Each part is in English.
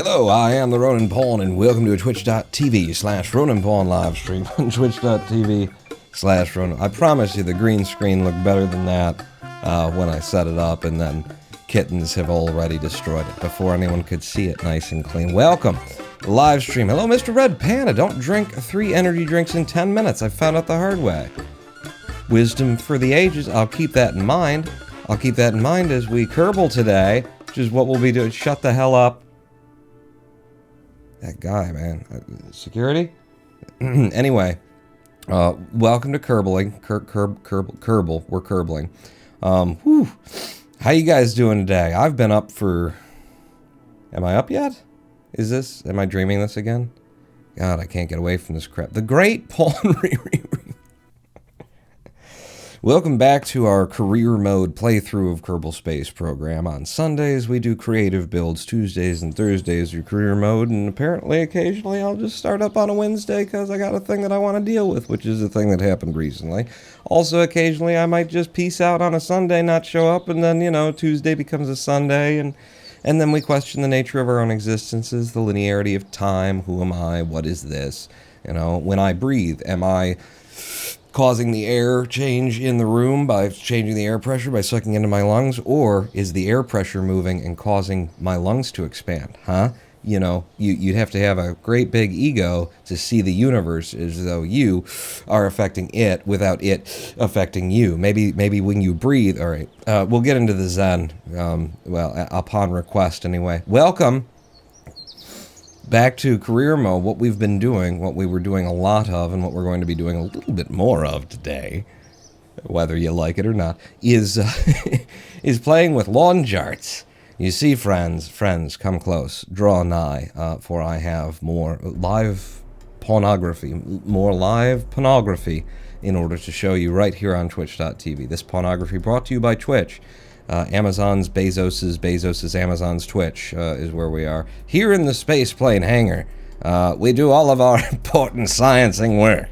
Hello, I am the Ronin Pawn, and welcome to a twitch.tv/Ronin Pawn live stream on twitch.tv/Ronin. I promise you the green screen looked better than that when I set it up, and then kittens have already destroyed it before anyone could see it nice and clean. Welcome, live stream. Hello, Mr. Red Panda. Don't drink 3 energy drinks in 10 minutes. I found out the hard way. Wisdom for the ages. I'll keep that in mind. I'll keep that in mind as we Kerbal today, which is what we'll be doing. Shut the hell up. That guy, man. Security? Anyway, welcome to Kerbaling. Kerbal. We're Kerbling. How you guys doing today? I've been up for... Am I up yet? Am I dreaming this again? God, I can't get away from this crap. The Great Pawn Riri. Welcome back to our career mode playthrough of Kerbal Space program. On Sundays, we do creative builds. Tuesdays and Thursdays are career mode, and apparently, occasionally, I'll just start up on a Wednesday because I got a thing that I want to deal with, which is a thing that happened recently. Also, occasionally, I might just peace out on a Sunday, not show up, and then, Tuesday becomes a Sunday, and then we question the nature of our own existences, the linearity of time, who am I, what is this? When I breathe, am I causing the air change in the room by changing the air pressure by sucking into my lungs, or is the air pressure moving and causing my lungs to expand? You'd have to have a great big ego to see the universe as though you are affecting it without it affecting you. Maybe when you breathe. All right, we'll get into the Zen. Upon request, anyway. Welcome back to career mode. What we've been doing, what we were doing a lot of, and what we're going to be doing a little bit more of today, whether you like it or not, is is playing with Lawn Jarts. You see, friends, come close, draw nigh, for I have more live pornography in order to show you right here on twitch.tv. This pornography brought to you by Twitch. Amazon's Bezos's Amazon's Twitch is where we are. Here in the space plane hangar, we do all of our important sciencing work.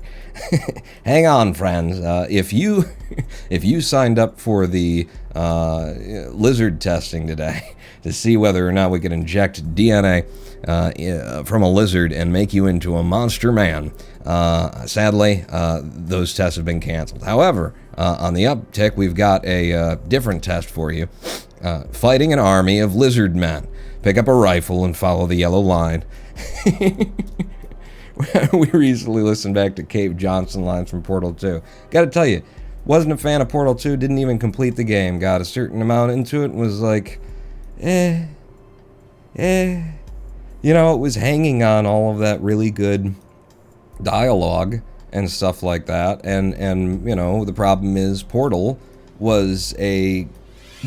Hang on, friends. If you signed up for the lizard testing today to see whether or not we could inject DNA from a lizard and make you into a monster man, sadly, those tests have been canceled. However, on the uptick, we've got a different test for you. Fighting an army of lizard men. Pick up a rifle and follow the yellow line. We recently listened back to Cave Johnson lines from Portal 2. Gotta tell you, wasn't a fan of Portal 2, didn't even complete the game. Got a certain amount into it and was like, it was hanging on all of that really good dialogue and stuff like that, and the problem is Portal was a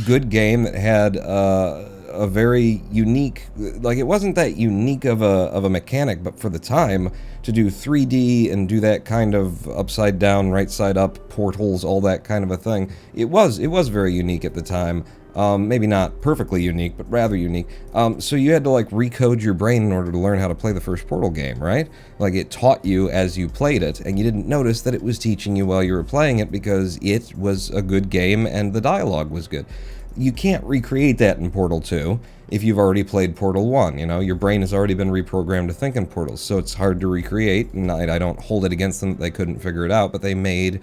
good game that had a very unique, it wasn't that unique of a mechanic, but for the time, to do 3D and do that kind of upside down, right side up portals, all that kind of a thing, it was very unique at the time. Maybe not perfectly unique, but rather unique. So you had to recode your brain in order to learn how to play the first Portal game, right? It taught you as you played it, and you didn't notice that it was teaching you while you were playing it because it was a good game and the dialogue was good. You can't recreate that in Portal 2 if you've already played Portal 1, your brain has already been reprogrammed to think in portals, so it's hard to recreate, and I don't hold it against them that they couldn't figure it out, but they made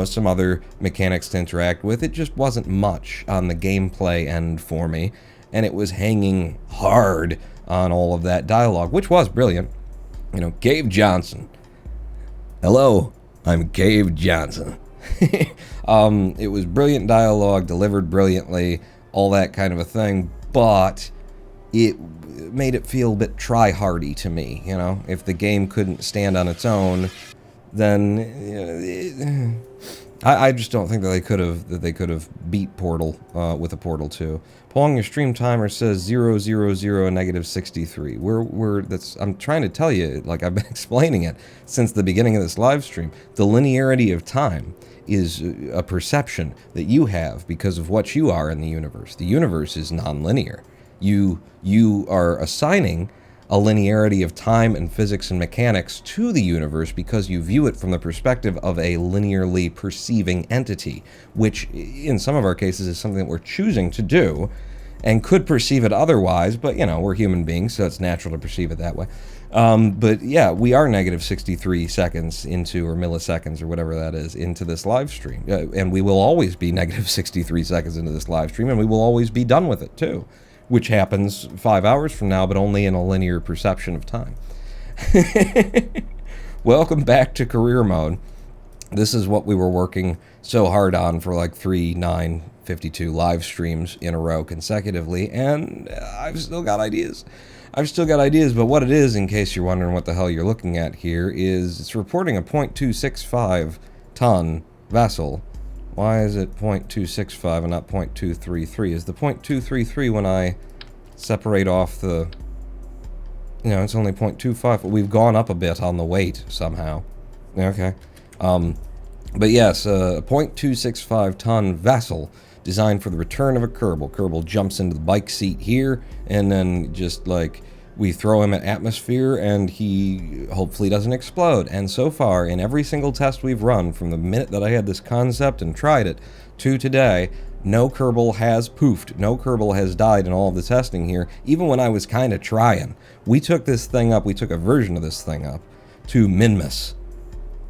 some other mechanics to interact with. It just wasn't much on the gameplay end for me, and it was hanging hard on all of that dialogue, which was brilliant. Cave Johnson. Hello, I'm Cave Johnson. It was brilliant dialogue, delivered brilliantly, all that kind of a thing, but it made it feel a bit try-hardy to me, If the game couldn't stand on its own, then I just don't think that they could have beat Portal with a Portal 2. Pulling your stream timer says 000 -63. I'm trying to tell you, I've been explaining it since the beginning of this live stream. The linearity of time is a perception that you have because of what you are in the universe. The universe is non-linear. You are assigning a linearity of time and physics and mechanics to the universe because you view it from the perspective of a linearly perceiving entity, which in some of our cases is something that we're choosing to do, and could perceive it otherwise, but, we're human beings, so it's natural to perceive it that way. But yeah, we are negative 63 seconds into, or milliseconds, or whatever that is, into this live stream. And we will always be negative 63 seconds into this live stream, and we will always be done with it, too. Which happens 5 hours from now, but only in a linear perception of time. Welcome back to career mode. This is what we were working so hard on for like 3, 9, 52 live streams in a row consecutively, and I've still got ideas. But what it is, in case you're wondering what the hell you're looking at here, is it's reporting a 0.265 ton vessel. Why is it 0.265 and not 0.233? Is the 0.233 when I separate off the... it's only 0.25, but we've gone up a bit on the weight somehow. Okay. But yes, a 0.265 ton vessel designed for the return of a Kerbal. Kerbal jumps into the bike seat here, and then just like we throw him at atmosphere, and he hopefully doesn't explode. And so far, in every single test we've run, from the minute that I had this concept and tried it to today, no Kerbal has poofed. No Kerbal has died in all of the testing here, even when I was kind of trying. We took this thing up, we took a version of this thing up to Minmus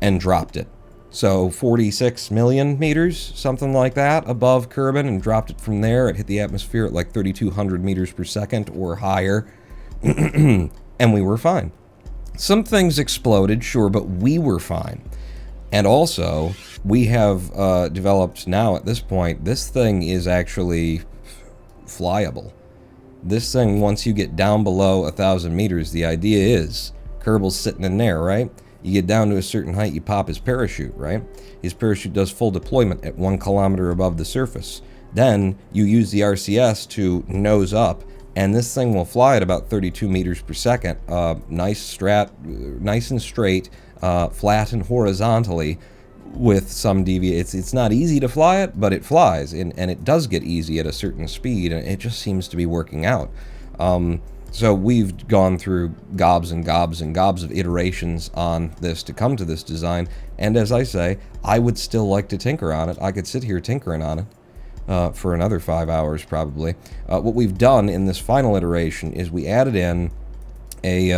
and dropped it. So 46 million meters, something like that, above Kerbin, and dropped it from there. It hit the atmosphere at like 3,200 meters per second or higher, and we were fine. Some things exploded, sure, but we were fine. And also, we have developed now at this point, this thing is actually flyable. This thing, once you get down below 1,000 meters, the idea is, Kerbal's sitting in there, right? You get down to a certain height, you pop his parachute, right? His parachute does full deployment at 1 kilometer above the surface. Then you use the RCS to nose up, and this thing will fly at about 32 meters per second. Nice and straight, flat and horizontally, with some deviation. It's not easy to fly it, but it flies, and it does get easy at a certain speed, and it just seems to be working out. So we've gone through gobs and gobs and gobs of iterations on this to come to this design, and as I say, I would still like to tinker on it. I could sit here tinkering on it for another 5 hours probably. What we've done in this final iteration is we added in a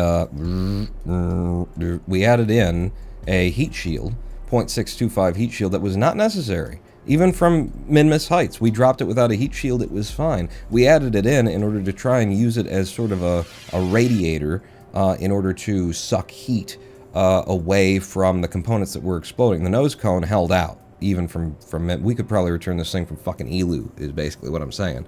heat shield, 0.625 heat shield, that was not necessary. Even from Minmus heights, we dropped it without a heat shield, it was fine. We added it in order to try and use it as sort of a radiator in order to suck heat away from the components that were exploding. The nose cone held out, even from we could probably return this thing from fucking Elu, is basically what I'm saying.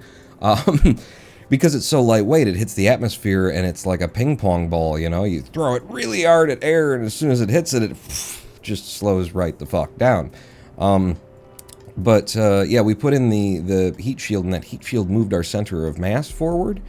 Because it's so lightweight, it hits the atmosphere and it's like a ping pong ball, You throw it really hard at air, and as soon as it hits it, it just slows right the fuck down. But yeah, we put in the heat shield, and that heat shield moved our center of mass forward.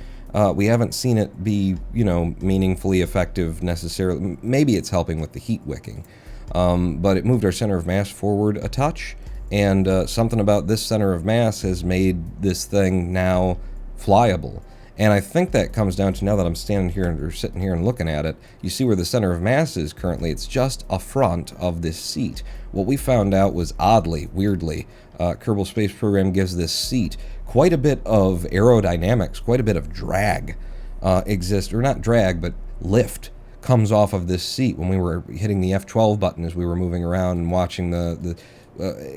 We haven't seen it be, meaningfully effective necessarily. Maybe it's helping with the heat wicking. But it moved our center of mass forward a touch, and something about this center of mass has made this thing now flyable. And I think that comes down to, now that I'm standing here or sitting here and looking at it, you see where the center of mass is currently. It's just a front of this seat. What we found out was weirdly, Kerbal Space Program gives this seat quite a bit of aerodynamics, quite a bit of drag exists, or not drag, but lift comes off of this seat. When we were hitting the F12 button as we were moving around and watching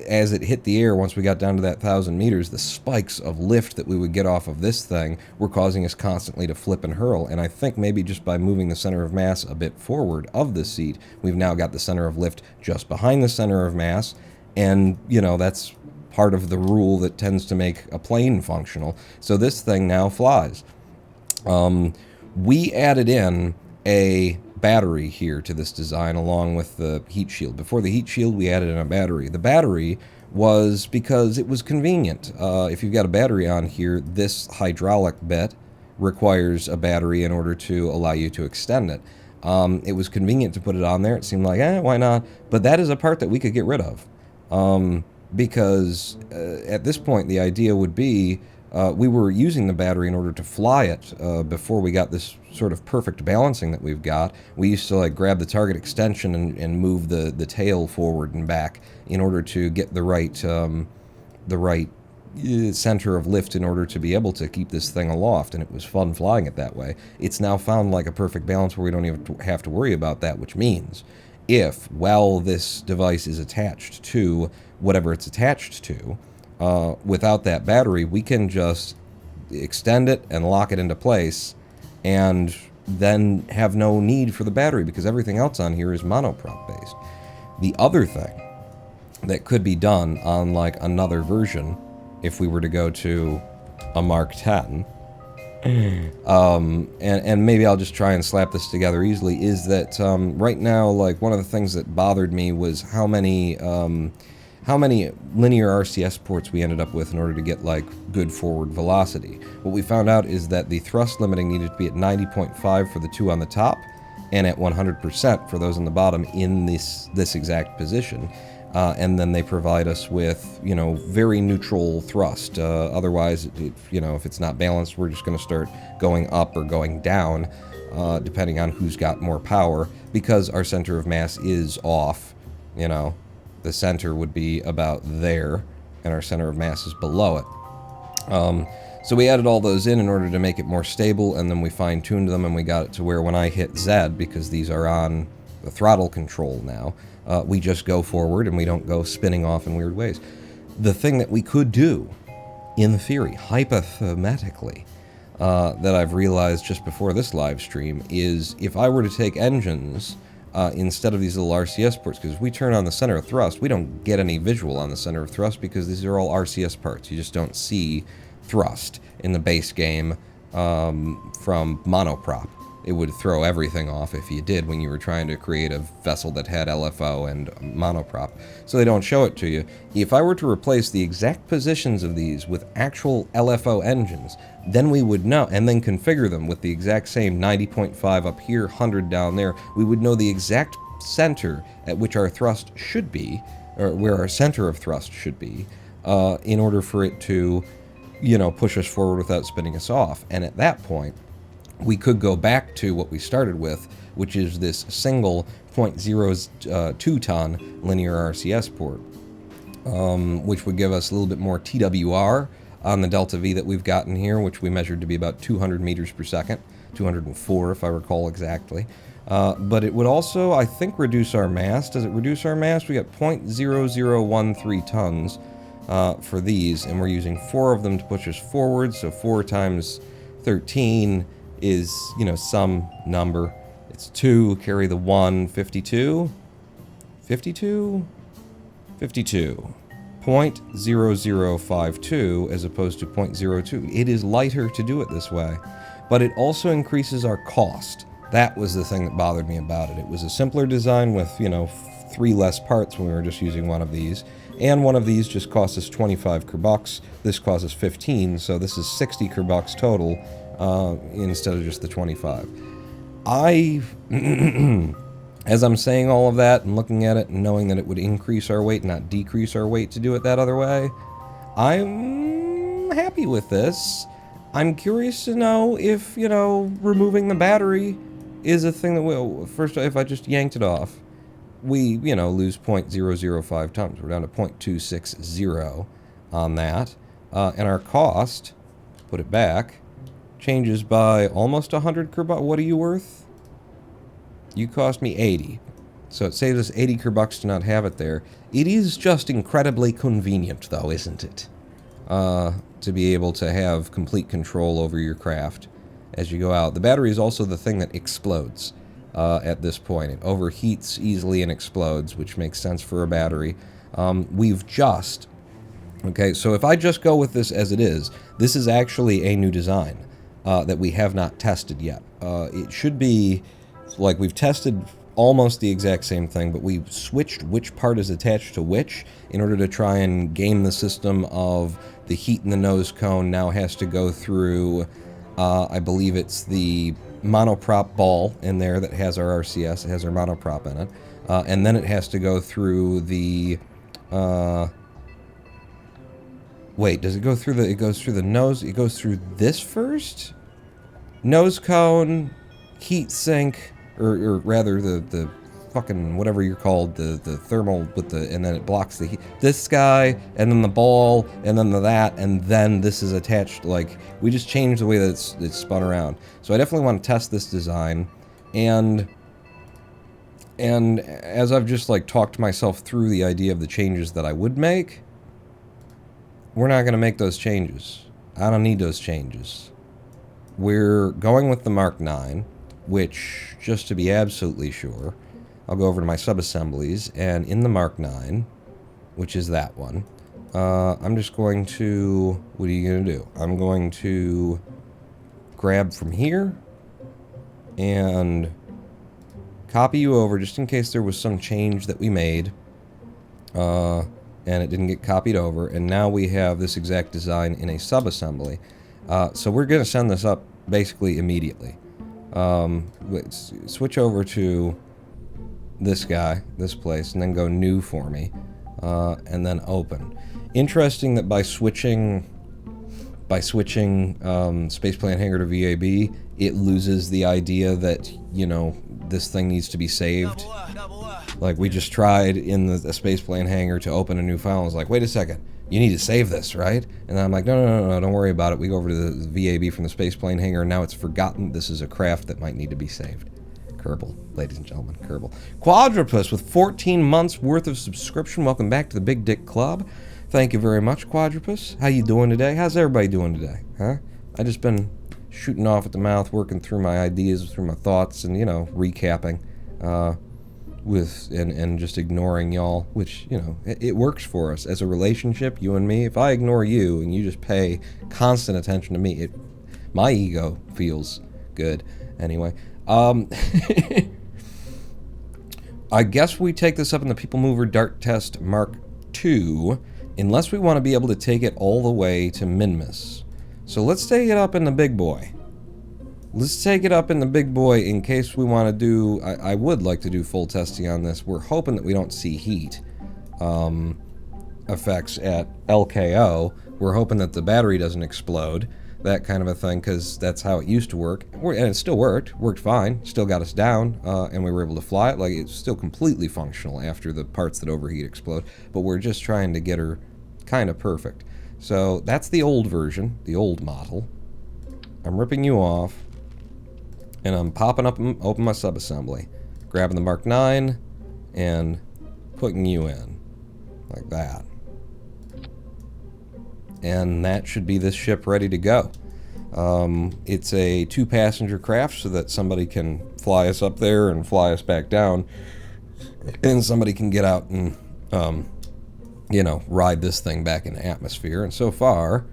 as it hit the air, once we got down to that 1,000 meters, the spikes of lift that we would get off of this thing were causing us constantly to flip and hurl. And I think maybe just by moving the center of mass a bit forward of the seat, we've now got the center of lift just behind the center of mass. And, that's part of the rule that tends to make a plane functional. So this thing now flies. We added in a battery here to this design along with the heat shield. Before the heat shield, we added in a battery. The battery was because it was convenient. If you've got a battery on here, this hydraulic bit requires a battery in order to allow you to extend it. It was convenient to put it on there. It seemed like, why not? But that is a part that we could get rid of. Because at this point, the idea would be we were using the battery in order to fly it before we got this sort of perfect balancing that we've got. We used to grab the target extension and move the tail forward and back in order to get the right center of lift in order to be able to keep this thing aloft, and it was fun flying it that way. It's now found like a perfect balance where we don't even have to worry about that, which means if, while this device is attached to whatever it's attached to, without that battery, we can just extend it and lock it into place, and then have no need for the battery because everything else on here is monoprop based. The other thing that could be done on like another version, if we were to go to a Mark 10, and maybe I'll just try and slap this together easily, is that right now, like, one of the things that bothered me was how many linear RCS ports we ended up with in order to get like good forward velocity. What we found out is that the thrust limiting needed to be at 90.5 for the two on the top, and at 100% for those on the bottom in this exact position. And then they provide us with, you know, very neutral thrust. Otherwise, you know, if it's not balanced, we're just going to start going up or going down, depending on who's got more power, because our center of mass is off. You know, the center would be about there, and our center of mass is below it. So we added all those in order to make it more stable, and then we fine-tuned them, and we got it to where when I hit Z, because these are on the throttle control now, we just go forward and we don't go spinning off in weird ways. The thing that we could do, in theory, hypothetically, that I've realized just before this live stream, is if I were to take engines instead of these little RCS ports, because if we turn on the center of thrust, we don't get any visual on the center of thrust because these are all RCS parts. You just don't see thrust in the base game from monoprop. It would throw everything off if you did when you were trying to create a vessel that had LFO and monoprop. So they don't show it to you. If I were to replace the exact positions of these with actual LFO engines, then we would know, and then configure them with the exact same 90.5 up here, 100 down there, we would know the exact center at which our thrust should be, or where our center of thrust should be, in order for it to, you know, push us forward without spinning us off. And at that point, we could go back to what we started with, which is this single 0.02 ton linear RCS port, which would give us a little bit more TWR on the delta V that we've gotten here, which we measured to be about 200 meters per second, 204 if I recall exactly. But it would also, I think, reduce our mass. Does it reduce our mass? We got 0.0013 tons for these, and we're using 4 of them to push us forward, so 4 times 13 is, you know, some number. It's 2, carry the 1, 52? 52? 52. 0.0052 as opposed to 0.02. It is lighter to do it this way, but it also increases our cost. That was the thing that bothered me about it. It was a simpler design with, you know, 3 less parts when we were just using one of these, and one of these just cost us 25 Kerbucks. This costs us 15, so this is 60 Kerbucks total, instead of just the 25. As I'm saying all of that and looking at it and knowing that it would increase our weight, not decrease our weight to do it that other way, I'm happy with this. I'm curious to know if, you know, removing the battery is a thing that will, first, if I just yanked it off, we, you know, lose 0.005 tons. We're down to 0.260 on that. And our cost, put it back, changes by almost 100 Kerbucks. What are you worth? You cost me 80. So it saves us 80 Kerbucks to not have it there. It is just incredibly convenient, though, isn't it? To be able to have complete control over your craft as you go out. The battery is also the thing that explodes at this point. It overheats easily and explodes, which makes sense for a battery. We've just... Okay, so if I just go with this as it is, this is actually a new design that we have not tested yet. It should be, like, we've tested almost the exact same thing, but we've switched which part is attached to which in order to try and game the system of the heat in the nose cone now has to go through, I believe it's the monoprop ball in there that has our RCS, it has our monoprop in it, and then it has to go through the, wait, does it go through the, it goes through the nose, it goes through this first? Nose cone, heat sink, or rather the fucking whatever you're called, the thermal with the, and then it blocks the heat. This guy, and then the ball, and then that, and then this is attached. Like, we just changed the way that it's spun around. So I definitely want to test this design, and as I've just like talked myself through the idea of the changes that I would make, we're not going to make those changes. I don't need those changes. We're going with the Mark 9, which, just to be absolutely sure, I'll go over to my sub-assemblies, and in the Mark 9, which is that one, I'm just going to, what are you going to do? I'm going to grab from here and copy you over just in case there was some change that we made, and it didn't get copied over, and now we have this exact design in a sub-assembly. So we're going to send this up basically immediately. Let's switch over to this guy, this place, and then go new for me, and then open. Interesting that by switching Spaceplant Hangar to VAB, it loses the idea that, you know, this thing needs to be saved. Like, we just tried in the Spaceplant Hangar to open a new file, and I was like, wait a second, you need to save this, right? And I'm like, no, don't worry about it. We go over to the VAB from the Spaceplane Hangar, and now it's forgotten this is a craft that might need to be saved. Kerbal, ladies and gentlemen, Kerbal. Quadrupus with 14 months worth of subscription. Welcome back to the Big Dick Club. Thank you very much, Quadrupus. How you doing today? How's everybody doing today? Huh? I just been shooting off at the mouth, working through my ideas, through my thoughts, and, you know, recapping. And just ignoring y'all, which, you know, it works for us as a relationship, you and me. If I ignore you and you just pay constant attention to me, my ego feels good. Anyway, I guess we take this up in the People Mover Dart Test Mark II, unless we want to be able to take it all the way to Minmus. So let's take it up in the big boy. Let's take it up in the big boy in case we want to do... I would like to do full testing on this. We're hoping that we don't see heat effects at LKO. We're hoping that the battery doesn't explode. That kind of a thing, because that's how it used to work. And it still worked. Worked fine. Still got us down, and we were able to fly it. Like, it's still completely functional after the parts that overheat explode. But we're just trying to get her kind of perfect. So that's the old version, the old model. I'm ripping you off. And I'm popping up, open my subassembly, grabbing the Mark 9, and putting you in, like that. And that should be this ship ready to go. It's a 2-passenger craft so that somebody can fly us up there and fly us back down. And somebody can get out and, you know, ride this thing back into atmosphere. And so far...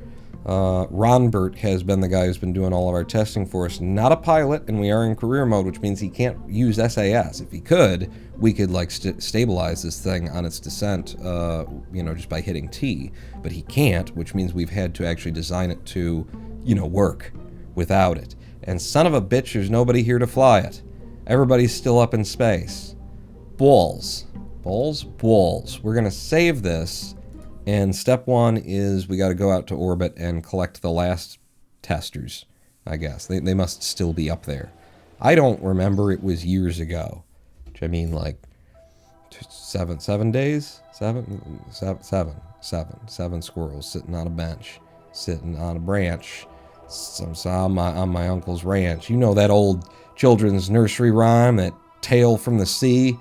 Ronbert has been the guy who's been doing all of our testing for us. Not a pilot, and we are in career mode, which means he can't use SAS. If he could, we could, like, stabilize this thing on its descent, you know, just by hitting T. But he can't, which means we've had to actually design it to, you know, work without it. And son of a bitch, there's nobody here to fly it. Everybody's still up in space. Balls. Balls? Balls. We're gonna save this. And step 1 is we got to go out to orbit and collect the last testers, I guess. They must still be up there. I don't remember. It was years ago. Which I mean, like, 7 days? Seven squirrels sitting on a bench, sitting on a branch, on my uncle's ranch. You know that old children's nursery rhyme, that tale from the sea?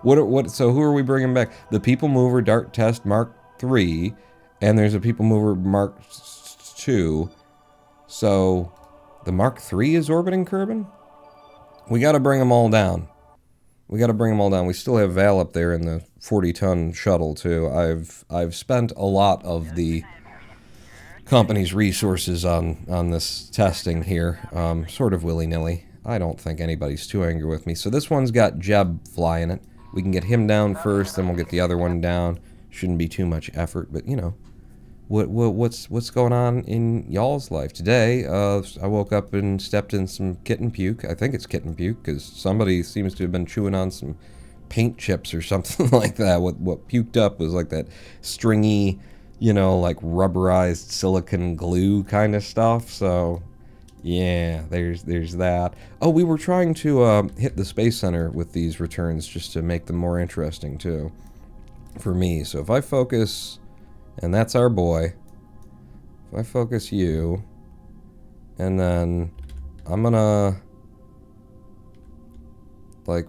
So who are we bringing back? The People Mover Dart Test Mark III, and there's a People Mover Mark II. So the Mark III is orbiting Kerbin? We got to bring them all down. We still have Val up there in the 40-ton shuttle too. I've spent a lot of the company's resources on this testing here, sort of willy-nilly. I don't think anybody's too angry with me. So this one's got Jeb flying it. We can get him down first, then we'll get the other one down. Shouldn't be too much effort, but, you know, what's going on in y'all's life? Today, I woke up and stepped in some kitten puke. I think it's kitten puke, because somebody seems to have been chewing on some paint chips or something like that. What puked up was like that stringy, you know, like rubberized silicone glue kind of stuff. So Yeah, there's that. Oh, we were trying to hit the Space Center with these returns just to make them more interesting, too. For me. So if I focus... And that's our boy. If I focus you... And then... I'm gonna... Like...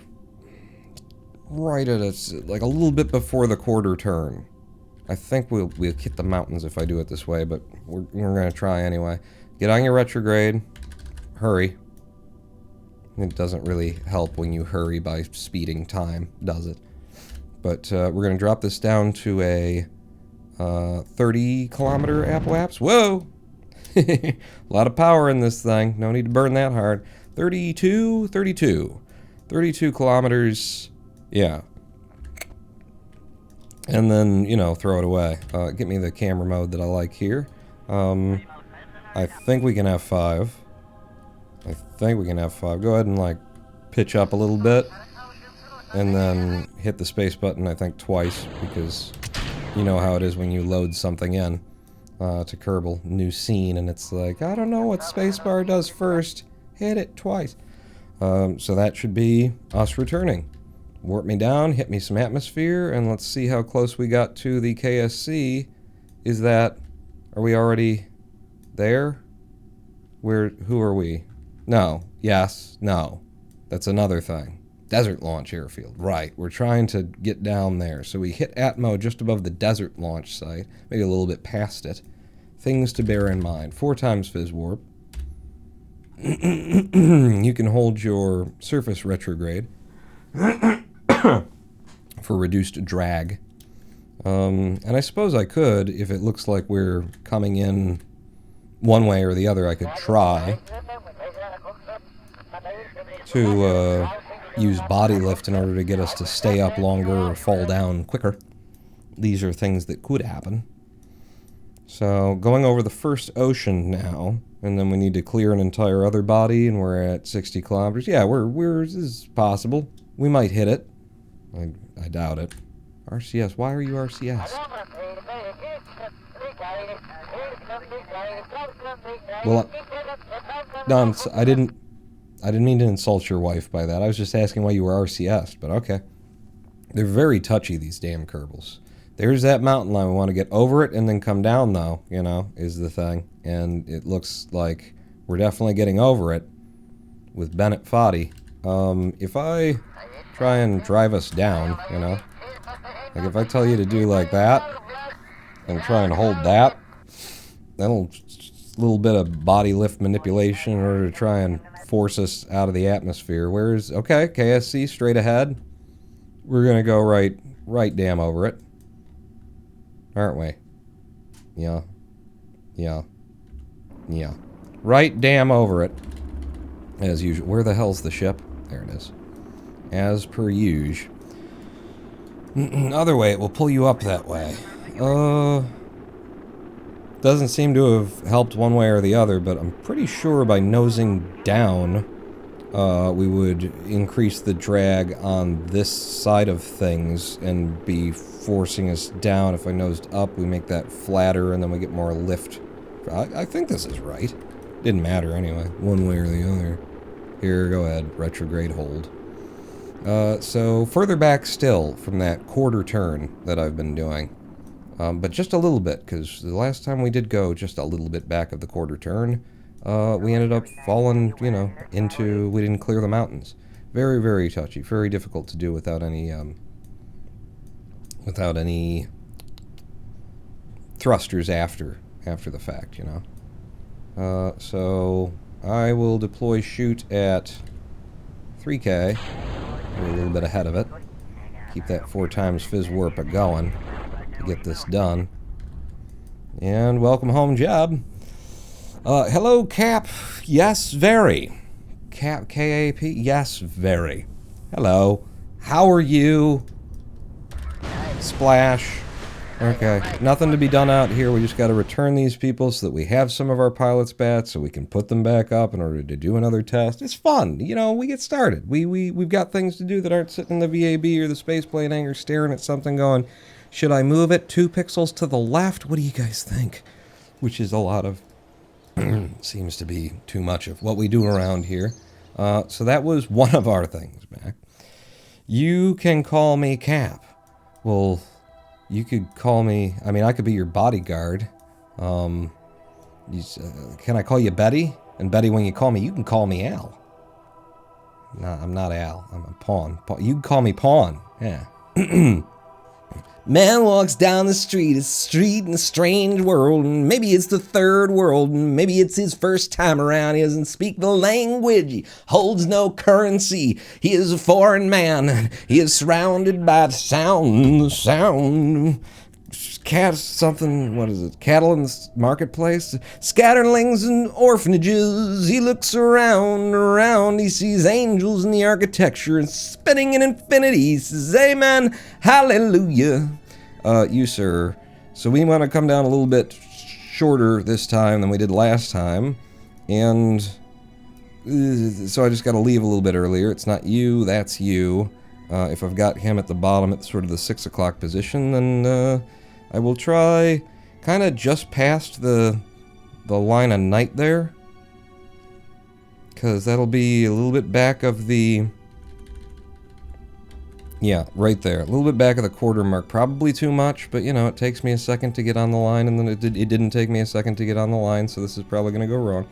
Right at like a little bit before the quarter turn. I think we'll hit the mountains if I do it this way, but we're gonna try anyway. Get on your retrograde. Hurry. It doesn't really help when you hurry by speeding time, does it? But we're gonna drop this down to a 30-kilometer apoapse. Whoa! A lot of power in this thing. No need to burn that hard. 32 kilometers. Yeah. And then, you know, throw it away. Get me the camera mode that I like here. I think we can have 5. Go ahead and, like, pitch up a little bit. And then hit the space button, I think, twice. Because you know how it is when you load something in to Kerbal. New scene, and it's like, I don't know what spacebar does first. Hit it twice. So that should be us returning. Warp me down, hit me some atmosphere, and let's see how close we got to the KSC. Are we already there? Who are we? No. Yes. No. That's another thing. Desert launch airfield. Right. We're trying to get down there. So we hit Atmo just above the desert launch site. Maybe a little bit past it. Things to bear in mind. 4 times Fizz Warp. You can hold your surface retrograde. For reduced drag. And I suppose I could, if it looks like we're coming in one way or the other, I could try to use body lift in order to get us to stay up longer or fall down quicker. These are things that could happen. So, going over the first ocean now, and then we need to clear an entire other body, and we're at 60 kilometers. Yeah, this is possible. We might hit it. I doubt it. RCS, why are you RCS? Well, no, I didn't mean to insult your wife by that. I was just asking why you were RCS, but okay. They're very touchy, these damn Kerbals. There's that mountain line. We want to get over it and then come down, though, you know, is the thing. And it looks like we're definitely getting over it with Bennett Foddy. If I try and drive us down, you know, like if I tell you to do like that and try and hold that, that'll a little bit of body lift manipulation in order to try and force us out of the atmosphere. Okay, KSC straight ahead. We're gonna go right damn over it, aren't we? Yeah. Right damn over it. As usual. Where the hell's the ship? There it is. As per usual. Other way, it will pull you up that way. Doesn't seem to have helped one way or the other, but I'm pretty sure by nosing down, we would increase the drag on this side of things and be forcing us down. If I nosed up, we make that flatter, and then we get more lift. I think this is right. Didn't matter anyway, one way or the other. Here, go ahead, retrograde hold. So further back still from that quarter turn that I've been doing. But just a little bit, because the last time we did go just a little bit back of the quarter turn, we ended up falling, you know, we didn't clear the mountains. Very, very touchy. Very difficult to do without any thrusters after the fact, you know. So I will deploy shoot at 3K. We're a little bit ahead of it. Keep that 4 times Fizz Warp going to get this done. And welcome home, Jeb. Hello, Cap. Yes, very. Cap, K-A-P. Yes, very. Hello. How are you? Splash. Okay. Nothing to be done out here. We just got to return these people so that we have some of our pilots back so we can put them back up in order to do another test. It's fun. You know, we get started. We've got things to do that aren't sitting in the VAB or the spaceplane hangar staring at something going, should I move it 2 pixels to the left? What do you guys think? Which is a lot of Seems to be too much of what we do around here. So that was one of our things, Mac. You can call me Cap. Well, you could call me... I mean, I could be your bodyguard. Can I call you Betty? And Betty, when you call me, you can call me Al. No, I'm not Al. I'm a Pawn. You can call me Pawn. Yeah. Man walks down the street, it's a street in a strange world, and maybe it's the third world, and maybe it's his first time around. He doesn't speak the language, he holds no currency, he is a foreign man, he is surrounded by the sound. Cat something, what is it? Cattle in the marketplace, scatterlings and orphanages. He looks around, he sees angels in the architecture and spinning in infinity. He says, amen, hallelujah. You, sir. So we want to come down a little bit shorter this time than we did last time. And so I just got to leave a little bit earlier. It's not you, that's you. If I've got him at the bottom at sort of the 6 o'clock position, then I will try kind of just past the line of night there, because that'll be a little bit back of the... Yeah, right there. A little bit back of the quarter mark. Probably too much, but, you know, it takes me a second to get on the line, and then it didn't take me a second to get on the line, so this is probably going to go wrong.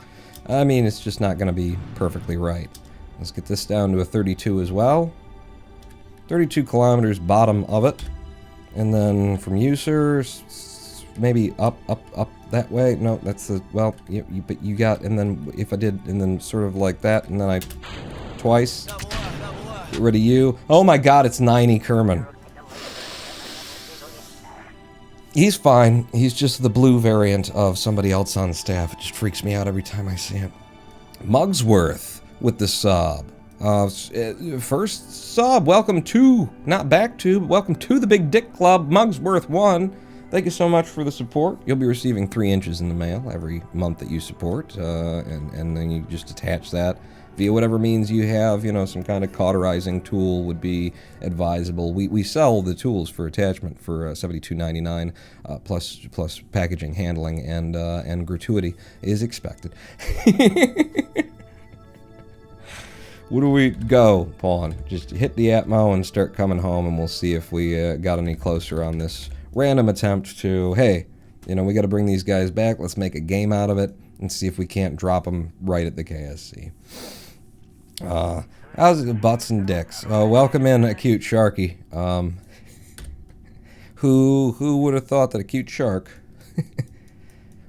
I mean, it's just not going to be perfectly right. Let's get this down to a 32 as well. 32 kilometers bottom of it. And then from you, sir, maybe up that way. No, that's the, well, but you got, and then if I did, and then sort of like that, and then I, twice. Get rid of you. Oh my god, it's 90 Kerman. He's fine. He's just the blue variant of somebody else on staff. It just freaks me out every time I see him. Mugsworth with the sub. First sub, welcome to, not back to, but welcome to the Big Dick Club, Mugsworth 1. Thank you so much for the support. You'll be receiving 3 inches in the mail every month that you support, and then you just attach that via whatever means you have. You know, some kind of cauterizing tool would be advisable. We sell the tools for attachment for $72.99, plus packaging, handling, and gratuity is expected. Where do we go, Pawn? Just hit the Atmo and start coming home, and we'll see if we got any closer on this random attempt to, hey, you know, we got to bring these guys back. Let's make a game out of it and see if we can't drop them right at the KSC. How's it, butts and dicks? Welcome in, a cute Sharky. Who would have thought that a cute shark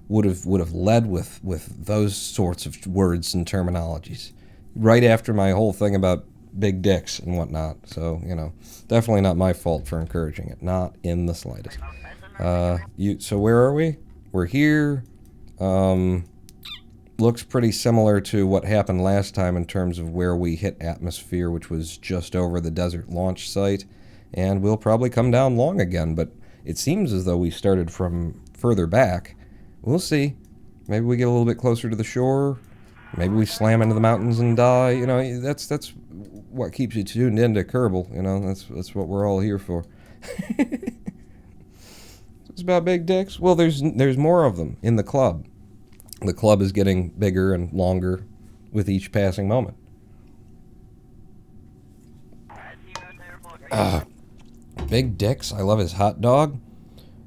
would have led with those sorts of words and terminologies right after my whole thing about big dicks and whatnot. So, you know, definitely not my fault for encouraging it. Not in the slightest. So where are we? We're here. Looks pretty similar to what happened last time in terms of where we hit atmosphere, which was just over the desert launch site. And we'll probably come down long again, but it seems as though we started from further back. We'll see. Maybe we get a little bit closer to the shore. Maybe we slam into the mountains and die. You know, that's what keeps you tuned into Kerbal. You know, that's what we're all here for. It's about big dicks. Well, there's more of them in the club. The club is getting bigger and longer with each passing moment. Big Dick's. I love his hot dog.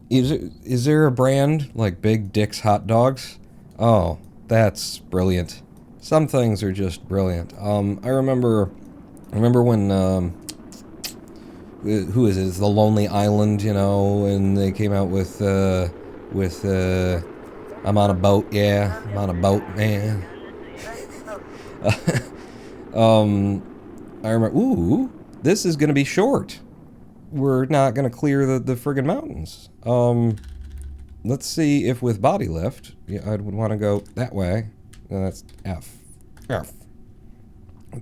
Is there a brand like Big Dick's hot dogs? Oh, that's brilliant. Some things are just brilliant. I remember when who is it? It's the Lonely Island, you know, and they came out with I'm on a boat, yeah, I'm on a boat, man. I remember, ooh, this is gonna be short. We're not gonna clear the friggin' mountains. Let's see if with body lift, yeah, I would want to go that way. No, that's F.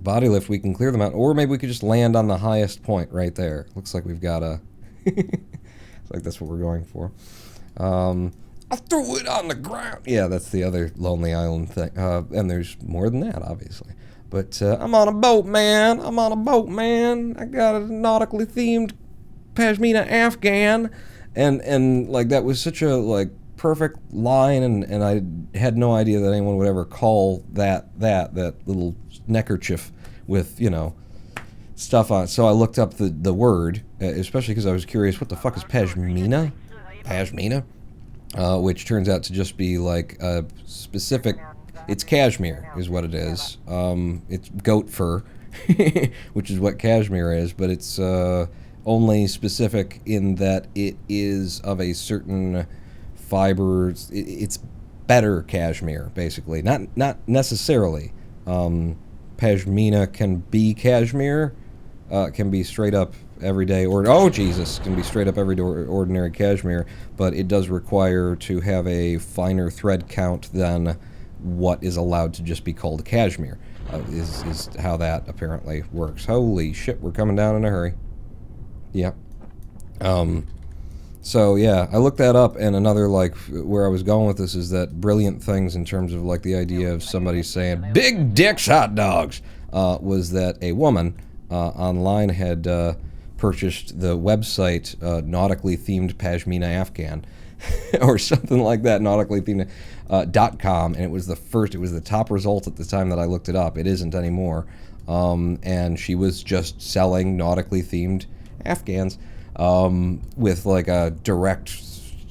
Body lift, we can clear the mountain, or maybe we could just land on the highest point right there. Looks like we've got a. It's like that's what we're going for. I'll throw it on the ground. Yeah, that's the other Lonely Island thing. And there's more than that, obviously. But I'm on a boat, man. I'm on a boat, man. I got a nautically themed pashmina Afghan, and like that was such a like perfect line, and I had no idea that anyone would ever call that little neckerchief with, you know, stuff on it. So I looked up the word, especially because I was curious, what the fuck is pashmina? Pashmina? Which turns out to just be like a specific, it's cashmere is what it is. It's goat fur, which is what cashmere is, but it's only specific in that it is of a certain fiber. It's better cashmere, basically. Not necessarily. Pashmina can be cashmere, can be straight up everyday, or oh Jesus, can be straight up everyday ordinary cashmere, but it does require to have a finer thread count than what is allowed to just be called cashmere. Is how that apparently works. Holy shit, we're coming down in a hurry. Yep. So yeah, I looked that up, and another, like, where I was going with this is that brilliant things in terms of like the idea of somebody saying big dicks hot dogs, was that a woman online had purchased the website nautically themed Pashmina Afghan or something like that, nautically themed .com, and it was the top result at the time that I looked it up. It isn't anymore. And she was just selling nautically themed Afghans, with like a direct,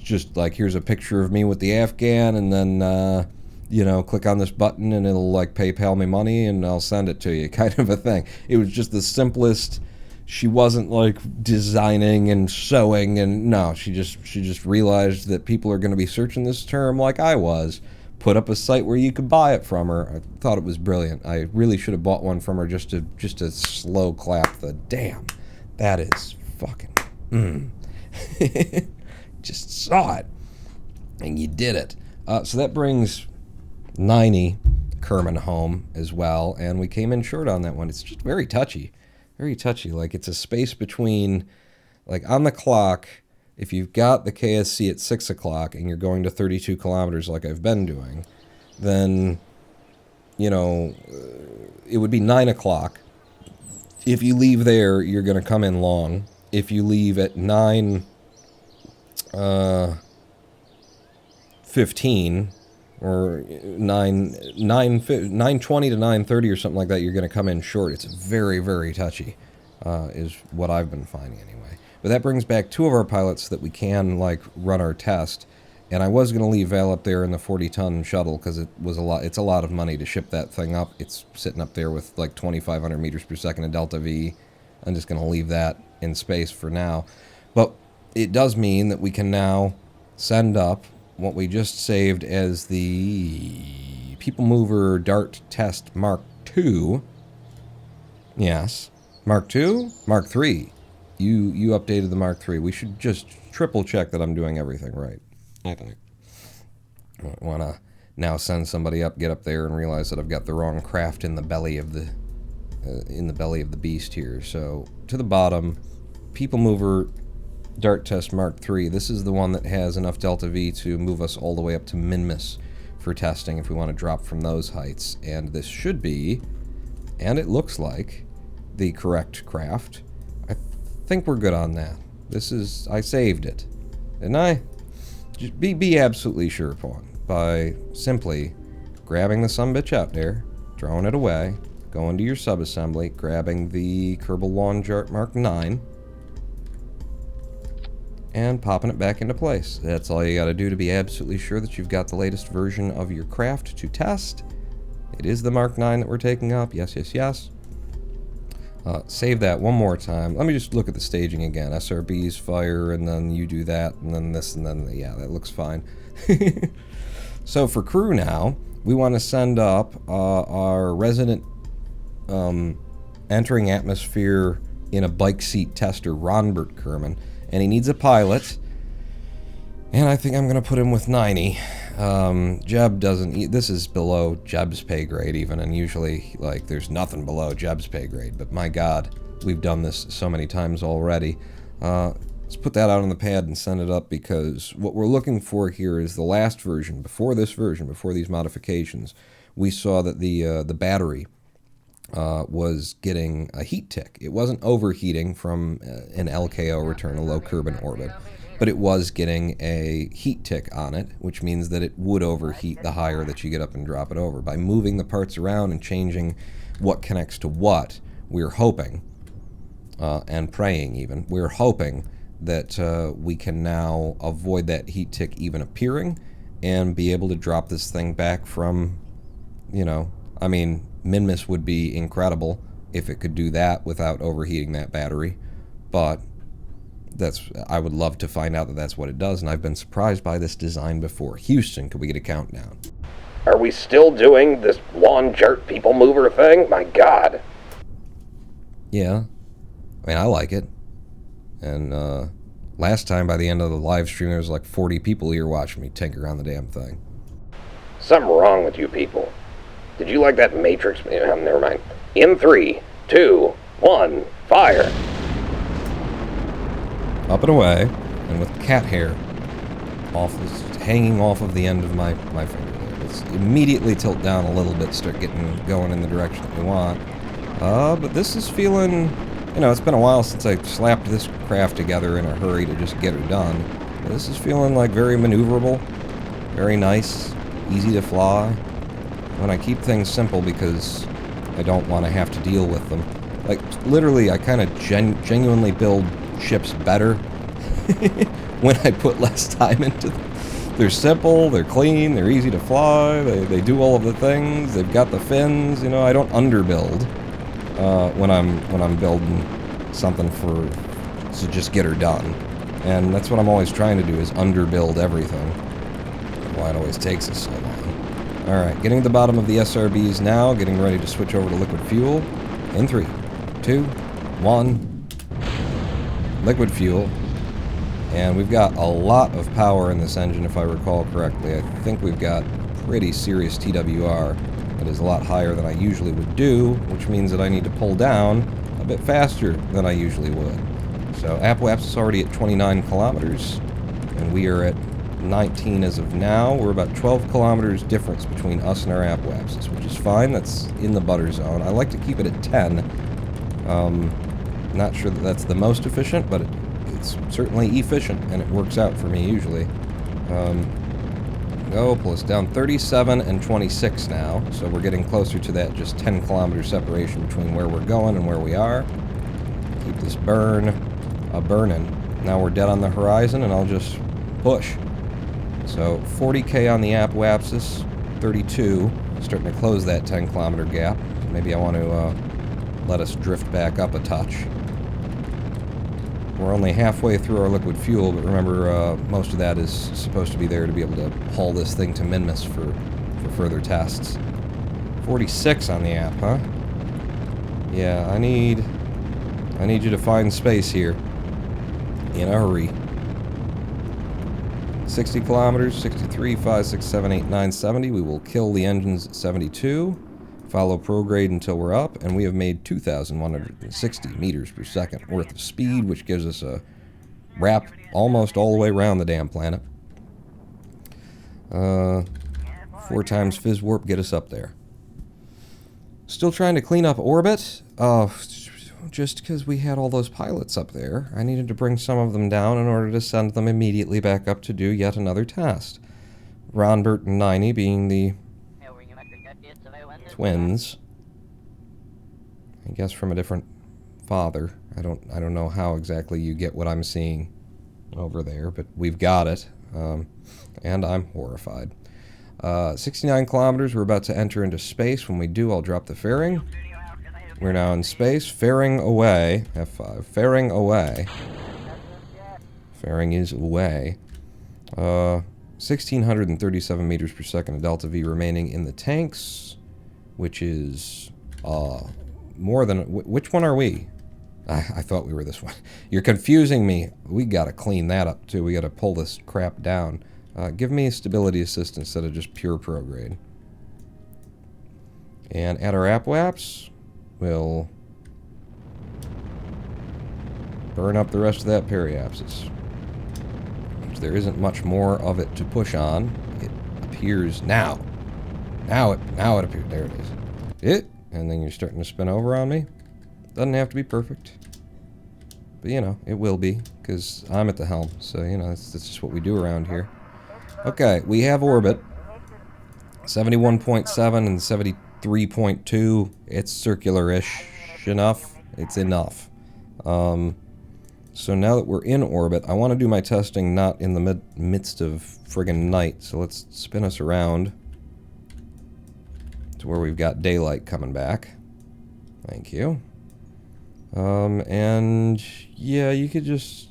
just like, here's a picture of me with the Afghan, and then you know, click on this button and it'll like PayPal me money and I'll send it to you, kind of a thing. It was just the simplest. She wasn't like designing and sewing, and no, she just realized that people are going to be searching this term like I was. Put up a site where you could buy it from her. I thought it was brilliant. I really should have bought one from her just to slow clap the damn. That is fucking. Just saw it, and you did it. So that brings 90 Kerman home as well, and we came in short on that one. It's just very touchy. Very touchy. Like, it's a space between, like, on the clock, if you've got the KSC at 6 o'clock and you're going to 32 kilometers like I've been doing, then, you know, it would be 9 o'clock. If you leave there, you're going to come in long. If you leave at 9:15 or 9:20 to 9:30 or something like that, you're going to come in short. It's very, very touchy, is what I've been finding anyway. But that brings back two of our pilots that we can, like, run our test. And I was going to leave Val up there in the 40-ton shuttle because it's a lot of money to ship that thing up. It's sitting up there with like 2,500 meters per second of delta V. I'm just going to leave that in space for now. But it does mean that we can now send up what we just saved as the People Mover Dart Test Mark II. Yes. Mark II? Mark III. You updated the Mark III. We should just triple check that I'm doing everything right, I think. I want to now send somebody up, get up there, and realize that I've got the wrong craft in the belly of the beast here. So, to the bottom, People Mover Dart Test Mark III. This is the one that has enough delta V to move us all the way up to Minmus for testing if we want to drop from those heights. And this should be, and it looks like, the correct craft. I think we're good on that. I saved it, didn't I? Just be absolutely sure upon by simply grabbing the sumbitch out there, throwing it away, going to your subassembly, grabbing the Kerbal Lawn Jart Mark IX, and popping it back into place. That's all you got to do to be absolutely sure that you've got the latest version of your craft to test. It is the Mark IX that we're taking up. Yes, yes, yes. Save that one more time. Let me just look at the staging again. SRBs, fire, and then you do that, and then this, and then, yeah, that looks fine. So for crew now, we want to send up our resident entering atmosphere in a bike seat tester, Ronbert Kerman, and he needs a pilot, and I think I'm going to put him with 90. Jeb doesn't, this is below Jeb's pay grade even, and usually, like, there's nothing below Jeb's pay grade, but my God, we've done this so many times already. Let's put that out on the pad and send it up, because what we're looking for here is the last version. Before this version, before these modifications, we saw that the battery was getting a heat tick. It wasn't overheating from an LKO return, a low Kerbal orbit, but but it was getting a heat tick on it, which means that it would overheat the higher that you get up and drop it over. By moving the parts around and changing what connects to what, we're hoping, and praying even, we're hoping that we can now avoid that heat tick even appearing and be able to drop this thing back from, you know, I mean, Minmus would be incredible if it could do that without overheating that battery, but I would love to find out that that's what it does, and I've been surprised by this design before. Houston, could we get a countdown? Are we still doing this Lawn Jart people mover thing? My God. Yeah. I mean, I like it. And last time, by the end of the live stream, there was like 40 people here watching me tinker on the damn thing. Something wrong with you people. Did you like that Matrix? Never mind. In 3, 2, 1, fire. Up and away, and with cat hair hanging off of the end of my finger there. Let's immediately tilt down a little bit, start getting going in the direction that we want. But this is feeling, you know, it's been a while since I slapped this craft together in a hurry to just get her done. But this is feeling like very maneuverable, very nice, easy to fly. When I keep things simple because I don't want to have to deal with them. Like, literally, I kind of genuinely build ships better when I put less time into them. They're simple, they're clean, they're easy to fly, they do all of the things, they've got the fins, you know, I don't underbuild when I'm building something to just get her done. And that's what I'm always trying to do, is underbuild everything. Why it always takes us so long. Alright, getting to the bottom of the SRBs now, getting ready to switch over to liquid fuel. In 3, 2, 1... liquid fuel, and we've got a lot of power in this engine if I recall correctly. I think we've got pretty serious TWR that is a lot higher than I usually would do, which means that I need to pull down a bit faster than I usually would. So Apwaps is already at 29 kilometers, and we are at 19 as of now. We're about 12 kilometers difference between us and our Apwaps, which is fine. That's in the butter zone. I like to keep it at 10. Not sure that that's the most efficient, but it's certainly efficient, and it works out for me usually. Go, pull us down 37 and 26 now, so we're getting closer to that just 10 kilometer separation between where we're going and where we are. Keep this burning. Now we're dead on the horizon, and I'll just push. So 40k on the Apwapsis, 32, starting to close that 10 kilometer gap. Maybe I want to let us drift back up a touch. We're only halfway through our liquid fuel, but remember, most of that is supposed to be there to be able to haul this thing to Minmus for further tests. 46 on the app, huh? Yeah, I need you to find space here. In a hurry. 60 kilometers, 63, 5, 6, 7, 8, 9, 70. We will kill the engines at 72. Follow prograde until we're up, and we have made 2,160 meters per second worth of speed, which gives us a wrap almost all the way around the damn planet. 4 times fizz warp, get us up there. Still trying to clean up orbit. Just because we had all those pilots up there, I needed to bring some of them down in order to send them immediately back up to do yet another test. Ronbert and Niney being the twins, I guess from a different father. I don't know how exactly you get what I'm seeing over there, but we've got it, and I'm horrified. 69 kilometers, we're about to enter into space. When we do, I'll drop the fairing. We're now in space, fairing away, F5, fairing away. Fairing is away. 1,637 meters per second of delta V remaining in the tanks, which is more than... Which one are we? I thought we were this one. You're confusing me. We gotta clean that up, too. We gotta pull this crap down. Give me stability assist instead of just pure prograde. And at our Apwaps, we'll burn up the rest of that periapsis. Which there isn't much more of it to push on. It appears now. Now it appears. There it is. And then you're starting to spin over on me. Doesn't have to be perfect. But, you know, it will be, because I'm at the helm. So, you know, that's just what we do around here. Okay, we have orbit. 71.7 and 73.2. It's circular-ish enough. It's enough. So now that we're in orbit, I want to do my testing not in the midst of friggin' night. So let's spin us around to where we've got daylight coming back. Thank you. And yeah, you could just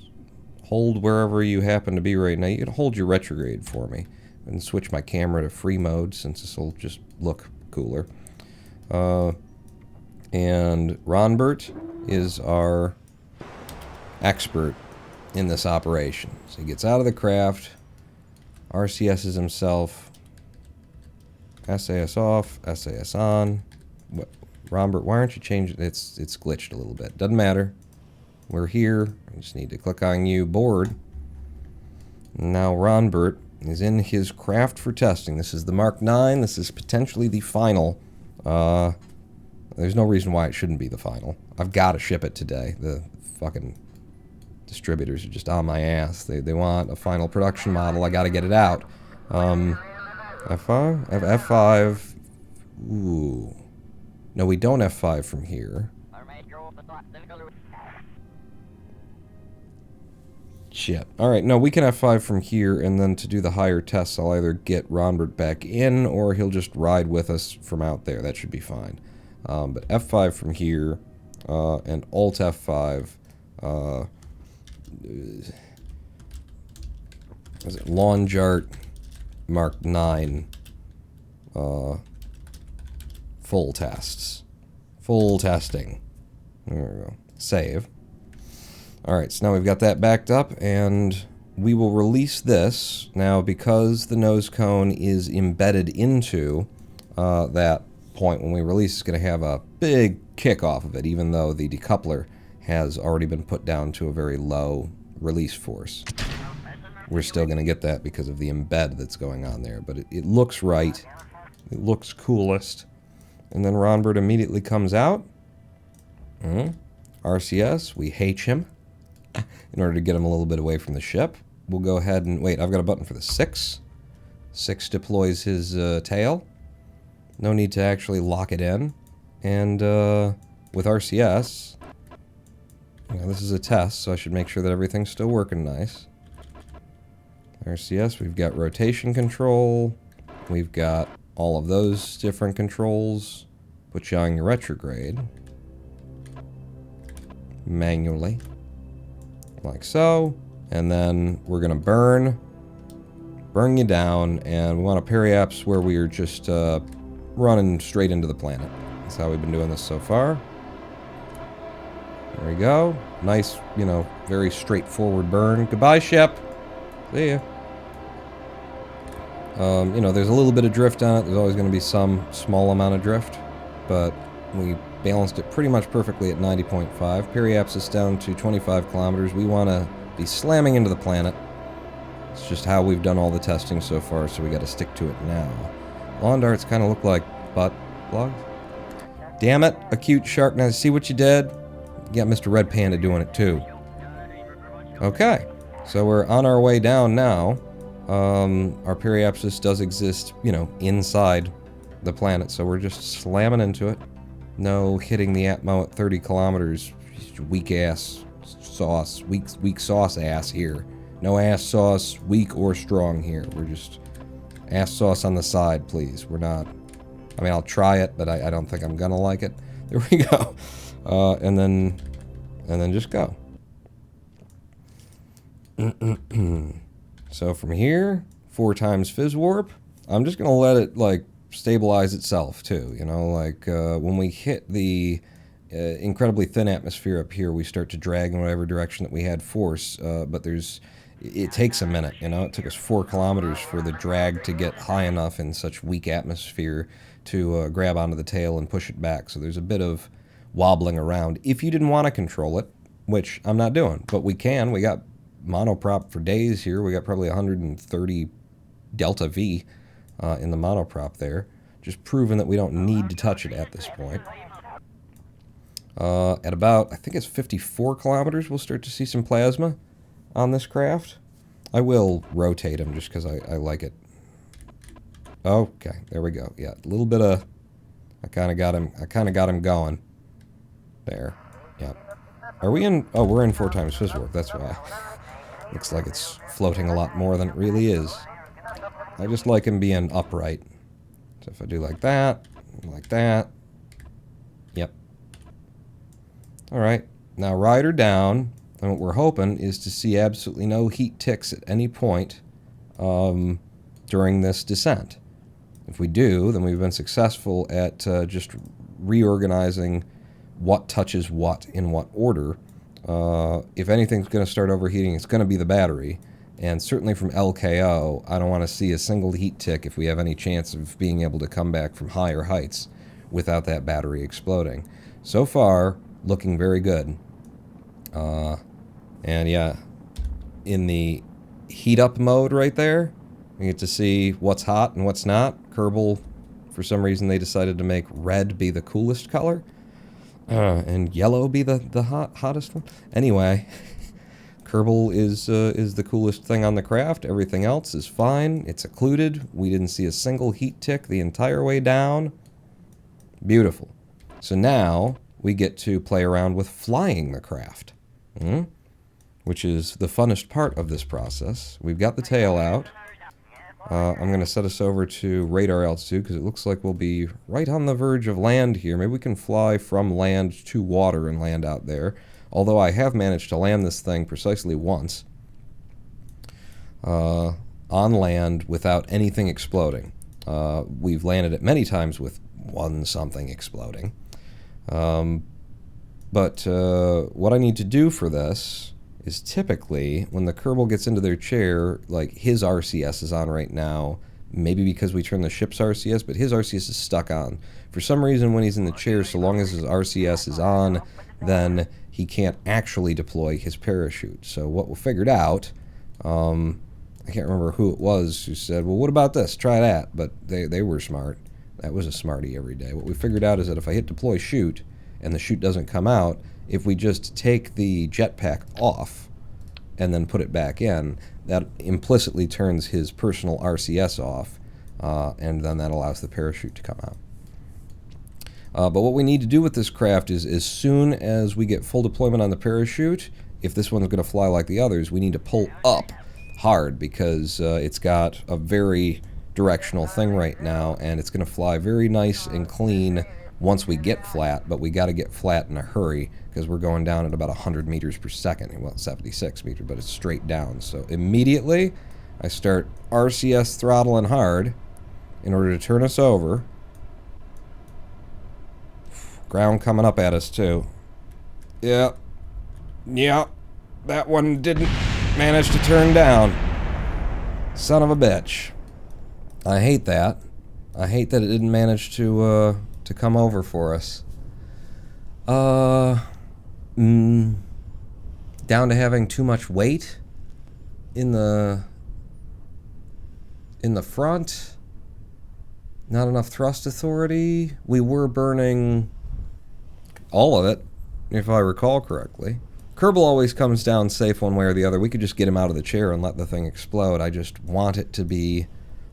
hold wherever you happen to be right now. You can hold your retrograde for me and switch my camera to free mode since this will just look cooler. And Ronbert is our expert in this operation. So he gets out of the craft, RCS's himself, SAS off, SAS on. What, Ronbert, why aren't you changing? It's glitched a little bit. Doesn't matter. We're here. I just need to click on you, board. Now Ronbert is in his craft for testing. This is the Mark 9. This is potentially the final. There's no reason why it shouldn't be the final. I've got to ship it today. The fucking distributors are just on my ass. They want a final production model. I got to get it out. F5? F5. Ooh. No, we don't F5 from here. Shit. Alright, no, we can F5 from here, and then to do the higher tests, I'll either get Ronbert back in, or he'll just ride with us from out there. That should be fine. But F5 from here, and Alt F5, is it Lawn Jart Mark 9 full tests. Full testing. There we go. Save. Alright, so now we've got that backed up, and we will release this. Now, because the nose cone is embedded into that point when we release, it's going to have a big kick off of it, even though the decoupler has already been put down to a very low release force. We're still going to get that because of the embed that's going on there, but it looks right. It looks coolest. And then Ronbert immediately comes out. RCS, we H him in order to get him a little bit away from the ship. We'll go ahead and... Wait, I've got a button for the 6. 6 deploys his tail. No need to actually lock it in. And with RCS... You know, this is a test, so I should make sure that everything's still working nice. RCS, we've got rotation control. We've got all of those different controls. Put you on your retrograde. Manually. Like so. And then we're going to burn you down, and we want a periapse where we are just running straight into the planet. That's how we've been doing this so far. There we go. Nice, you know, very straightforward burn. Goodbye, ship. See ya. You know, there's a little bit of drift on it. There's always going to be some small amount of drift, but we balanced it pretty much perfectly at 90.5. Periapse is down to 25 kilometers. We want to be slamming into the planet. It's just how we've done all the testing so far, so we got to stick to it now. Lawn darts kind of look like butt plugs. Damn it, Acute Shark. Now, see what you did? You got Mr. Red Panda doing it too. Okay, so we're on our way down now. Our periapsis does exist, you know, inside the planet, so we're just slamming into it. No hitting the Atmo at 30 kilometers. Weak ass sauce. Weak sauce ass here. No ass sauce, weak or strong here. We're just ass sauce on the side, please. We're not... I mean, I'll try it, but I don't think I'm gonna like it. There we go. And then just go. So from here, 4 times fizz warp. I'm just gonna let it like stabilize itself too. You know, like when we hit the incredibly thin atmosphere up here, we start to drag in whatever direction that we had force. But it takes a minute. You know, it took us 4 kilometers for the drag to get high enough in such weak atmosphere to grab onto the tail and push it back. So there's a bit of wobbling around. If you didn't want to control it, which I'm not doing, but we can. We got monoprop for days here. We got probably 130 delta V in the monoprop there. Just proving that we don't need to touch it at this point. At about, I think it's 54 kilometers, we'll start to see some plasma on this craft. I will rotate him just because I like it. Okay, there we go. Yeah, a little bit of... I kind of got him going. There. Yep. Are we in... Oh, we're in 4 times fizz warp, that's why. Looks like it's floating a lot more than it really is. I just like him being upright. So if I do like that, yep. Alright, now ride her down, and what we're hoping is to see absolutely no heat ticks at any point during this descent. If we do, then we've been successful at just reorganizing what touches what in what order. If anything's going to start overheating, it's going to be the battery. And certainly from LKO, I don't want to see a single heat tick if we have any chance of being able to come back from higher heights without that battery exploding. So far, looking very good. And yeah, in the heat up mode right there, we get to see what's hot and what's not. Kerbal, for some reason, they decided to make red be the coolest color. And yellow be the hottest one. Anyway, Kerbal is the coolest thing on the craft. Everything else is fine. It's occluded. We didn't see a single heat tick the entire way down. Beautiful. So now we get to play around with flying the craft, which is the funnest part of this process. We've got the tail out. I'm going to set us over to radar altitude because it looks like we'll be right on the verge of land here. Maybe we can fly from land to water and land out there. Although I have managed to land this thing precisely once on land without anything exploding. We've landed it many times with one something exploding. But what I need to do for this is typically when the Kerbal gets into their chair, like his RCS is on right now, maybe because we turned the ship's RCS, but his RCS is stuck on. For some reason when he's in the chair, so long as his RCS is on, then he can't actually deploy his parachute. So what we figured out, I can't remember who it was who said, well, what about this? Try that. But they were smart. That was a smarty every day. What we figured out is that if I hit deploy chute and the chute doesn't come out, if we just take the jetpack off and then put it back in, that implicitly turns his personal RCS off, and then that allows the parachute to come out. But what we need to do with this craft is as soon as we get full deployment on the parachute, if this one's going to fly like the others, we need to pull up hard because it's got a very directional thing right now, and it's going to fly very nice and clean once we get flat, but we got to get flat in a hurry because we're going down at about 100 meters per second. Well, 76 meters, but it's straight down. So immediately I start RCS throttling hard in order to turn us over. Ground coming up at us too. Yeah, that one didn't manage to turn down. Son of a bitch. I hate that. I hate that it didn't manage to come over for us. Down to having too much weight in the front. Not enough thrust authority. We were burning all of it, if I recall correctly. Kerbal always comes down safe one way or the other. We could just get him out of the chair and let the thing explode. I just want it to be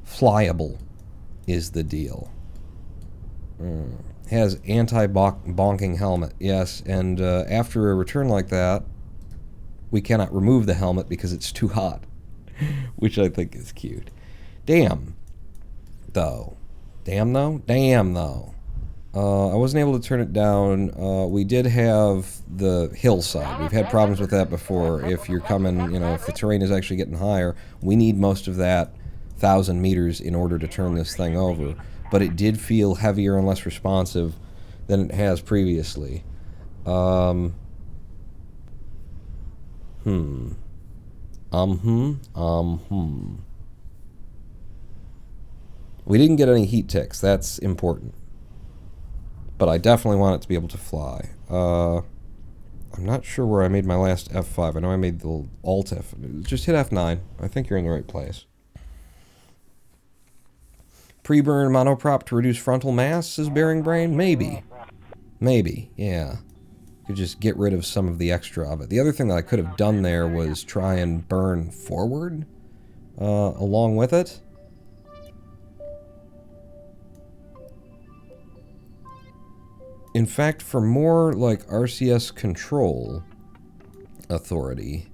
flyable is the deal. Has anti-bonking helmet, yes, and after a return like that, we cannot remove the helmet because it's too hot, which I think is cute. Damn, though. I wasn't able to turn it down. We did have the hillside. We've had problems with that before. If you're coming, if the terrain is actually getting higher, we need most of that 1,000 meters in order to turn this thing over. But it did feel heavier and less responsive than it has previously. We didn't get any heat ticks. That's important. But I definitely want it to be able to fly. I'm not sure where I made my last F5. I know I made the Alt F. Just hit F9. I think you're in the right place. Pre-burn monoprop to reduce frontal mass, says Bearing Brain? Maybe. Maybe, yeah. could just get rid of some of the extra of it. The other thing that I could have done there was try and burn forward along with it. In fact, for more like RCS control authority,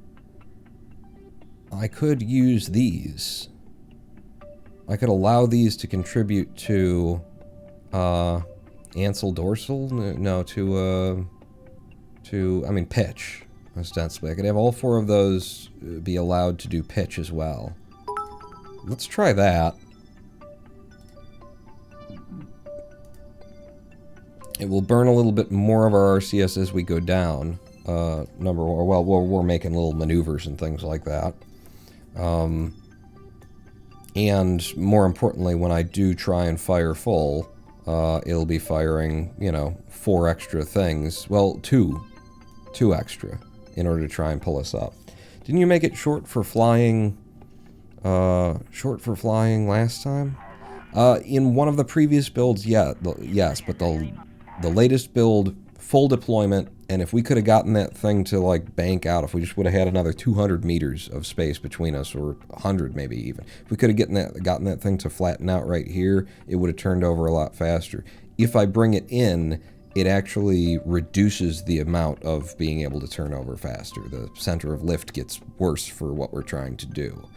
I could use these. I could allow these to contribute to Ansel dorsal? No, to I mean pitch, ostensibly. I could have all 4 of those be allowed to do pitch as well. Let's try that. It will burn a little bit more of our RCS as we go down. Number one, well, we're making little maneuvers and things like that. And more importantly, when I do try and fire full, it'll be firing, you know, 4 extra things. Well, 2 extra in order to try and pull us up. Didn't you make it short for flying last time? In one of the previous builds, yeah, yes, but the latest build, full deployment, and if we could have gotten that thing to, like, bank out, if we just would have had another 200 meters of space between us, or 100 maybe even, if we could have gotten that thing to flatten out right here, it would have turned over a lot faster. If I bring it in, it actually reduces the amount of being able to turn over faster. The center of lift gets worse for what we're trying to do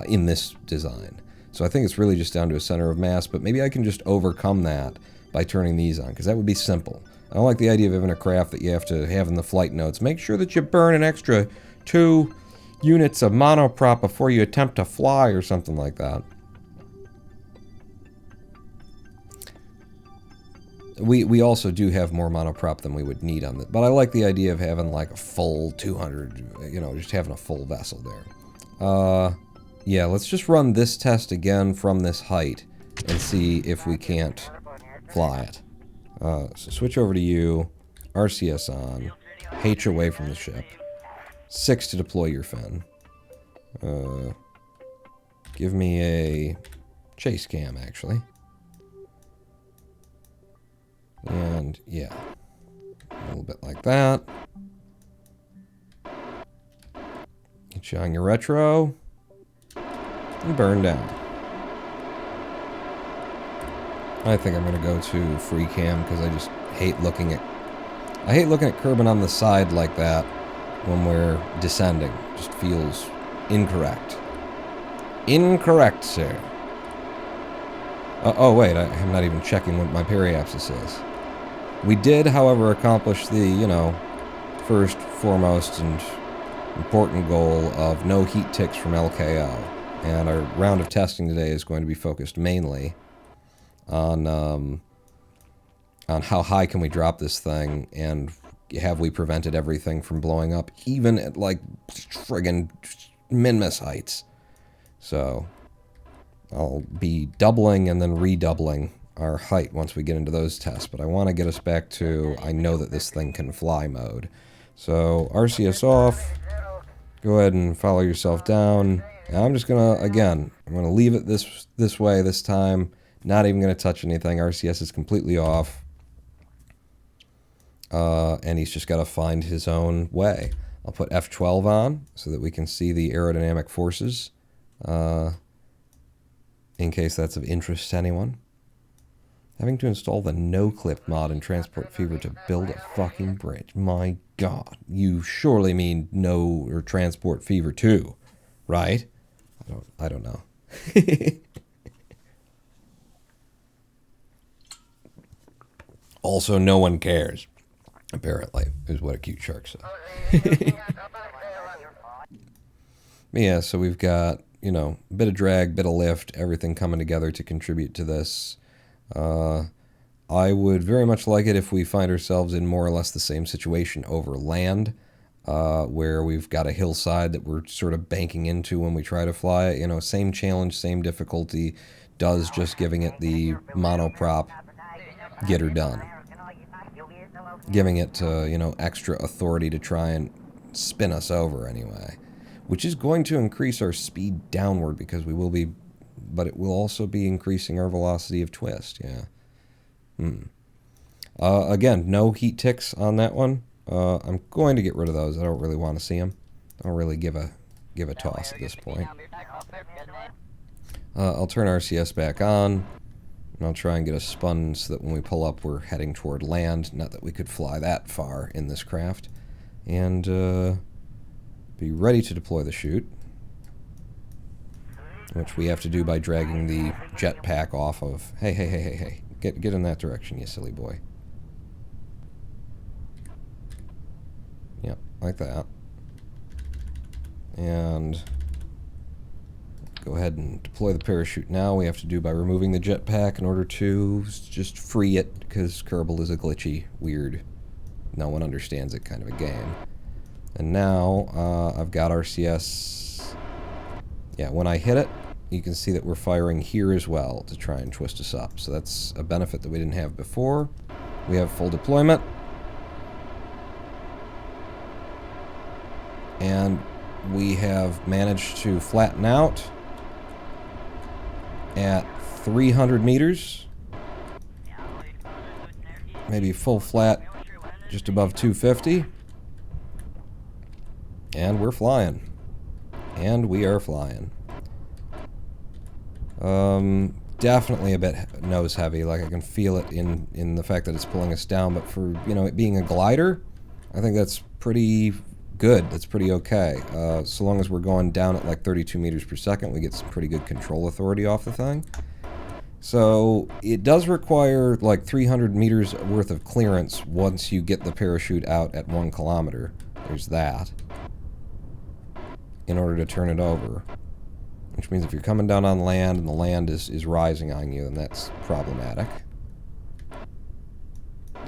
in this design. So I think it's really just down to a center of mass, but maybe I can just overcome that by turning these on, because that would be simple. I don't like the idea of having a craft that you have to have in the flight notes. Make sure that you burn an extra 2 units of monoprop before you attempt to fly or something like that. We also do have more monoprop than we would need on this, but I like the idea of having like a full 200, you know, just having a full vessel there. Yeah, let's just run this test again from this height and see if we can't fly it. So switch over to you, RCS on, H away from the ship, 6 to deploy your fin. Give me a chase cam, actually. And, yeah, a little bit like that. Get you on your retro, and burn down. I think I'm gonna go to free cam because I just hate looking at Kerbal on the side like that when we're descending. It just feels incorrect. Incorrect, sir. Oh wait, I'm not even checking what my periapsis is. We did, however, accomplish the, you know, first, foremost, and important goal of no heat ticks from LKO. And our round of testing today is going to be focused mainly on how high can we drop this thing, and have we prevented everything from blowing up, even at, like, friggin' min-miss heights. So I'll be doubling and then redoubling our height once we get into those tests, but I want to get us back to I know that this thing can fly mode. So RCS off, go ahead and follow yourself down. Now I'm just gonna, again, I'm gonna leave it this way this time, not even gonna touch anything. RCS is completely off, and he's just got to find his own way. I'll put F12 on so that we can see the aerodynamic forces, in case that's of interest to anyone. Having to install the no-clip mod in Transport Fever to build a fucking bridge. My God, you surely mean no or Transport Fever 2, right? I don't know. Also, no one cares, apparently, is what a cute shark said. Yeah, so we've got, you know, a bit of drag, bit of lift, everything coming together to contribute to this. I would very much like it if we find ourselves in more or less the same situation over land, where we've got a hillside that we're sort of banking into when we try to fly it. You know, same challenge, same difficulty, does just giving it the monoprop get her done. Giving it, you know, extra authority to try and spin us over anyway. Which is going to increase our speed downward because we will be, but it will also be increasing our velocity of twist, yeah. Again, no heat ticks on that one. I'm going to get rid of those. I don't really want to see them. I don't really give a toss at this point. I'll turn RCS back on, and I'll try and get us spun so that when we pull up, we're heading toward land. Not that we could fly that far in this craft. And be ready to deploy the chute, which we have to do by dragging the jetpack off of... Hey. Get in that direction, you silly boy. Yep, like that. And go ahead and deploy the parachute now. We have to do by removing the jetpack in order to just free it, because Kerbal is a glitchy, weird, no one understands it kind of a game. And now I've got RCS. Yeah, when I hit it, you can see that we're firing here as well to try and twist us up. So that's a benefit that we didn't have before. We have full deployment. And we have managed to flatten out at 300 meters. Maybe full flat just above 250. And we're flying. And we are flying. Definitely a bit nose heavy. Like, I can feel it in the fact that it's pulling us down. But for, you know, it being a glider, I think that's pretty good. That's pretty okay. So long as we're going down at like 32 meters per second, we get some pretty good control authority off the thing. So it does require like 300 meters worth of clearance once you get the parachute out at 1 kilometer. There's that. In order to turn it over. Which means if you're coming down on land and the land is rising on you, then that's problematic.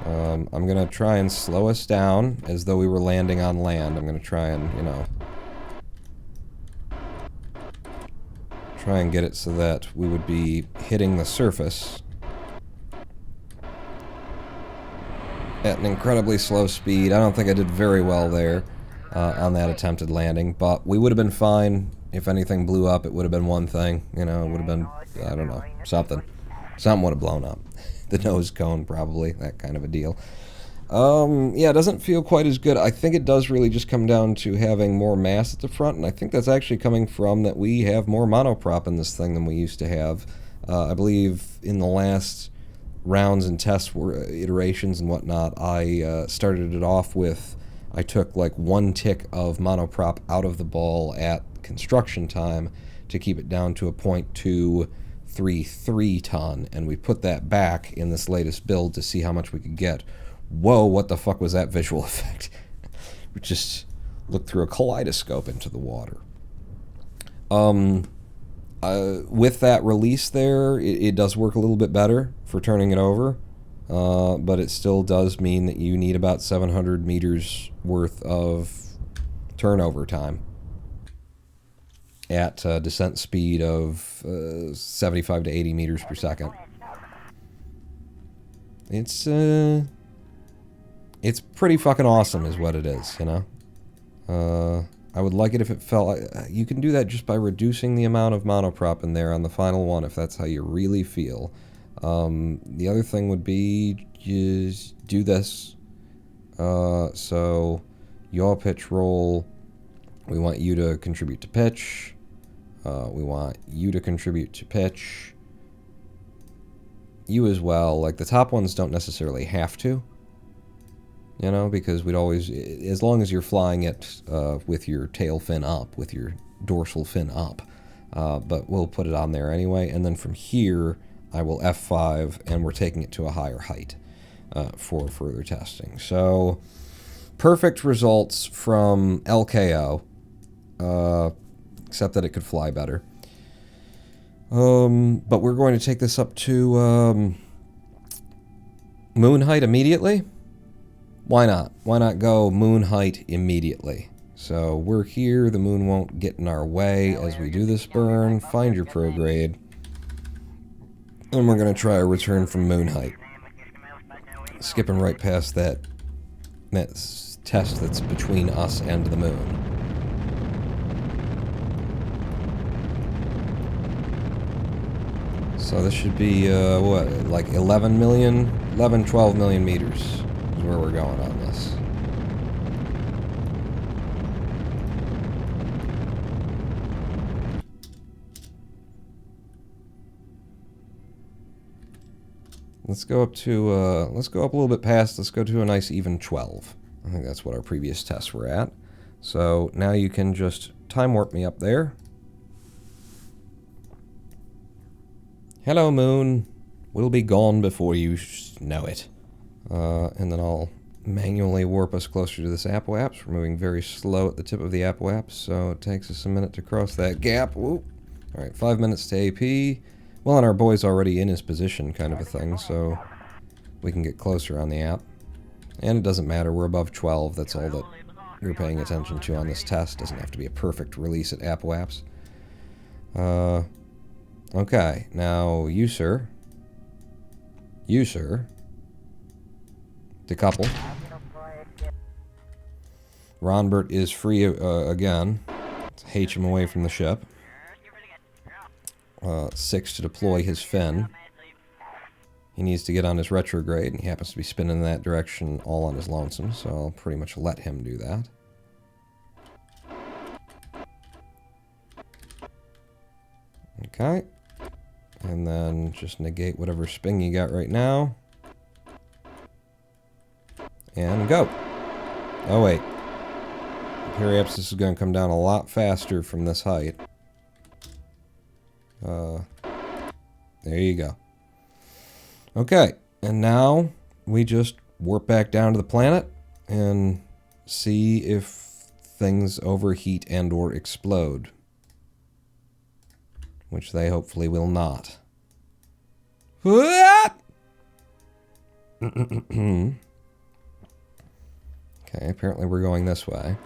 I'm going to try and slow us down as though we were landing on land. I'm going to try and, you know, try and get it so that we would be hitting the surface at an incredibly slow speed. I don't think I did very well there on that attempted landing, but we would have been fine. If anything blew up, it would have been one thing. You know, it would have been, I don't know, something. Something would have blown up. The nose cone, probably, that kind of a deal. Yeah, it doesn't feel quite as good. I think it does really just come down to having more mass at the front, and I think that's actually coming from that we have more monoprop in this thing than we used to have. I believe in the last rounds and test iterations and whatnot, I started it off with, I took like 1 tick of monoprop out of the ball at construction time to keep it down to a 0.233 ton, and we put that back in this latest build to see how much we could get. Whoa, what the fuck was that visual effect? We just looked through a kaleidoscope into the water. With that release there, it does work a little bit better for turning it over, but it still does mean that you need about 700 meters worth of turnover time at descent speed of 75 to 80 meters per second. It's pretty fucking awesome is what it is, you know? I would like it if it felt like... you can do that just by reducing the amount of monoprop in there on the final one, if that's how you really feel. The other thing would be just do this. So, yaw, pitch, roll. We want you to contribute to pitch. We want you to contribute to pitch. You as well. Like, the top ones don't necessarily have to. You know, because we'd always, as long as you're flying it with your tail fin up, with your dorsal fin up, but we'll put it on there anyway, and then from here, I will F5, and we're taking it to a higher height for further testing. So, perfect results from LKO, except that it could fly better. But we're going to take this up to moon height immediately. Why not? Why not go moon height immediately? So we're here, the moon won't get in our way as we do this burn. Find your prograde. And we're going to try a return from moon height. Skipping right past that test that's between us and the moon. So this should be, what, like 11, 12 million meters. Where we're going on this. Let's go up to, let's go up a little bit past. Let's go to a nice even 12. I think that's what our previous tests were at. So now you can just time warp me up there. Hello, Moon. We'll be gone before you know it. And then I'll manually warp us closer to this apoapse. We're moving very slow at the tip of the apoapse, so it takes us a minute to cross that gap. Whoop. All right, 5 minutes to AP. Well, and our boy's already in his position, kind of a thing, so we can get closer on the app. And it doesn't matter, we're above 12, that's all that you're paying attention to on this test. Doesn't have to be a perfect release at apoapse. Okay, now you, sir. You, sir. Decouple. Ronbert is free again. Let's H him away from the ship. 6 to deploy his fin. He needs to get on his retrograde, and he happens to be spinning in that direction all on his lonesome, so I'll pretty much let him do that. Okay. And then just negate whatever spin you got right now. And go. Oh, wait. Perhaps this is going to come down a lot faster from this height. There you go. Okay, and now we just warp back down to the planet and see if things overheat and or explode. Which they hopefully will not. Okay, apparently we're going this way.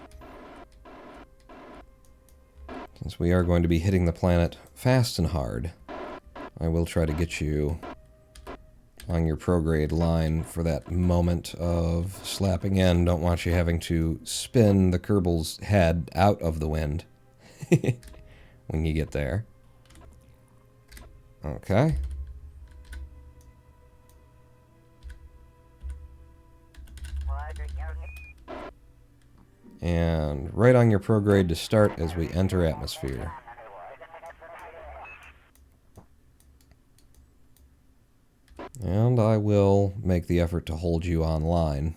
Since we are going to be hitting the planet fast and hard, I will try to get you on your prograde line for that moment of slapping in. Don't want you having to spin the Kerbal's head out of the wind when you get there. Okay. And right on your prograde to start as we enter atmosphere. And I will make the effort to hold you online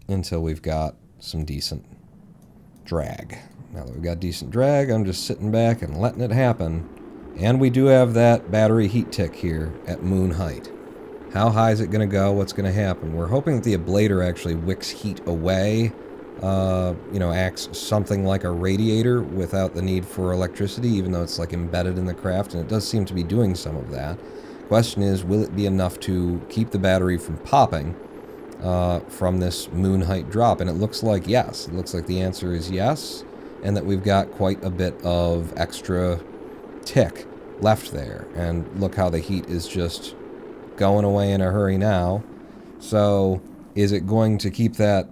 until we've got some decent drag. Now that we've got decent drag, I'm just sitting back and letting it happen. And we do have that battery heat tick here at moon height. How high is it going to go? What's going to happen? We're hoping that the ablator actually wicks heat away. You know, acts something like a radiator without the need for electricity, even though it's like embedded in the craft, and it does seem to be doing some of that. Question is, will it be enough to keep the battery from popping from this moon height drop? And it looks like yes. It looks like the answer is yes, and that we've got quite a bit of extra tick left there. And look how the heat is just going away in a hurry now. So is it going to keep that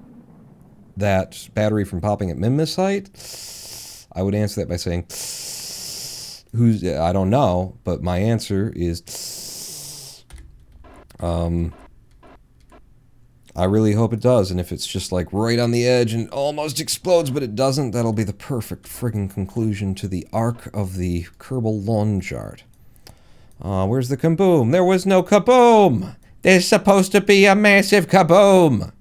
battery from popping at Minmus height? I would answer that by saying I don't know, but my answer is I really hope it does. And if it's just like right on the edge and almost explodes but it doesn't, that'll be the perfect friggin' conclusion to the arc of the Kerbal Lawn Jart. Where's the kaboom? There was no kaboom! There's supposed to be a massive kaboom!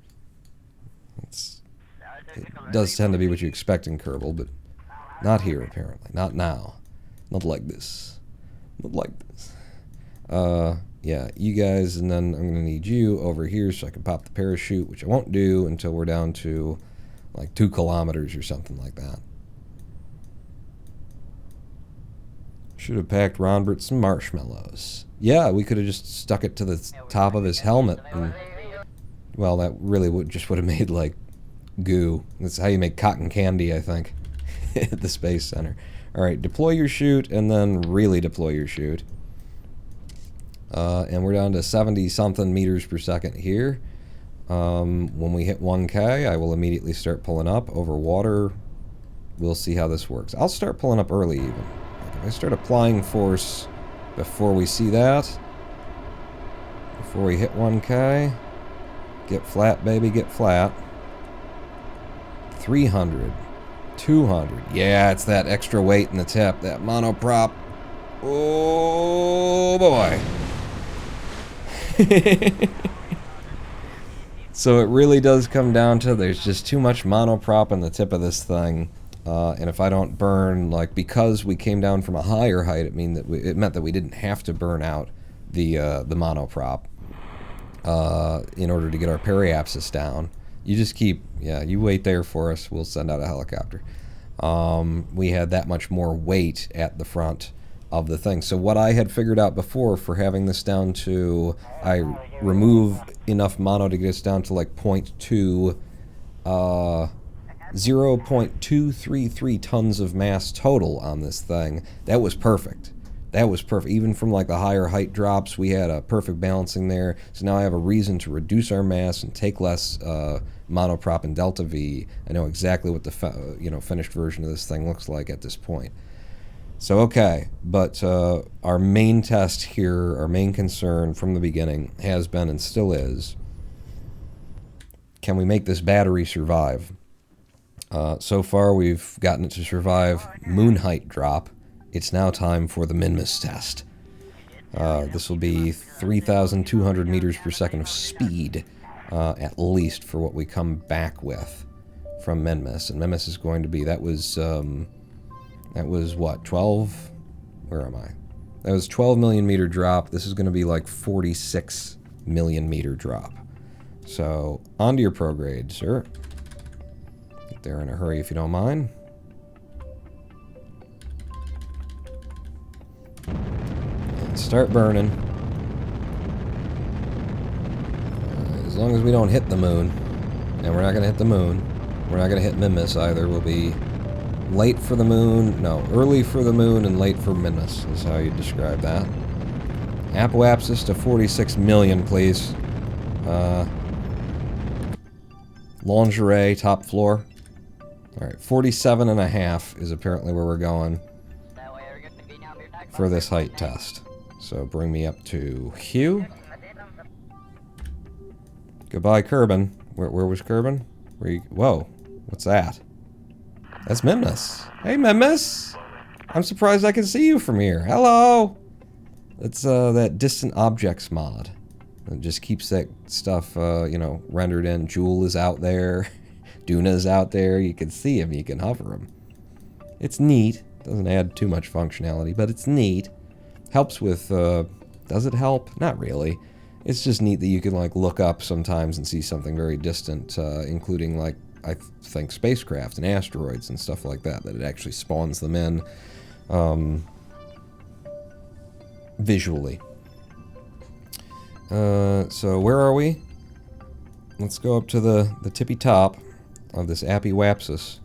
It does tend to be what you expect in Kerbal, but not here, apparently. Not now. Not like this. Not like this. Yeah, you guys, and then I'm going to need you over here so I can pop the parachute, which I won't do until we're down to like 2 kilometers or something like that. Should have packed Ronbert some marshmallows. Yeah, we could have just stuck it to the top of his helmet. And, well, that really would have made, like, goo. That's how you make cotton candy, I think, at the Space Center. Alright, deploy your chute, and then really deploy your chute. And we're down to 70-something meters per second here. When we hit 1K, I will immediately start pulling up over water. We'll see how this works. I'll start pulling up early, even. If I start applying force before we see that, before we hit 1K, get flat, baby, get flat. 300, 200. Yeah, it's that extra weight in the tip, that monoprop. Oh boy. So it really does come down to there's just too much monoprop on the tip of this thing. And if I don't burn, like, because we came down from a higher height, it meant that we didn't have to burn out the monoprop in order to get our periapsis down. You just keep, you wait there for us. We'll send out a helicopter. We had that much more weight at the front of the thing. So what I had figured out before for having this down to, I remove enough mono to get us down to like 0.233 tons of mass total on this thing. That was perfect. That was perfect. Even from like the higher height drops, we had a perfect balancing there. So now I have a reason to reduce our mass and take less monoprop and delta V. I know exactly what the finished version of this thing looks like at this point. So okay, but our main test here, our main concern from the beginning has been and still is, can we make this battery survive? So far we've gotten it to survive moon height drop. It's now time for the Minmus test. This will be 3,200 meters per second of speed, at least, for what we come back with from Minmus. And Minmus is going to be, that was what, 12? Where am I? That was 12 million meter drop. This is going to be like 46 million meter drop. So, onto your prograde, sir. Get there in a hurry if you don't mind. And start burning. As long as we don't hit the moon. And we're not going to hit the moon. We're not going to hit Minmus either. We'll be late for the moon. No, early for the moon and late for Minmus is how you describe that. Apoapsis to 46 million, please. Lingerie, top floor. Alright, 47 and a half is apparently where we're going for this height test. So bring me up to Hugh. Goodbye, Kerbal. Where was Kerbal? Whoa, what's that? That's Minmus. Hey, Minmus! I'm surprised I can see you from here. Hello! It's that distant objects mod. It just keeps that stuff, rendered in. Jewel is out there. Duna's out there. You can see him. You can hover him. It's neat. Doesn't add too much functionality, but it's neat. Helps with, does it help? Not really. It's just neat that you can, like, look up sometimes and see something very distant, including, like, I think spacecraft and asteroids and stuff like that, that it actually spawns them in, visually. So where are we? Let's go up to the tippy top of this Apoapsis.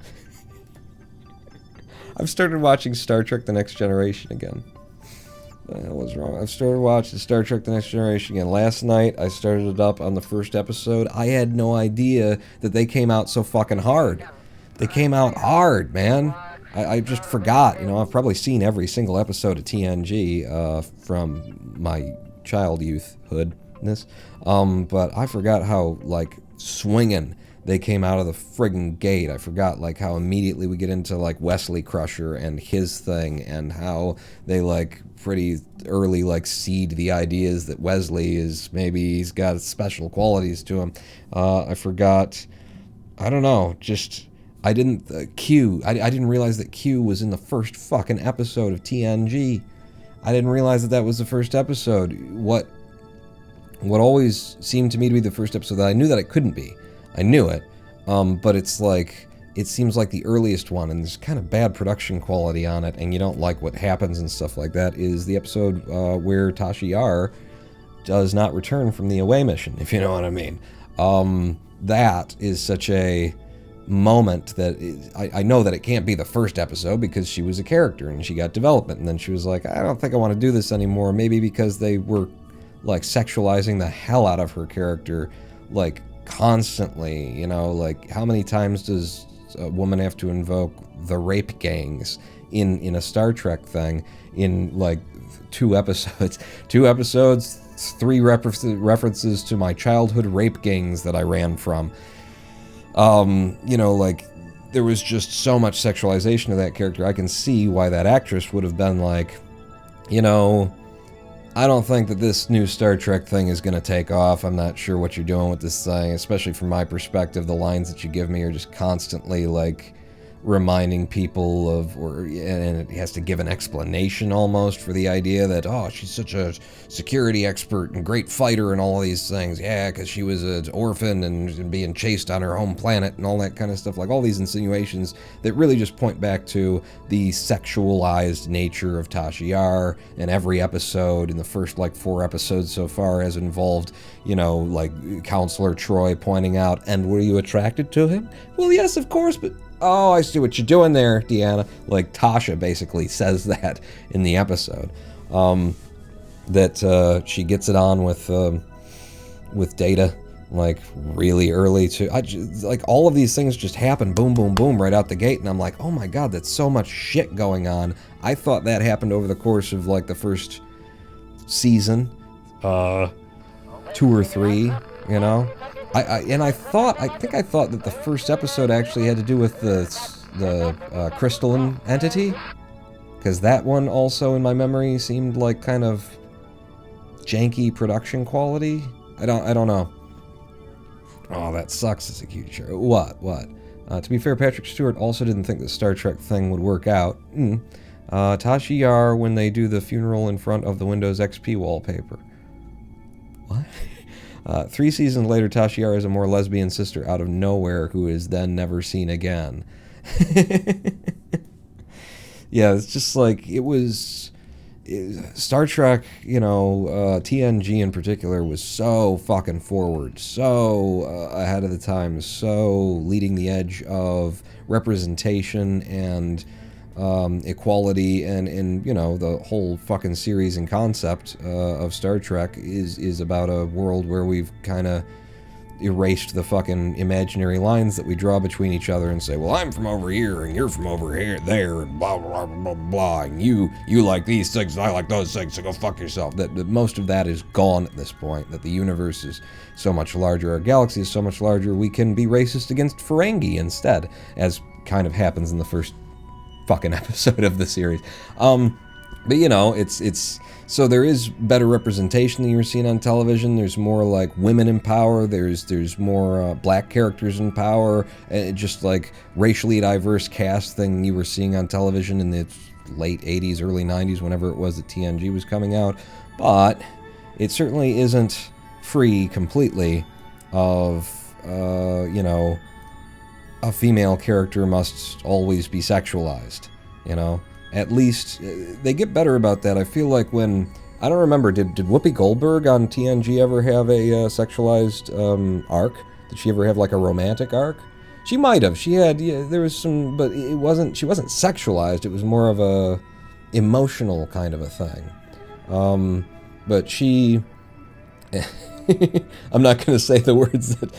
I've started watching Star Trek The Next Generation again. What the hell was wrong? I've started watching Star Trek The Next Generation again. Last night, I started it up on the first episode. I had no idea that they came out so fucking hard. They came out hard, man. I just forgot. I've probably seen every single episode of TNG from my child youthhoodness. But I forgot how, like, swinging they came out of the friggin' gate. I forgot, like, how immediately we get into, like, Wesley Crusher and his thing, and how they, like, pretty early, like, seed the ideas that Wesley is, maybe he's got special qualities to him. I forgot, I don't know, just, I didn't realize that Q was in the first fucking episode of TNG. I didn't realize that that was the first episode. What always seemed to me to be the first episode that I knew that it couldn't be. I knew it, but it's like, it seems like the earliest one, and there's kind of bad production quality on it, and you don't like what happens and stuff like that, is the episode where Tasha Yar does not return from the away mission, if you know what I mean. That is such a moment that I know that it can't be the first episode because she was a character and she got development, and then she was like, I don't think I want to do this anymore, maybe because they were, like, sexualizing the hell out of her character, like, constantly, like, how many times does a woman have to invoke the rape gangs in a Star Trek thing in, like, 2 episodes? 2 episodes, 3 references to my childhood rape gangs that I ran from. Like, there was just so much sexualization of that character. I can see why that actress would have been like, you know, I don't think that this new Star Trek thing is going to take off. I'm not sure what you're doing with this thing, especially from my perspective. The lines that you give me are just constantly, like, reminding people of, and it has to give an explanation almost for the idea that, oh, she's such a security expert and great fighter and all of these things. Yeah, because she was an orphan and being chased on her home planet and all that kind of stuff. Like all these insinuations that really just point back to the sexualized nature of Tasha Yar, and every episode in the first like 4 episodes so far has involved, you know, like Counselor Troy pointing out, and were you attracted to him? Well, yes, of course, but oh, I see what you're doing there, Deanna. Like, Tasha basically says that in the episode. That she gets it on with Data, like, really early, too. Like, all of these things just happen, boom, boom, boom, right out the gate, and I'm like, oh my god, that's so much shit going on. I thought that happened over the course of, like, the first season. 2 or 3, you know? I think I thought that the first episode actually had to do with the crystalline entity, because that one also in my memory seemed like kind of janky production quality. I don't know. Oh, that sucks. It's a cute show. What? To be fair, Patrick Stewart also didn't think the Star Trek thing would work out. Tasha Yar when they do the funeral in front of the Windows XP wallpaper. What? 3 seasons later, Tasha Yar is a more lesbian sister out of nowhere who is then never seen again. Yeah, it's just like, Star Trek, you know, TNG in particular was so fucking forward, so ahead of the time, so leading the edge of representation and equality, and you know, the whole fucking series and concept of Star Trek is about a world where we've kind of erased the fucking imaginary lines that we draw between each other and say, well, I'm from over here and you're from over here, there, and blah blah blah blah, and you like these things and I like those things, so go fuck yourself. That most of that is gone at this point, that the universe is so much larger, our galaxy is so much larger, we can be racist against Ferengi instead, as kind of happens in the first fucking episode of the series. But you know, it's so there is better representation than you were seeing on television. There's more like women in power. There's more black characters in power. Just like racially diverse cast thing you were seeing on television in the late 80s, early 90s, whenever it was that TNG was coming out. But it certainly isn't free completely of, you know, a female character must always be sexualized, you know? At least, they get better about that. I feel like when, I don't remember, did Whoopi Goldberg on TNG ever have a sexualized arc? Did she ever have like a romantic arc? She might have. She had, yeah, there was some, but it wasn't, she wasn't sexualized. It was more of a emotional kind of a thing. But she, I'm not going to say the words that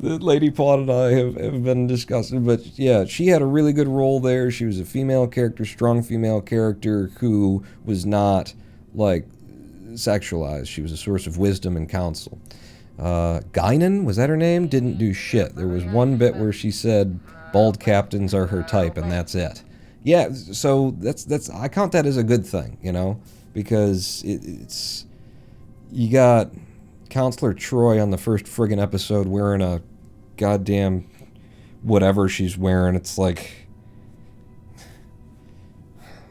that Lady Paul and I have been discussing, but yeah, she had a really good role there. She was a female character, strong female character who was not, like, sexualized. She was a source of wisdom and counsel. Guinan, was that her name? Didn't do shit. There was one bit where she said bald captains are her type, and that's it. Yeah, so that's I count that as a good thing, you know, because it's you got Counselor Troy on the first friggin' episode wearing a goddamn whatever she's wearing. It's like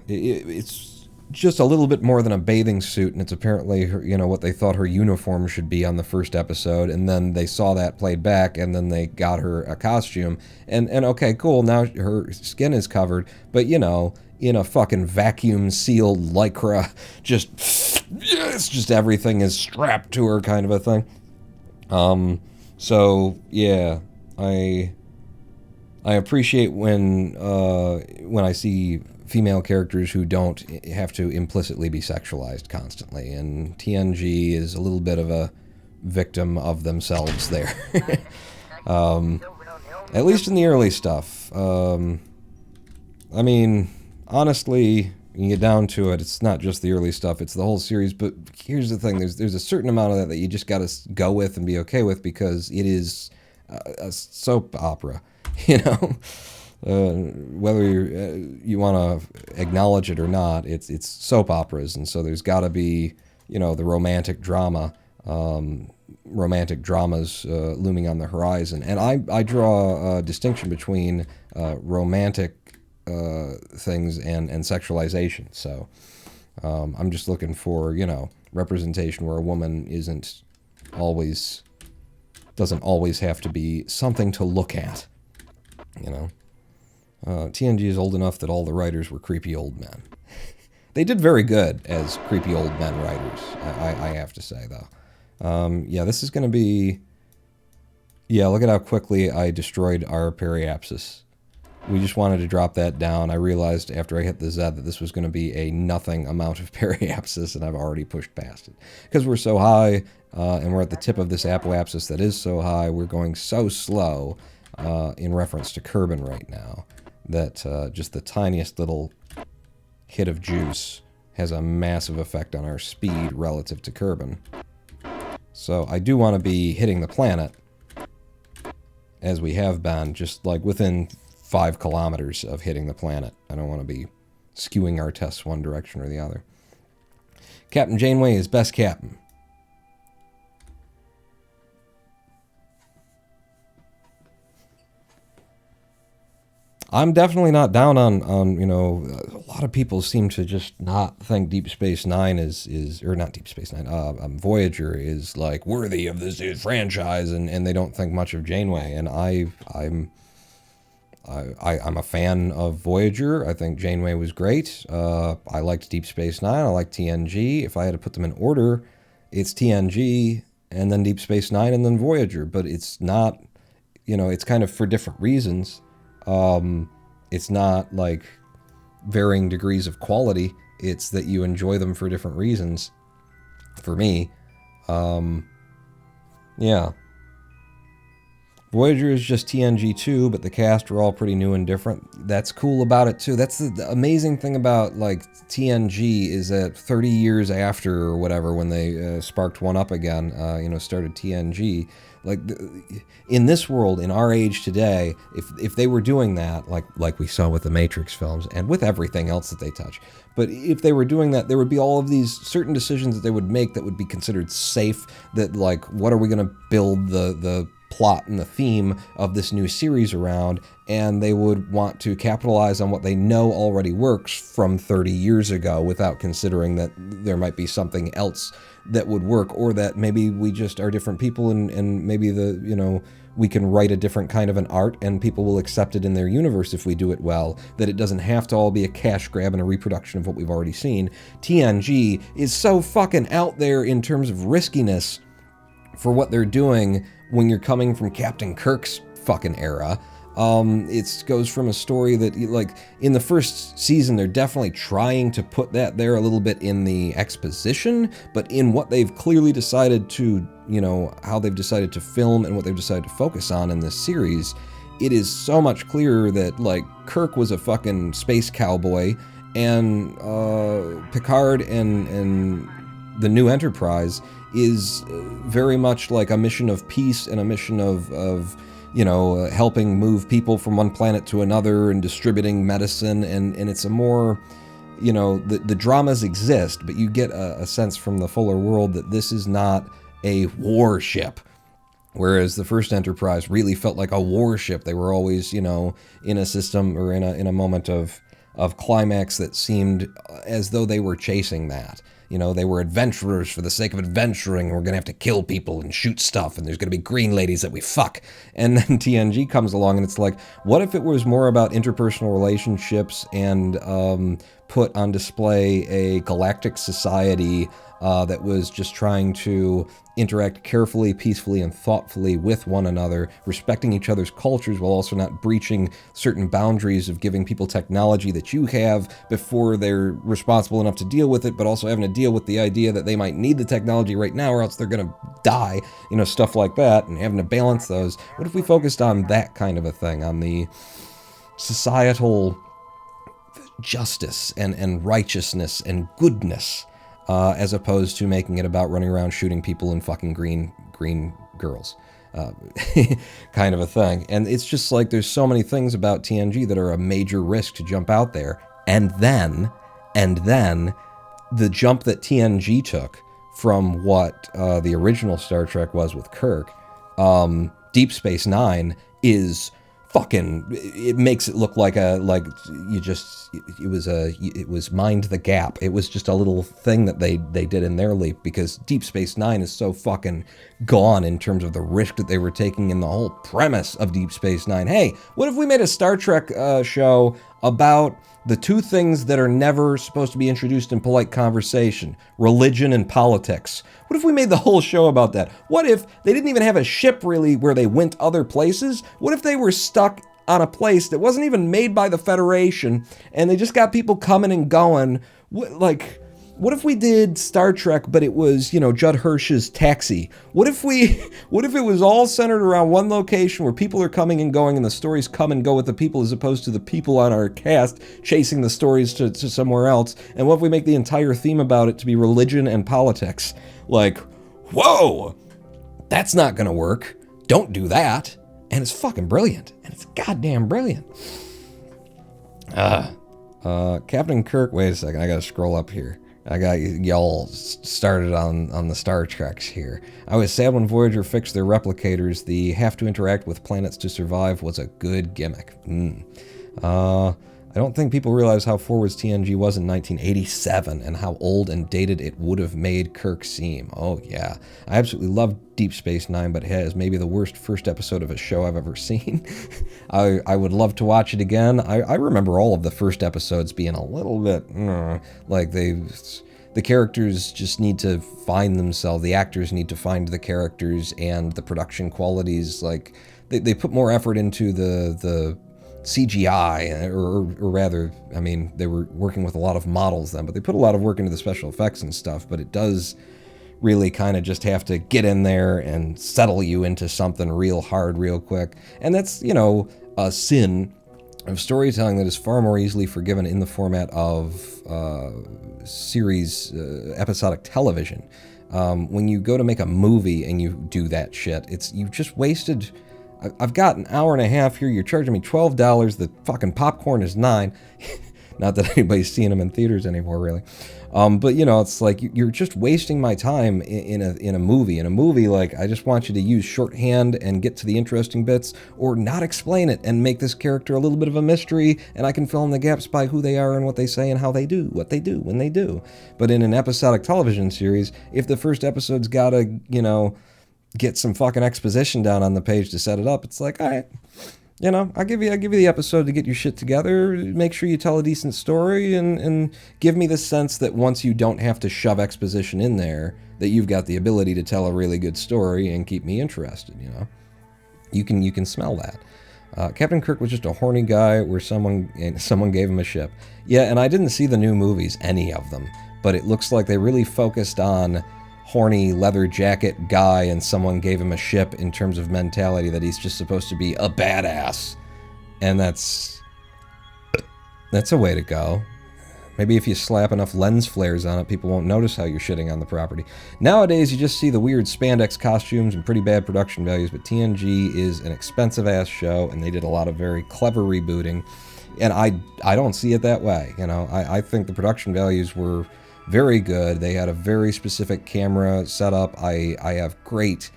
it's just a little bit more than a bathing suit, and it's apparently her, you know, what they thought her uniform should be on the first episode, and then they saw that played back, and then they got her a costume, and okay, cool, now her skin is covered, but you know, in a fucking vacuum sealed lycra, just yes, just everything is strapped to her kind of a thing. So yeah, I appreciate when I see female characters who don't have to implicitly be sexualized constantly, and TNG is a little bit of a victim of themselves there. At least in the early stuff. I mean, honestly, when you get down to it, it's not just the early stuff, it's the whole series, but here's the thing, there's a certain amount of that you just gotta go with and be okay with, because it is a soap opera, you know? Whether you want to acknowledge it or not, it's soap operas, and so there's got to be, the romantic drama, romantic dramas looming on the horizon. And I draw a distinction between romantic things and sexualization. So I'm just looking for, representation where a woman doesn't always have to be something to look at, TNG is old enough that all the writers were creepy old men. They did very good as creepy old men writers, I have to say, though. Yeah, this is going to be... Yeah, look at how quickly I destroyed our periapsis. We just wanted to drop that down. I realized after I hit the Z that this was going to be a nothing amount of periapsis, and I've already pushed past it. Because we're so high, and we're at the tip of this apoapsis that is so high, we're going so slow in reference to Kerbal right now, that just the tiniest little hit of juice has a massive effect on our speed relative to Kerbal. So I do want to be hitting the planet, as we have been, just like within 5 kilometers of hitting the planet. I don't want to be skewing our tests one direction or the other. Captain Janeway is best captain. I'm definitely not down on a lot of people seem to just not think Deep Space Nine or not Deep Space Nine, Voyager is like worthy of this franchise, and they don't think much of Janeway. And I'm a fan of Voyager. I think Janeway was great. I liked Deep Space Nine. I liked TNG. If I had to put them in order, it's TNG, and then Deep Space Nine, and then Voyager. But it's not, it's kind of for different reasons. It's not like varying degrees of quality. It's that you enjoy them for different reasons. For me, yeah. Voyager is just TNG too, but the cast are all pretty new and different. That's cool about it too. That's the amazing thing about like TNG is that 30 years after or whatever, when they sparked one up again, started TNG. Like in this world, in our age today, if they were doing that, like we saw with the Matrix films and with everything else that they touch, but if they were doing that, there would be all of these certain decisions that they would make that would be considered safe. That like, what are we going to build the plot and the theme of this new series around, and they would want to capitalize on what they know already works from 30 years ago without considering that there might be something else that would work, or that maybe we just are different people and maybe we can write a different kind of an art and people will accept it in their universe if we do it well, that it doesn't have to all be a cash grab and a reproduction of what we've already seen. TNG is so fucking out there in terms of riskiness for what they're doing when you're coming from Captain Kirk's fucking era. It goes from a story that, like, in the first season, they're definitely trying to put that there a little bit in the exposition, but in what they've clearly decided to, how they've decided to film and what they've decided to focus on in this series, it is so much clearer that, like, Kirk was a fucking space cowboy, and Picard and the new Enterprise is very much like a mission of peace and a mission of helping move people from one planet to another and distributing medicine, and it's a more, the dramas exist, but you get a sense from the fuller world that this is not a warship. Whereas the first Enterprise really felt like a warship. They were always, in a system or in a moment of climax that seemed as though they were chasing that. They were adventurers for the sake of adventuring. We're going to have to kill people and shoot stuff, and there's going to be green ladies that we fuck. And then TNG comes along, and it's like, what if it was more about interpersonal relationships and put on display a galactic society that was just trying to interact carefully, peacefully, and thoughtfully with one another, respecting each other's cultures while also not breaching certain boundaries of giving people technology that you have before they're responsible enough to deal with it, but also having to deal with the idea that they might need the technology right now or else they're going to die, stuff like that, and having to balance those. What if we focused on that kind of a thing, on the societal justice and righteousness and goodness, as opposed to making it about running around shooting people and fucking green girls. uh, kind of a thing. And it's just like there's so many things about TNG that are a major risk to jump out there. And then the jump that TNG took from what the original Star Trek was with Kirk, Deep Space Nine is fucking. It makes it look like it was Mind the Gap. It was just a little thing that they did in their leap, because Deep Space Nine is so fucking gone in terms of the risk that they were taking in the whole premise of Deep Space Nine. Hey, what if we made a Star Trek show about the two things that are never supposed to be introduced in polite conversation, religion and politics? What if we made the whole show about that? What if they didn't even have a ship really where they went other places? What if they were stuck on a place that wasn't even made by the Federation and they just got people coming and going? What if we did Star Trek, but it was, Judd Hirsch's Taxi? What if it was all centered around one location where people are coming and going and the stories come and go with the people, as opposed to the people on our cast chasing the stories to somewhere else? And what if we make the entire theme about it to be religion and politics? Like, whoa, that's not gonna work. Don't do that. And it's fucking brilliant. And it's goddamn brilliant. Captain Kirk, wait a second, I gotta scroll up here. I got y'all started on the Star Treks here. I was sad when Voyager fixed their replicators. The have to interact with planets to survive was a good gimmick. I don't think people realize how forwards TNG was in 1987 and how old and dated it would have made Kirk seem. Oh yeah. I absolutely love Deep Space Nine, but it has maybe the worst first episode of a show I've ever seen. I would love to watch it again. I remember all of the first episodes being a little bit, like the characters just need to find themselves. The actors need to find the characters, and the production qualities, like they put more effort into the CGI, or rather, I mean, they were working with a lot of models then, but they put a lot of work into the special effects and stuff, but it does really kind of just have to get in there and settle you into something real hard real quick. And that's, a sin of storytelling that is far more easily forgiven in the format of series, episodic television. When you go to make a movie and you do that shit, you've just wasted... I've got an hour and a half here. You're charging me $12. The fucking popcorn is $9. Not that anybody's seeing them in theaters anymore, really. But it's like you're just wasting my time in a movie. In a movie, like, I just want you to use shorthand and get to the interesting bits, or not explain it and make this character a little bit of a mystery, and I can fill in the gaps by who they are and what they say and how they do what they do when they do. But in an episodic television series, if the first episode's gotta, get some fucking exposition down on the page to set it up, it's like, all right, I'll give you the episode to get your shit together, make sure you tell a decent story, and give me the sense that once you don't have to shove exposition in there, that you've got the ability to tell a really good story and keep me interested. You can smell that. Captain Kirk was just a horny guy where someone gave him a ship. Yeah, and I didn't see the new movies, any of them, but it looks like they really focused on horny leather jacket guy and someone gave him a ship in terms of mentality, that he's just supposed to be a badass. And that's a way to go. Maybe if you slap enough lens flares on it, people won't notice how you're shitting on the property. Nowadays, you just see the weird spandex costumes and pretty bad production values, but TNG is an expensive-ass show, and they did a lot of very clever rebooting. And I don't see it that way. I think the production values were very good. They had a very specific camera setup. I have great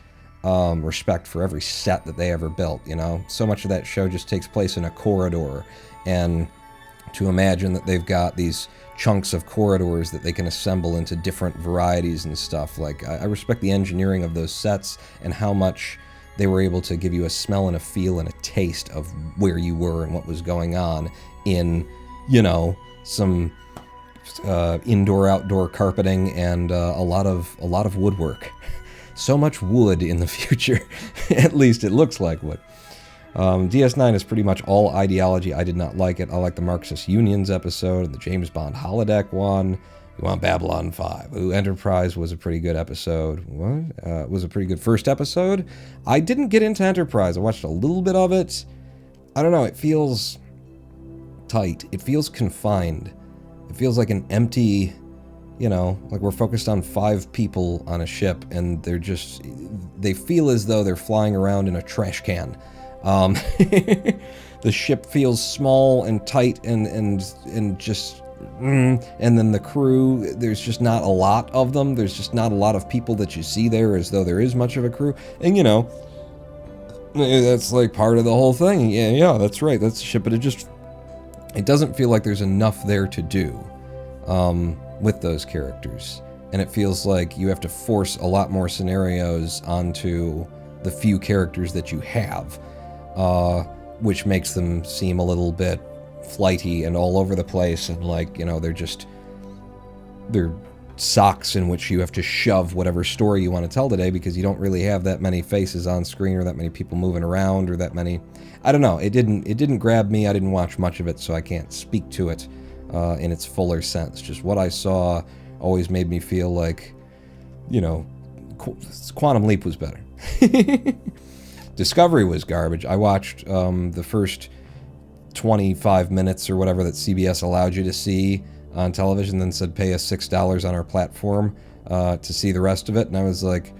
respect for every set that they ever built. So much of that show just takes place in a corridor, and to imagine that they've got these chunks of corridors that they can assemble into different varieties and stuff. Like, I respect the engineering of those sets and how much they were able to give you a smell and a feel and a taste of where you were and what was going on in, some indoor-outdoor carpeting and a lot of woodwork. So much wood in the future. At least it looks like wood. DS9 is pretty much all ideology. I did not like it. I like the Marxist Unions episode, the James Bond holodeck one. You want Babylon 5. Ooh, Enterprise was a pretty good episode. What? Was a pretty good first episode. I didn't get into Enterprise. I watched a little bit of it. I don't know. It feels tight. It feels confined. It feels like an empty, like we're focused on 5 people on a ship, and they feel as though they're flying around in a trash can. The ship feels small and tight and just... and then the crew, there's just not a lot of them. There's just not a lot of people that you see there as though there is much of a crew. And, you know, that's like part of the whole thing. Yeah, that's right. That's the ship. But it doesn't feel like there's enough there to do with those characters. And it feels like you have to force a lot more scenarios onto the few characters that you have, which makes them seem a little bit flighty and all over the place, and like, you know, they're socks in which you have to shove whatever story you want to tell today, because you don't really have that many faces on screen or that many people moving around or that many... I don't know, it didn't grab me. I didn't watch much of it, so I can't speak to it in its fuller sense. Just what I saw always made me feel like, you know, Quantum Leap was better. Discovery was garbage. I watched the first 25 minutes or whatever that CBS allowed you to see on television, then said pay us $6 on our platform to see the rest of it. And I was like,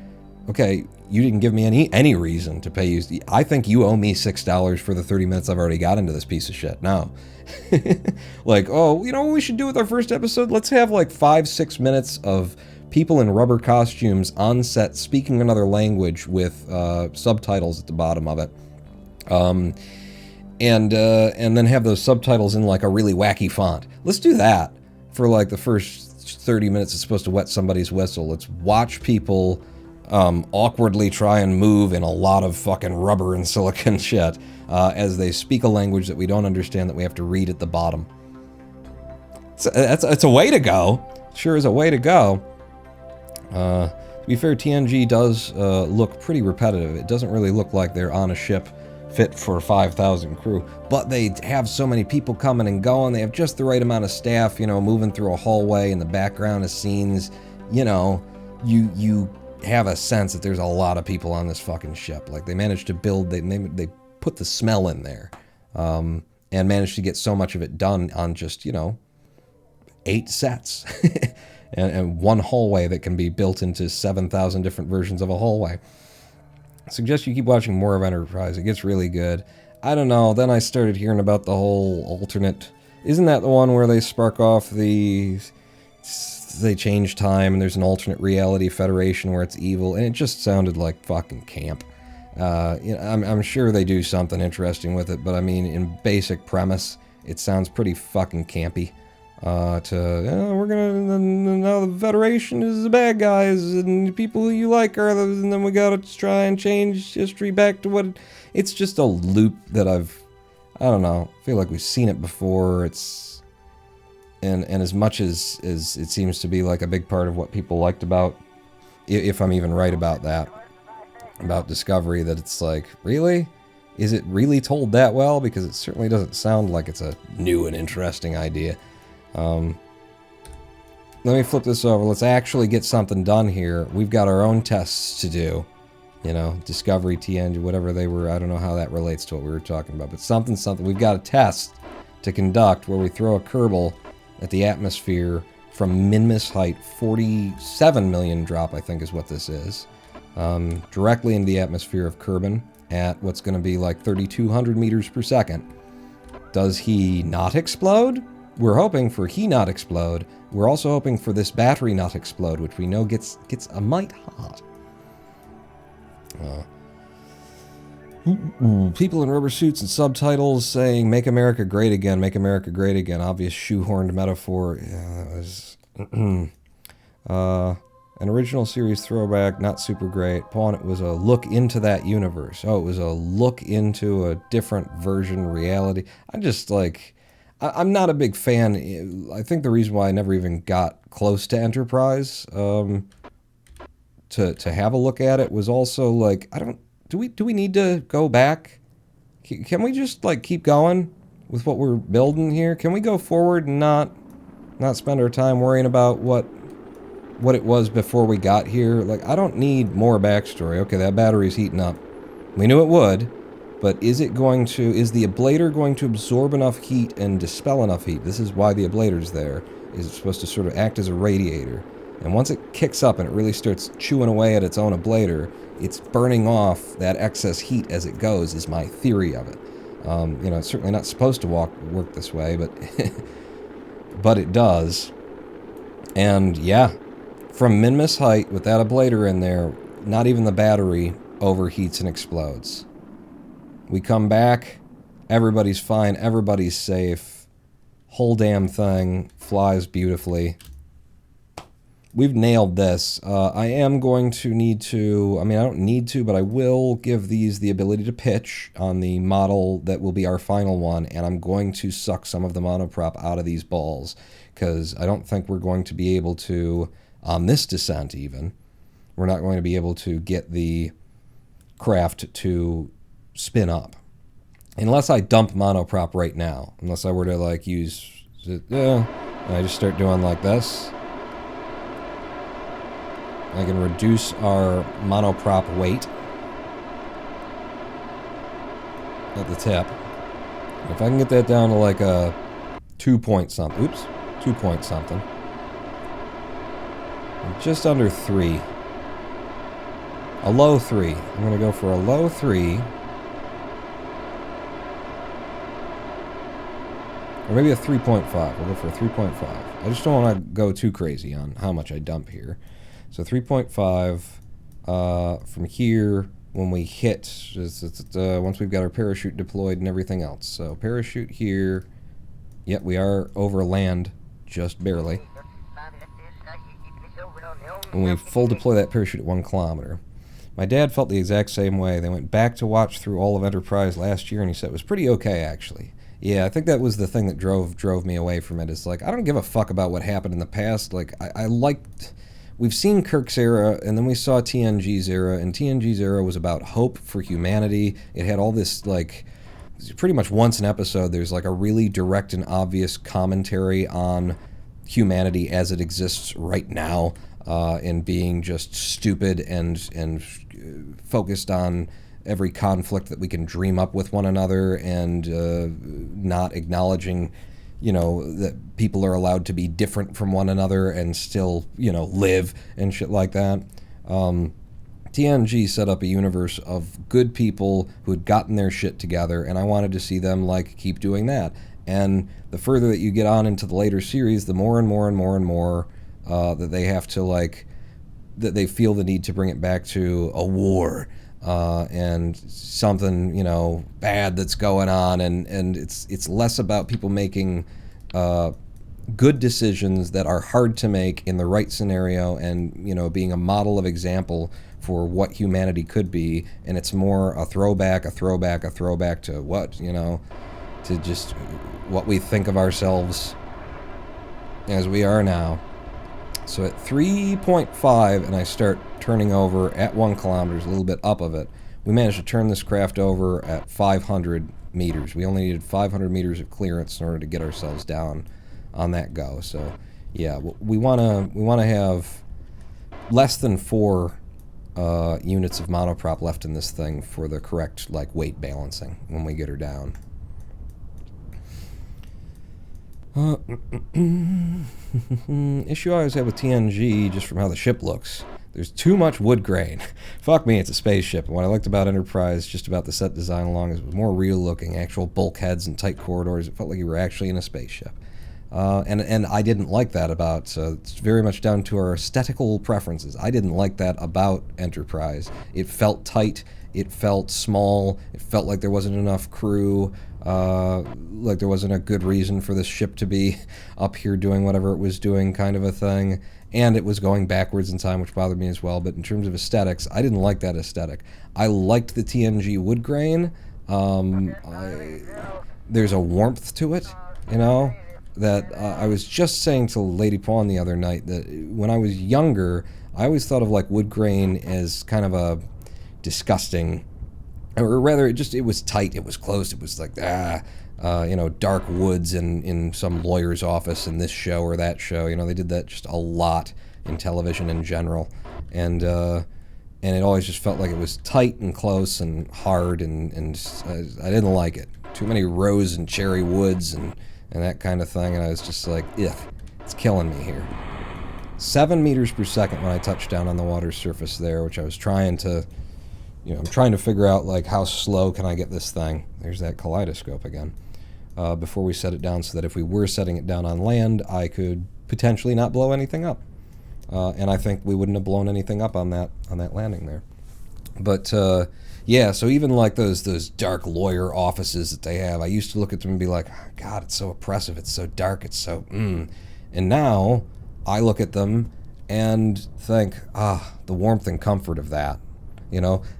okay, you didn't give me any reason to pay you. I think you owe me $6 for the 30 minutes I've already got into this piece of shit. No. Like, oh, you know what we should do with our first episode? Let's have like 5-6 minutes of people in rubber costumes on set speaking another language with subtitles at the bottom of it. And then have those subtitles in like a really wacky font. Let's do that for like the first 30 minutes. It's supposed to wet somebody's whistle. Let's watch people awkwardly try and move in a lot of fucking rubber and silicon shit as they speak a language that we don't understand that we have to read at the bottom. It's a way to go. Sure is a way to go. To be fair, TNG does look pretty repetitive. It doesn't really look like they're on a ship fit for 5,000 crew, but they have so many people coming and going. They have just the right amount of staff, you know, moving through a hallway in the background of scenes. You know, you have a sense that there's a lot of people on this fucking ship. Like, they managed to build, they put the smell in there, and managed to get so much of it done on just, you know, 8 sets. and one hallway that can be built into 7,000 different versions of a hallway. I suggest you keep watching more of Enterprise. It gets really good. I don't know, then I started hearing about the whole alternate... Isn't that the one where they spark off the... They change time and there's an alternate reality federation where it's evil, and it just sounded like fucking camp. You know, I'm sure they do something interesting with it, but I mean, in basic premise, it sounds pretty fucking campy. We're gonna, now the Federation is the bad guys, and the people who you like are the, and then we gotta try and change history back to what, it's just a loop that I don't know, feel like we've seen it before. It's, and as much as it seems to be like a big part of what people liked about, if I'm even right about that, about Discovery, that it's like, really? Is it really told that well? Because it certainly doesn't sound like it's a new and interesting idea. Let me flip this over. Let's actually get something done here. We've got our own tests to do. You know, Discovery, TNG, whatever they were. I don't know how that relates to what we were talking about. But something. We've got a test to conduct where we throw a Kerbal at the atmosphere from min-miss height, 47 million drop, I think is what this is. Directly into the atmosphere of Kerbal at what's going to be like 3,200 meters per second. Does he not explode? We're hoping for he not explode. We're also hoping for this battery not explode, which we know gets a mite hot. People in rubber suits and subtitles saying, "Make America Great Again, Make America Great Again." Obvious shoehorned metaphor. Yeah, that was... an original series throwback, not super great. Pawn, it was a look into that universe. Oh, it was a look into a different version reality. I'm just like... I'm not a big fan. I think the reason why I never even got close to Enterprise to have a look at it was also like, I don't... Do we need to go back? Can we just like keep going with what we're building here? Can we go forward and not spend our time worrying about what it was before we got here? Like, I don't need more backstory. Okay, that battery's heating up. We knew it would, but is the ablator going to absorb enough heat and dispel enough heat? This is why the ablator's there. Is it supposed to sort of act as a radiator? And once it kicks up and it really starts chewing away at its own ablator, it's burning off that excess heat as it goes, is my theory of it. It's certainly not supposed to work this way, but but it does. And yeah, from min-miss height with that ablator in there, not even the battery overheats and explodes. We come back, everybody's fine, everybody's safe. Whole damn thing flies beautifully. We've nailed this. I am going to need to, I don't need to, but I will give these the ability to pitch on the model that will be our final one, and I'm going to suck some of the monoprop out of these balls, because I don't think we're going to be able to, on this descent even, we're not going to be able to get the craft to spin up. Unless I dump monoprop right now. Unless I were to, like, use it, and I just start doing like this. I can reduce our monoprop weight at the tip. If I can get that down to like a 2 point something, oops, 2 point something. Just under 3. A low 3. I'm going to go for a low 3. Or maybe a 3.5. We'll go for a 3.5. I just don't want to go too crazy on how much I dump here. So 3.5 from here when we hit, once we've got our parachute deployed and everything else. So parachute here. Yep, we are over land, just barely. When we full deploy that parachute at 1 kilometer. My dad felt the exact same way. They went back to watch through all of Enterprise last year, and he said it was pretty okay, actually. Yeah, I think that was the thing that drove me away from it. It's like, I don't give a fuck about what happened in the past. Like, I liked... We've seen Kirk's era, and then we saw TNG's era, and TNG's era was about hope for humanity. It had all this, like, pretty much once an episode, there's like a really direct and obvious commentary on humanity as it exists right now, and being just stupid and focused on every conflict that we can dream up with one another, and not acknowledging, that people are allowed to be different from one another and still, live and shit like that. TNG set up a universe of good people who had gotten their shit together, and I wanted to see them, like, keep doing that. And the further that you get on into the later series, the more and more and more and more that they have to, like, that they feel the need to bring it back to a war. And something, bad that's going on, and it's less about people making good decisions that are hard to make in the right scenario, and being a model of example for what humanity could be, and it's more a throwback to what, to just what we think of ourselves as we are now. So at 3.5, and I start turning over at 1 kilometer, a little bit up of it, we managed to turn this craft over at 500 meters. We only needed 500 meters of clearance in order to get ourselves down on that go. So, yeah, we want to have less than 4 units of monoprop left in this thing for the correct, like, weight balancing when we get her down. Issue I always have with TNG, just from how the ship looks, there's too much wood grain. Fuck me, it's a spaceship. And what I liked about Enterprise, just about the set design along, is it was more real looking, actual bulkheads and tight corridors. It felt like you were actually in a spaceship. And I didn't like that about, it's very much down to our aesthetical preferences. I didn't like that about Enterprise. It felt tight, it felt small, it felt like there wasn't enough crew, like there wasn't a good reason for this ship to be up here doing whatever it was doing, kind of a thing. And it was going backwards in time, which bothered me as well. But in terms of aesthetics, I didn't like that aesthetic. I liked the TNG wood grain. There's a warmth to it, that I was just saying to Lady Pawn the other night that when I was younger, I always thought of, like, wood grain as kind of a disgusting, or rather, it was tight, it was close, it was like, dark woods in some lawyer's office in this show or that show. They did that just a lot in television in general. And it always just felt like it was tight and close and hard, and I didn't like it. Too many rose and cherry woods and that kind of thing, and I was just like, ugh, it's killing me here. 7 meters per second when I touched down on the water surface there, which I was trying to, I'm trying to figure out, like, how slow can I get this thing. There's that kaleidoscope again. Before we set it down, so that if we were setting it down on land, I could potentially not blow anything up. And I think we wouldn't have blown anything up on that landing there. But yeah, so even like those dark lawyer offices that they have, I used to look at them and be like, God, it's so oppressive, it's so dark, it's so And now I look at them and think, the warmth and comfort of that.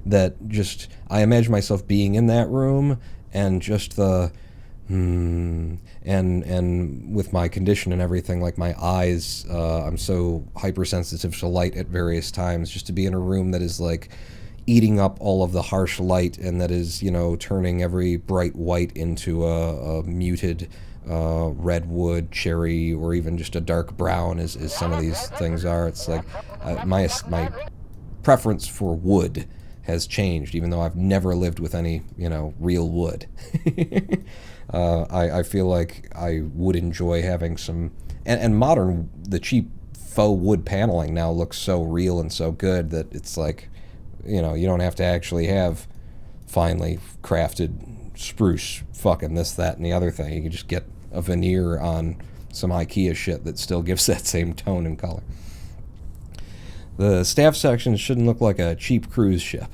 That just, I imagine myself being in that room, and just the and with my condition and everything, like my eyes, I'm so hypersensitive to light at various times, just to be in a room that is like eating up all of the harsh light, and that is, turning every bright white into a muted redwood, cherry, or even just a dark brown, as some of these things are. It's like my preference for wood has changed, even though I've never lived with any, real wood. I feel like I would enjoy having some, and modern, the cheap faux wood paneling now looks so real and so good that it's like, you don't have to actually have finely crafted spruce fucking this, that, and the other thing. You can just get a veneer on some IKEA shit that still gives that same tone and color. The staff section shouldn't look like a cheap cruise ship.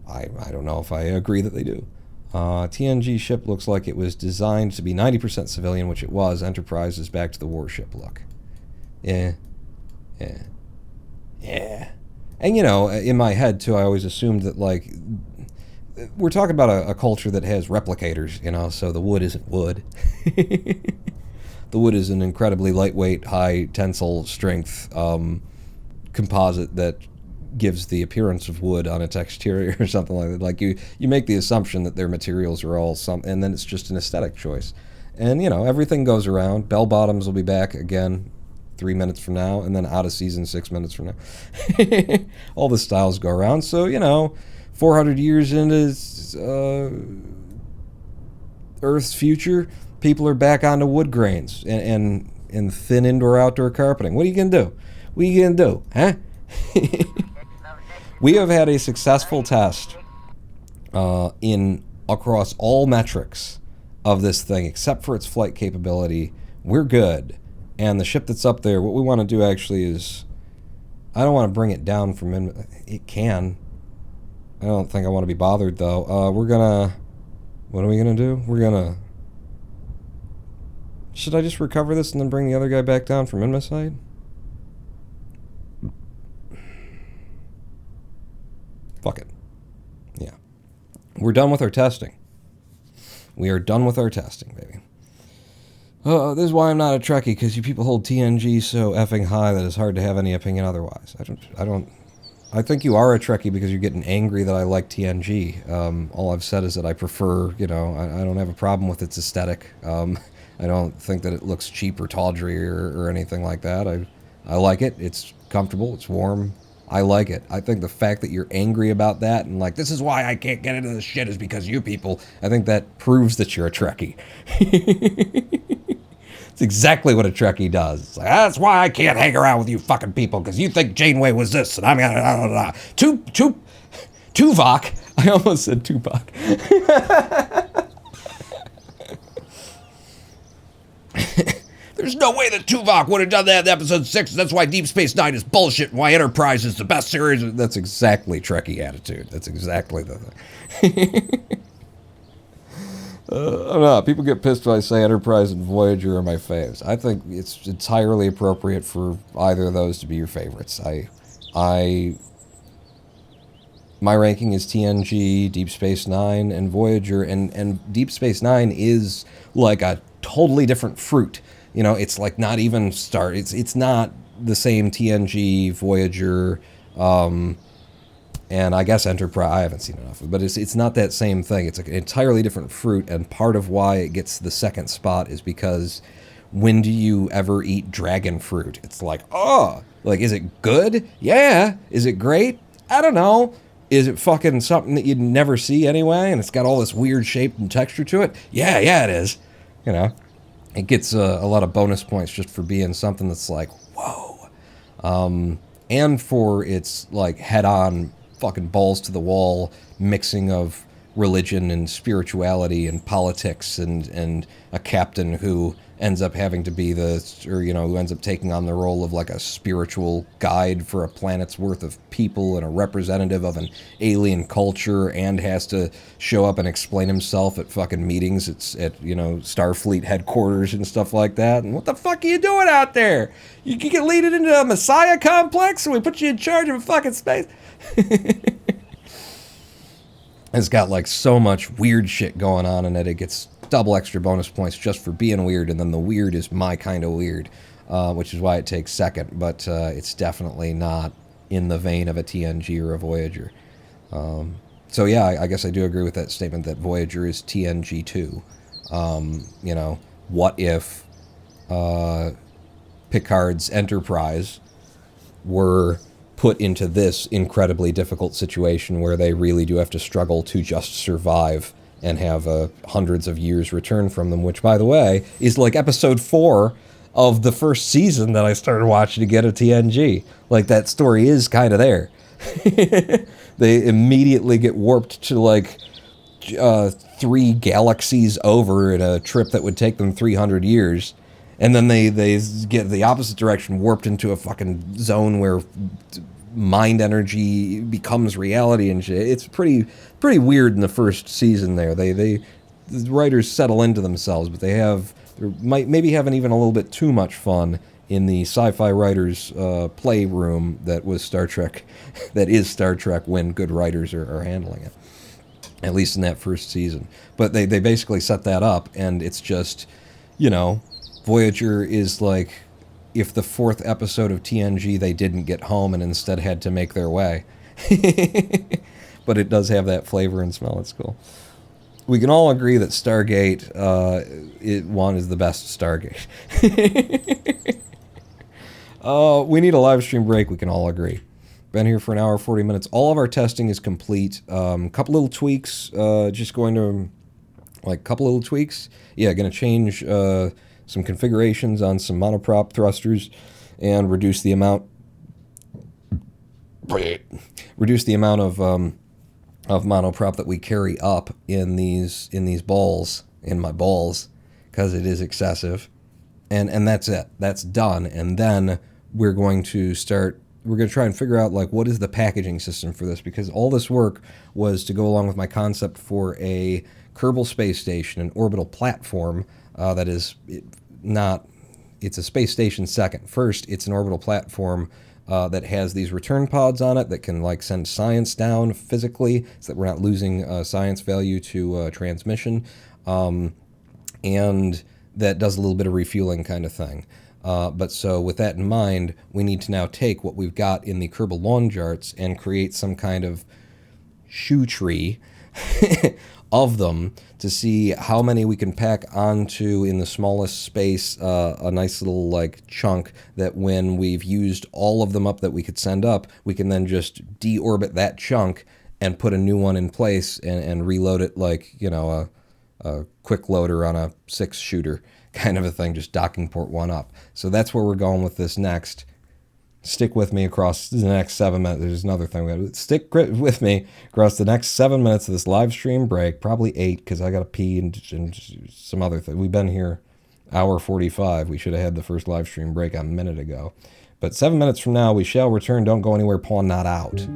I don't know if I agree that they do. TNG ship looks like it was designed to be 90% civilian, which it was. Enterprise is back to the warship look. Yeah. And, in my head, too, I always assumed that, like, we're talking about a culture that has replicators, so the wood isn't wood. The wood is an incredibly lightweight, high tensile strength composite that gives the appearance of wood on its exterior or something like that. Like, you make the assumption that their materials are all and then it's just an aesthetic choice. And, everything goes around. Bell bottoms will be back again 3 minutes from now, and then out of season 6 minutes from now. All the styles go around. So, 400 years into Earth's future, people are back onto wood grains and thin indoor-outdoor carpeting. What are you going to do? What are you going to do, huh? We have had a successful test across all metrics of this thing, except for its flight capability. We're good. And the ship that's up there, what we want to do actually is, I don't want to bring it down from it can. I don't think I want to be bothered, though. What are we going to do? Should I just recover this and then bring the other guy back down from Inmacide? Fuck it. Yeah. We're done with our testing. We are done with our testing, baby. This is why I'm not a Trekkie, because you people hold TNG so effing high that it's hard to have any opinion otherwise. I think you are a Trekkie because you're getting angry that I like TNG. All I've said is that I prefer, I don't have a problem with its aesthetic. I don't think that it looks cheap or tawdry or anything like that. I like it. It's comfortable. It's warm. I like it. I think the fact that you're angry about that and like, this is why I can't get into this shit is because you people, I think that proves that you're a Trekkie. It's exactly what a Trekkie does. It's like, that's why I can't hang around with you fucking people, because you think Janeway was this, and I'm gonna... Tuvok. I almost said Tupac. There's no way that Tuvok would have done that in episode 6. That's why Deep Space Nine is bullshit and why Enterprise is the best series. That's exactly Trekkie attitude. That's exactly the thing. I don't know. People get pissed when I say Enterprise and Voyager are my faves. I think it's entirely appropriate for either of those to be your favorites. My ranking is TNG, Deep Space Nine, and Voyager, and Deep Space Nine is like a totally different fruit. It's like not even it's not the same TNG, Voyager, and I guess Enterprise. I haven't seen enough of it, but it's not that same thing. It's an entirely different fruit, and part of why it gets the second spot is because when do you ever eat dragon fruit? It's like, is it good? Yeah. Is it great? I don't know. Is it fucking something that you'd never see anyway, and it's got all this weird shape and texture to it? Yeah, it is. It gets a lot of bonus points just for being something that's like, whoa. And for its like head-on fucking balls to the wall mixing of religion and spirituality and politics and a captain who ends up having to be who ends up taking on the role of like a spiritual guide for a planet's worth of people and a representative of an alien culture, and has to show up and explain himself at fucking meetings at Starfleet headquarters and stuff like that. And what the fuck are you doing out there? You can get leaded into a Messiah complex and we put you in charge of a fucking space. It's got like so much weird shit going on in it. It gets double extra bonus points just for being weird, and then the weird is my kind of weird, which is why it takes second. But it's definitely not in the vein of a TNG or a Voyager. So yeah, I guess I do agree with that statement that Voyager is TNG 2. What if Picard's Enterprise were put into this incredibly difficult situation where they really do have to struggle to just survive and have hundreds of years return from them, which, by the way, is like episode 4 of the first season that I started watching again of TNG. Like, that story is kind of there. They immediately get warped to, like, 3 galaxies over in a trip that would take them 300 years. And then they get the opposite direction, warped into a fucking zone where mind energy becomes reality and shit. It's pretty weird in the first season there. The writers settle into themselves, but they maybe having even a little bit too much fun in the sci-fi writers' playroom that was Star Trek, that is Star Trek when good writers are handling it. At least in that first season. But they basically set that up, and it's just, Voyager is like if the 4th episode of TNG they didn't get home and instead had to make their way. But it does have that flavor and smell. It's cool. We can all agree that Stargate is the best Stargate. We need a live stream break. We can all agree. Been here for an hour, 40 minutes. All of our testing is complete. Couple little tweaks. Just going to, couple little tweaks. Yeah, going to change some configurations on some monoprop thrusters and reduce the amount of monoprop that we carry up in these balls, in my balls, because it is excessive. And that's it. That's done. And then we're going to try and figure out what is the packaging system for this, because all this work was to go along with my concept for a Kerbal space station, an orbital platform that is it's a space station second. First, it's an orbital platform that has these return pods on it that can send science down physically so that we're not losing science value to transmission, and that does a little bit of refueling kind of thing. But so with that in mind, we need to now take what we've got in the Kerbal Lawn Jarts and create some kind of shoe tree of them to see how many we can pack onto in the smallest space, a nice little chunk that when we've used all of them up that we could send up, we can then just deorbit that chunk and put a new one in place and reload it like, a quick loader on a 6-shooter kind of a thing, just docking port one up. So that's where we're going with this next. Stick with me across the next 7 minutes. There's another thing. We got to stick with me across the next 7 minutes of this live stream break. Probably 8 because I got to pee and some other thing. We've been here hour 45. We should have had the first live stream break a minute ago. But 7 minutes from now, we shall return. Don't go anywhere. Pawn not out.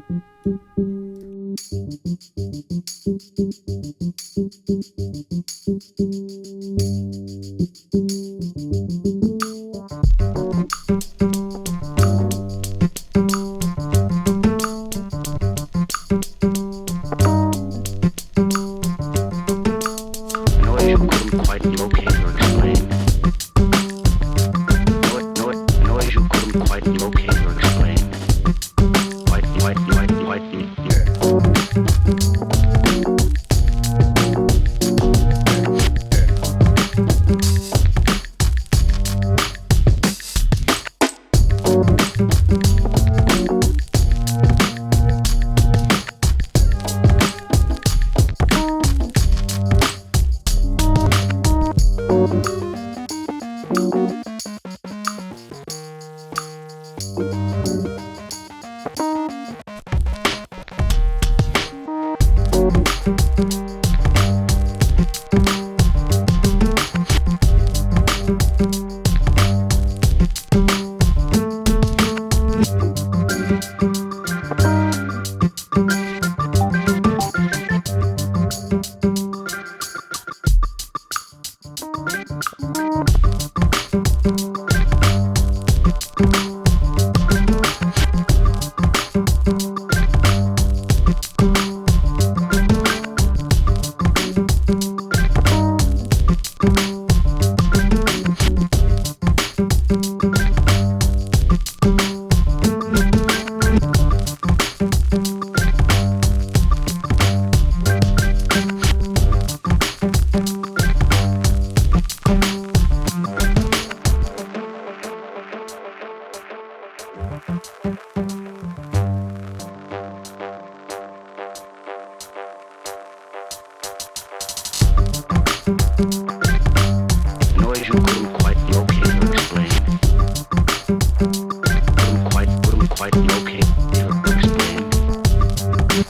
Noise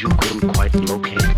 you couldn't quite locate.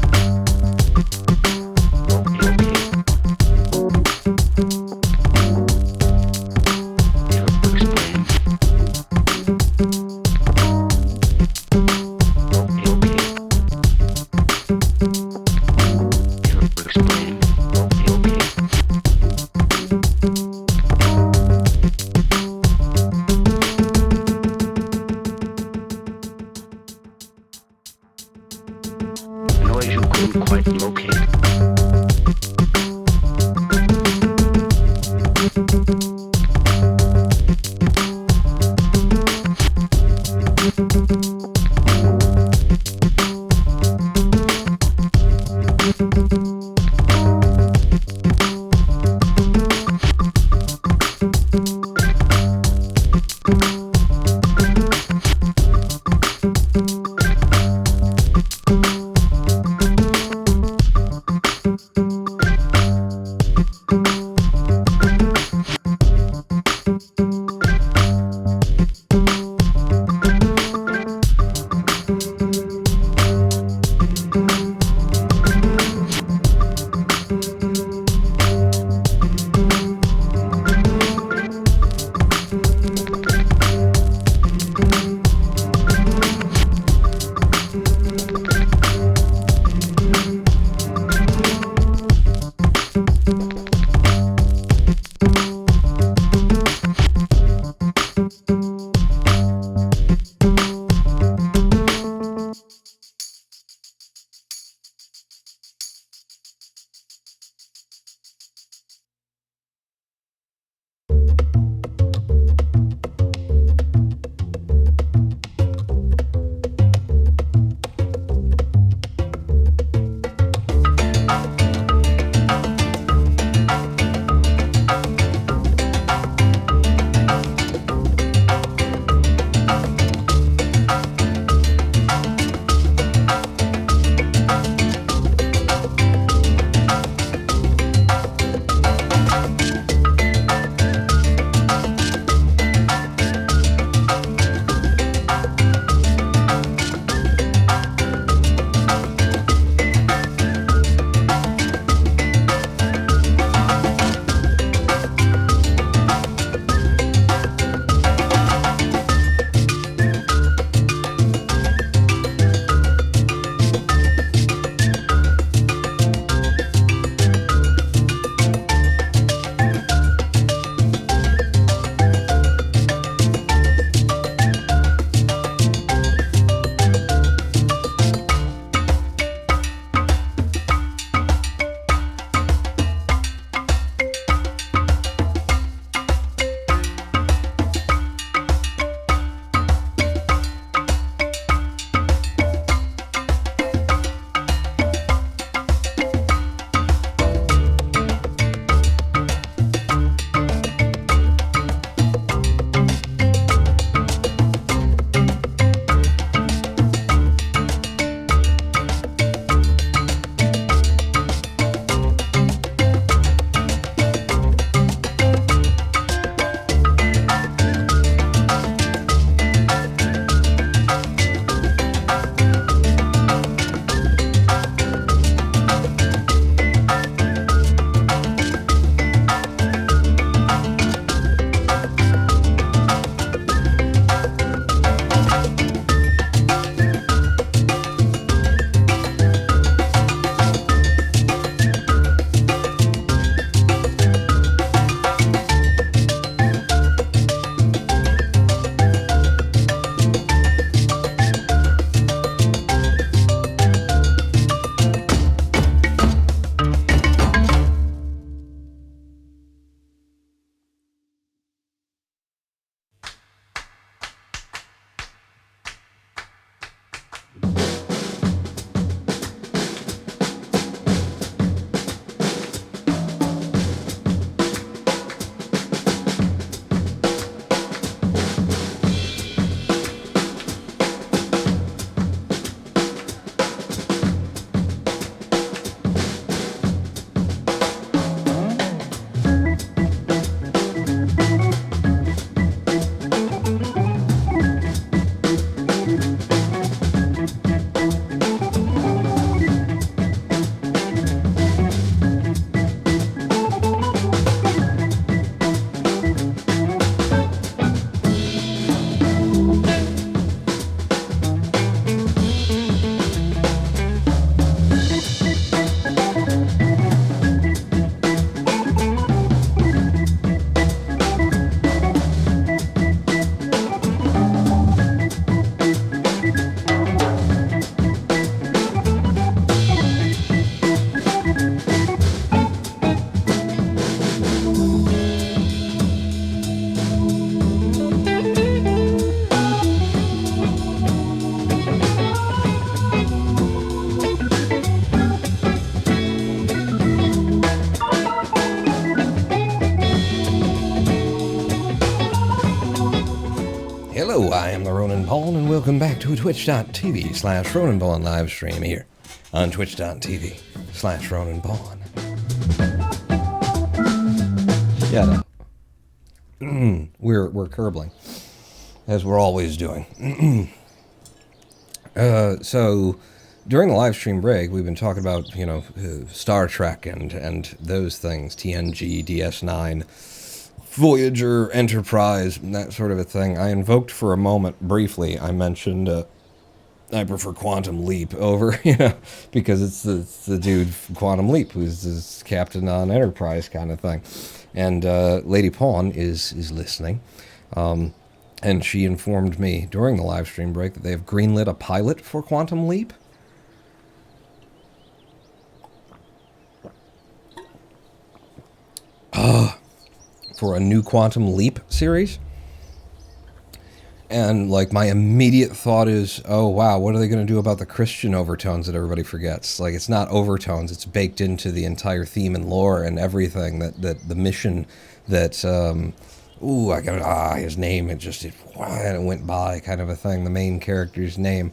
Hello, I am the Ronan Paul, and welcome back to twitch.tv/Ronan Paul live stream here on twitch.tv/Ronan Paul. Yeah, no. We're kerbling, as we're always doing. So during the live stream break, we've been talking about, Star Trek and those things, TNG, DS9, Voyager, Enterprise, that sort of a thing. I invoked for a moment, briefly, I mentioned, I prefer Quantum Leap over, because it's the dude from Quantum Leap who's this captain on Enterprise kind of thing. And Lady Pawn is listening, and she informed me during the live stream break that they have greenlit a pilot for Quantum Leap. For a new Quantum Leap series. And, my immediate thought is, oh, wow, what are they going to do about the Christian overtones that everybody forgets? It's not overtones. It's baked into the entire theme and lore and everything that the mission that, his name, it went by kind of a thing, the main character's name.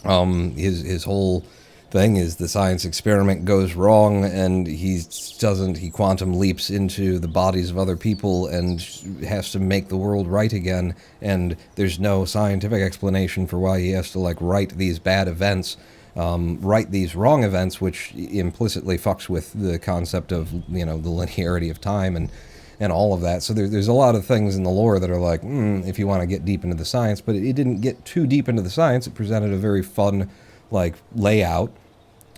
His whole thing is the science experiment goes wrong and he quantum leaps into the bodies of other people and has to make the world right again, and there's no scientific explanation for why he has to right these bad events, right these wrong events, which implicitly fucks with the concept of the linearity of time and all of that. So there's a lot of things in the lore that are if you want to get deep into the science, but it didn't get too deep into the science. It presented a very fun layout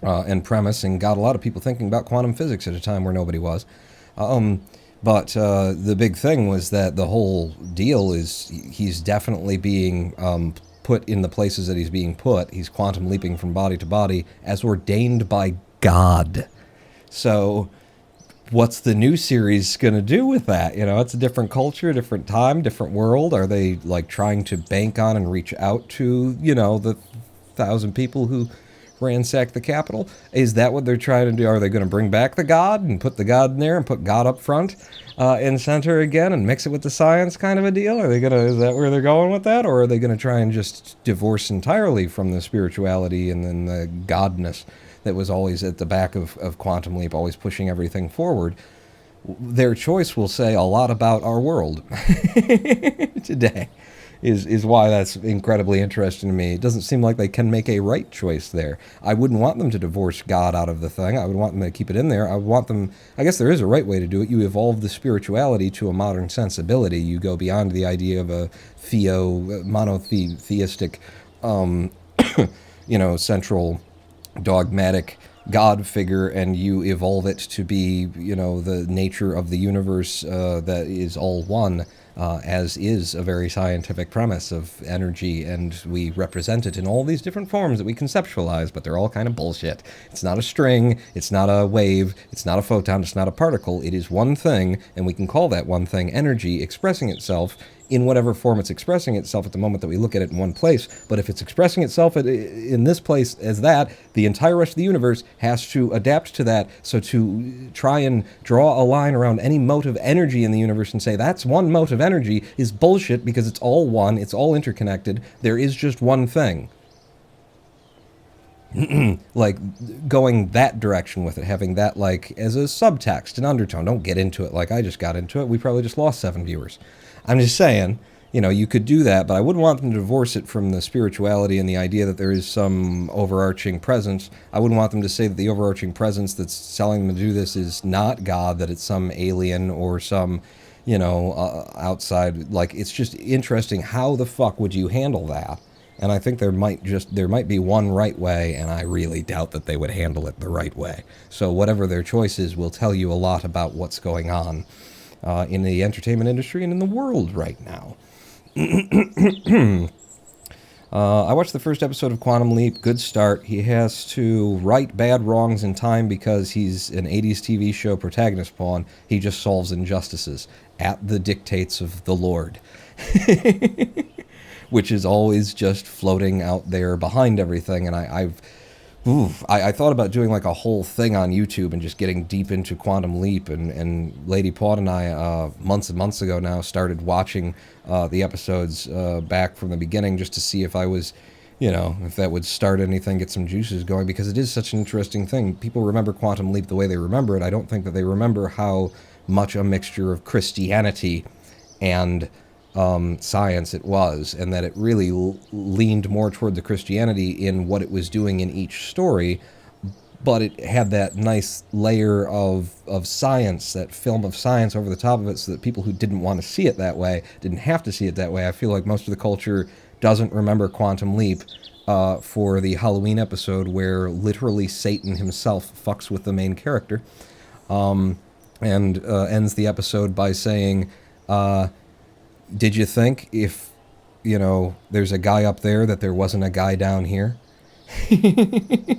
and premise, and got a lot of people thinking about quantum physics at a time where nobody was. But the big thing was that the whole deal is he's definitely being put in the places that he's being put. He's quantum leaping from body to body as ordained by God. So what's the new series going to do with that? It's a different culture, different time, different world. Are they trying to bank on and reach out to, the 1,000 people who ransacked the Capitol? Is that what they're trying to do? Are they going to bring back the God and put the God in there and put God up front and center again and mix it with the science kind of a deal? Is that where they're going with that? Or are they going to try and just divorce entirely from the spirituality and then the godness that was always at the back of Quantum Leap, always pushing everything forward? Their choice will say a lot about our world today. Is why that's incredibly interesting to me. It doesn't seem like they can make a right choice there. I wouldn't want them to divorce God out of the thing. I would want them to keep it in there. I would want them... I guess there is a right way to do it. You evolve the spirituality to a modern sensibility. You go beyond the idea of a monotheistic, central dogmatic God figure, and you evolve it to be, the nature of the universe that is all one. As is a very scientific premise of energy, and we represent it in all these different forms that we conceptualize, but they're all kind of bullshit. It's not a string, it's not a wave, it's not a photon, it's not a particle. It is one thing, and we can call that one thing energy expressing itself in whatever form it's expressing itself at the moment that we look at it in one place. But if it's expressing itself in this place as that, the entire rest of the universe has to adapt to that. So to try and draw a line around any mote of energy in the universe and say that's one mote of energy is bullshit, because it's all one, it's all interconnected, there is just one thing. Going that direction with it, having that as a subtext, an undertone. Don't get into it like I just got into it. We probably just lost 7 viewers. I'm just saying, you could do that, but I wouldn't want them to divorce it from the spirituality and the idea that there is some overarching presence. I wouldn't want them to say that the overarching presence that's telling them to do this is not God, that it's some alien or some, outside. It's just interesting. How the fuck would you handle that? And I think there might be one right way, and I really doubt that they would handle it the right way. So whatever their choice is will tell you a lot about what's going on in the entertainment industry and in the world right now. I watched the first episode of Quantum Leap. Good start. He has to right bad wrongs in time because he's an 80s TV show protagonist pawn. He just solves injustices at the dictates of the Lord. Which is always just floating out there behind everything. And I've Ooh, I thought about doing like a whole thing on YouTube and just getting deep into Quantum Leap, and Lady Paud and I, months and months ago now, started watching the episodes back from the beginning just to see if I was, if that would start anything, get some juices going, because it is such an interesting thing. People remember Quantum Leap the way they remember it. I don't think that they remember how much a mixture of Christianity and science it was, and that it really leaned more toward the Christianity in what it was doing in each story, but it had that nice layer of science, that film of science over the top of it, so that people who didn't want to see it that way didn't have to see it that way. I feel like most of the culture doesn't remember Quantum Leap for the Halloween episode where literally Satan himself fucks with the main character, and ends the episode by saying, did you think if, there's a guy up there that there wasn't a guy down here? I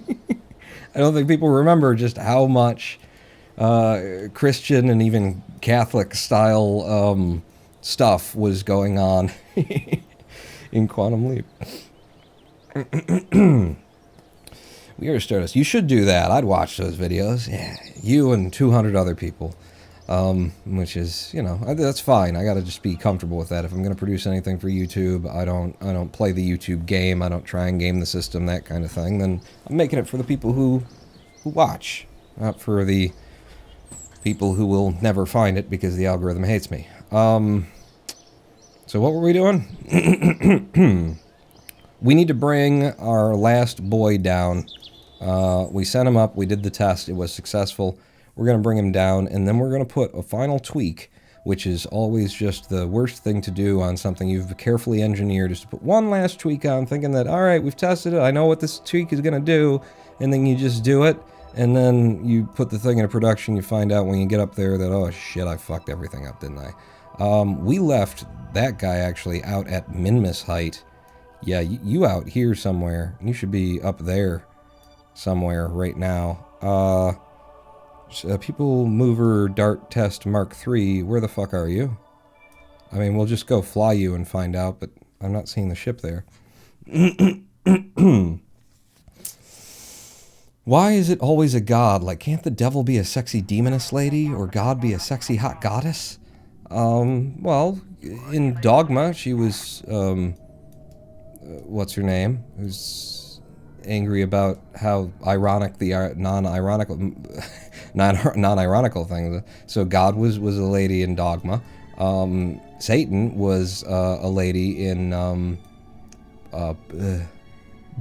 don't think people remember just how much Christian and even Catholic style stuff was going on in Quantum Leap. We are Stardust. You should do that. I'd watch those videos. Yeah, you and 200 other people. Which is, that's fine. I gotta just be comfortable with that. If I'm gonna produce anything for YouTube, I don't play the YouTube game. I don't try and game the system, that kind of thing. Then I'm making it for the people who watch, not for the people who will never find it because the algorithm hates me. So what were we doing? We need to bring our last boy down. We sent him up. We did the test. It was successful. We're going to bring him down, and then we're going to put a final tweak, which is always just the worst thing to do on something you've carefully engineered, is to put one last tweak on, thinking that, all right, we've tested it, I know what this tweak is going to do, and then you just do it, and then you put the thing into production, you find out when you get up there that, oh shit, I fucked everything up, didn't I? We left that guy actually out at Minmus height. Yeah, you out here somewhere. You should be up there somewhere right now. People Mover Dart Test Mark III, where the fuck are you? I mean, we'll just go fly you and find out, but I'm not seeing the ship there. Why is it always a god? Like, can't the devil be a sexy demoness lady, or God be a sexy hot goddess? Well, in Dogma, she was, what's her name? Who's angry about how ironic the non-ironical thing. So God was a lady in Dogma. Satan was a lady in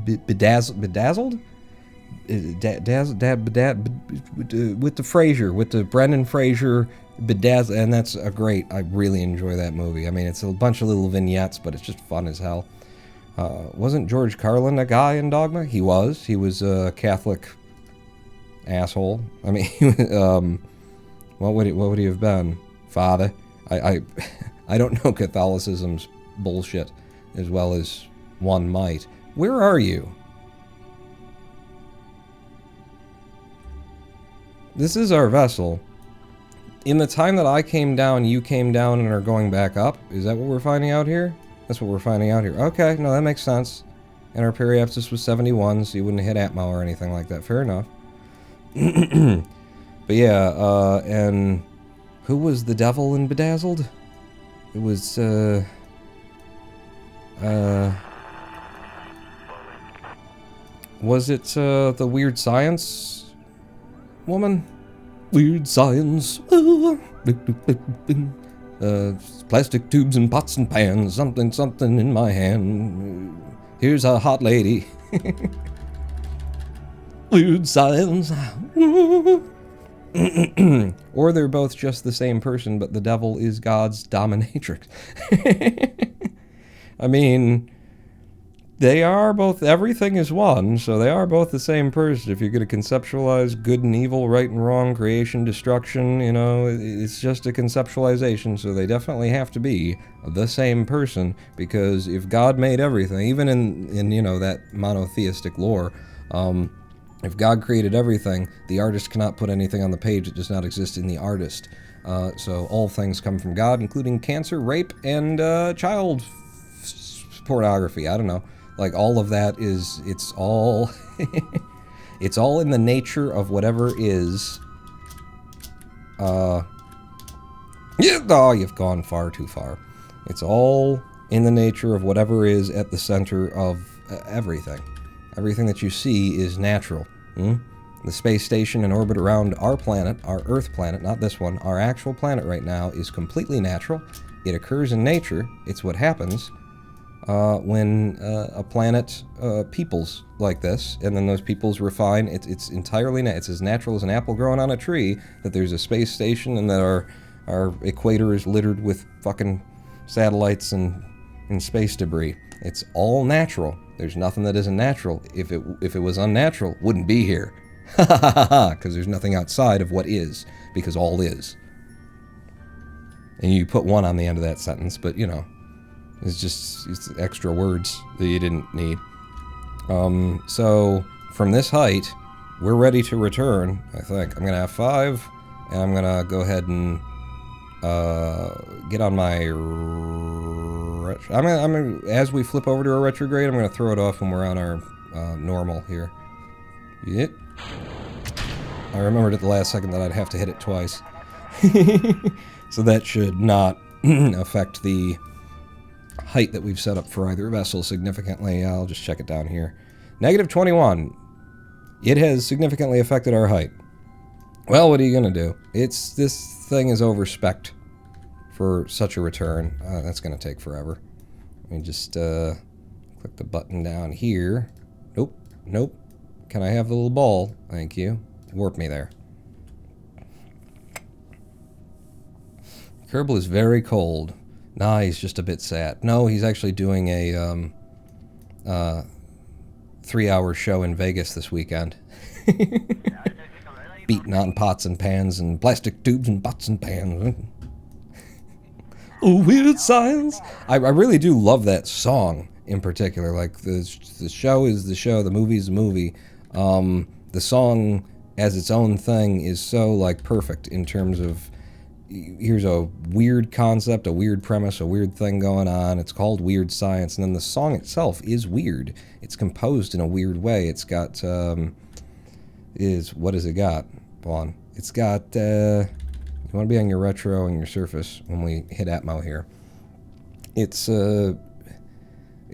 Bedazzled? With the Fraser, with the Brendan Fraser Bedazzled, and that's a great. I really enjoy that movie. I mean, it's a bunch of little vignettes, but it's just fun as hell. Wasn't George Carlin a guy in Dogma? He was. He was a Catholic asshole. I mean, what would he have been? Father? I don't know Catholicism's bullshit as well as one might. Where are you? This is our vessel. In the time that I came down, you came down and are going back up? Is that what we're finding out here? That's what we're finding out here. Okay, no, that makes sense. And our periapsis was 71, so you wouldn't hit Atmo or anything like that. Fair enough. But yeah, and who was the devil in Bedazzled? It was, was it, the Weird Science woman? Weird Science. Plastic tubes and pots and pans. Something, something in my hand. Here's a hot lady. Weird Science. Or they're both just the same person, but the devil is God's dominatrix. I mean, they are both, everything is one, so they are both the same person. If you're going to conceptualize good and evil, right and wrong, creation, destruction, you know, it's just a conceptualization, so they definitely have to be the same person, because if God made everything, even in you know, that monotheistic lore, if God created everything, the artist cannot put anything on the page that does not exist in the artist. So all things come from God, including cancer, rape, and child pornography. I don't know. Like, all of that is, it's all... It's all in the nature of whatever is. Yeah, oh, you've gone far too far. It's all in the nature of whatever is at the center of everything. Everything that you see is natural. The space station in orbit around our planet, our Earth planet, not this one, our actual planet right now, is completely natural. It occurs in nature. It's what happens when a planet peoples like this, and then those peoples refine. It's entirely it's as natural as an apple growing on a tree that there's a space station and that our equator is littered with fucking satellites and space debris. It's all natural. There's nothing that isn't natural. If it was unnatural, it wouldn't be here. Ha ha ha ha! Because there's nothing outside of what is, because all is. And you put one on the end of that sentence, but you know, it's extra words that you didn't need. So from this height, we're ready to return. I think I'm gonna have 5, and I'm gonna go ahead and get on my. I'm gonna as we flip over to our retrograde, I'm gonna throw it off when we're on our normal here. Yep. I remembered at the last second that I'd have to hit it twice. So that should not affect the height that we've set up for either vessel significantly. I'll just check it down here. -21. It has significantly affected our height. Well, what are you going to do? This thing is over-spec'd for such a return. That's going to take forever. Let me just click the button down here. Nope. Nope. Can I have the little ball? Thank you. Warp me there. Kerbal is very cold. Nah, he's just a bit sad. No, he's actually doing a 3-hour show in Vegas this weekend. Beating on pots and pans and plastic tubes and pots and pans. Oh, weird science. I really do love that song in particular. Like, the show is the show, the movie is the movie. The song as its own thing is so, like, perfect in terms of here's a weird concept, a weird premise, a weird thing going on. It's called Weird Science, and then the song itself is weird. It's composed in a weird way. It's got, what has it got, Vaughn? It's got, you want to be on your retro and your surface when we hit Atmo here.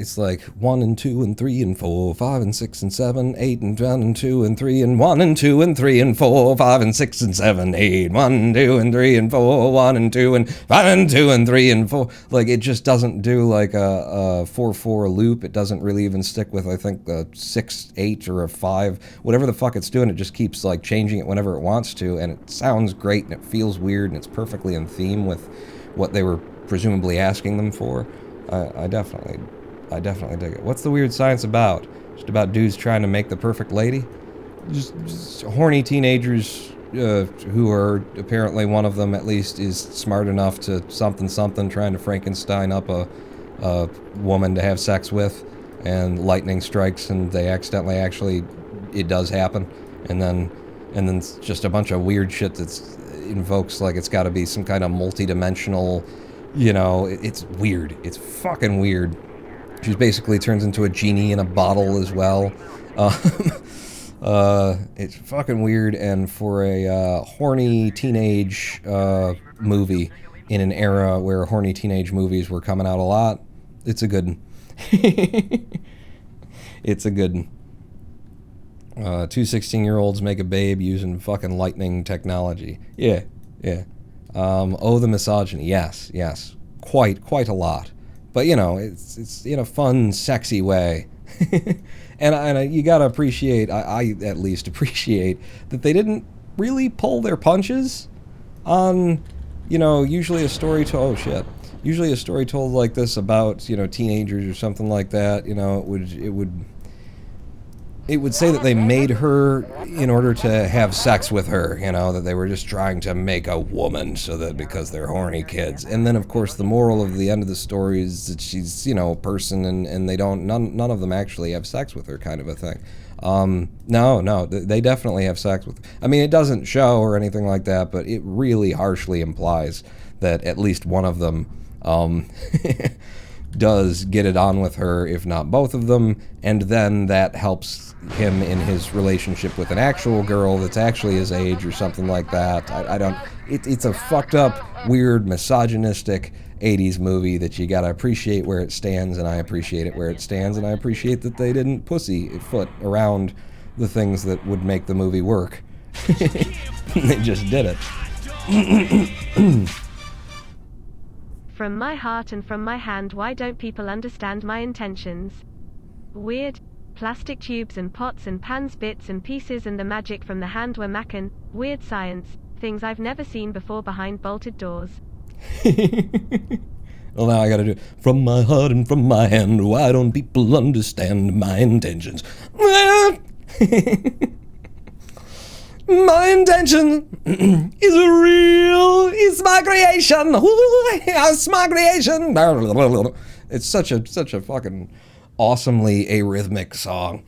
It's like 1 and 2 and 3 and 4, 5 and 6 and 7, 8 and 1 and 2 and 3 and 1 and 2 and 3 and 4, 5 and 6 and 7, 8, 1, 2 and 3 and 4, 1 and 2 and 5 and 2 and 3 and 4. Like, it just doesn't do like a 4/4 loop. It doesn't really even stick with, I think, a 6/8 or a 5. Whatever the fuck it's doing, it just keeps like changing it whenever it wants to, and it sounds great and it feels weird and it's perfectly in theme with what they were presumably asking them for. I definitely dig it. What's the Weird Science about? Just about dudes trying to make the perfect lady? Just horny teenagers who are, apparently one of them at least, is smart enough to something trying to Frankenstein up a woman to have sex with, and lightning strikes and they actually, it does happen. And then it's just a bunch of weird shit that invokes, like, it's got to be some kind of multi-dimensional, you know, it's weird. It's fucking weird. She basically turns into a genie in a bottle as well. It's fucking weird, and for a horny teenage movie in an era where horny teenage movies were coming out a lot, it's a good one. It's a good one. 2 16-year-olds make a babe using fucking lightning technology. Yeah. Oh, the misogyny. Yes. Quite a lot. But, you know, it's in a fun, sexy way. and you gotta appreciate, I at least appreciate, that they didn't really pull their punches on, you know, usually a story told like this about, you know, teenagers or something like that, you know, it would say that they made her in order to have sex with her, you know, that they were just trying to make a woman so that because they're horny kids. And then, of course, the moral of the end of the story is that she's, you know, a person and they don't, none of them actually have sex with her, kind of a thing. No, they definitely have sex with her. I mean, it doesn't show or anything like that, but it really harshly implies that at least one of them does get it on with her, if not both of them, and then that helps him in his relationship with an actual girl that's actually his age or something like that. I don't... It's a fucked up, weird, misogynistic 80s movie that you gotta appreciate where it stands, and I appreciate it where it stands, and I appreciate that they didn't pussyfoot around the things that would make the movie work. They just did it. From my heart and from my hand, why don't people understand my intentions? Weird. Plastic tubes and pots and pans, bits and pieces, and the magic from the hand were mackin'. Weird science. Things I've never seen before behind bolted doors. Well, now I gotta do it. From my heart and from my hand, why don't people understand my intentions? My intention is real. It's my creation. It's my creation. It's such a fucking awesomely arrhythmic song.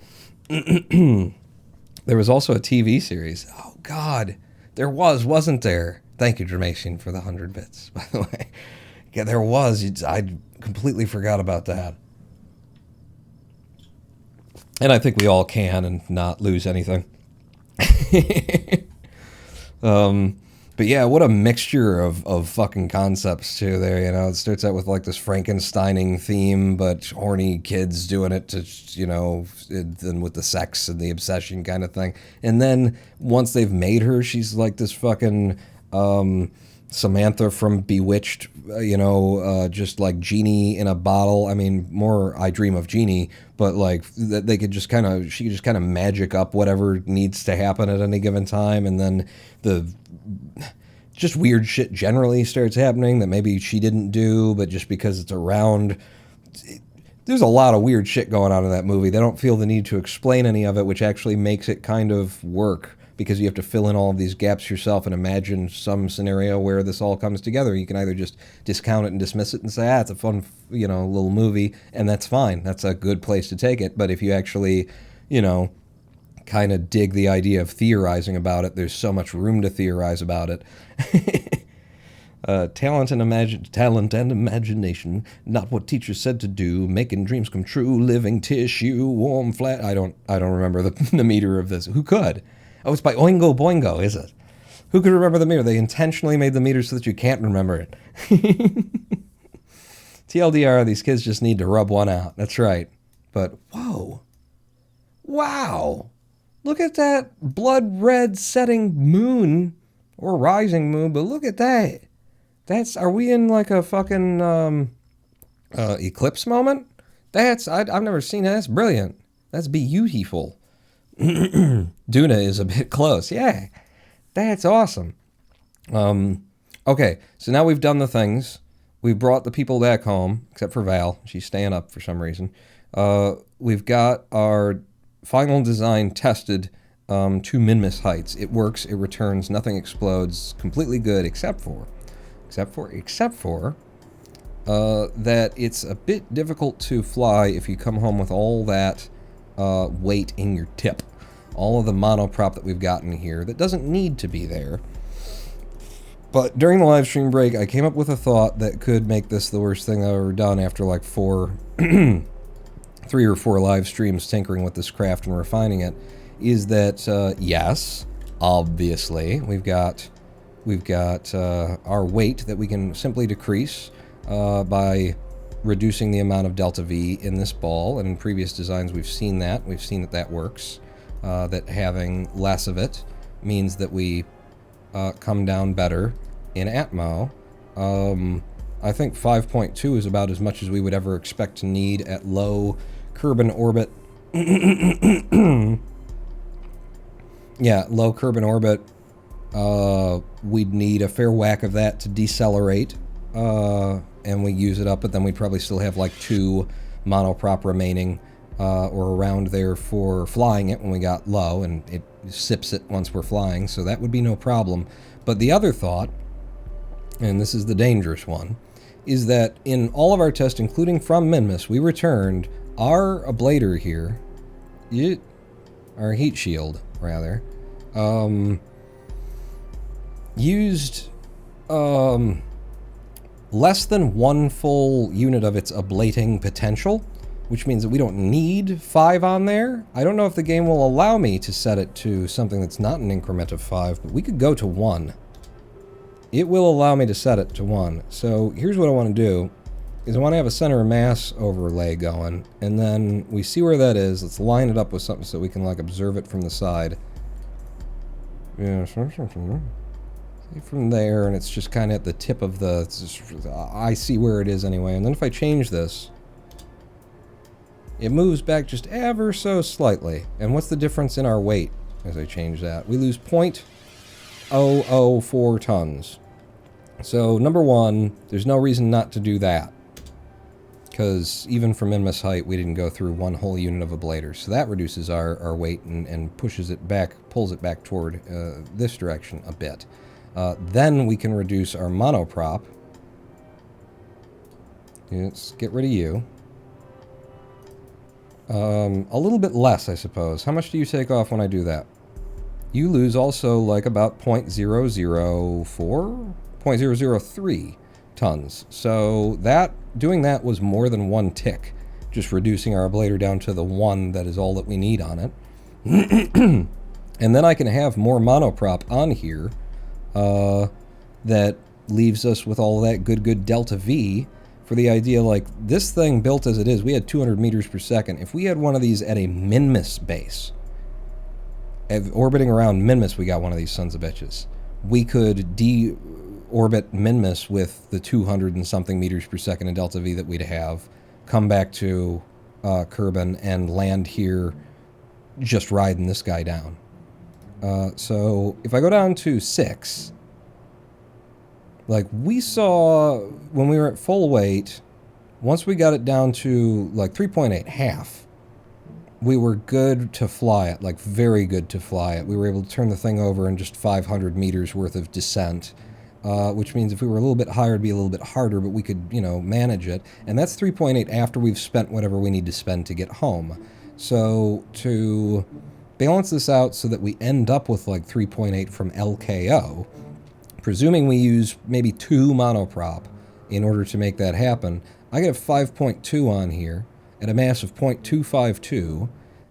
There was also a TV series. Oh God, there wasn't there? Thank you, Jermation, for the 100 bits. By the way, yeah, there was. I completely forgot about that. And I think we all can and not lose anything. But yeah, what a mixture of fucking concepts too there, you know. It starts out with like this Frankensteining theme, but horny kids doing it to, you know, and with the sex and the obsession kind of thing. And then once they've made her, she's like this fucking Samantha from Bewitched, you know, just like Genie in a bottle. I mean, more I Dream of Genie, but like they could just kind of, she could just kind of magic up whatever needs to happen at any given time, and then the just weird shit generally starts happening that maybe she didn't do, but just because it's around. There's a lot of weird shit going on in that movie. They don't feel the need to explain any of it, which actually makes it kind of work, because you have to fill in all of these gaps yourself and imagine some scenario where this all comes together. You can either just discount it and dismiss it and say, it's a fun, you know, little movie, and that's fine. That's a good place to take it. But if you actually, you know, kind of dig the idea of theorizing about it, there's so much room to theorize about it. Talent and imagination, not what teachers said to do, making dreams come true, living tissue, warm flat. I don't remember the meter of this. Who could? Oh, it's by Oingo Boingo, is it? Who could remember the meter? They intentionally made the meter so that you can't remember it. TLDR, these kids just need to rub one out. That's right. But, whoa. Wow. Look at that blood red setting moon, or rising moon, but look at that. Are we in like a fucking eclipse moment? I've never seen that. That's brilliant. That's beautiful. Duna is a bit close. Yeah, that's awesome. Okay, so now we've done the things. We've brought the people back home, except for Val. She's staying up for some reason. We've got our final design tested to Minmus heights. It works. It returns. Nothing explodes. Completely good, except for that it's a bit difficult to fly if you come home with all that weight in your tip. All of the monoprop that we've gotten here that doesn't need to be there. But during the live stream break, I came up with a thought that could make this the worst thing I've ever done after like 3 or 4 live streams tinkering with this craft and refining it, is that, yes, obviously, we've got our weight that we can simply decrease by reducing the amount of delta V in this ball, and in previous designs we've seen that that works. That having less of it means that we come down better in Atmo. I think 5.2 is about as much as we would ever expect to need at low Kerbal orbit. Yeah, low Kerbal orbit. We'd need a fair whack of that to decelerate, and we use it up, but then we'd probably still have like 2 monoprop remaining, or around there for flying it when we got low, and it sips it once we're flying, so that would be no problem. But the other thought, and this is the dangerous one, is that in all of our tests, including from Minmus, we returned our ablator here, our heat shield, rather, used less than 1 full unit of its ablating potential, which means that we don't need 5 on there. I don't know if the game will allow me to set it to something that's not an increment of 5, but we could go to 1. It will allow me to set it to 1. So here's what I want to do, is I want to have a center of mass overlay going, and then we see where that is. Let's line it up with something so we can, like, observe it from the side. Yeah, from there, and it's just kind of at the tip of the... I see where it is anyway. And then if I change this, it moves back just ever so slightly. And what's the difference in our weight as I change that? We lose 0.004 tons. So, number one, there's no reason not to do that. Because even for min-miss height, we didn't go through 1 whole unit of ablaters. So that reduces our weight and pushes it back, pulls it back toward this direction a bit. Then we can reduce our monoprop. Let's get rid of you. A little bit less, I suppose. How much do you take off when I do that? You lose also like about 0.004? 0.003 tons. So doing that was more than 1 tick. Just reducing our ablator down to the 1 that is all that we need on it. And then I can have more monoprop on here that leaves us with all that good delta V for the idea, like, this thing built as it is, we had 200 meters per second. If we had one of these at a min-miss base, orbiting around min-miss, we got one of these sons of bitches. We could de-orbit min-miss with the 200 and something meters per second in delta V that we'd have, come back to Kerbal and land here just riding this guy down. So if I go down to 6... like, we saw when we were at full weight, once we got it down to, like, 3.8, half, we were good to fly it, like, very good to fly it. We were able to turn the thing over in just 500 meters worth of descent, which means if we were a little bit higher, it'd be a little bit harder, but we could, you know, manage it. And that's 3.8 after we've spent whatever we need to spend to get home. So to balance this out so that we end up with, like, 3.8 from LKO... presuming we use maybe 2 monoprop in order to make that happen, I get a 5.2 on here at a mass of 0.252,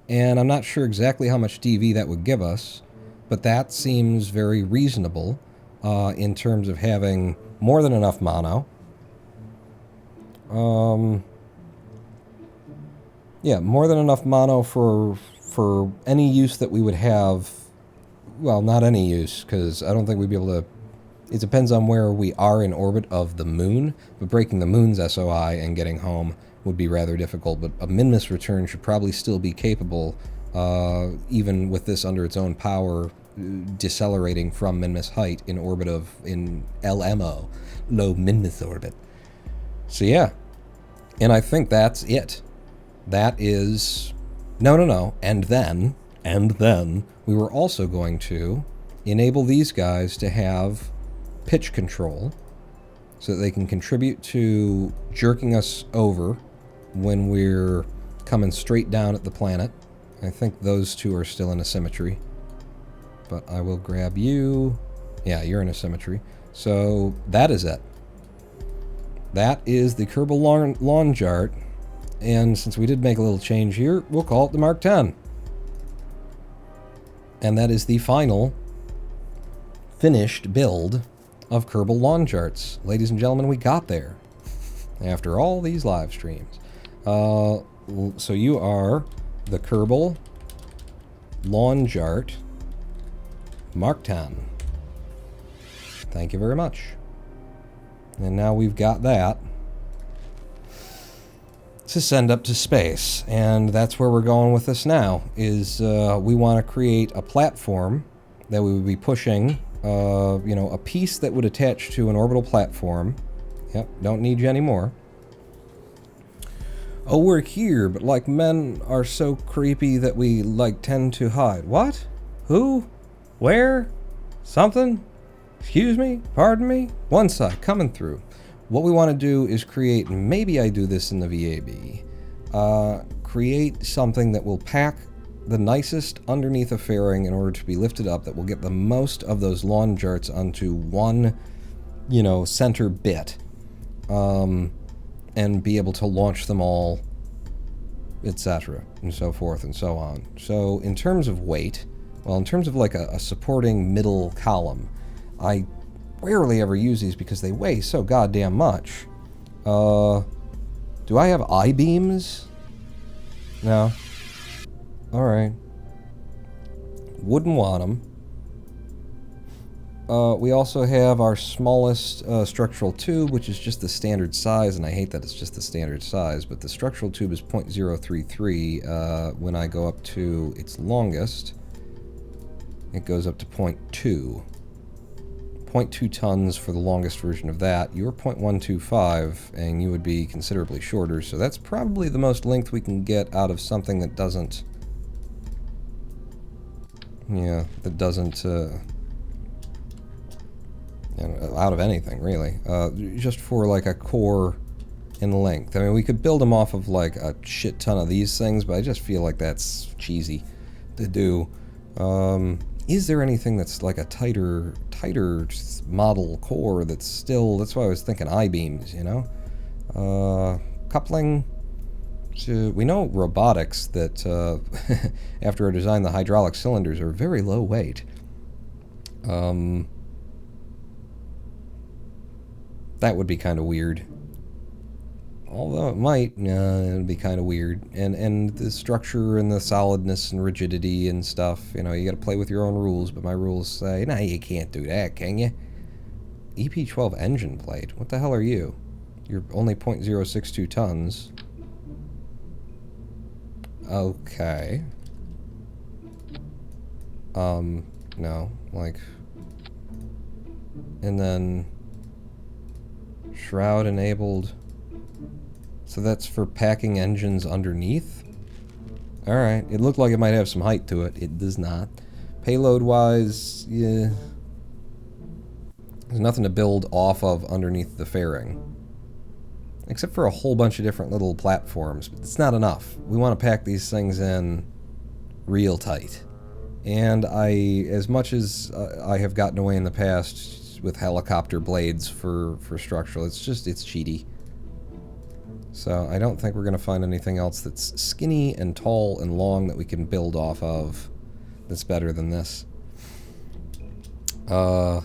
and I'm not sure exactly how much DV that would give us, but that seems very reasonable in terms of having more than enough mono. Yeah, more than enough mono for any use that we would have. Well, not any use, because I don't think we'd be able to... It depends on where we are in orbit of the moon, but breaking the moon's SOI and getting home would be rather difficult. But a min-miss return should probably still be capable, even with this under its own power, decelerating from min-miss height in orbit in LMO, low min-miss orbit. So yeah, and I think that's it. That is... No. And then, we were also going to enable these guys to have pitch control so that they can contribute to jerking us over when we're coming straight down at the planet. I think those two are still in asymmetry, but I will grab you. Yeah, you're in asymmetry. So that is it. That is the Kerbal Lawn Jart, and since we did make a little change here, we'll call it the Mark 10. And that is the final finished build of Kerbal Lawn Jarts. Ladies and gentlemen, we got there after all these live streams. So you are the Kerbal Lawn Jart Mark 10. Thank you very much. And now we've got that to send up to space. And that's where we're going with this now, is we want to create a platform that we would be pushing, you know, a piece that would attach to an orbital platform. Yep, don't need you anymore. Oh, we're here, but, like, men are so creepy that we, like, tend to hide. What? Who? Where? Something? Excuse me? Pardon me? One side, coming through. What we want to do is create, maybe I do this in the VAB, create something that will pack the nicest underneath a fairing in order to be lifted up, that will get the most of those lawn jarts onto one, you know, center bit. and be able to launch them all, etc., and so forth and so on. So in terms of weight, well, in terms of like a supporting middle column, I rarely ever use these because they weigh so goddamn much. Do I have I-beams? No. Alright. Wouldn't want them. We also have our smallest structural tube, which is just the standard size, and I hate that it's just the standard size, but the structural tube is 0.033. When I go up to its longest, it goes up to 0.2. 0.2 tons for the longest version of that. You're 0.125, and you would be considerably shorter, so that's probably the most length we can get out of something that doesn't... Yeah, that doesn't... out of anything, really. Just for, like, a core in length. I mean, we could build them off of, like, a shit ton of these things, but I just feel like that's cheesy to do. Is there anything that's, like, a tighter model core that's still... That's why I was thinking I-beams, you know? Coupling... we know robotics that, after I designed the hydraulic cylinders, are very low weight. That would be kind of weird. Although it might, it'd be kind of weird. And the structure and the solidness and rigidity and stuff, you know, you gotta play with your own rules, but my rules say, nah, you can't do that, can you? EP12 engine plate? What the hell are you? You're only 0.062 tons. Okay. No, like... And then... Shroud enabled. So that's for packing engines underneath? Alright, it looked like it might have some height to it. It does not. Payload-wise, yeah. There's nothing to build off of underneath the fairing. Except for a whole bunch of different little platforms. But it's not enough. We want to pack these things in real tight. And as much as I have gotten away in the past with helicopter blades for structural, it's cheaty. So I don't think we're going to find anything else that's skinny and tall and long that we can build off of that's better than this. So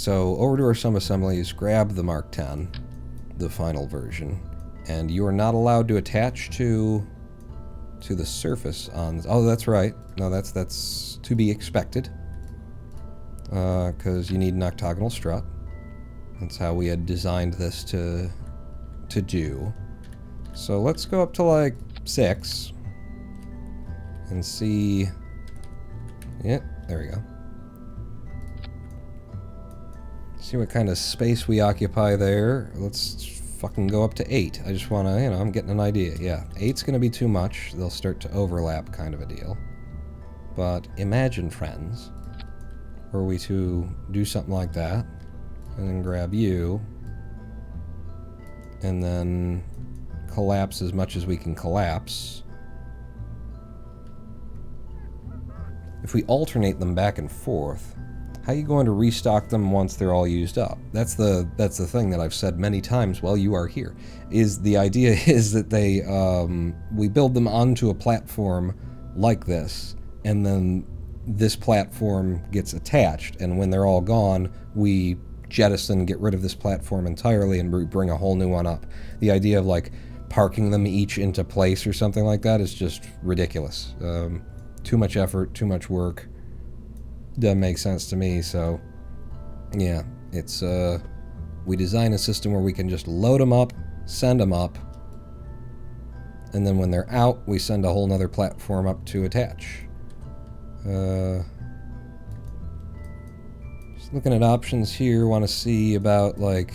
over to our sub-assemblies, grab the Mark X, the final version, and you are not allowed to attach to the surface on... Oh, that's right. No, that's to be expected. Because you need an octagonal strut. That's how we had designed this to do. So let's go up to like 6 and see... Yeah, there we go. See what kind of space we occupy there. Let's fucking go up to 8. I just want to, you know, I'm getting an idea. Yeah, 8's going to be too much. They'll start to overlap kind of a deal. But imagine, friends, were we to do something like that, and then grab you, and then collapse as much as we can collapse. If we alternate them back and forth, how are you going to restock them once they're all used up? That's the thing that I've said many times while you are here. Is the idea is that they we build them onto a platform like this, and then this platform gets attached, and when they're all gone, we jettison, get rid of this platform entirely, and bring a whole new one up. The idea of like parking them each into place or something like that is just ridiculous. Too much effort, too much work. Doesn't make sense to me, so yeah, it's we design a system where we can just load them up, send them up, and then when they're out, we send a whole nother platform up to attach. Just looking at options here, want to see about like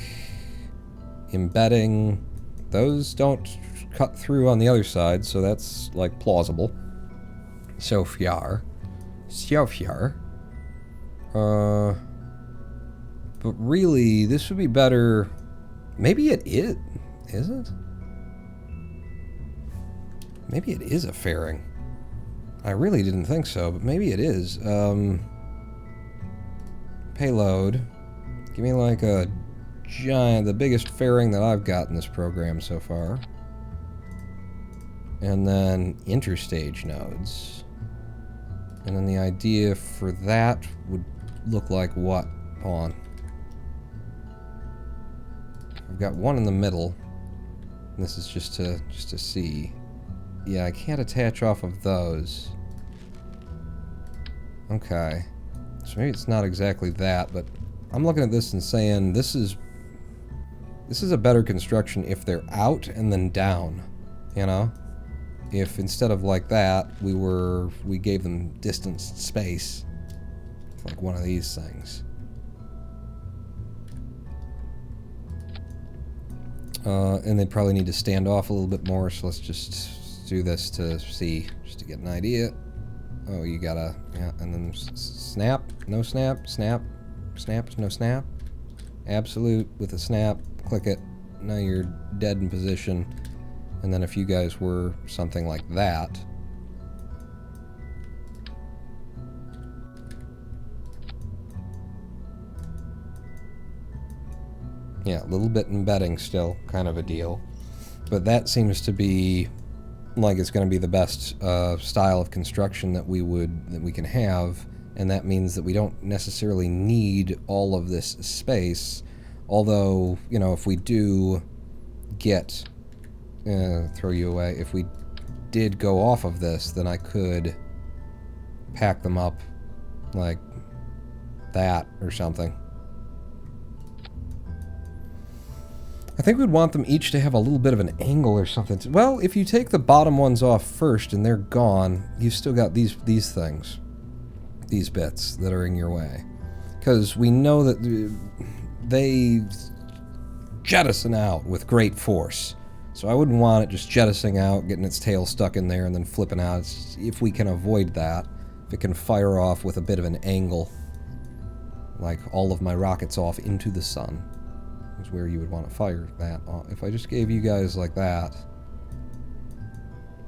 embedding. Those don't cut through on the other side, so that's like plausible. So far. But really, this would be better. Maybe it is. Is it? Maybe it is a fairing. I really didn't think so, but maybe it is. Payload. Give me like a giant, the biggest fairing that I've got in this program so far. And then interstage nodes. And then the idea for that would look like what? Hold on. I've got one in the middle. This is just to see. Yeah, I can't attach off of those. Okay. So maybe it's not exactly that, but I'm looking at this and saying this is a better construction if they're out and then down, you know? If instead of like that, we gave them distanced space, like one of these things. And they'd probably need to stand off a little bit more, so let's just do this to see, just to get an idea. Oh, you gotta, yeah, and then snap, no snap, snap, snap, no snap. Absolute with a snap, click it, now you're dead in position. And then if you guys were something like that, yeah, a little bit embedding still, kind of a deal. But that seems to be like it's going to be the best style of construction that we can have, and that means that we don't necessarily need all of this space. Although, you know, if we do get throw you away, if we did go off of this, then I could pack them up like that or something. I think we'd want them each to have a little bit of an angle or something. Well, if you take the bottom ones off first and they're gone, you've still got these things, these bits that are in your way. Because we know that they jettison out with great force. So I wouldn't want it just jettisoning out, getting its tail stuck in there, and then flipping out. If we can avoid that, if it can fire off with a bit of an angle, like all of my rockets off into the sun, is where you would want to fire that off. If I just gave you guys like that,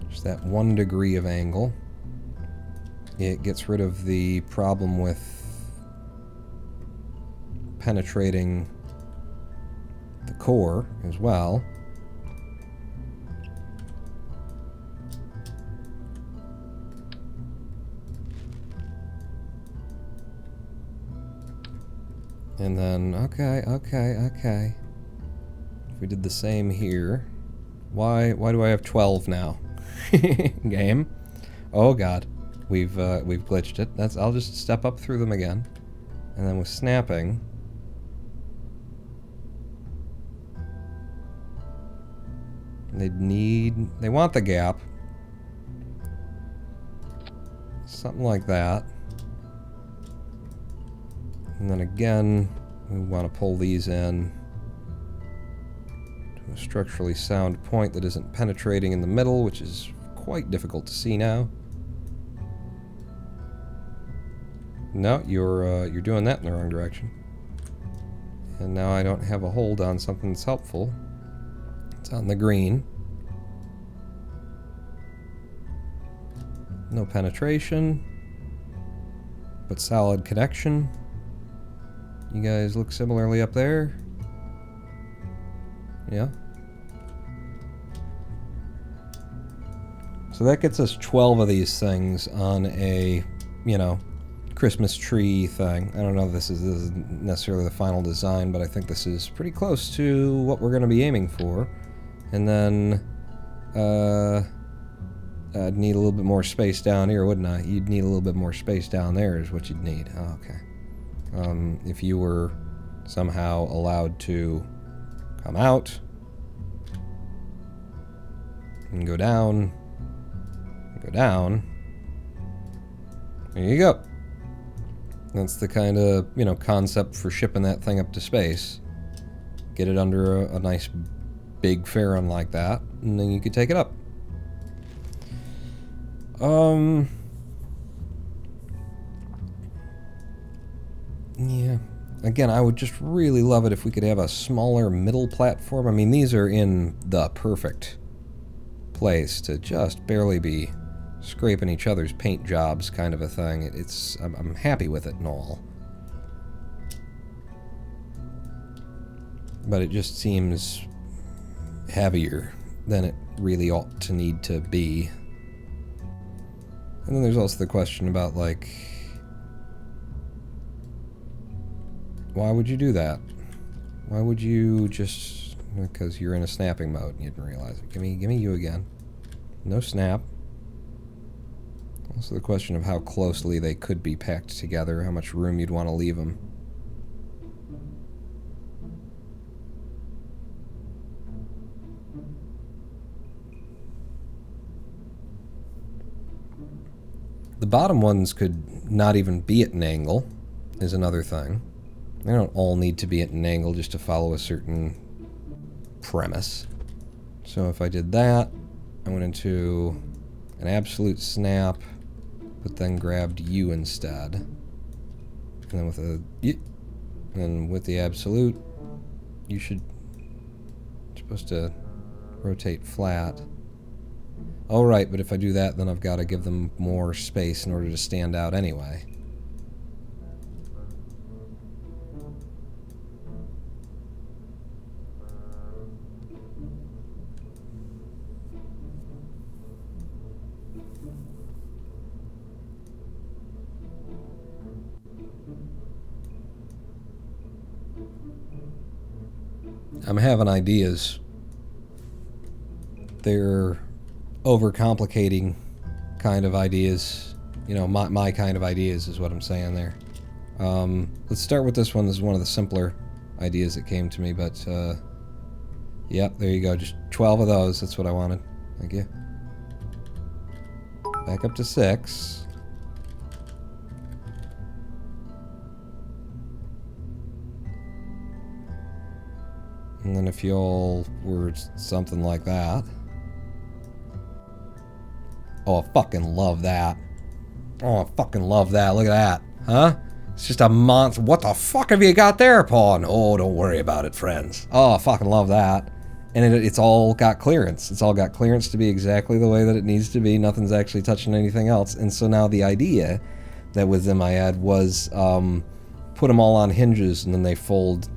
just that 1 degree of angle, it gets rid of the problem with penetrating the core as well. And then, okay. If we did the same here, why do I have 12 now? Game. Oh god, we've glitched it. I'll just step up through them again, and then with snapping, they want the gap, something like that. And then again, we want to pull these in to a structurally sound point that isn't penetrating in the middle, which is quite difficult to see now. No, you're doing that in the wrong direction. And now I don't have a hold on something that's helpful. It's on the green. No penetration, but solid connection. You guys look similarly up there? Yeah. So that gets us 12 of these things on a, you know, Christmas tree thing. I don't know if this is necessarily the final design, but I think this is pretty close to what we're going to be aiming for. And then, I'd need a little bit more space down here, wouldn't I? You'd need a little bit more space down there is what you'd need. Oh, okay. If you were somehow allowed to come out and go down, there you go. That's the kind of, you know, concept for shipping that thing up to space. Get it under a nice big fairing like that, and then you could take it up. Yeah. Again, I would just really love it if we could have a smaller middle platform. I mean, these are in the perfect place to just barely be scraping each other's paint jobs kind of a thing. I'm happy with it and all. but it just seems heavier than it really ought to need to be. And then there's also the question about, like, why would you do that? Why would you just... Because you're in a snapping mode and you didn't realize it. Give me you again. No snap. Also the question of how closely they could be packed together, how much room you'd want to leave them. The bottom ones could not even be at an angle, is another thing. They don't all need to be at an angle just to follow a certain premise. So if I did that, I went into an absolute snap, but then grabbed U instead. And then with a... And with the absolute, you should... supposed to rotate flat. Oh, right, but if I do that, then I've got to give them more space in order to stand out anyway. I'm having ideas. They're overcomplicating kind of ideas. You know, my kind of ideas is what I'm saying there. Let's start with this one. This is one of the simpler ideas that came to me, but, yep, there you go. Just 12 of those. That's what I wanted. Thank you. Back up to 6. And then if y'all were something like that. Oh, I fucking love that. Oh, I fucking love that. Look at that. Huh? It's just a monster. What the fuck have you got there, Pawn? Oh, don't worry about it, friends. Oh, I fucking love that. And it's all got clearance. It's all got clearance to be exactly the way that it needs to be. Nothing's actually touching anything else. And so now the idea that was in my head was put them all on hinges and then they fold,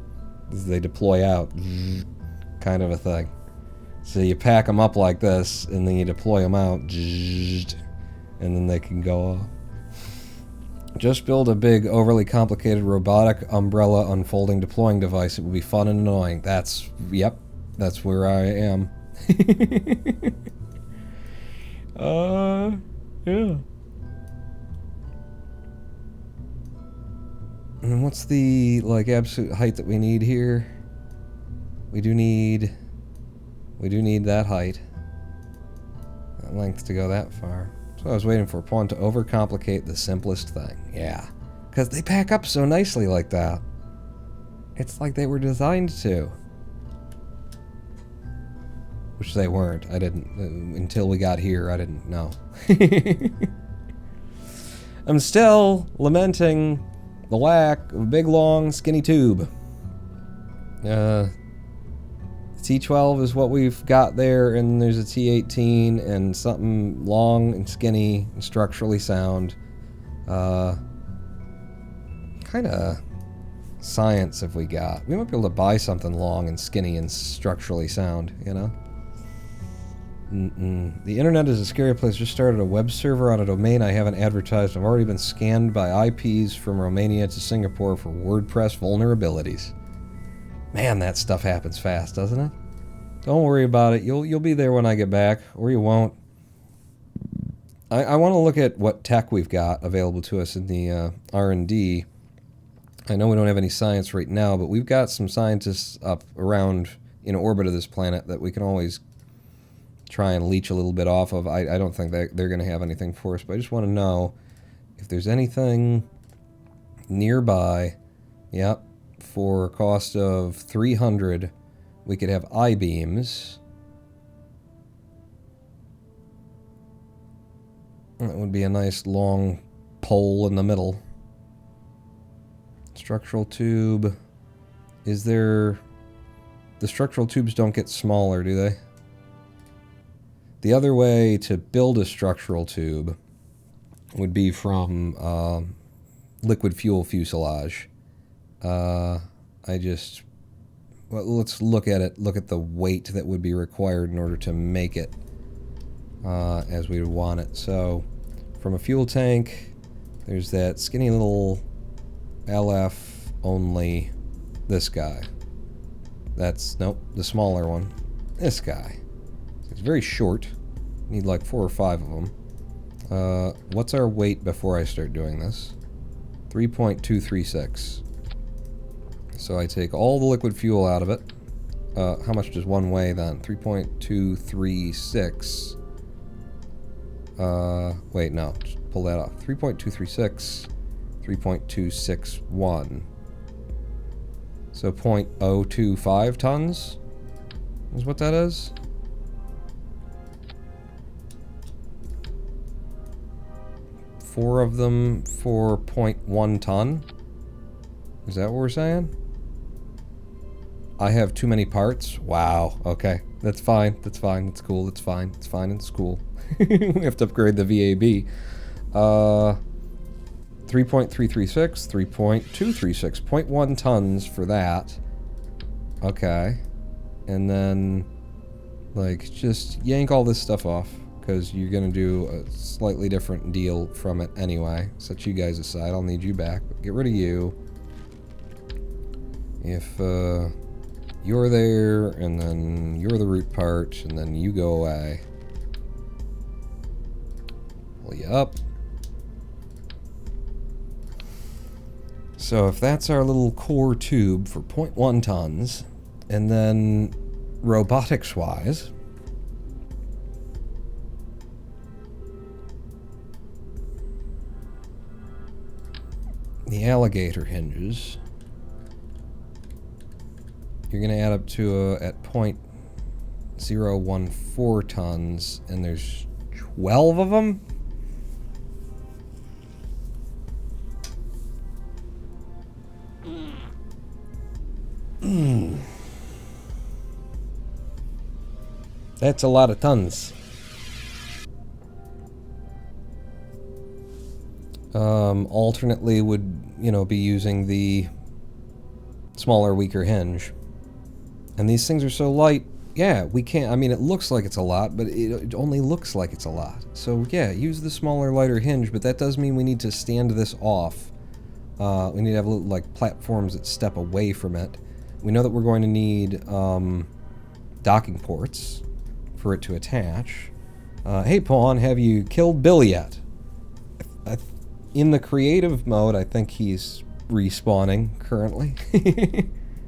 they deploy out. Kind of a thing. So you pack them up like this, and then you deploy them out, and then they can go off. Just build a big, overly complicated robotic umbrella unfolding deploying device. It will be fun and annoying. That's, yep, that's where I am. Yeah. And what's the, like, absolute height that we need here? We do need that height. That length to go that far. So I was waiting for Pawn to overcomplicate the simplest thing. Yeah. Because they pack up so nicely like that. It's like they were designed to. Which they weren't. I didn't, until we got here, I didn't know. I'm still lamenting the lack of a big, long, skinny tube. T12 is what we've got there, and there's a T18 and something long and skinny and structurally sound. Kind of science have we got. We might be able to buy something long and skinny and structurally sound, you know? The internet is a scary place. Just started a web server on a domain I haven't advertised. I've already been scanned by IPs from Romania to Singapore for WordPress vulnerabilities. Man, that stuff happens fast, doesn't it? Don't worry about it. You'll be there when I get back, or you won't. I want to look at what tech we've got available to us in the R&D. I know we don't have any science right now, but we've got some scientists up around in orbit of this planet that we can always try and leech a little bit off of. I don't think they're going to have anything for us, but I just want to know if there's anything nearby. Yep. For a cost of 300, we could have I-beams. That would be a nice long pole in the middle. Structural tube. Is there... The structural tubes don't get smaller, do they? The other way to build a structural tube would be from liquid fuel fuselage. I just... Well, let's look at it. Look at the weight that would be required in order to make it as we would want it. So, from a fuel tank, there's that skinny little LF only. This guy. That's, nope, the smaller one. This guy. It's very short. Need like 4 or 5 of them. What's our weight before I start doing this? 3.236. So I take all the liquid fuel out of it. How much does one weigh then? 3.236. Wait, no. Just pull that off. 3.236. 3.261. So 0.025 tons is what that is. Four of them for 0.1 ton. Is that what we're saying? I have too many parts. Wow. Okay. That's fine. That's fine. That's cool. That's fine. It's fine. It's cool. We have to upgrade the VAB. 3.336, 3.236, 0.1 tons for that. Okay. And then, like, just yank all this stuff off, because you're going to do a slightly different deal from it anyway. Set you guys aside. I'll need you back. But get rid of you. If you're there, and then you're the root part, and then you go away. Pull you up. So if that's our little core tube for 0.1 tons, and then robotics-wise, the alligator hinges, you're going to add up to at 0.014 tons, and there's 12 of them? That's a lot of tons. Alternately would, you know, be using the smaller, weaker hinge. And these things are so light, yeah, we can't, I mean, it looks like it's a lot, but it only looks like it's a lot. So, yeah, use the smaller, lighter hinge, but that does mean we need to stand this off. We need to have little, like, platforms that step away from it. We know that we're going to need docking ports for it to attach. Hey, Pawn, have you killed Bill yet? In the creative mode, I think he's respawning currently.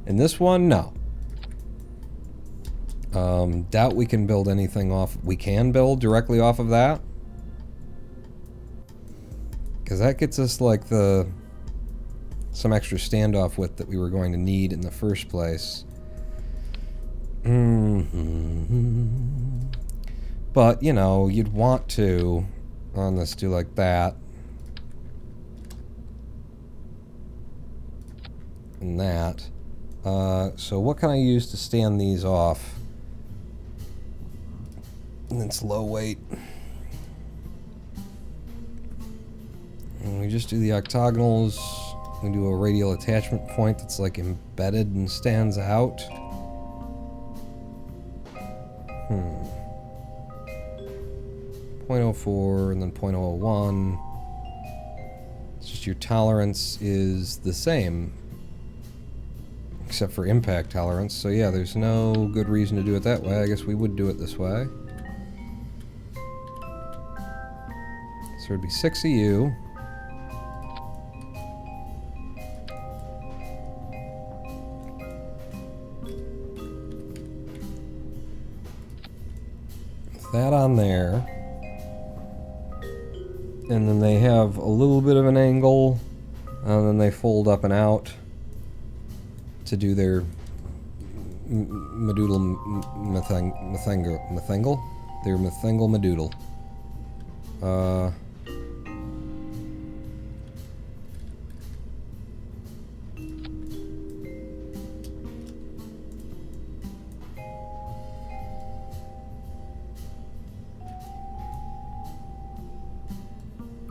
In this one, no. Doubt we can build anything off. We can build directly off of that. Because that gets us, like, some extra standoff width that we were going to need in the first place. But, you know, you'd want to, on this, do like that. And that. So what can I use to stand these off? And it's low weight. And we just do the octagonals. We do a radial attachment point that's like embedded and stands out. 0.04 and then 0.01. It's just your tolerance is the same. Except for impact tolerance. So yeah, there's no good reason to do it that way. I guess we would do it this way. So it'd be 6 of you. That on there. And then they have a little bit of an angle. And then they fold up and out to do their medutal methangle? Their methangle medutal.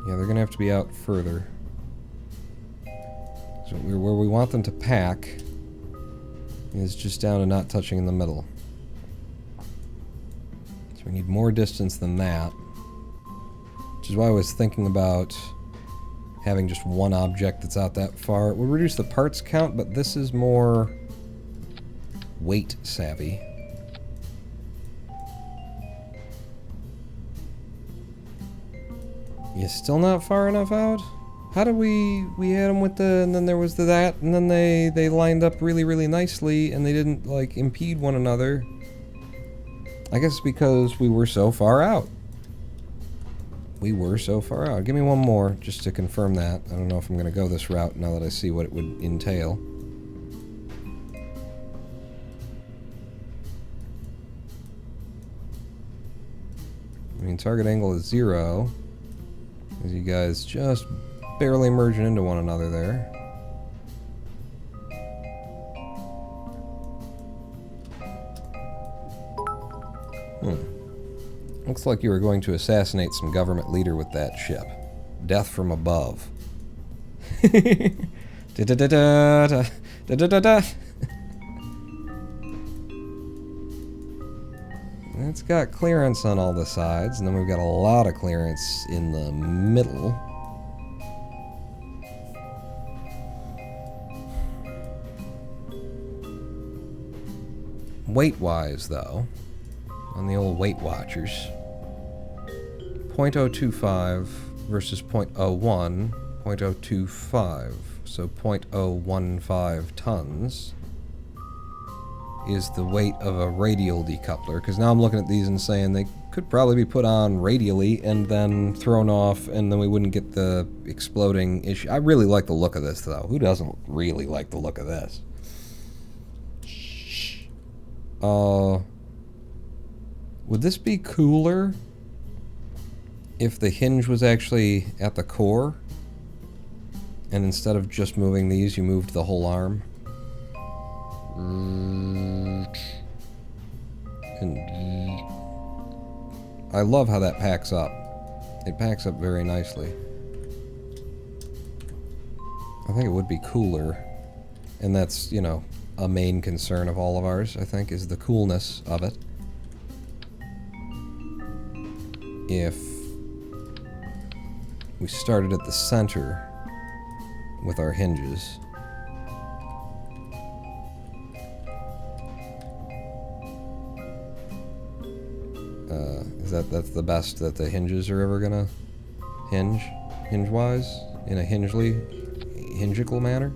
Yeah, they're gonna have to be out further. So where we want them to pack is just down to not touching in the middle. So we need more distance than that. Which is why I was thinking about having just one object that's out that far. It would reduce the parts count, but this is more weight savvy. You still not far enough out? How did we had them with the, and then there was that, and then they lined up really, really nicely, and they didn't, like, impede one another. I guess because we were so far out. We were so far out. Give me one more, just to confirm that. I don't know if I'm going to go this route now that I see what it would entail. I mean, target angle is 0. As you guys just barely merging into one another there. Looks like you were going to assassinate some government leader with that ship. Death from above. Da-da-da-da, da-da-da-da. It's got clearance on all the sides, and then we've got a lot of clearance in the middle. Weight-wise, though, on the old Weight Watchers, 0.025 versus 0.01, 0.025, so 0.015 tons is the weight of a radial decoupler, because now I'm looking at these and saying they could probably be put on radially and then thrown off, and then we wouldn't get the exploding issue. I really like the look of this, though. Who doesn't really like the look of this? Would this be cooler if the hinge was actually at the core, and instead of just moving these, you moved the whole arm? And I love how that packs up. It packs up very nicely. I think it would be cooler, and that's, you know, a main concern of all of ours, I think, is the coolness of it. If we started at the center with our hinges. That's the best that the hinges are ever gonna hinge-wise, in a hingical manner?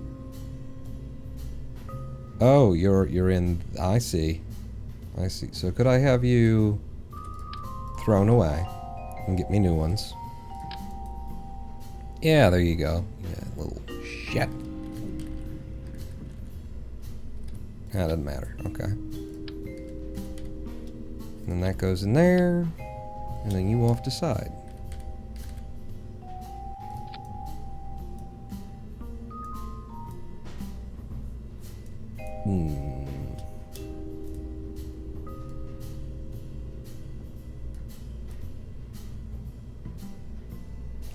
Oh, you're in, I see. So could I have you thrown away and get me new ones? Yeah, there you go. Yeah, little shit. That doesn't matter. Okay. And then that goes in there, and then you off to side.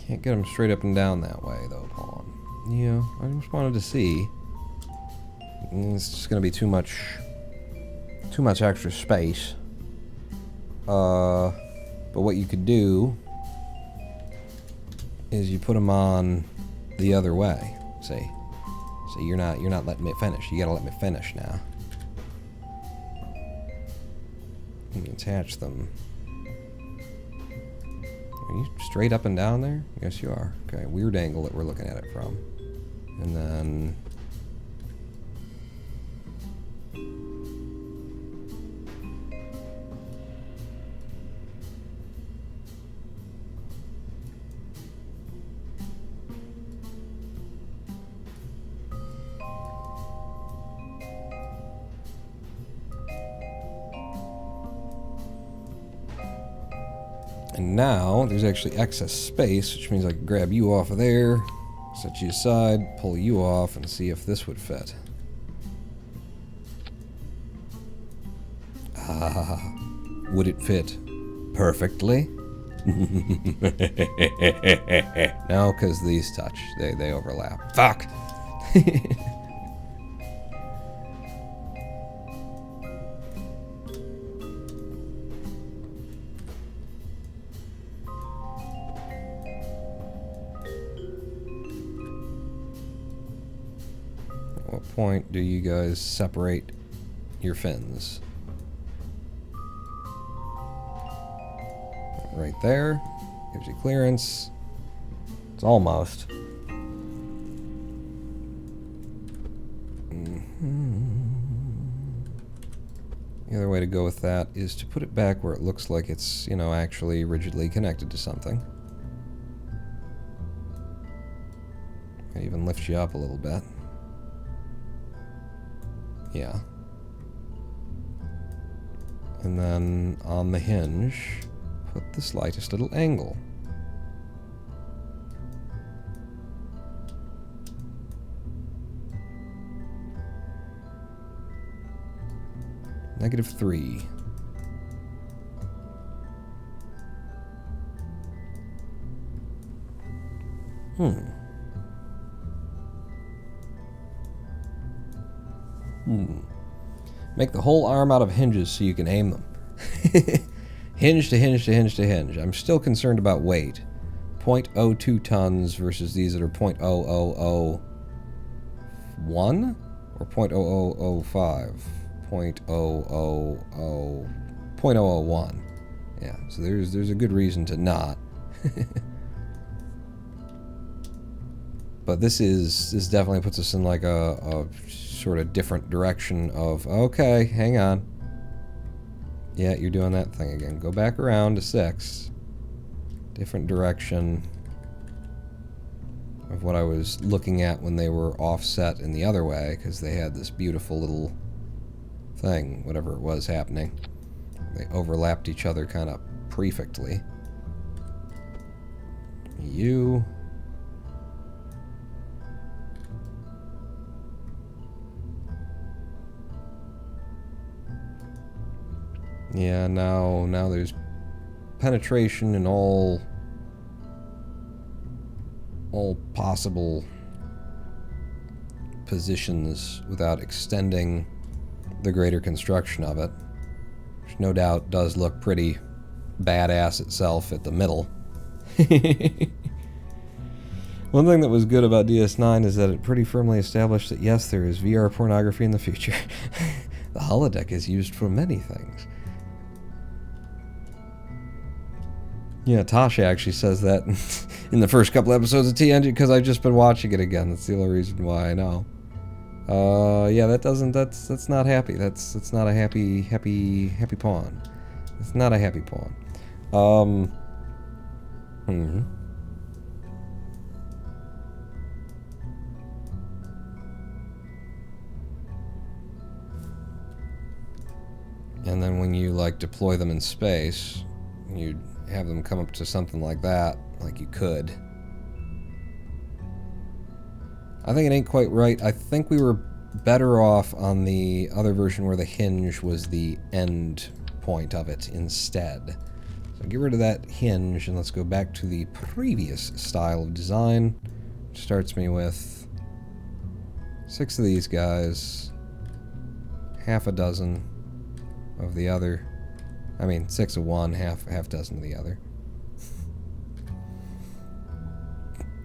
Can't get them straight up and down that way, though, Pawn. Yeah, I just wanted to see. It's just gonna be too much extra space. But what you could do is you put them on the other way. See? So you're not letting me finish. You gotta let me finish now. You attach them. Are you straight up and down there? Yes, you are. Okay, weird angle that we're looking at it from. And then... And now, there's actually excess space, which means I can grab you off of there, set you aside, pull you off, and see if this would fit. Ah, would it fit perfectly? No, because these touch. They overlap. Fuck! point do you guys separate your fins? Right there. Gives you clearance. It's almost. The other way to go with that is to put it back where it looks like it's, you know, actually rigidly connected to something. It even lifts you up a little bit. Yeah. And then on the hinge, put the slightest little angle. -3. Make the whole arm out of hinges so you can aim them. Hinge to hinge to hinge to hinge. I'm still concerned about weight. 0.02 tons versus these that are 0.0001 or 0.0005. 0.001. Yeah, so there's a good reason to not. But this definitely puts us in like a sort of different direction of, okay, hang on. Yeah, you're doing that thing again. Go back around to 6. Different direction of what I was looking at when they were offset in the other way, because they had this beautiful little thing, whatever it was happening. They overlapped each other kind of perfectly. You. Yeah, now there's penetration in all possible positions without extending the greater construction of it, which no doubt does look pretty badass itself at the middle. One thing that was good about DS9 is that it pretty firmly established that yes, there is VR pornography in the future. The holodeck is used for many things. Yeah, Tasha actually says that in the first couple episodes of TNG because I've just been watching it again. That's the only reason why I know. Yeah, that's not happy. That's not a happy pawn. It's not a happy pawn. And then when you like deploy them in space, you have them come up to something like that, like you could. I think it ain't quite right. I think we were better off on the other version where the hinge was the end point of it instead. So get rid of that hinge and let's go back to the previous style of design, which starts me with 6 of these guys, half a dozen of the other. I mean, 6 of one, half dozen of the other.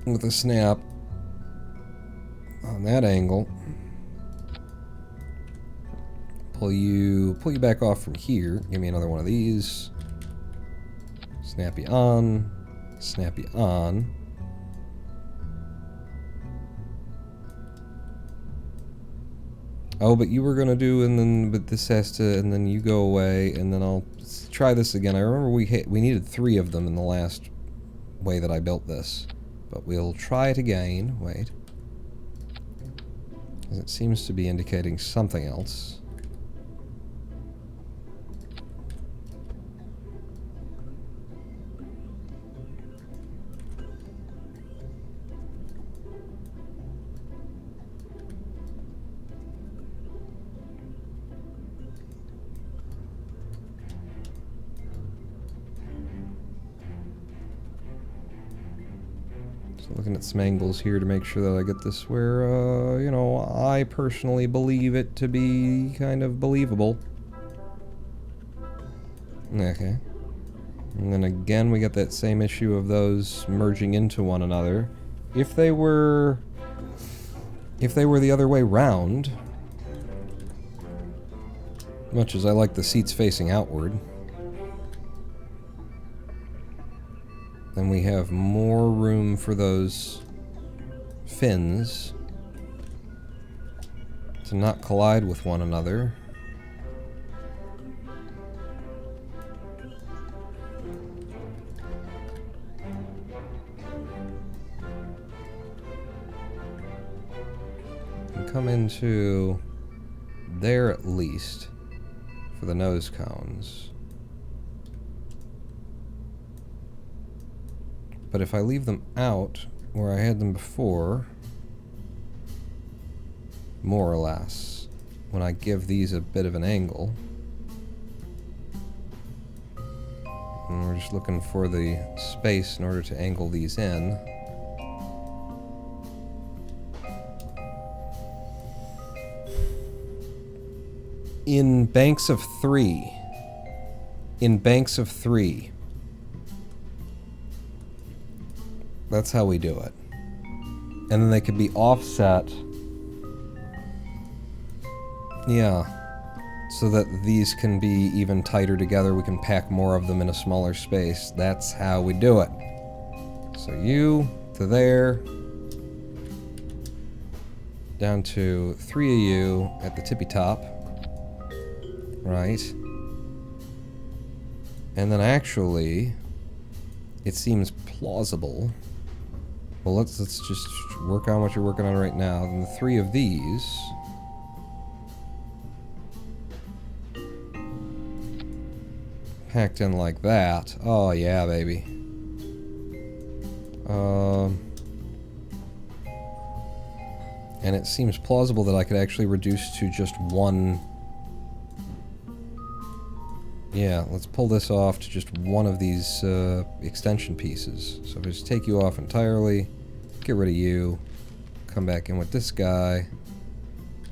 With a snap on that angle, pull you back off from here. Give me another one of these. Snap you on, snap you on. Oh, but you were gonna do, and then, but this has to, and then you go away, and then I'll try this again. I remember we needed 3 of them in the last way that I built this, but we'll try it again. Wait, because it seems to be indicating something else. Looking at some angles here to make sure that I get this where, you know, I personally believe it to be kind of believable. Okay. And then again, we got that same issue of those merging into one another. If they were If they were the other way round, much as I like the seats facing outward, then we have more room for those fins to not collide with one another. And come into there at least for the nose cones. But if I leave them out where I had them before, more or less, when I give these a bit of an angle, and we're just looking for the space in order to angle these in, in banks of three, that's how we do it. And then they could be offset, yeah, so that these can be even tighter together. We can pack more of them in a smaller space. That's how we do it. So you to there, down to 3 of you at the tippy top, right? And then actually, it seems plausible. Well, let's just work on what you're working on right now. Then the 3 of these packed in like that. Oh yeah, baby. And it seems plausible that I could actually reduce to just one. Yeah, let's pull this off to just one of these extension pieces. So if I just take you off entirely, get rid of you, come back in with this guy.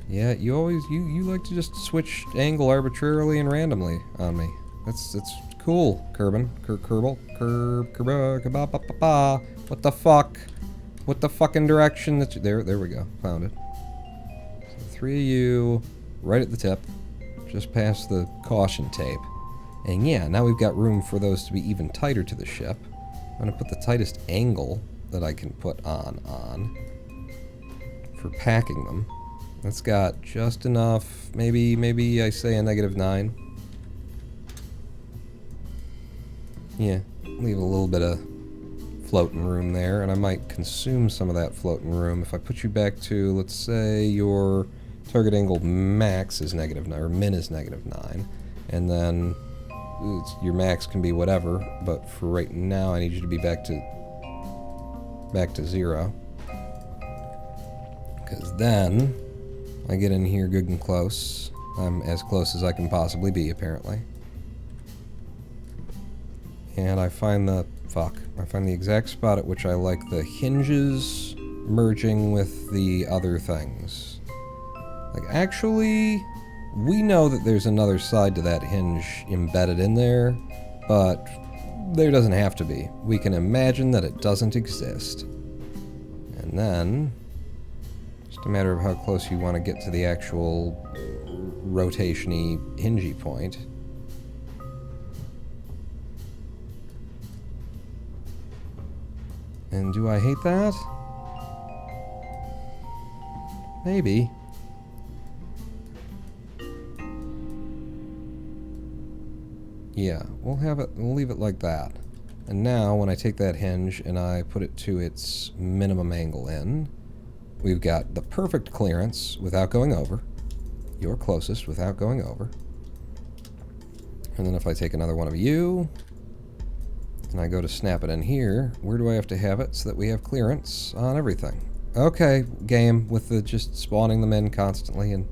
Yeah, you always you like to just switch angle arbitrarily and randomly on me. That's cool, Kerbal. What the fuck? What the fucking direction that you, there we go, found it. So 3 of you, right at the tip, just past the caution tape. And yeah, now we've got room for those to be even tighter to the ship. I'm gonna put the tightest angle that I can put on for packing them. That's got just enough, maybe I say a -9. Yeah, leave a little bit of floating room there, and I might consume some of that floating room. If I put you back to, let's say, your target angle max is -9, or min is -9, and then your max can be whatever, but for right now I need you to be back to 0. Because then I get in here good and close. I'm as close as I can possibly be, apparently. And I find the exact spot at which I like the hinges merging with the other things. Like, actually, we know that there's another side to that hinge embedded in there, but there doesn't have to be. We can imagine that it doesn't exist. And then, just a matter of how close you want to get to the actual rotation-y, hingy point. And do I hate that? Maybe. Yeah, we'll leave it like that. And now, when I take that hinge and I put it to its minimum angle in, we've got the perfect clearance without going over. Your closest without going over. And then if I take another one of you, and I go to snap it in here, where do I have to have it so that we have clearance on everything? Okay, game, with the just spawning them in constantly, and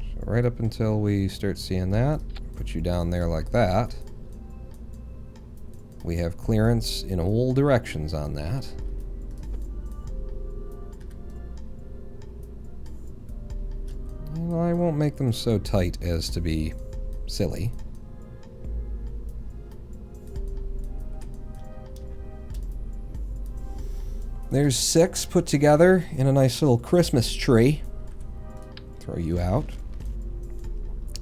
so right up until we start seeing that, put you down there like that. We have clearance in all directions on that. And I won't make them so tight as to be silly. There's 6 put together in a nice little Christmas tree. Throw you out.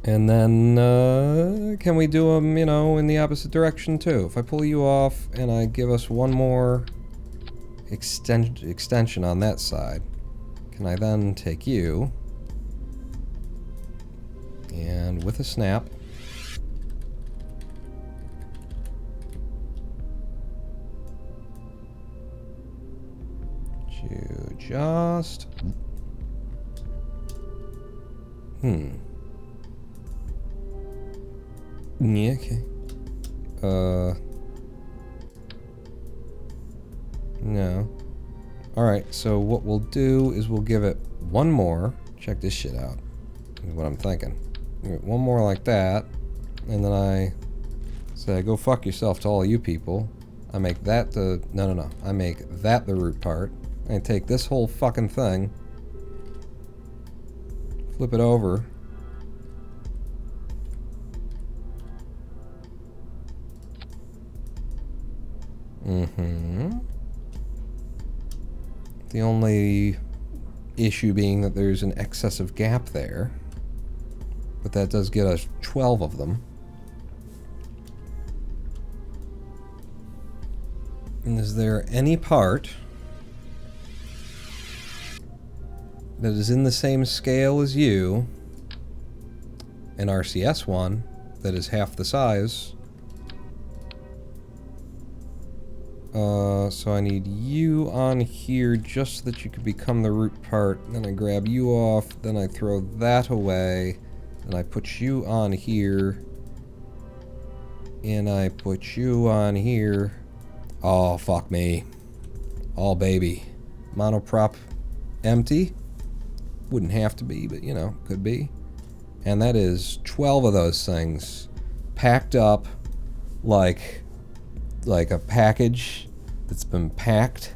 And then, can we do them, you know, in the opposite direction too? If I pull you off and I give us one more extension on that side, can I then take you and with a snap you just yeah, okay. No. Alright, so what we'll do is we'll give it one more. Check this shit out. Is what I'm thinking. Give it one more like that, and then I say, go fuck yourself to all you people. I make that the... No. I make that the root part. I take this whole fucking thing, flip it over, the only issue being that there's an excessive gap there, but that does get us 12 of them. And is there any part that is in the same scale as you, an RCS one that is half the size? So I need you on here just so that you could become the root part. Then I grab you off, then I throw that away, then I put you on here, and I put you on here. Oh, fuck me. Oh, baby. Monoprop empty. Wouldn't have to be, but, you know, could be. And that is 12 of those things packed up like a package that's been packed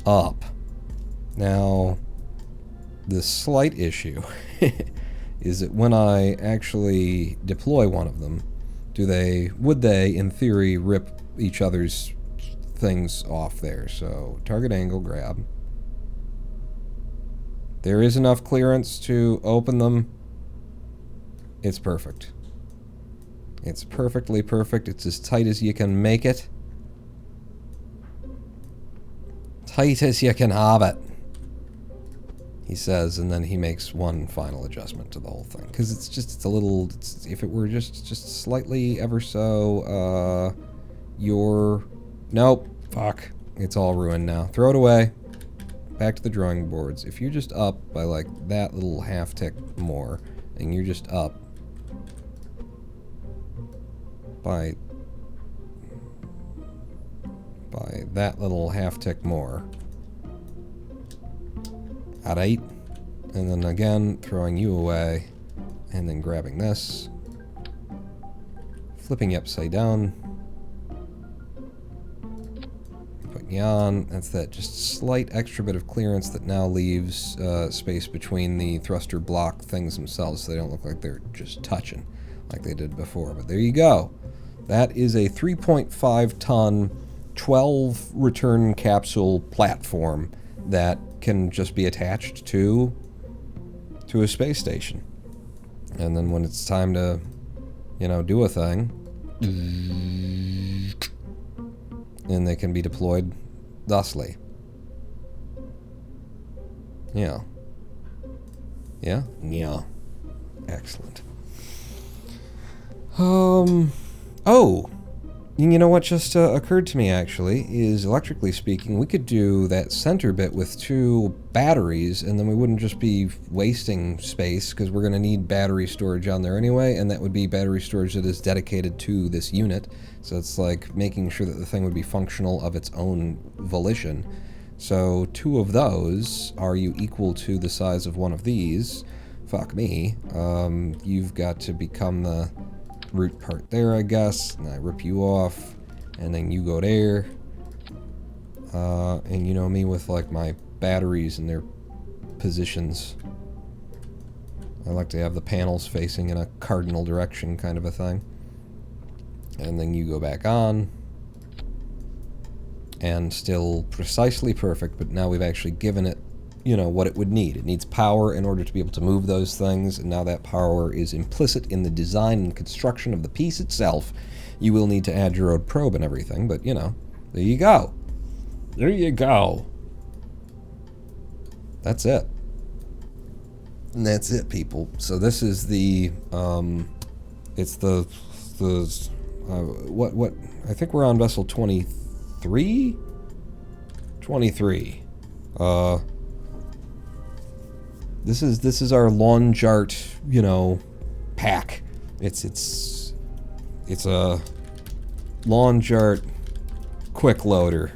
up. Now, the slight issue is that when I actually deploy one of them, would they, in theory, rip each other's things off there? So, target angle, grab. There is enough clearance to open them. It's perfect. It's perfectly perfect. It's as tight as you can make it. Tight as you can have it, he says, and then he makes one final adjustment to the whole thing. Because it's a little... if it were just slightly ever so... Nope. Fuck. It's all ruined now. Throw it away. Back to the drawing boards. If you're just up by, like, that little half tick more, and you're just up by that little half tick more. Alright. And then again, throwing you away, and then grabbing this, flipping you upside down, putting you on. That's that just slight extra bit of clearance that now leaves space between the thruster block things themselves, so they don't look like they're just touching like they did before. But there you go. That is a 3.5 ton 12 return capsule platform that can just be attached to a space station. And then when it's time to, you know, do a thing, then they can be deployed thusly. Yeah. Yeah? Yeah. Excellent. Oh! You know what just occurred to me, actually, is electrically speaking, we could do that center bit with 2 batteries, and then we wouldn't just be wasting space, because we're going to need battery storage on there anyway, and that would be battery storage that is dedicated to this unit. So it's like making sure that the thing would be functional of its own volition. So 2 of those, are you equal to the size of one of these? Fuck me. You've got to become the root part there, I guess, and I rip you off, and then you go there, and you know me with like my batteries and their positions. I like to have the panels facing in a cardinal direction kind of a thing, and then you go back on, and still precisely perfect, but now we've actually given it, you know, what it would need. It needs power in order to be able to move those things, and now that power is implicit in the design and construction of the piece itself. You will need to add your own probe and everything, but, you know, there you go. There you go. That's it. And that's it, people. So this is the, it's the what, I think we're on vessel 23? 23. This is our Lawn Jart, you know, pack. It's a Lawn Jart quick loader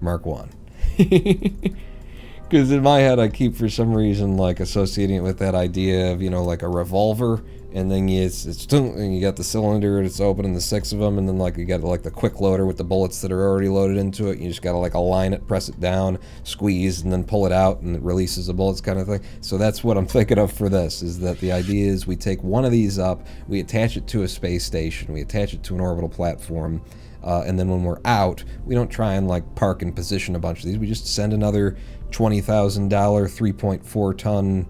Mark 1. Because in my head I keep for some reason like associating it with that idea of, you know, like a revolver, and then and you got the cylinder and it's open and the 6 of them, and then like you got like the quick loader with the bullets that are already loaded into it. You just gotta like align it, press it down, squeeze, and then pull it out, and it releases the bullets, kind of thing. So that's what I'm thinking of for this, is that the idea is we take one of these up, we attach it to a space station, we attach it to an orbital platform, and then when we're out, we don't try and like park and position a bunch of these. We just send another $20,000 3.4 ton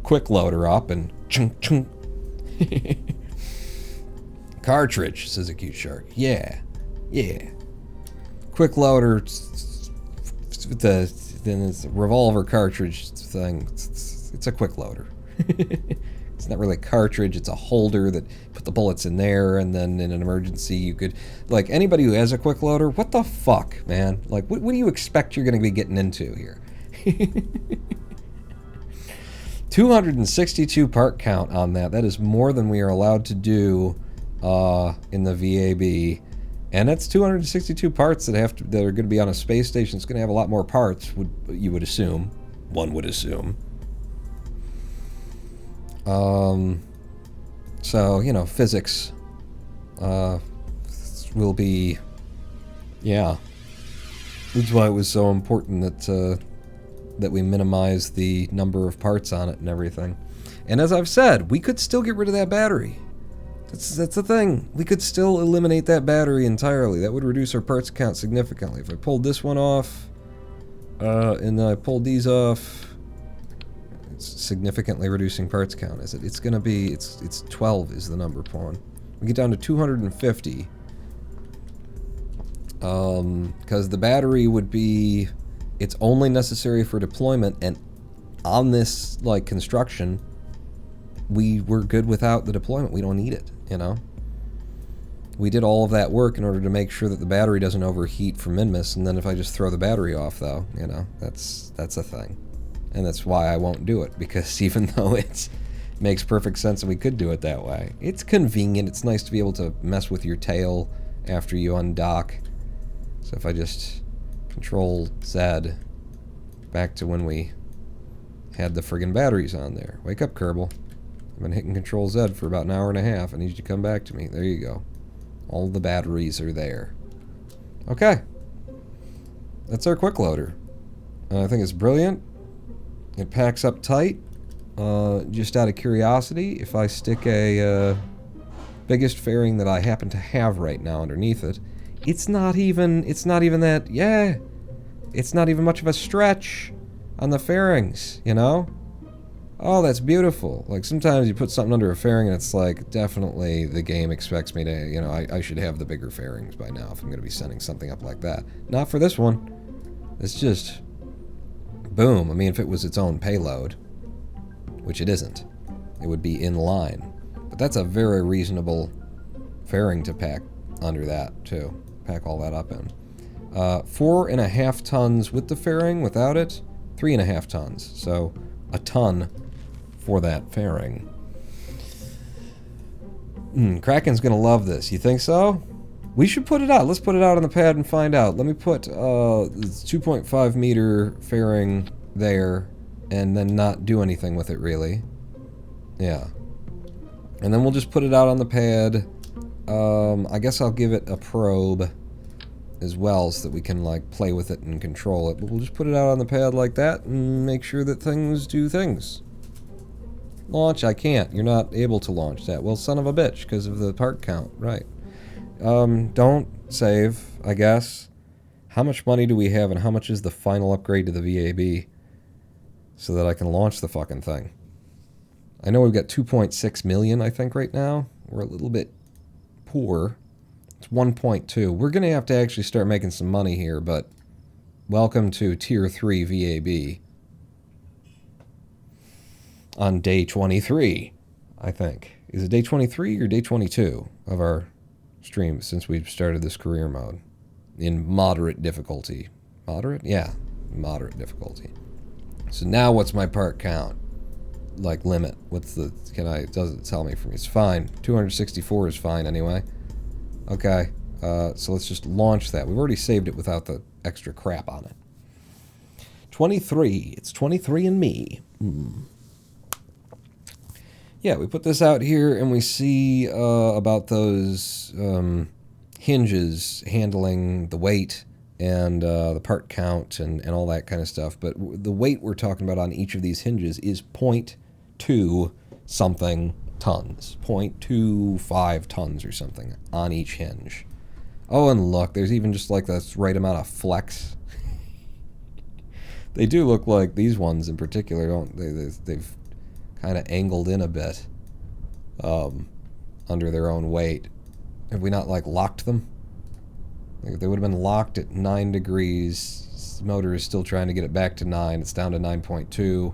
quick loader up, and chung chung. Cartridge, says a cute shark. Yeah. Quick loader, then it's a revolver cartridge thing. It's a quick loader. It's not really a cartridge, it's a holder that put the bullets in there, and then in an emergency you could, like, anybody who has a quick loader, what the fuck, man? Like, what do you expect you're going to be getting into here? 262 part count on that. That is more than we are allowed to do in the VAB. And that's 262 parts that are going to be on a space station. It's going to have a lot more parts, you would assume. One would assume. So, you know, physics will be, yeah. That's why it was so important that we minimize the number of parts on it and everything. And as I've said, we could still get rid of that battery. That's the thing. We could still eliminate that battery entirely. That would reduce our parts count significantly. If I pulled this one off, and then I pulled these off, it's significantly reducing parts count. It's gonna be, it's 12 is the number, Pawn. We get down to 250. Because the battery would be, it's only necessary for deployment, and on this, like, construction, we're good without the deployment. We don't need it, you know? We did all of that work in order to make sure that the battery doesn't overheat for Minmus, and then if I just throw the battery off, though, you know, that's a thing. And that's why I won't do it, because even though it makes perfect sense and we could do it that way, it's convenient. It's nice to be able to mess with your tail after you undock. So if I just Control Z back to when we had the friggin' batteries on there. Wake up, Kerbal. I've been hitting Control Z for about an hour and a half. I need you to come back to me. There you go. All the batteries are there. Okay. That's our quick loader. I think it's brilliant. It packs up tight. Just out of curiosity, if I stick a biggest fairing that I happen to have right now underneath it, it's not even that, yeah, it's not even much of a stretch on the fairings, you know? Oh, that's beautiful. Like, sometimes you put something under a fairing and it's like, definitely the game expects me to, you know, I should have the bigger fairings by now if I'm going to be sending something up like that. Not for this one. It's just, boom. I mean, if it was its own payload, which it isn't, it would be in line. But that's a very reasonable fairing to pack under that, too. Pack all that up in. 4.5 tons with the fairing. Without it, 3.5 tons. So a ton for that fairing. Kraken's gonna love this. You think so? We should put it out. Let's put it out on the pad and find out. Let me put this 2.5 meter fairing there and then not do anything with it, really. Yeah. And then we'll just put it out on the pad. I guess I'll give it a probe as well so that we can, like, play with it and control it. But we'll just put it out on the pad like that and make sure that things do things. Launch? I can't. You're not able to launch that. Well, son of a bitch, because of the part count. Right. Don't save, I guess. How much money do we have, and how much is the final upgrade to the VAB so that I can launch the fucking thing? I know we've got 2.6 million, I think, right now. We're a little bit poor. It's 1.2. We're going to have to actually start making some money here, but welcome to Tier 3 VAB on day 23, I think. Is it day 23 or day 22 of our stream since we've started this career mode? In moderate difficulty. Moderate? Yeah, moderate difficulty. So now what's my part count? Like, limit. What's the... it doesn't tell me for me. It's fine. 264 is fine anyway. Okay, so let's just launch that. We've already saved it without the extra crap on it. 23. It's 23 and me. Yeah, we put this out here and we see about those hinges handling the weight and the part count and all that kind of stuff. But the weight we're talking about on each of these hinges is 0.2 something tons. 0.25 tons or something on each hinge. Oh, and look, there's even just like the right amount of flex. They do look like these ones in particular, don't they? They've kind of angled in a bit under their own weight. Have we not, like, locked them? Like, if they would have been locked at 9 degrees, the motor is still trying to get it back to 9. It's down to 9.2.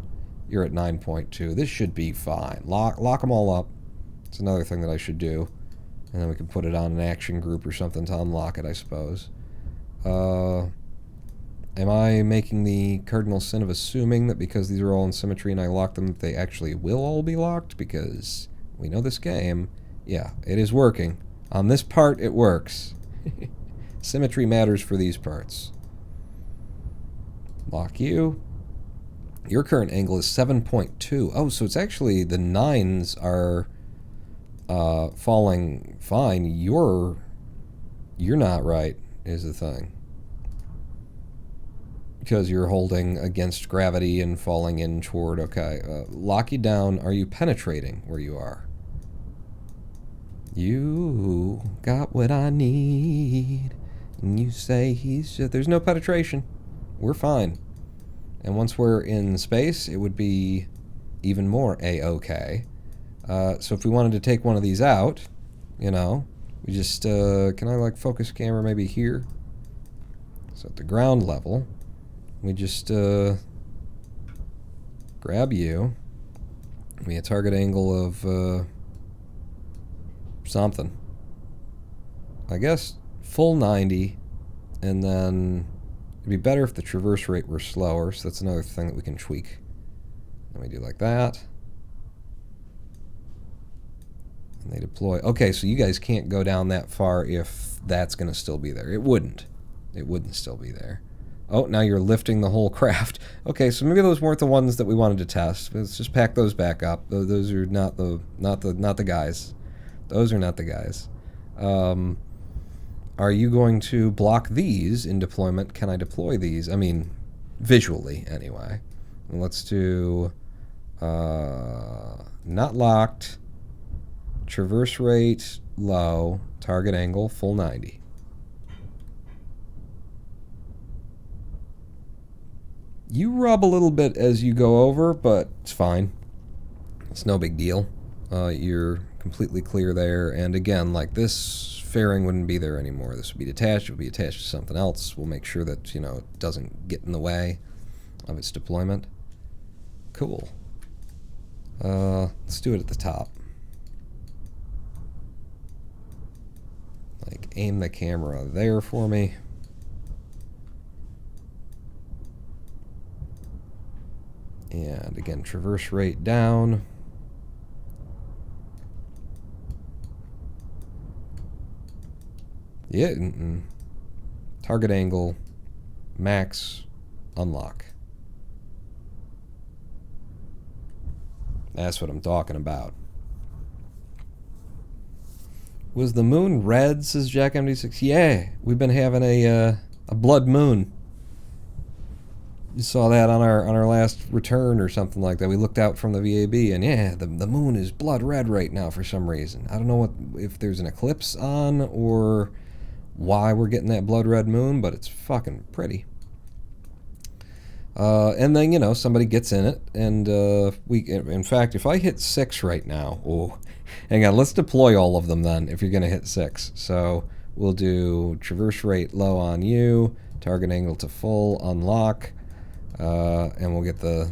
You're at 9.2. This should be fine. Lock them all up. It's another thing that I should do. And then we can put it on an action group or something to unlock it, I suppose. Am I making the cardinal sin of assuming that because these are all in symmetry and I lock them, they actually will all be locked? Because we know this game. Yeah, it is working. On this part, it works. Symmetry matters for these parts. Lock you. Your current angle is 7.2. Oh, so it's actually the 9s are falling fine. You're not right, is the thing. Because you're holding against gravity and falling in toward... Okay, lock you down. Are you penetrating where you are? You got what I need. And you say he's just... There's no penetration. We're fine. And once we're in space, it would be even more A-okay. So if we wanted to take one of these out, you know, we just... can I, like, focus camera maybe here? So at the ground level... We just grab you. We a target angle of something. I guess full 90, and then it'd be better if the traverse rate were slower, so that's another thing that we can tweak. And we do like that. And they deploy. Okay, so you guys can't go down that far if that's going to still be there. It wouldn't. It wouldn't still be there. Oh, now you're lifting the whole craft. Okay, so maybe those weren't the ones that we wanted to test. Let's just pack those back up. Those are not the guys. Those are not the guys. Are you going to block these in deployment? Can I deploy these? I mean, visually, anyway. Let's do not locked, traverse rate low, target angle full 90. You rub a little bit as you go over, but it's fine. It's no big deal. You're completely clear there. And again, like, this fairing wouldn't be there anymore. This would be detached. It would be attached to something else. We'll make sure that, you know, it doesn't get in the way of its deployment. Cool. Let's do it at the top. Like, aim the camera there for me. And again, traverse rate down. Yeah, target angle, max, unlock. That's what I'm talking about. Was the moon red, says Jack MD6? Yeah, we've been having a blood moon. You saw that on our last return or something like that. We looked out from the VAB, and yeah, the moon is blood red right now for some reason. I don't know if there's an eclipse on or why we're getting that blood red moon, but it's fucking pretty. And then, you know, somebody gets in it, and in fact, if I hit 6 right now, hang on, let's deploy all of them then, if you're going to hit 6. So we'll do traverse rate low on you, target angle to full, unlock, and we'll get the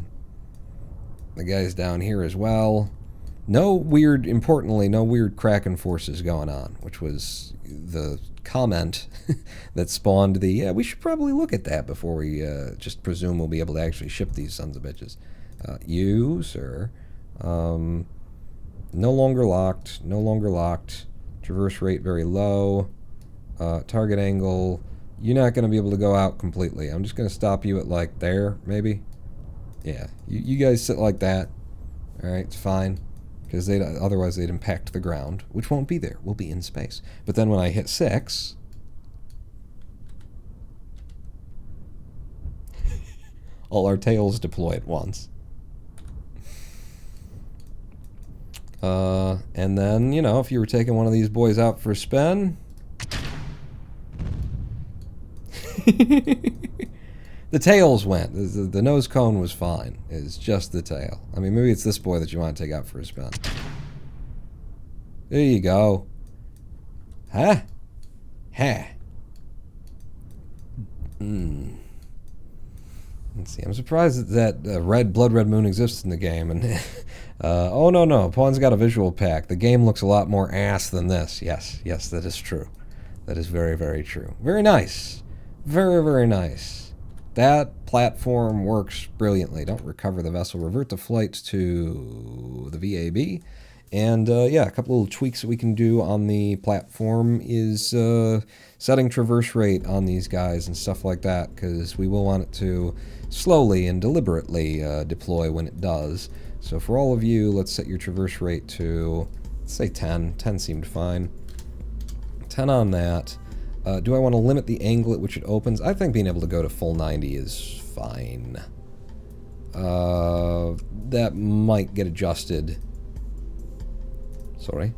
guys down here as well. Importantly, no weird Kraken forces going on, which was the comment that spawned the, we should probably look at that before we just presume we'll be able to actually ship these sons of bitches. You, sir, no longer locked, traverse rate very low, target angle, you're not going to be able to go out completely. I'm just going to stop you at like there, maybe. Yeah, you guys sit like that. Alright, it's fine. Because otherwise they'd impact the ground, which won't be there. We'll be in space. But then when I hit 6... all our tails deploy at once. And then, you know, if you were taking one of these boys out for a spin... the tails went. The nose cone was fine. It's just the tail. I mean, maybe it's this boy that you want to take out for a spin. There you go. Huh? Huh. Let's see. I'm surprised that blood red moon exists in the game. And oh, no. Pawn's got a visual pack. The game looks a lot more ass than this. Yes, that is true. That is very, very true. Very nice. Very, very nice. That platform works brilliantly. Don't recover the vessel. Revert the flight to the VAB. And, yeah, a couple little tweaks that we can do on the platform is setting traverse rate on these guys and stuff like that, because we will want it to slowly and deliberately deploy when it does. So for all of you, let's set your traverse rate to, let's say 10. 10 seemed fine. 10 on that. Do I want to limit the angle at which it opens? I think being able to go to full 90 is fine. That might get adjusted. Sorry.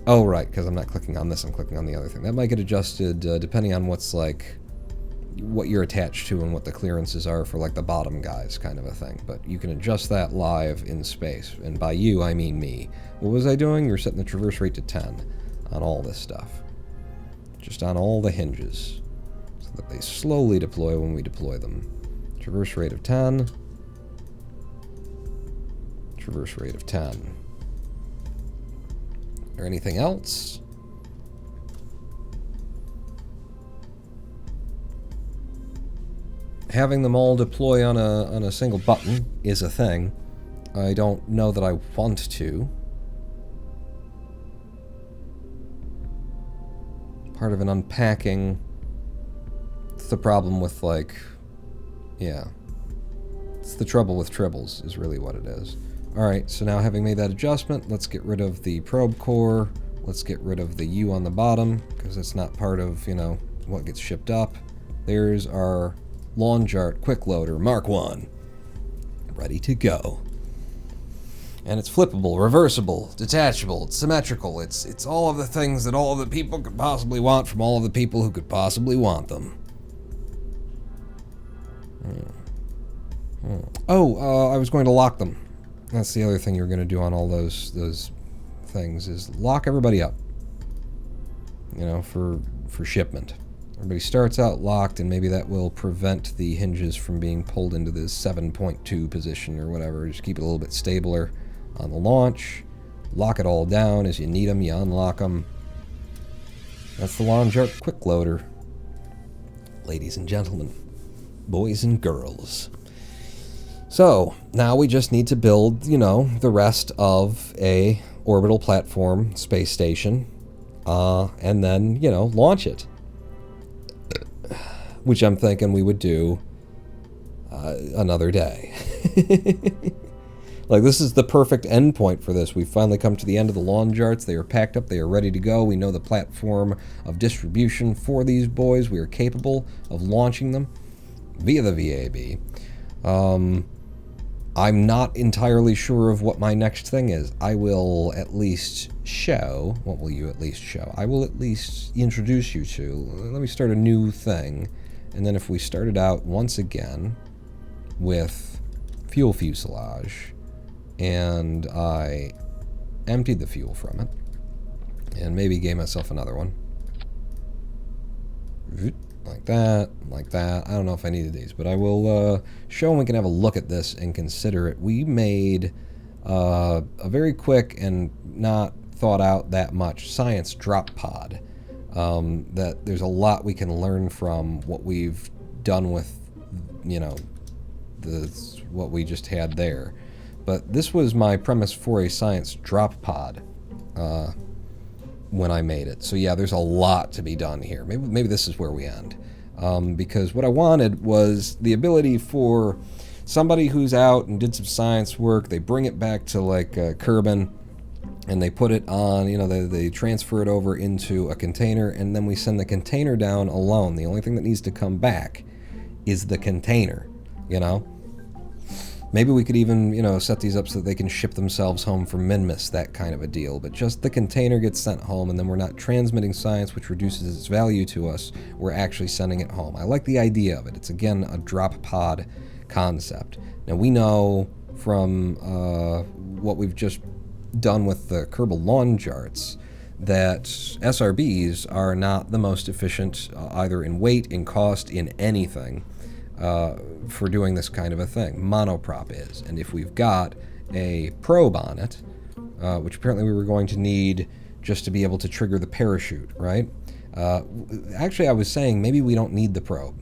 Oh, right, because I'm not clicking on this, I'm clicking on the other thing. That might get adjusted depending on what you're attached to and what the clearances are for, like, the bottom guys kind of a thing. But you can adjust that live in space. And by you, I mean me. What was I doing? You're setting the traverse rate to 10 on all this stuff. Just on all the hinges. So that they slowly deploy when we deploy them. Traverse rate of 10. Traverse rate of 10. Or anything else? Having them all deploy on a single button is a thing. I don't know that I want to. Part of an unpacking. It's the problem with, like, yeah. It's the trouble with tribbles is really what it is. Alright, so now having made that adjustment, let's get rid of the probe core. Let's get rid of the U on the bottom, because it's not part of, you know, what gets shipped up. There's our Lawn Jart quick loader Mark 1. Ready to go. And it's flippable, reversible, detachable, it's symmetrical. It's all of the things that all of the people could possibly want from all of the people who could possibly want them. Oh, I was going to lock them. That's the other thing you're going to do on all those things, is lock everybody up. You know, for shipment. Everybody starts out locked, and maybe that will prevent the hinges from being pulled into this 7.2 position or whatever. Just keep it a little bit stabler on the launch. Lock it all down. As you need them, you unlock them. That's the Lawn Jart quick loader. Ladies and gentlemen, boys and girls. So, now we just need to build, you know, the rest of a orbital platform space station, and then, you know, launch it. Which I'm thinking we would do another day. Like, this is the perfect endpoint for this. We've finally come to the end of the Lawn Jarts. They are packed up. They are ready to go. We know the platform of distribution for these boys. We are capable of launching them via the VAB. I'm not entirely sure of what my next thing is. I will at least show... What will you at least show? I will at least introduce you to... Let me start a new thing. And then if we started out once again with fuel fuselage, and I emptied the fuel from it, and maybe gave myself another one. Like that, like that. I don't know if I needed these, but I will show and we can have a look at this and consider it. We made a very quick and not thought out that much science drop pod. That there's a lot we can learn from what we've done with, you know, what we just had there. But this was my premise for a science drop pod when I made it. So yeah, there's a lot to be done here. Maybe this is where we end. Because what I wanted was the ability for somebody who's out and did some science work, they bring it back to like Kerbal, and they put it on, you know, they transfer it over into a container, and then we send the container down alone. The only thing that needs to come back is the container, you know? Maybe we could even, you know, set these up so that they can ship themselves home from Minmus, that kind of a deal. But just the container gets sent home, and then we're not transmitting science, which reduces its value to us. We're actually sending it home. I like the idea of it. It's, again, a drop pod concept. Now, we know from what we've just done with the Kerbal Lawn Jarts that SRBs are not the most efficient, either in weight, in cost, in anything. For doing this kind of a thing. Monoprop is. And if we've got a probe on it, which apparently we were going to need just to be able to trigger the parachute, right? Actually, I was saying maybe we don't need the probe.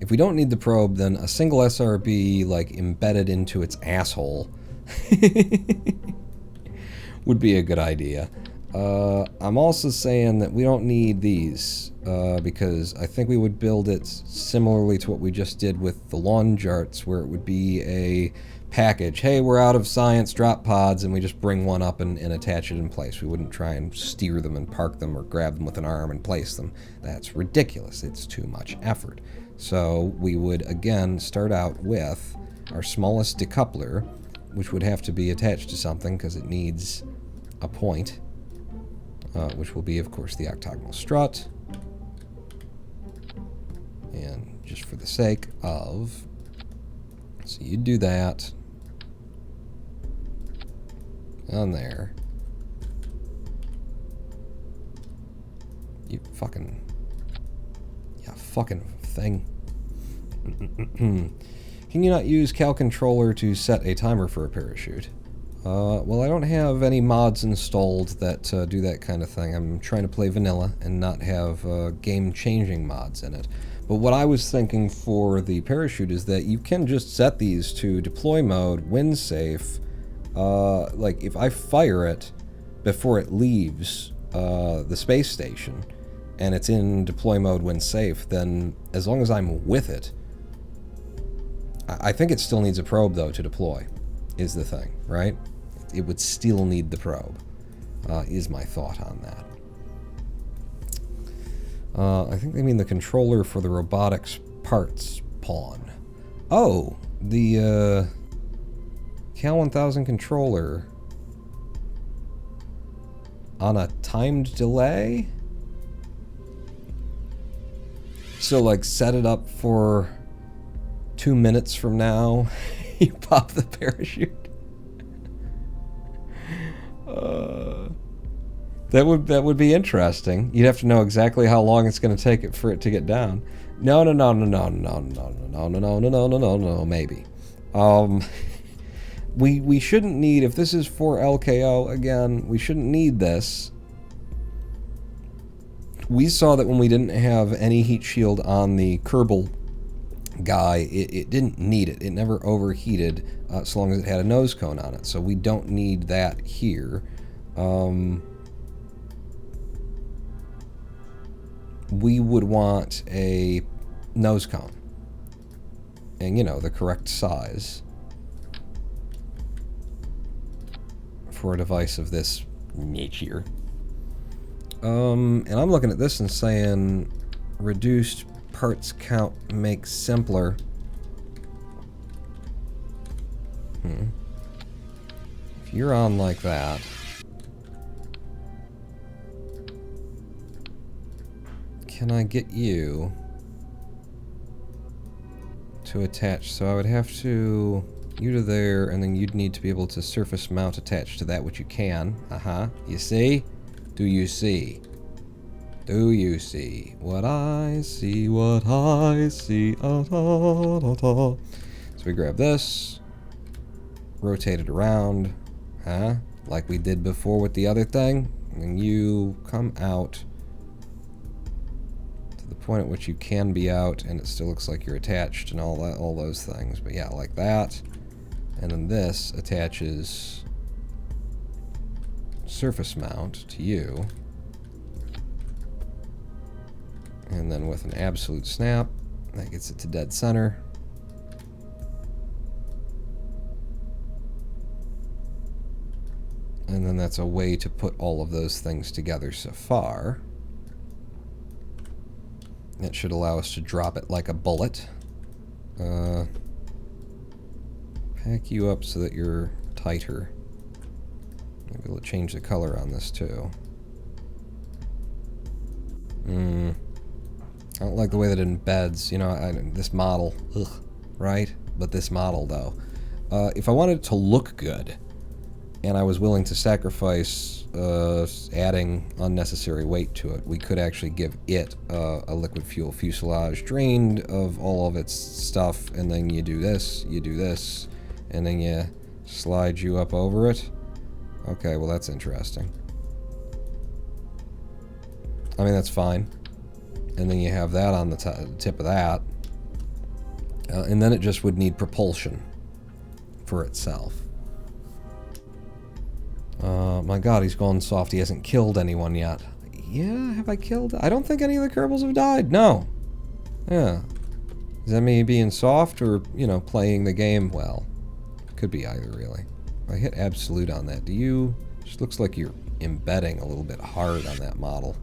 If we don't need the probe, then a single SRB, like, embedded into its asshole would be a good idea. I'm also saying that we don't need these, because I think we would build it similarly to what we just did with the Lawn Jarts, where it would be a package. Hey, we're out of science drop pods, and we just bring one up and attach it in place. We wouldn't try and steer them and park them or grab them with an arm and place them. That's ridiculous. It's too much effort. So we would, again, start out with our smallest decoupler, which would have to be attached to something because it needs a point. Which will be, of course, the octagonal strut. And just for the sake of... So you do that. On there. You fucking... Yeah, fucking thing. Can you not use Cal Controller to set a timer for a parachute? Well, I don't have any mods installed that do that kind of thing. I'm trying to play vanilla and not have game-changing mods in it. But what I was thinking for the parachute is that you can just set these to deploy mode, wind safe. Like, if I fire it before it leaves the space station, and it's in deploy mode, wind safe, then as long as I'm with it, I think it still needs a probe, though, to deploy, is the thing, right? It would still need the probe, is my thought on that. I think they mean the controller for the robotics parts pawn. Oh, the Cal 1000 controller on a timed delay? So, like, set it up for 2 minutes from now, you pop the parachute. That would be interesting. You'd have to know exactly how long it's going to take it for it to get down. No, maybe. We shouldn't need, if this is for LKO, again, we shouldn't need this. We saw that when we didn't have any heat shield on the Kerbal guy, it didn't need it. It never overheated so long as it had a nose cone on it. So we don't need that here. We would want a nose cone. And, you know, the correct size for a device of this nature. And I'm looking at this and saying reduced parts count makes simpler. If you're on like that, can I get you to attach? So I would have to, you to there, and then you'd need to be able to surface mount attached to that, which you can. You see? Do you see? Do you see what I see? What I see? So we grab this, rotate it around, like we did before with the other thing, and you come out to the point at which you can be out, and it still looks like you're attached and all that, all those things. But yeah, like that, and then this attaches surface mount to you. And then with an absolute snap, that gets it to dead center. And then that's a way to put all of those things together so far. That should allow us to drop it like a bullet. Pack you up so that you're tighter. Maybe we'll change the color on this too. I don't like the way that it embeds, you know, this model, right? But this model, though. If I wanted it to look good, and I was willing to sacrifice adding unnecessary weight to it, we could actually give it a liquid fuel fuselage drained of all of its stuff, and then you do this, and then you slide you up over it. Okay, well that's interesting. I mean, that's fine. And then you have that on the tip of that. And then it just would need propulsion for itself. My god, he's gone soft. He hasn't killed anyone yet. Yeah, have I killed? I don't think any of the Kerbals have died. No. Yeah. Is that me being soft or, you know, playing the game well? Could be either, really. I hit absolute on that. Do you... Just looks like you're embedding a little bit hard on that model.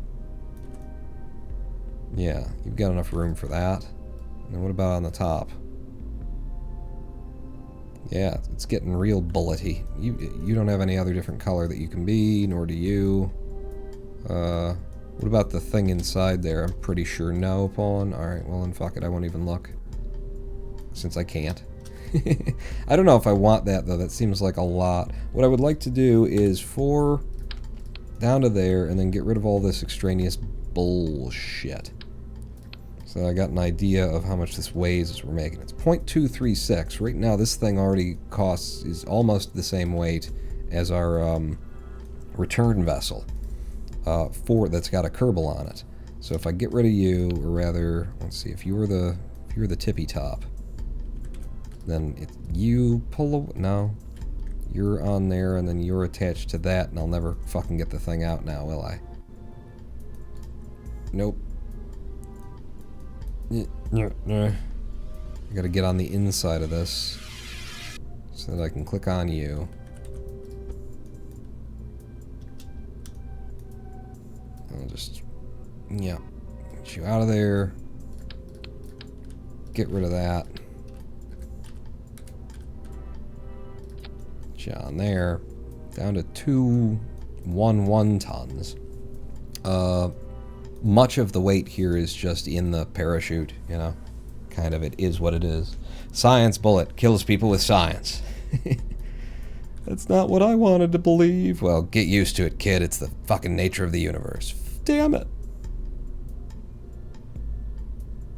Yeah, you've got enough room for that. And then what about on the top? Yeah, it's getting real bullety. You don't have any other different color that you can be, nor do you. What about the thing inside there? I'm pretty sure no, Pawn. Alright, well then fuck it, I won't even look. Since I can't. I don't know if I want that, though. That seems like a lot. What I would like to do is 4 down to there, and then get rid of all this extraneous bullshit. So I got an idea of how much this weighs as we're making it. It's 0.236. Right now, this thing already is almost the same weight as our return vessel that's got a Kerbal on it. So if I get rid of you, or rather, let's see, if you were the tippy top, then you pull no, you're on there, and then you're attached to that, and I'll never fucking get the thing out now, will I? Nope. I gotta get on the inside of this so that I can click on you. I'll just, yeah, get you out of there. Get rid of that. Get you on there. Down to 211 tons. Much of the weight here is just in the parachute, you know? Kind of, it is what it is. Science bullet kills people with science. That's not what I wanted to believe. Well, get used to it, kid. It's the fucking nature of the universe. Damn it.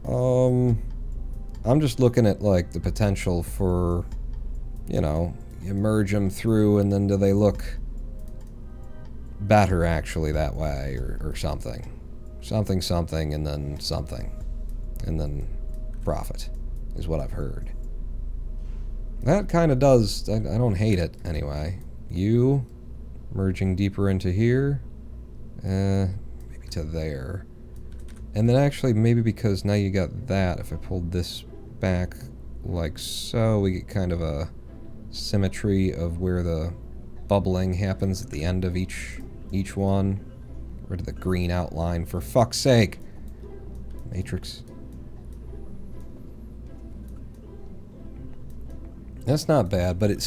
I'm just looking at, like, the potential for, you know, you merge them through, and then do they look better, actually, that way, or something. Something, and then something. And then profit, is what I've heard. That kind of does, I don't hate it, anyway. You, merging deeper into here, maybe to there. And then actually, maybe because now you got that, if I pulled this back like so, we get kind of a symmetry of where the bubbling happens at the end of each one. Rid of the green outline, for fuck's sake. Matrix. That's not bad, but it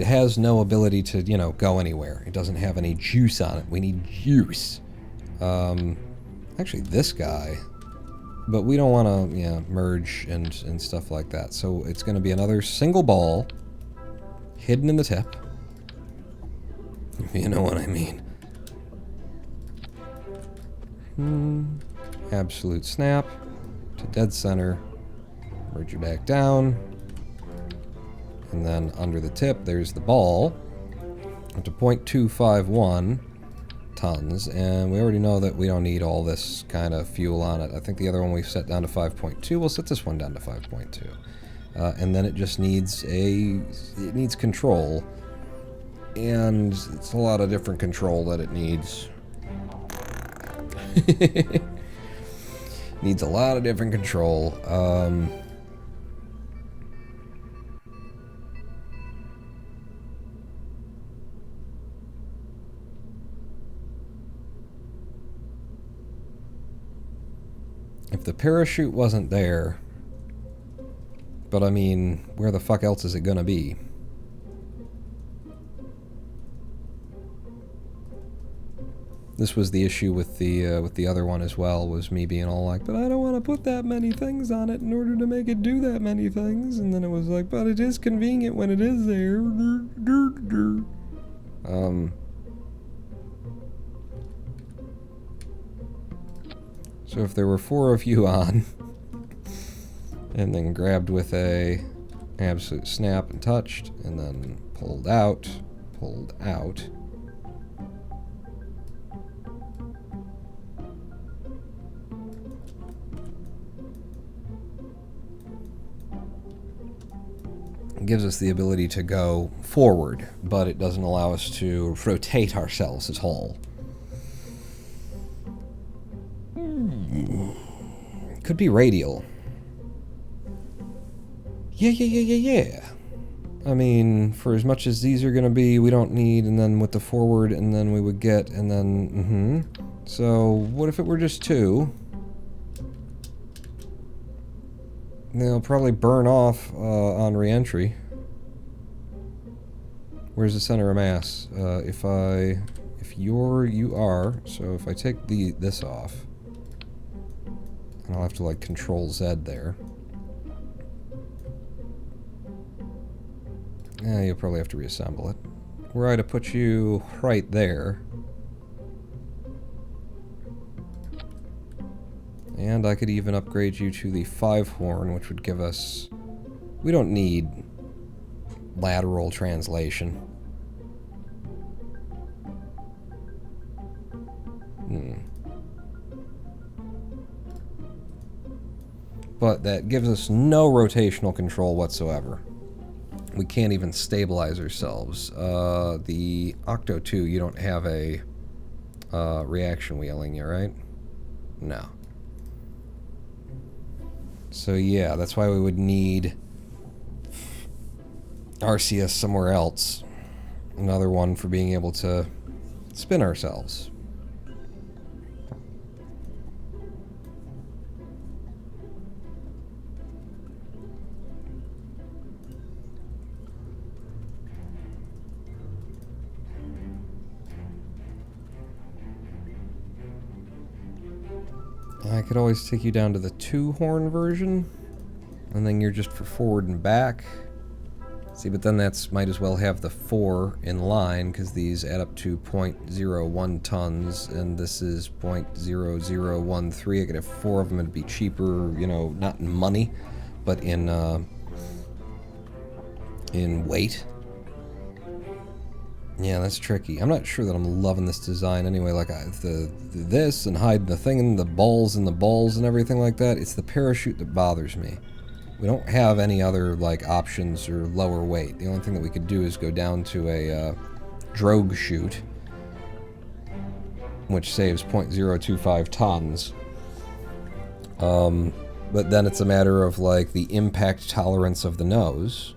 has no ability to, you know, go anywhere. It doesn't have any juice on it. We need juice. Actually, this guy. But we don't want to, yeah, merge and stuff like that. So it's going to be another single ball hidden in the tip. If you know what I mean. Absolute snap to dead center. Merge it back down. And then under the tip, there's the ball. Up to 0.251 tons. And we already know that we don't need all this kind of fuel on it. I think the other one we've set down to 5.2. We'll set this one down to 5.2. And then it just needs it needs control. And it's a lot of different control that it needs. Needs a lot of different control. If the parachute wasn't there, but I mean, where the fuck else is it gonna be? This was the issue with the other one as well, was me being all like, but I don't want to put that many things on it in order to make it do that many things. And then it was like, but it is convenient when it is there. So if there were 4 of you on, and then grabbed with a absolute snap and touched, and then pulled out, it gives us the ability to go forward, but it doesn't allow us to rotate ourselves at all. Could be radial. Yeah. I mean, for as much as these are going to be, we don't need, and then with the forward, and then we would get, and then, So, what if it were just 2? They'll probably burn off on re-entry. Where's the center of mass? You are, so if I take this off, and I'll have to like Control Z there. Yeah, you'll probably have to reassemble it. Were I to put you right there, and I could even upgrade you to the 5-horn, which would give us... We don't need lateral translation. But that gives us no rotational control whatsoever. We can't even stabilize ourselves. The Octo 2, you don't have a reaction wheeling, you right? No. So yeah, that's why we would need RCS somewhere else. Another one for being able to spin ourselves. I could always take you down to the 2-horn version, and then you're just for forward and back. See, but then that's might as well have the 4 in line, because these add up to 0.01 tons, and this is 0.0013. I could have 4 of them, it'd be cheaper, you know, not in money, but in weight. Yeah, that's tricky. I'm not sure that I'm loving this design anyway. Like this and hiding the thing and the balls and everything like that. It's the parachute that bothers me. We don't have any other like options or lower weight. The only thing that we could do is go down to a drogue chute, which saves 0.025 tons. But then it's a matter of like the impact tolerance of the nose.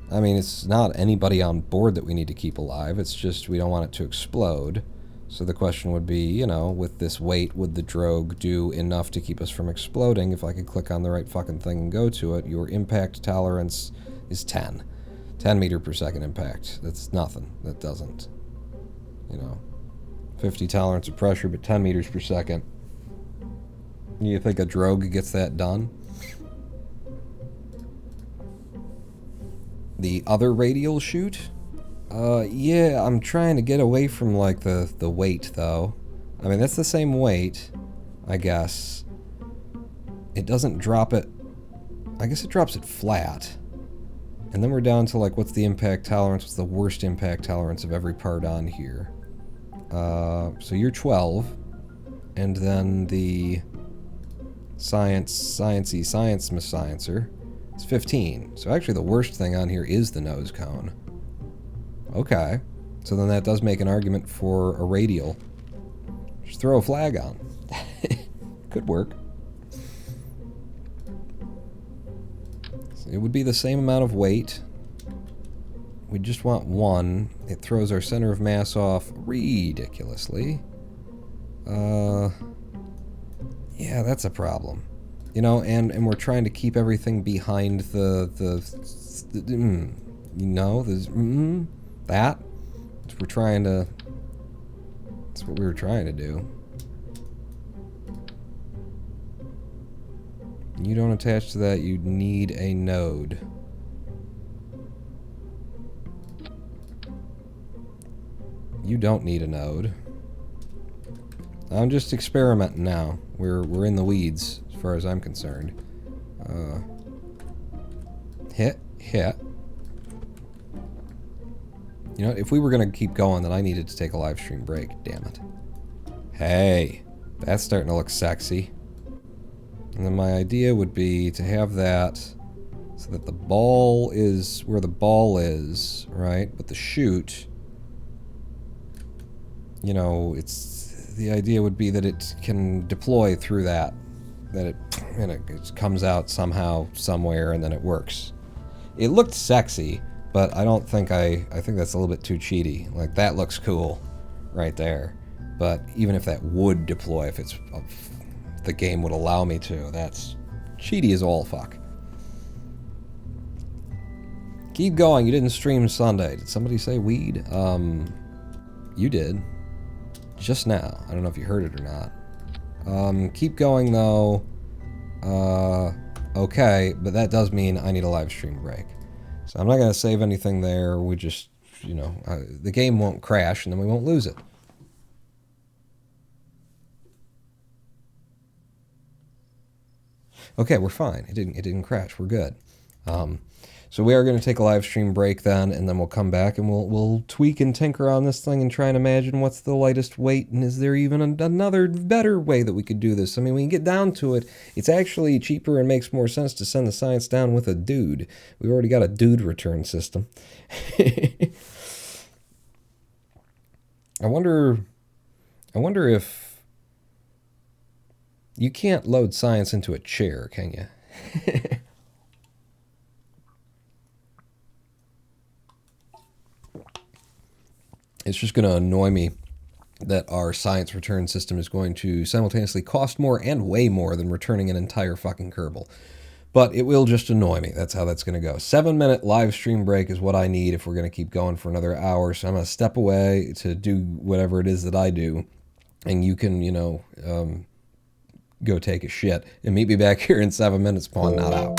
I mean, it's not anybody on board that we need to keep alive, it's just we don't want it to explode. So the question would be, you know, with this weight, would the drogue do enough to keep us from exploding? If I could click on the right fucking thing and go to it, your impact tolerance is 10. 10 meter per second impact. That's nothing. That doesn't, 50 tolerance of pressure, but 10 meters per second. You think a drogue gets that done? The other radial chute? Yeah, I'm trying to get away from, like, the weight, though. I mean, that's the same weight, I guess. It doesn't drop it... I guess it drops it flat. And then we're down to, like, what's the impact tolerance? What's the worst impact tolerance of every part on here? So you're 12. And then the... Sciencey Science Miss Sciencer. It's 15. So actually the worst thing on here is the nose cone. Okay. So then that does make an argument for a radial. Just throw a flag on. Could work. So it would be the same amount of weight. We just want one. It throws our center of mass off ridiculously. Yeah, that's a problem. And we're trying to keep everything behind that. We're trying to... That's what we were trying to do. You don't attach to that, you need a node. You don't need a node. I'm just experimenting now. We're in the weeds, as far as I'm concerned. Hit. If we were gonna keep going, then I needed to take a live stream break. Damn it. Hey, that's starting to look sexy. And then my idea would be to have that so that the ball is where the ball is, right? But the chute, the idea would be that it can deploy through that. That it comes out somehow, somewhere, and then it works. It looked sexy, but I don't think I think that's a little bit too cheaty. Like, that looks cool right there. But even if that would deploy, if the game would allow me to, that's cheaty as all fuck. Keep going. You didn't stream Sunday. Did somebody say weed? You did. Just now. I don't know if you heard it or not. Keep going, though. Okay, but that does mean I need a live stream break. So I'm not going to save anything there. We just, the game won't crash, and then we won't lose it. Okay, we're fine. It didn't crash. We're good. So we are going to take a live stream break then, and then we'll come back and we'll tweak and tinker on this thing and try and imagine what's the lightest weight, and is there even another better way that we could do this? I mean, when you get down to it, it's actually cheaper and makes more sense to send the science down with a dude. We've already got a dude return system. I wonder if you can't load science into a chair, can you? It's just going to annoy me that our science return system is going to simultaneously cost more and way more than returning an entire fucking Kerbal. But it will just annoy me. That's how that's going to go. 7-minute live stream break is what I need if we're going to keep going for another hour. So I'm going to step away to do whatever it is that I do. And you can, go take a shit. And meet me back here in 7 minutes, Pawn Not Out.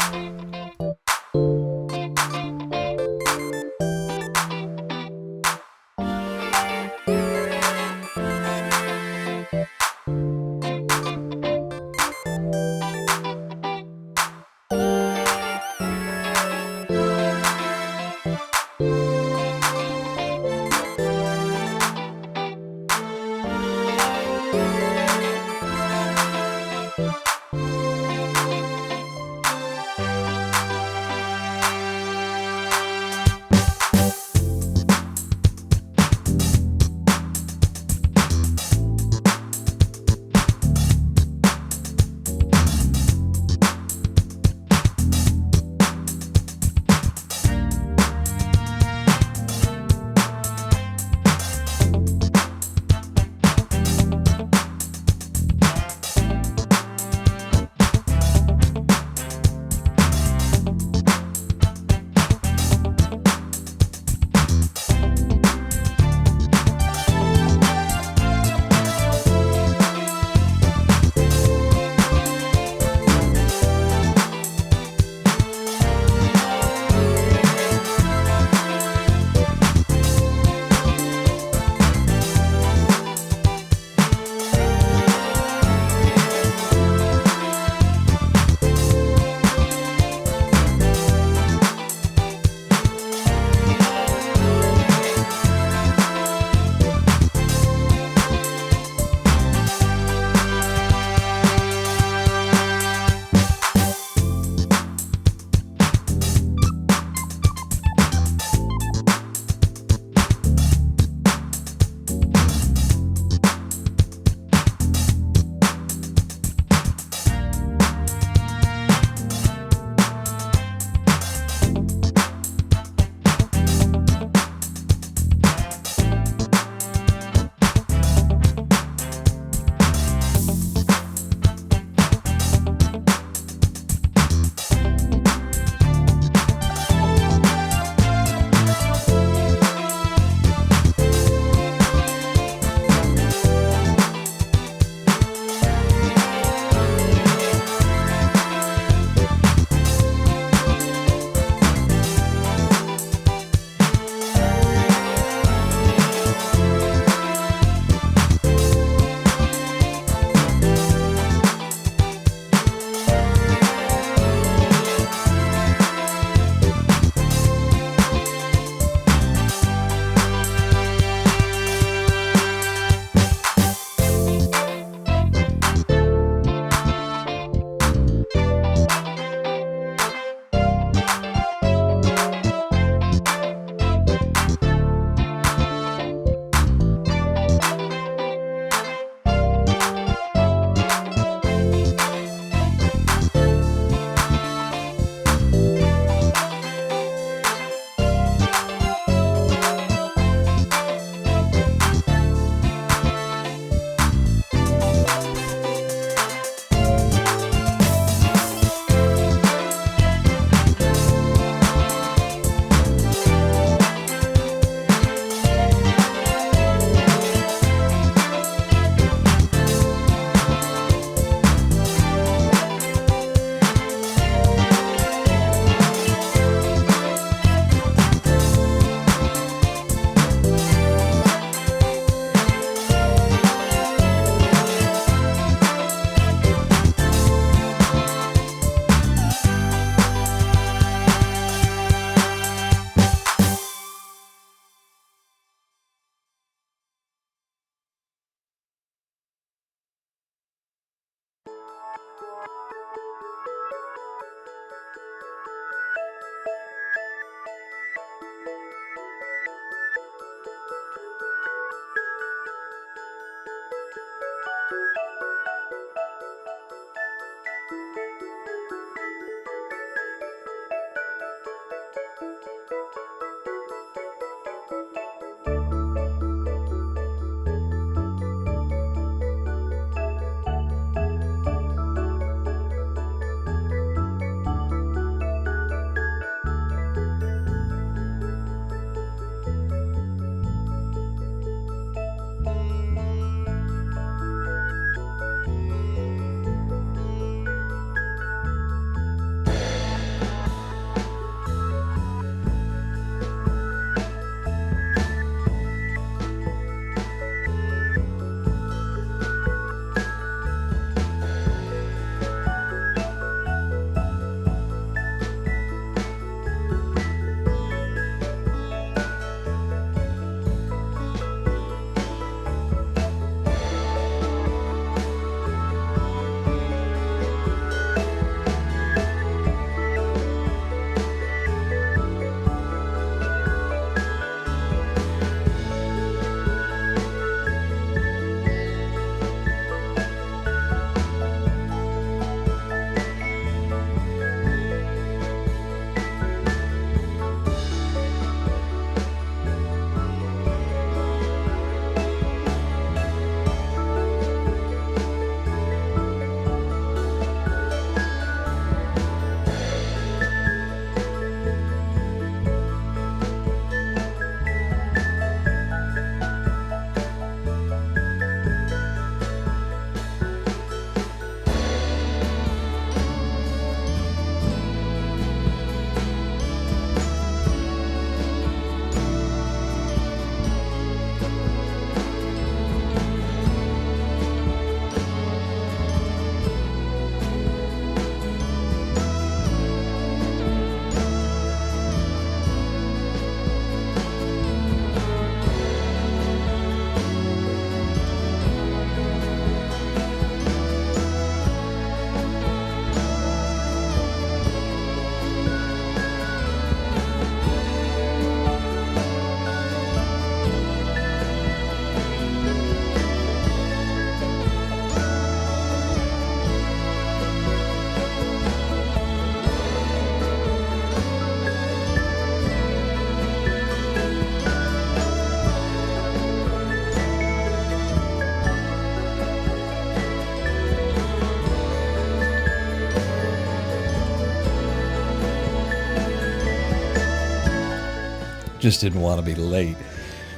Just didn't want to be late.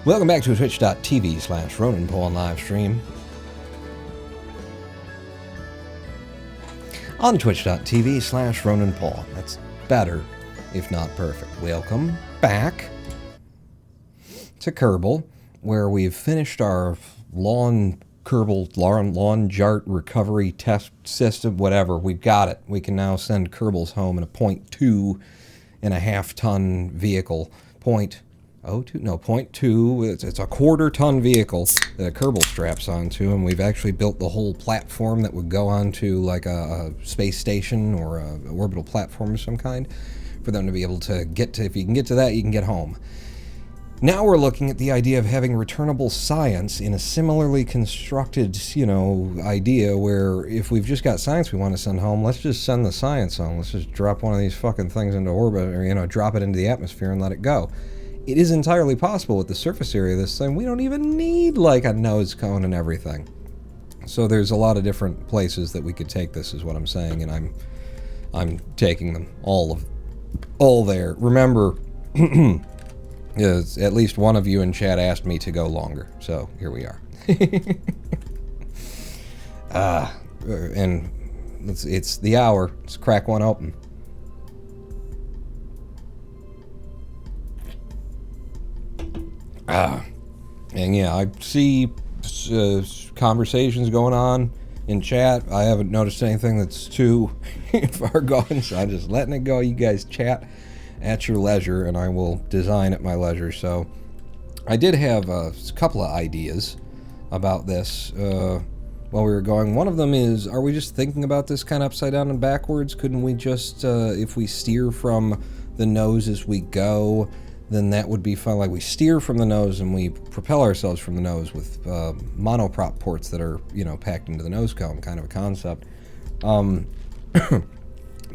Welcome back to twitch.tv/Ronan Paul live stream. On twitch.tv/Ronan Paul. That's better, if not perfect. Welcome back to Kerbal, where we've finished our Kerbal Lawn Jart recovery test system, whatever. We've got it. We can now send Kerbals home in a 0.2 ton vehicle. 0.2. It's a quarter-ton vehicle that a Kerbal straps onto, and we've actually built the whole platform that would go onto like a space station or a orbital platform of some kind for them to be able to get to. If you can get to that, you can get home. Now we're looking at the idea of having returnable science in a similarly constructed, idea where if we've just got science we want to send home, let's just send the science home. Let's just drop one of these fucking things into orbit or, drop it into the atmosphere and let it go. It is entirely possible with the surface area of this thing. We don't even need, like, a nose cone and everything. So there's a lot of different places that we could take this, is what I'm saying, and I'm taking them all there. Remember, at least one of you in chat asked me to go longer, so here we are. And it's the hour. Let's crack one open. And yeah, I see conversations going on in chat. I haven't noticed anything that's too far gone, so I'm just letting it go. You guys chat at your leisure, and I will design at my leisure. So I did have a couple of ideas about this while we were going. One of them is, are we just thinking about this kind of upside down and backwards? Couldn't we just, if we steer from the nose as we go, then that would be fun. Like, we steer from the nose and we propel ourselves from the nose with monoprop ports that are, packed into the nose cone, kind of a concept.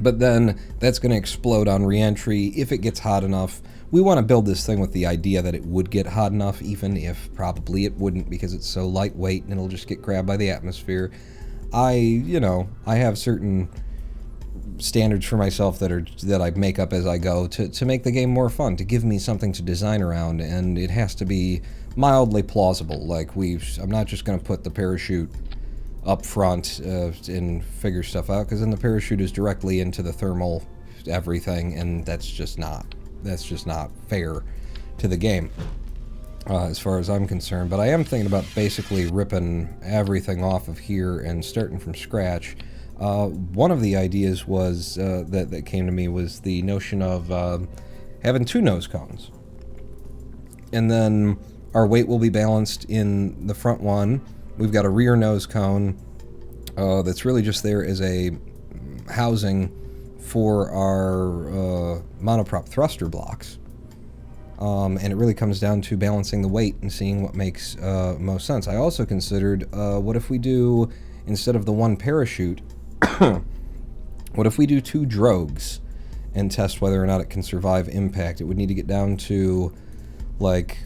But then that's going to explode on re-entry if it gets hot enough. We want to build this thing with the idea that it would get hot enough, even if probably it wouldn't, because it's so lightweight and it'll just get grabbed by the atmosphere. I have certain standards for myself that I make up as I go to make the game more fun, to give me something to design around, and it has to be mildly plausible. Like, I'm not just going to put the parachute up front and figure stuff out, because then the parachute is directly into the thermal everything, and that's just not fair to the game as far as I'm concerned. But I am thinking about basically ripping everything off of here and starting from scratch. One of the ideas was that came to me was the notion of having two nose cones, and then our weight will be balanced in the front one. We've got a rear nose cone that's really just there as a housing for our monoprop thruster blocks, and it really comes down to balancing the weight and seeing what makes most sense. I also considered, what if we do, instead of the one parachute, what if we do two drogues and test whether or not it can survive impact? It would need to get down to like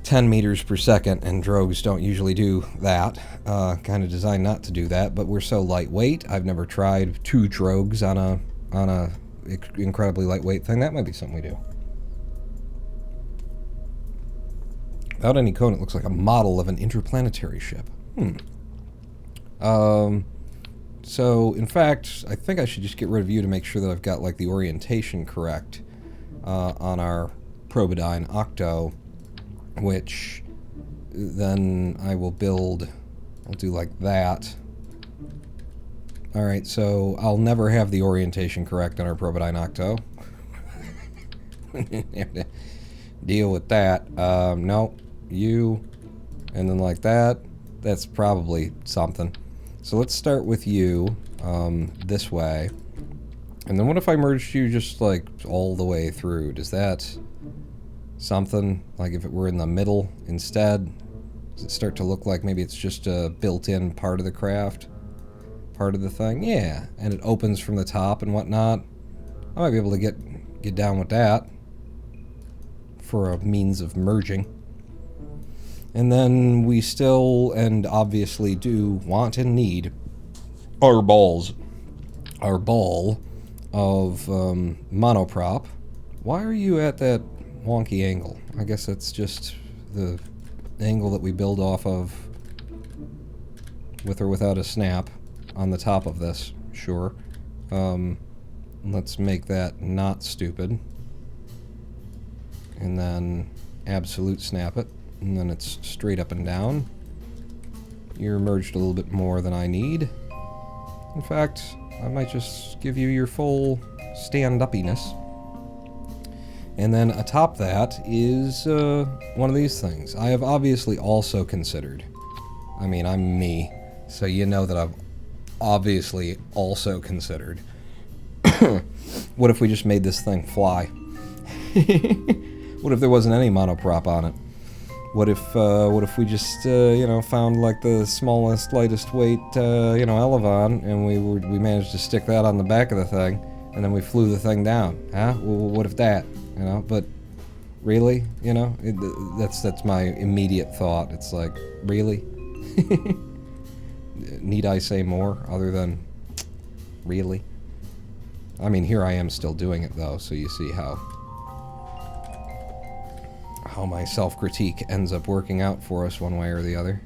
10 meters per second, and drogues don't usually do that. Kind of designed not to do that, but we're so lightweight. I've never tried two drogues on a incredibly lightweight thing. That might be something we do. Without any cone, it looks like a model of an interplanetary ship. So, in fact, I think I should just get rid of you to make sure that I've got, like, the orientation correct on our Probodyne Octo, which then I will build. I'll do like that. Alright, so I'll never have the orientation correct on our Probodyne Octo. Have to deal with that. No, you, and then like that. That's probably something. So let's start with you, this way. And then what if I merged you just, like, all the way through? Does that something? Like, if it were in the middle instead? Does it start to look like maybe it's just a built-in part of the craft? Part of the thing? Yeah. And it opens from the top and whatnot. I might be able to get down with that for a means of merging. And then we still, and obviously do, want and need our balls. Our ball of monoprop. Why are you at that wonky angle. I guess that's just the angle that we build off of with or without a snap on the top of this. Sure. Let's make that not stupid. And then absolute snap it. And then it's straight up and down. You're merged a little bit more than I need. In fact, I might just give you your full stand-uppiness. And then atop that is one of these things. I have obviously also considered. I mean, I'm me, so you know that I've obviously also considered. What if we just made this thing fly? What if there wasn't any monoprop on it? What if we just, you know, found like the smallest, lightest weight, you know, Elevon, and we managed to stick that on the back of the thing, and then we flew the thing down? Huh? Well, what if that? You know, but really, you know, that's my immediate thought. It's like, really? Need I say more other than really? I mean, here I am still doing it though, so you see how my self-critique ends up working out for us one way or the other.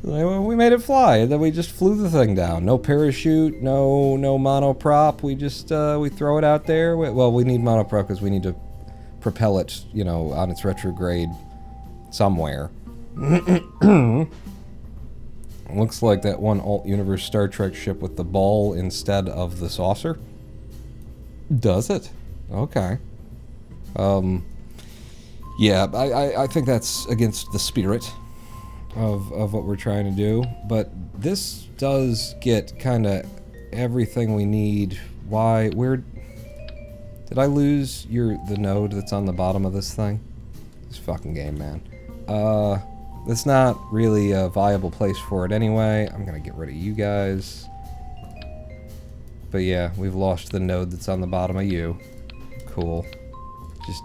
Well, we made it fly, and then we just flew the thing down. No parachute, no monoprop. We just we throw it out there. Well, we need monoprop because we need to propel it, you know, on its retrograde somewhere. Looks like that one alt-universe Star Trek ship with the ball instead of the saucer. Does it? Okay. Yeah, I think that's against the spirit of what we're trying to do, but this does get kind of everything we need. Where did I lose the node that's on the bottom of this thing? This fucking game, man. It's not really a viable place for it anyway. I'm gonna get rid of you guys. But yeah, we've lost the node that's on the bottom of you. Cool. Just,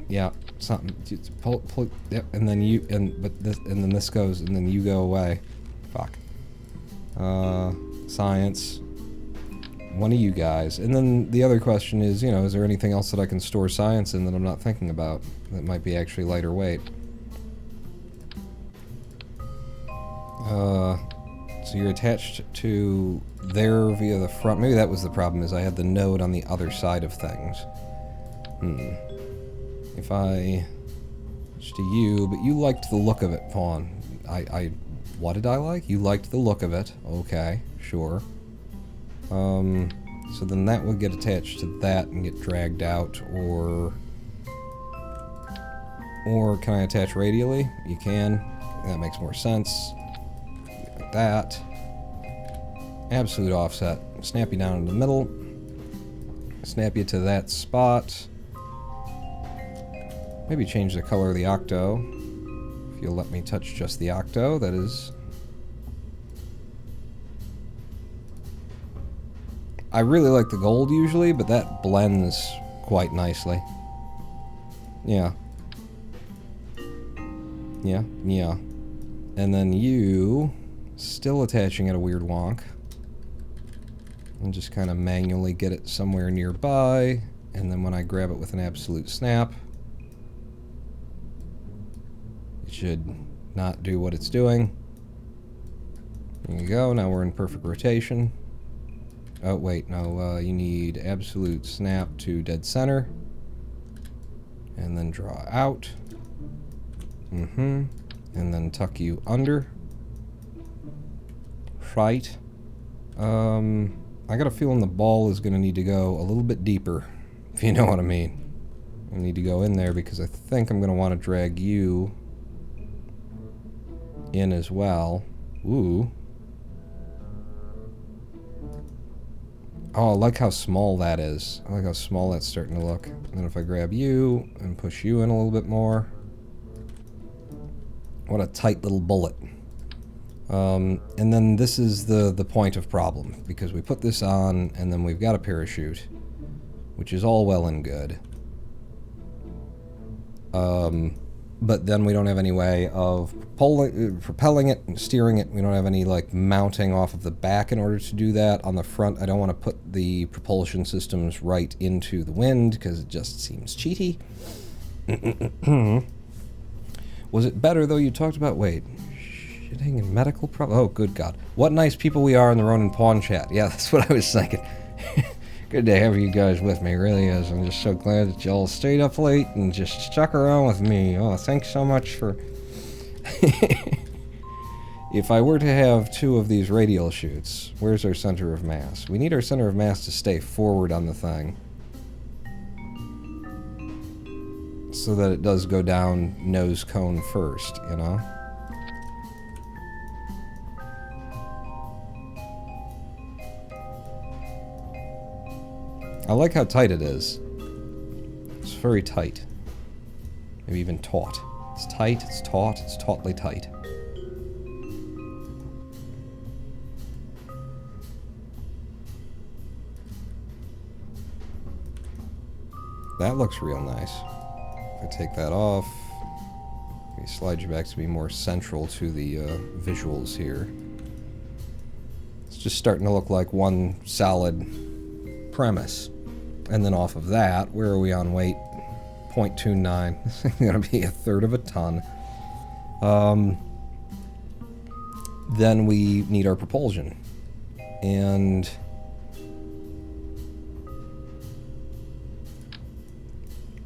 yeah, something. Just pull, yep, and then then this goes, and then you go away. Fuck. Science. One of you guys. And then the other question is, you know, is there anything else that I can store science in that I'm not thinking about that might be actually lighter weight? So you're attached to there via the front. Maybe that was the problem, is I had the node on the other side of things. If I switch to you, but you liked the look of it, Pawn. What did I like? You liked the look of it. Okay, sure. So then that would get attached to that and get dragged out, or can I attach radially? You can. That makes more sense. Like that. Absolute offset. Snap you down in the middle. Snap you to that spot. Maybe change the color of the octo. If you'll let me touch just the octo, that is. I really like the gold usually, but that blends quite nicely. Yeah. Yeah. And then you, still attaching at a weird wonk. And just kind of manually get it somewhere nearby. And then when I grab it with an absolute snap, it should not do what it's doing. There you go, now we're in perfect rotation. Oh, wait, no, you need absolute snap to dead center. And then draw out. And then tuck you under. Right. I got a feeling the ball is going to need to go a little bit deeper, if you know what I mean. I need to go in there because I think I'm going to want to drag you in as well. Ooh. Oh, I like how small that is. I like how small that's starting to look. And then if I grab you and push you in a little bit more. What a tight little bullet. And then this is the point of problem, because we put this on and then we've got a parachute, which is all well and good. but then we don't have any way of propelling it and steering it. We don't have any like mounting off of the back in order to do that. On the front, I don't want to put the propulsion systems right into the wind because it just seems cheaty. Was it better though? You talked about shitting and medical problems. Oh, good God! What nice people we are in the Ronin Pawn Chat. Yeah, that's what I was thinking. Good to have you guys with me, really is. I'm just so glad that y'all stayed up late and just stuck around with me. Oh, thanks so much for... If I were to have 2 of these radial shoots, where's our center of mass? We need our center of mass to stay forward on the thing, so that it does go down nose cone first, you know? I like how tight it is. It's very tight. Maybe even taut. It's tight, it's taut, it's tautly tight. That looks real nice. If I take that off, we slide you back to be more central to the visuals here. It's just starting to look like one solid premise. And then off of that, where are we on weight? 0.29. This is going to be 1/3 of a ton. Then we need our propulsion. And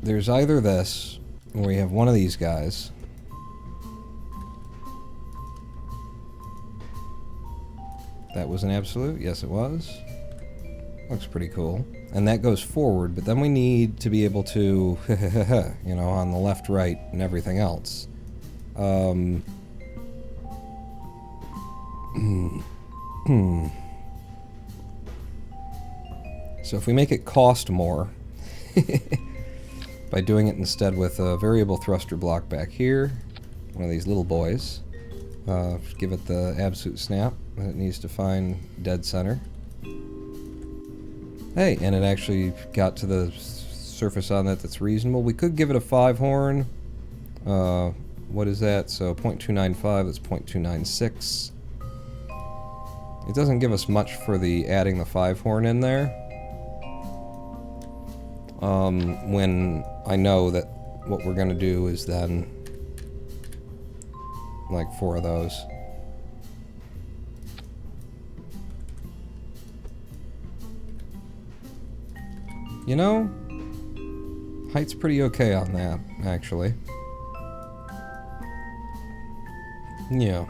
there's either this, where we have one of these guys. That was an absolute? Yes, it was. Looks pretty cool. And that goes forward, but then we need to be able to, you know, on the left, right, and everything else. So if we make it cost more, by doing it instead with a variable thruster block back here, one of these little boys, give it the absolute snap that it needs to find dead center. Hey, and it actually got to the surface on that that's reasonable. We could give it a 5-horn. What is that? So 0.295, that's 0.296. It doesn't give us much for the adding the 5-horn in there. When I know that what we're going to do is then like 4 of those. You know, height's pretty okay on that, actually. Yeah.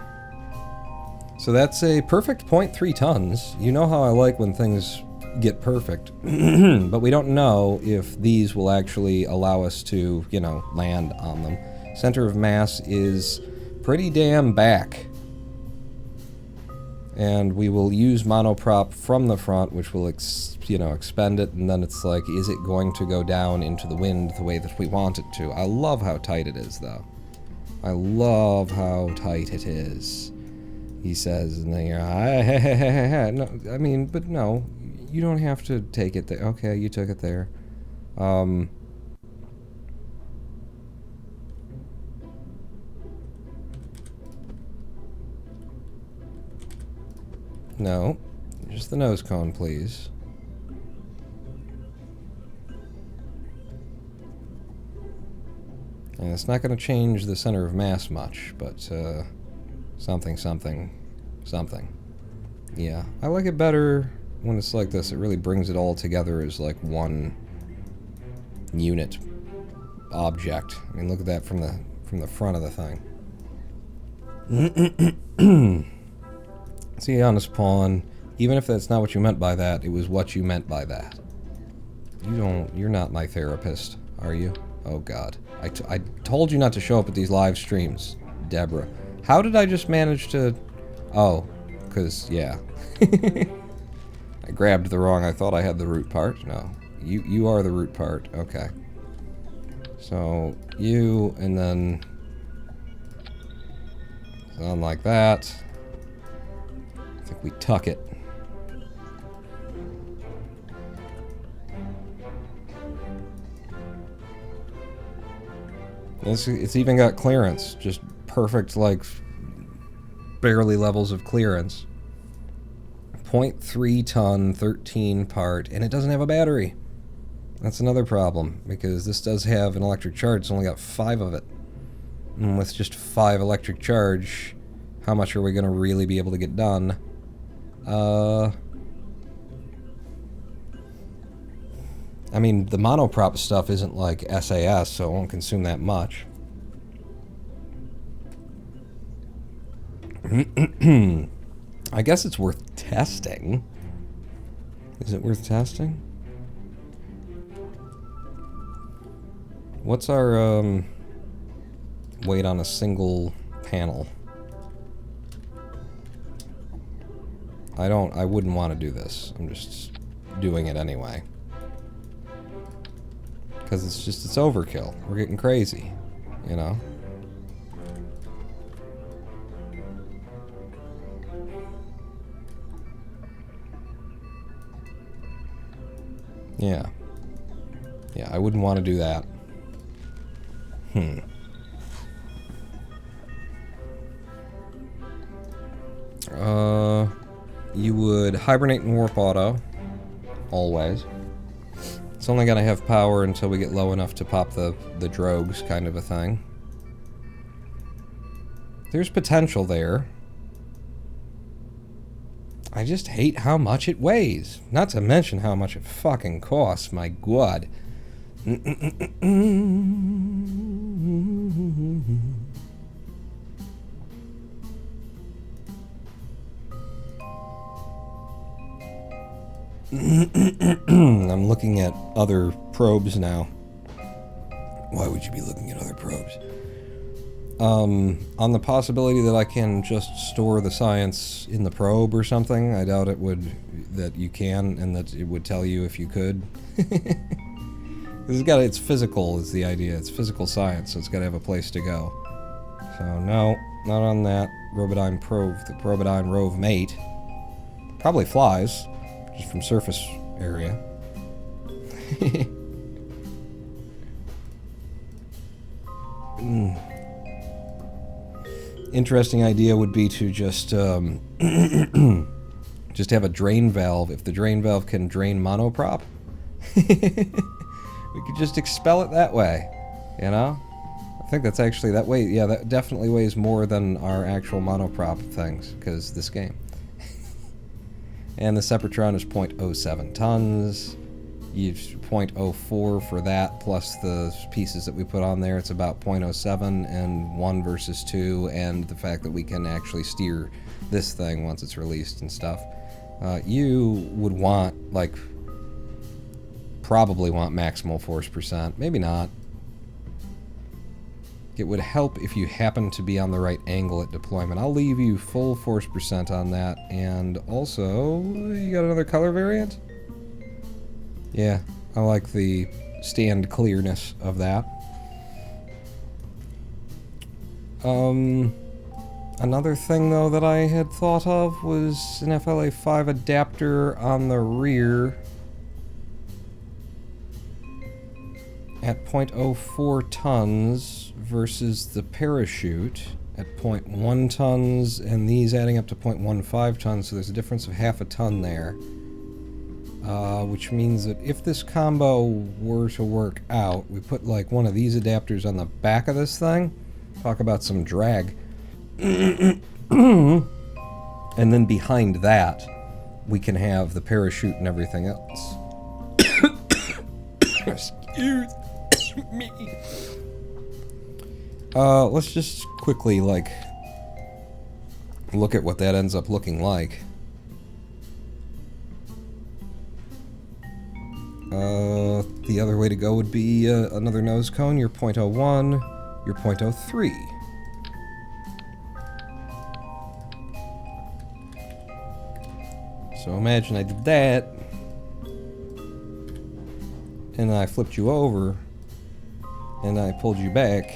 So that's a perfect 0.3 tons. You know how I like when things get perfect. But we don't know if these will actually allow us to, you know, land on them. Center of mass is pretty damn back. And we will use monoprop from the front, which will, expend it, and then it's like, is it going to go down into the wind the way that we want it to? I love how tight it is, though. I love how tight it is. He says, and then you're, no, I mean, but no, you don't have to take it there. Okay, you took it there. No, just the nose cone, please. And it's not going to change the center of mass much, but something. Yeah, I like it better when it's like this. It really brings it all together as like one unit object. I mean, look at that from the front of the thing. See, honest pawn, even if that's not what you meant by that, it was what you meant by that. You're not my therapist, are you? Oh God. I told you not to show up at these live streams, Deborah. How did I just manage to... Oh, because, yeah. I grabbed the wrong... I thought I had the root part. No. You are the root part. Okay. So, you, and then... Something like that. I think we tuck it. It's even got clearance. Just perfect, like, barely levels of clearance. 0.3 ton, 13 part, and it doesn't have a battery. That's another problem, because this does have an electric charge. It's only got 5 of it. And with just 5 electric charge, how much are we going to really be able to get done? I mean, the monoprop stuff isn't like SAS, so it won't consume that much. I guess it's worth testing. Is it worth testing? What's our weight on a single panel? I wouldn't want to do this. I'm just doing it anyway. Because it's overkill. We're getting crazy, you know? Yeah. Yeah, I wouldn't want to do that. You would hibernate and warp auto. Always. It's only gonna have power until we get low enough to pop the drogues, kind of a thing. There's potential there. I just hate how much it weighs. Not to mention how much it fucking costs, my god. I'm looking at other probes now. Why would you be looking at other probes? On the possibility that I can just store the science in the probe or something, I doubt that you can, and that it would tell you if you could. It's physical is the idea. It's physical science, so it's gotta have a place to go. So no, not on that Robodyne probe. The Robodyne Rove mate probably flies, just from surface area. Interesting idea would be to just just have a drain valve. If the drain valve can drain monoprop, we could just expel it that way, you know? I think that's actually that way. Yeah, that definitely weighs more than our actual monoprop things, because this game. And the Sepratron is 0.07 tons. You 0.04 for that, plus the pieces that we put on there. It's about 0.07 and 1 versus 2, and the fact that we can actually steer this thing once it's released and stuff. You would want, like, probably want maximal force percent. Maybe not. It would help if you happen to be on the right angle at deployment. I'll leave you full force percent on that, and also, you got another color variant? Yeah, I like the stand clearness of that. Another thing, though, that I had thought of was an FLA5 adapter on the rear at 0.04 tons versus the parachute at 0.1 tons, and these adding up to 0.15 tons, so there's a difference of half a ton there. Which means that if this combo were to work out, we put like one of these adapters on the back of this thing. Talk about some drag. And then behind that, we can have the parachute and everything else. Excuse me. Let's just quickly, like, look at what that ends up looking like. The other way to go would be another nose cone, your 0.01, your 0.03. So imagine I did that, and I flipped you over, and I pulled you back,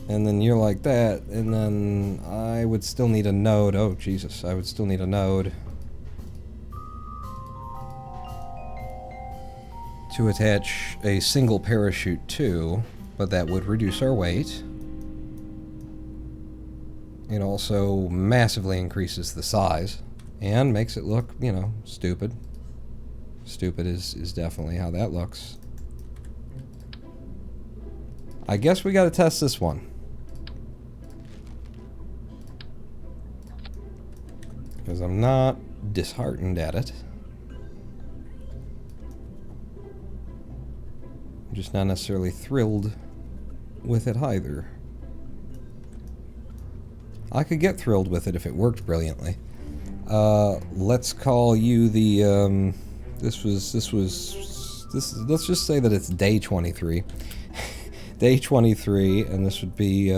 and then you're like that, and then I would still need a node. Oh, Jesus, I would still need a node to attach a single parachute to, but that would reduce our weight. It also massively increases the size and makes it look, you know, stupid. Stupid is definitely how that looks. I guess we got to test this one. Because I'm not disheartened at it. I'm just not necessarily thrilled with it either. I could get thrilled with it if it worked brilliantly. Let's call you the, let's just say that it's day 23. Day 23, and this would be,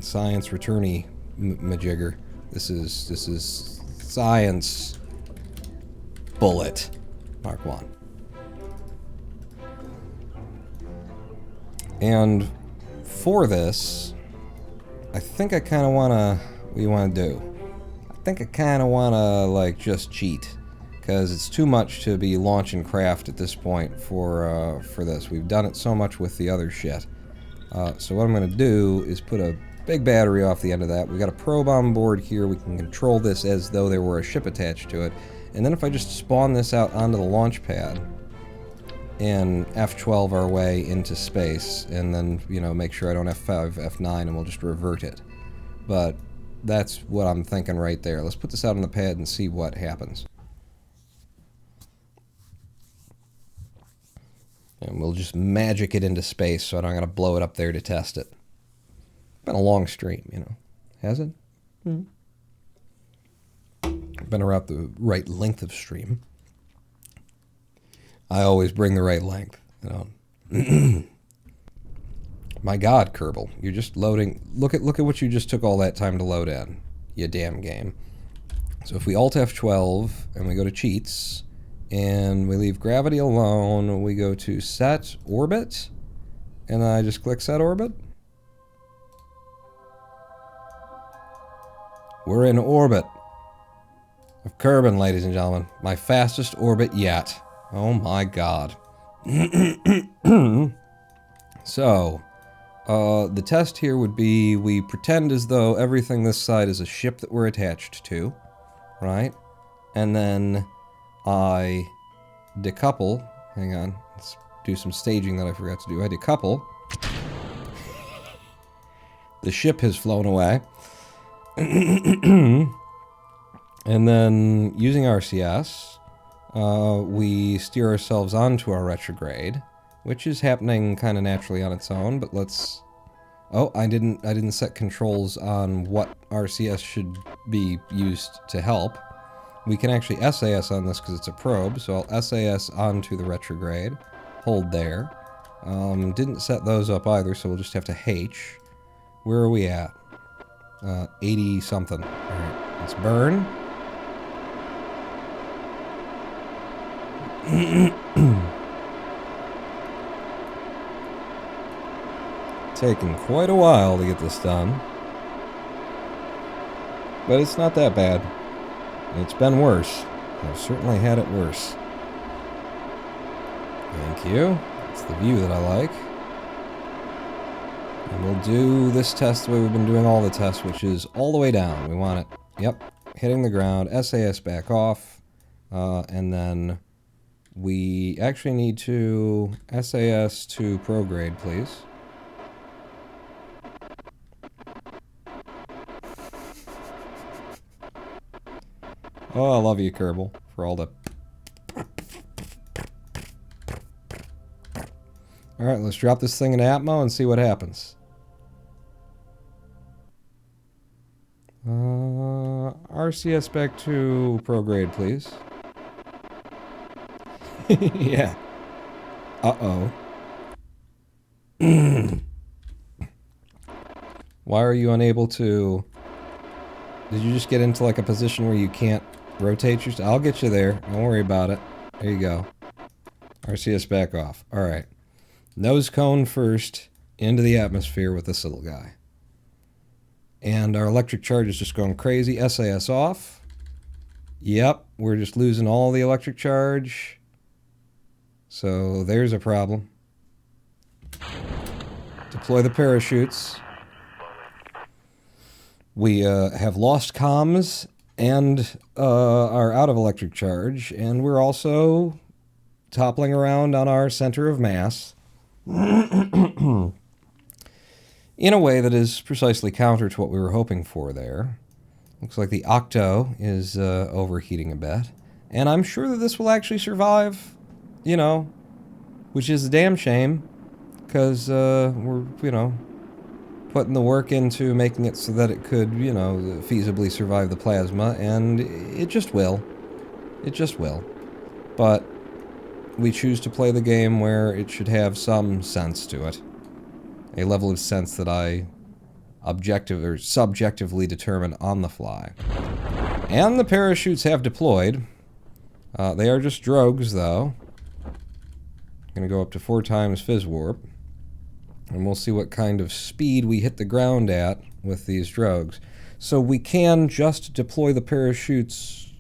science returnee majigger. This is science bullet Mark 1. And for this, I think I kind of want to, what do you want to do? I think I kind of want to, like, just cheat. Because it's too much to be launching craft at this point for this. We've done it so much with the other shit. So what I'm going to do is put a big battery off the end of that. We've got a probe on board here. We can control this as though there were a ship attached to it. And then if I just spawn this out onto the launch pad and F12 our way into space, and then, you know, make sure I don't F5, F9, and we'll just revert it. But that's what I'm thinking right there. Let's put this out on the pad and see what happens. And we'll just magic it into space so I don't gotta blow it up there to test it. Been a long stream, you know. Has it? Mm. Been around the right length of stream. I always bring the right length, you know. My God, Kerbal, you're just loading. Look at what you just took all that time to load in, you damn game. So if we Alt F12 and we go to cheats and we leave gravity alone, we go to set orbit, and I just click set orbit. We're in orbit of Kerbal, ladies and gentlemen. My fastest orbit yet. Oh my God. So, the test here would be we pretend as though everything this side is a ship that we're attached to, right? And then I decouple. Hang on, let's do some staging that I forgot to do. I decouple. The ship has flown away. And then, using RCS, we steer ourselves onto our retrograde, which is happening kind of naturally on its own, but let's... Oh, I didn't set controls on what RCS should be used to help. We can actually SAS on this because it's a probe, so I'll SAS onto the retrograde. Hold there. Didn't set those up either, so we'll just have to H. Where are we at? 80 something. Alright, let's burn. Taking quite a while to get this done. But it's not that bad. It's been worse. I've certainly had it worse. Thank you. That's the view that I like. And we'll do this test the way we've been doing all the tests, which is all the way down. We want it, yep, hitting the ground, SAS back off, and then we actually need to SAS to prograde, please. Oh, I love you, Kerbal, for all the... Alright, let's drop this thing in Atmo and see what happens. RCS back to prograde, please. Yeah. Uh-oh. Why are you unable to... Did you just get into like a position where you can't rotate yourself? I'll get you there. Don't worry about it. There you go. RCS back off. Alright. Nose cone first into the atmosphere with this little guy. And our electric charge is just going crazy. SAS off. Yep, we're just losing all the electric charge. So there's a problem. Deploy the parachutes. We have lost comms and are out of electric charge, and we're also toppling around on our center of mass in a way that is precisely counter to what we were hoping for there. Looks like the Octo is overheating a bit, and I'm sure that this will actually survive, you know, which is a damn shame, because we're, you know, putting the work into making it so that it could, you know, feasibly survive the plasma, and it just will. It just will. But we choose to play the game where it should have some sense to it. A level of sense that I subjectively determine on the fly. And the parachutes have deployed. They are just drogues, though. Gonna go up to 4 times fizz warp. And we'll see what kind of speed we hit the ground at with these drogues. So we can just deploy the parachutes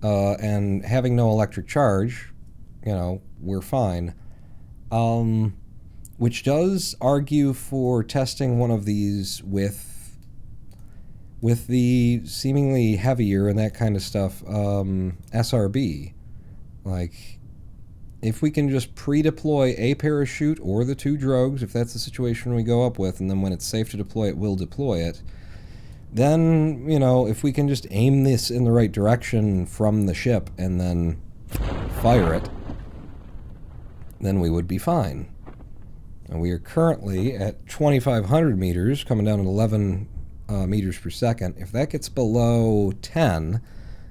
and having no electric charge, you know, we're fine. Which does argue for testing one of these with the seemingly heavier and that kind of stuff, SRB. Like, if we can just pre-deploy a parachute or the 2 drogues, if that's the situation we go up with, and then when it's safe to deploy it, we'll deploy it, then, you know, if we can just aim this in the right direction from the ship and then fire it, then we would be fine. And we are currently at 2,500 meters, coming down at 11 meters per second. If that gets below 10,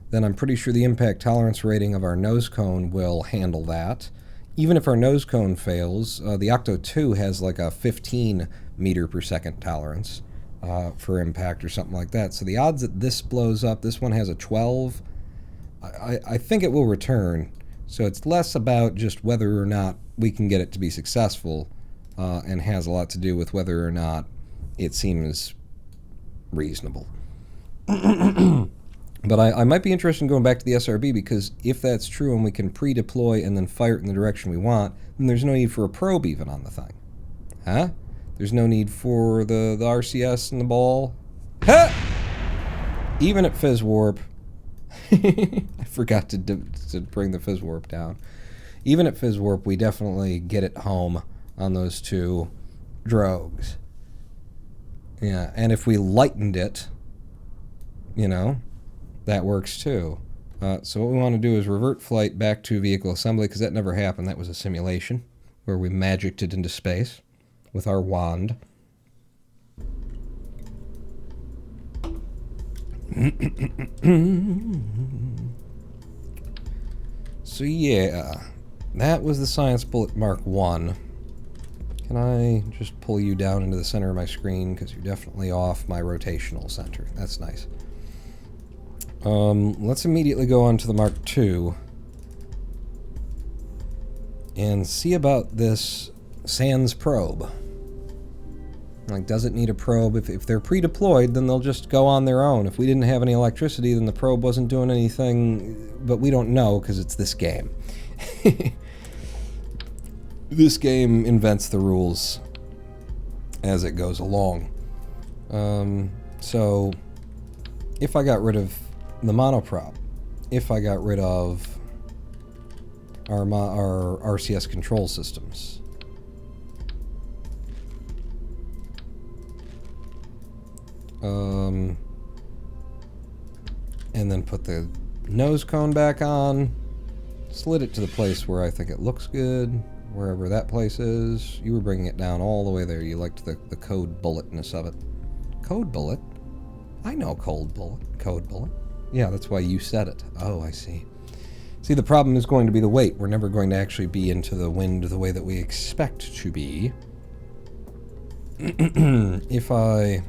then I'm pretty sure the impact tolerance rating of our nose cone will handle that. Even if our nose cone fails, the Octo 2 has like a 15 meter per second tolerance for impact or something like that. So the odds that this blows up, this one has a 12, I think it will return. So it's less about just whether or not we can get it to be successful, and has a lot to do with whether or not it seems reasonable. But I might be interested in going back to the SRB, because if that's true and we can pre-deploy and then fire it in the direction we want, then there's no need for a probe even on the thing. Huh? There's no need for the RCS and the ball. Huh! Even at fizz warp. I forgot to bring the fizz warp down. Even at fizz warp, we definitely get it home on those 2 drogues. Yeah, and if we lightened it, you know, that works too. So what we want to do is revert flight back to vehicle assembly, because that never happened. That was a simulation where we magicked it into space with our wand. So yeah, that was the Science Bullet Mark 1. Can I just pull you down into the center of my screen, because you're definitely off my rotational center. That's nice. Let's immediately go on to the Mark II and see about this SANS probe. Like, does it need a probe? If they're pre-deployed, then they'll just go on their own. If we didn't have any electricity, then the probe wasn't doing anything, but we don't know because it's this game. This game invents the rules as it goes along. So, if I got rid of the monoprop, if I got rid of our RCS control systems, and then put the nose cone back on, slid it to the place where I think it looks good, wherever that place is. You were bringing it down all the way there. You liked the code bulletness of it. Code bullet? I know code bullet. Yeah, that's why you said it. Oh, I see. See, the problem is going to be the weight. We're never going to actually be into the wind the way that we expect to be. If I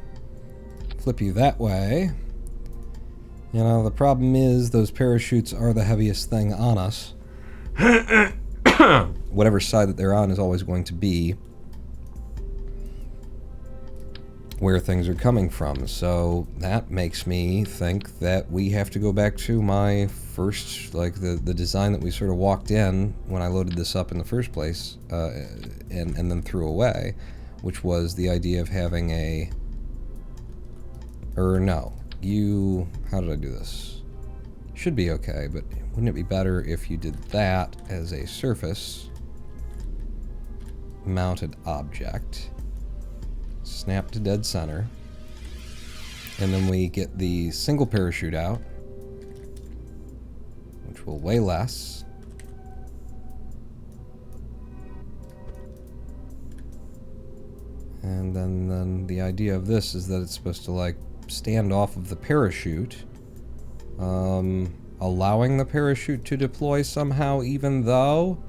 flip you that way, you know, the problem is those parachutes are the heaviest thing on us. Whatever side that they're on is always going to be where things are coming from. So that makes me think that we have to go back to my first, like the design that we sort of walked in when I loaded this up in the first place, and then threw away, which was the idea of having a, or no, how did I do this? Should be okay, but wouldn't it be better if you did that as a surface mounted object, snap to dead center, and then we get the single parachute out, which will weigh less. And then the idea of this is that it's supposed to like stand off of the parachute, allowing the parachute to deploy somehow, even though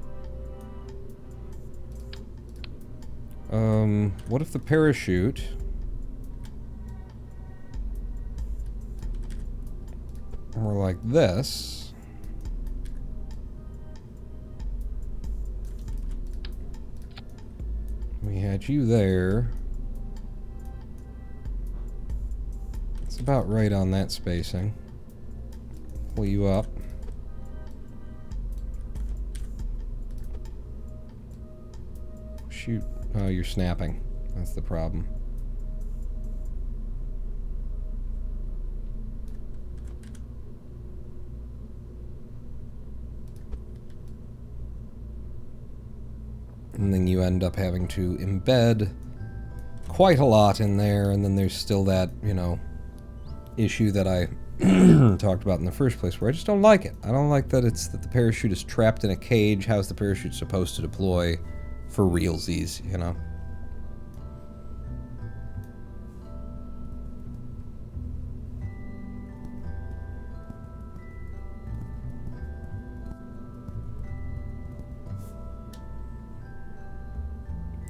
what if the parachute were like this? We had you there. It's about right on that spacing. Pull you up. Shoot. Oh, you're snapping. That's the problem. And then you end up having to embed quite a lot in there, and then there's still that, you know, issue that I talked about in the first place, where I just don't like it. I don't like that that the parachute is trapped in a cage. How's the parachute supposed to deploy for realsies, you know?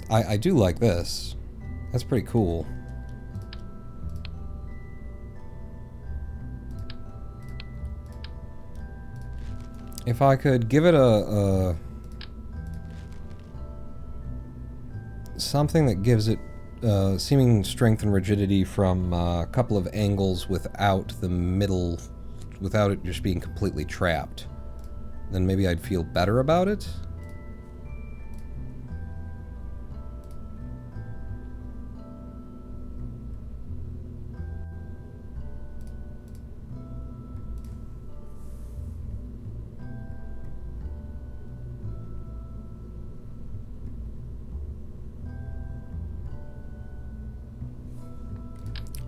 I do like this. That's pretty cool. If I could give it a something that gives it seeming strength and rigidity from a couple of angles without the middle, without it just being completely trapped, then maybe I'd feel better about it.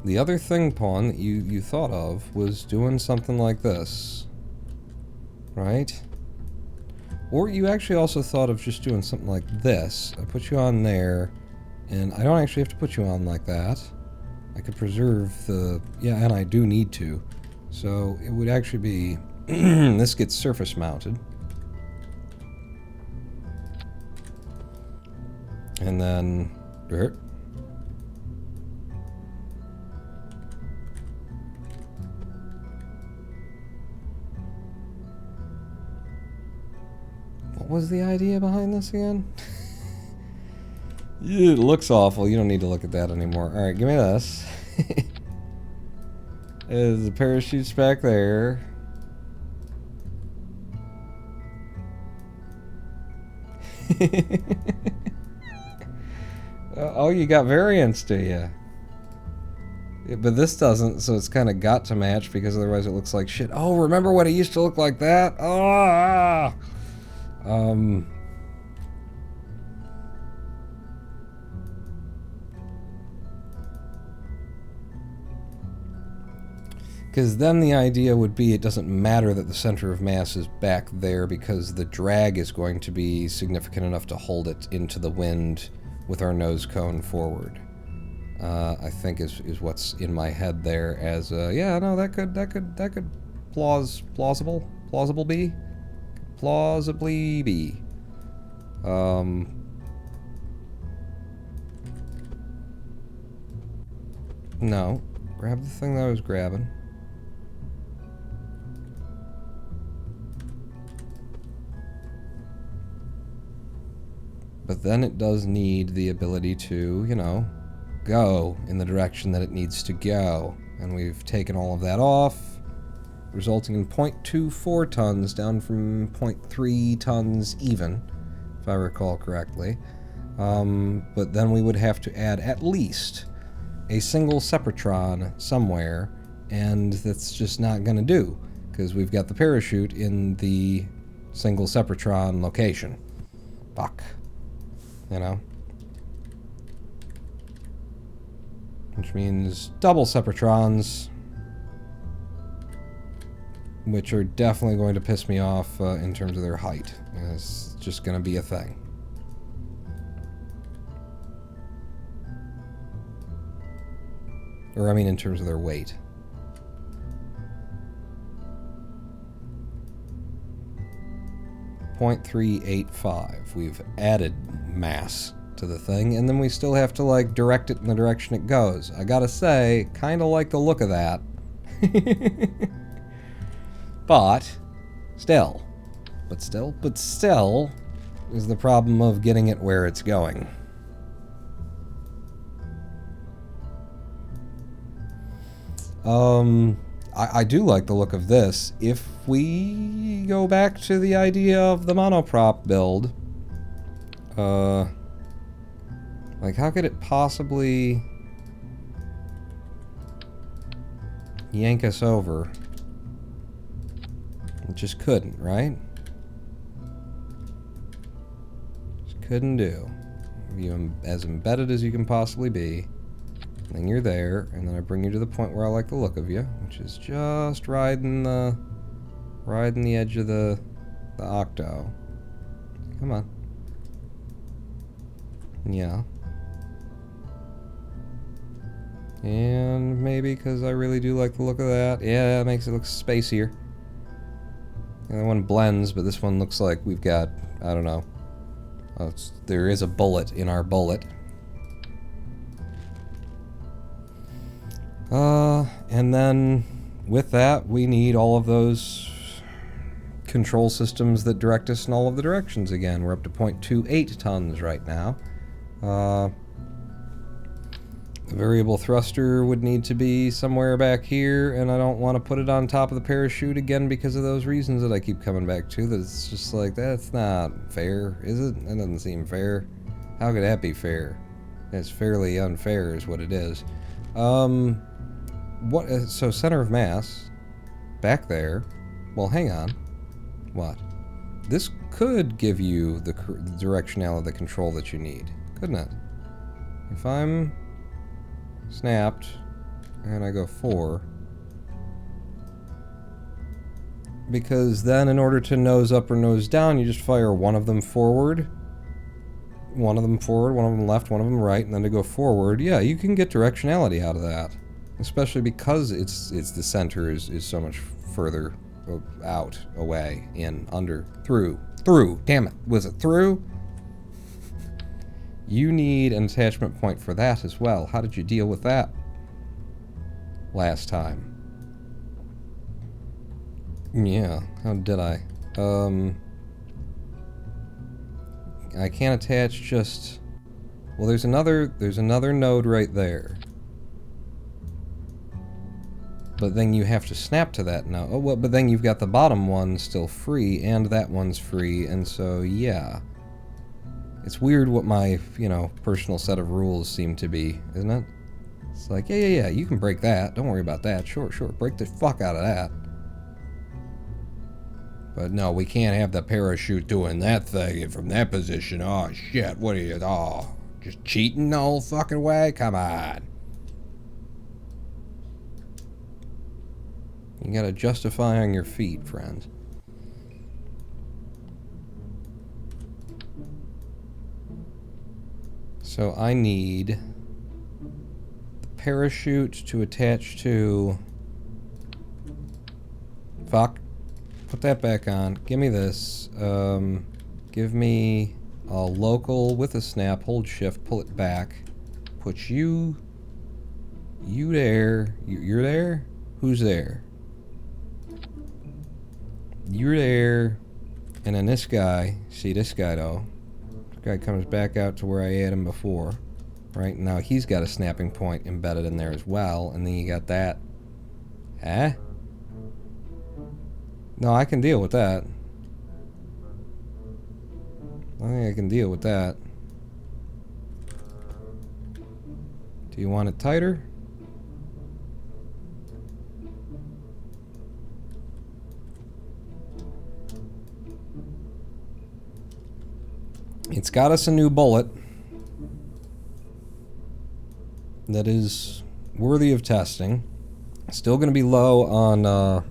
The other thing, Pawn, that you thought of was doing something like this, right? Or you actually also thought of just doing something like this. I put you on there, and I don't actually have to put you on like that. I could preserve the... yeah, and I do need to. So it would actually be... this gets surface mounted. And then... what was the idea behind this again? It looks awful. You don't need to look at that anymore. Alright, give me this. There's the parachutes back there. Oh, you got variants, do you? Yeah, but this doesn't, so it's kind of got to match, because otherwise it looks like shit. Oh, remember when it used to look like that? Oh! Because then the idea would be it doesn't matter that the center of mass is back there, because the drag is going to be significant enough to hold it into the wind with our nose cone forward. I think is what's in my head there as yeah, no, that could plausibly be. No, grab the thing that I was grabbing. But then it does need the ability to, you know, go in the direction that it needs to go. And we've taken all of that off, resulting in 0.24 tons down from 0.3 tons even, if I recall correctly. But then we would have to add at least a single Sepratron somewhere, and that's just not going to do, because we've got the parachute in the single Sepratron location. Fuck. You know? Which means double Sepratrons, which are definitely going to piss me off in terms of their height. It's just going to be a thing. Or, I mean, in terms of their weight. .385. We've added mass to the thing, and then we still have to, like, direct it in the direction it goes. I gotta say, kind of like the look of that. But still is the problem of getting it where it's going. I do like the look of this. If we go back to the idea of the monoprop build, like, how could it possibly yank us over? It just couldn't, right? Just couldn't do. You as embedded as you can possibly be. Then you're there, and then I bring you to the point where I like the look of you, which is just riding the edge of the octo. Come on. Yeah. And maybe because I really do like the look of that. Yeah, it makes it look spacier. The other one blends, but this one looks like we've got, I don't know. There is a bullet in our bullet. And then with that, we need all of those control systems that direct us in all of the directions again. We're up to 0.28 tons right now. The variable thruster would need to be somewhere back here, and I don't want to put it on top of the parachute again because of those reasons that I keep coming back to. That it's just like, that's not fair, is it? That doesn't seem fair. How could that be fair? It's fairly unfair is what it is. So center of mass, back there. Well, hang on. What? This could give you the directionality of the control that you need, couldn't it? If I'm snapped and I go 4, because then in order to nose up or nose down, you just fire one of them forward, one of them left, one of them right, and then to go forward. Yeah, you can get directionality out of that, especially because it's the center is so much further out, away, in, under, through, damn it, was it through? You need an attachment point for that as well. How did you deal with that last time? Yeah, how did I? I can't attach just... Well, there's another node right there. But then you have to snap to that now. Oh, well, but then you've got the bottom one still free, and that one's free, and so, yeah. It's weird what my, personal set of rules seem to be, isn't it? It's like, yeah, you can break that. Don't worry about that. Sure, break the fuck out of that. But no, we can't have the parachute doing that thing from that position. Oh, shit, what are you, just cheating the whole fucking way? Come on. You gotta justify on your feet, friends. So I need the parachute to attach to... Fuck. Put that back on. Give me this. Give me a local with a snap. Hold shift. Pull it back. Put you there. You're there? Who's there? You're there. And then this guy. See this guy though. This guy comes back out to where I had him before. Right, now he's got a snapping point embedded in there as well, and then you got that. Eh? No, I can deal with that. I think I can deal with that. Do you want it tighter? It's got us a new bullet that is worthy of testing. Still going to be low on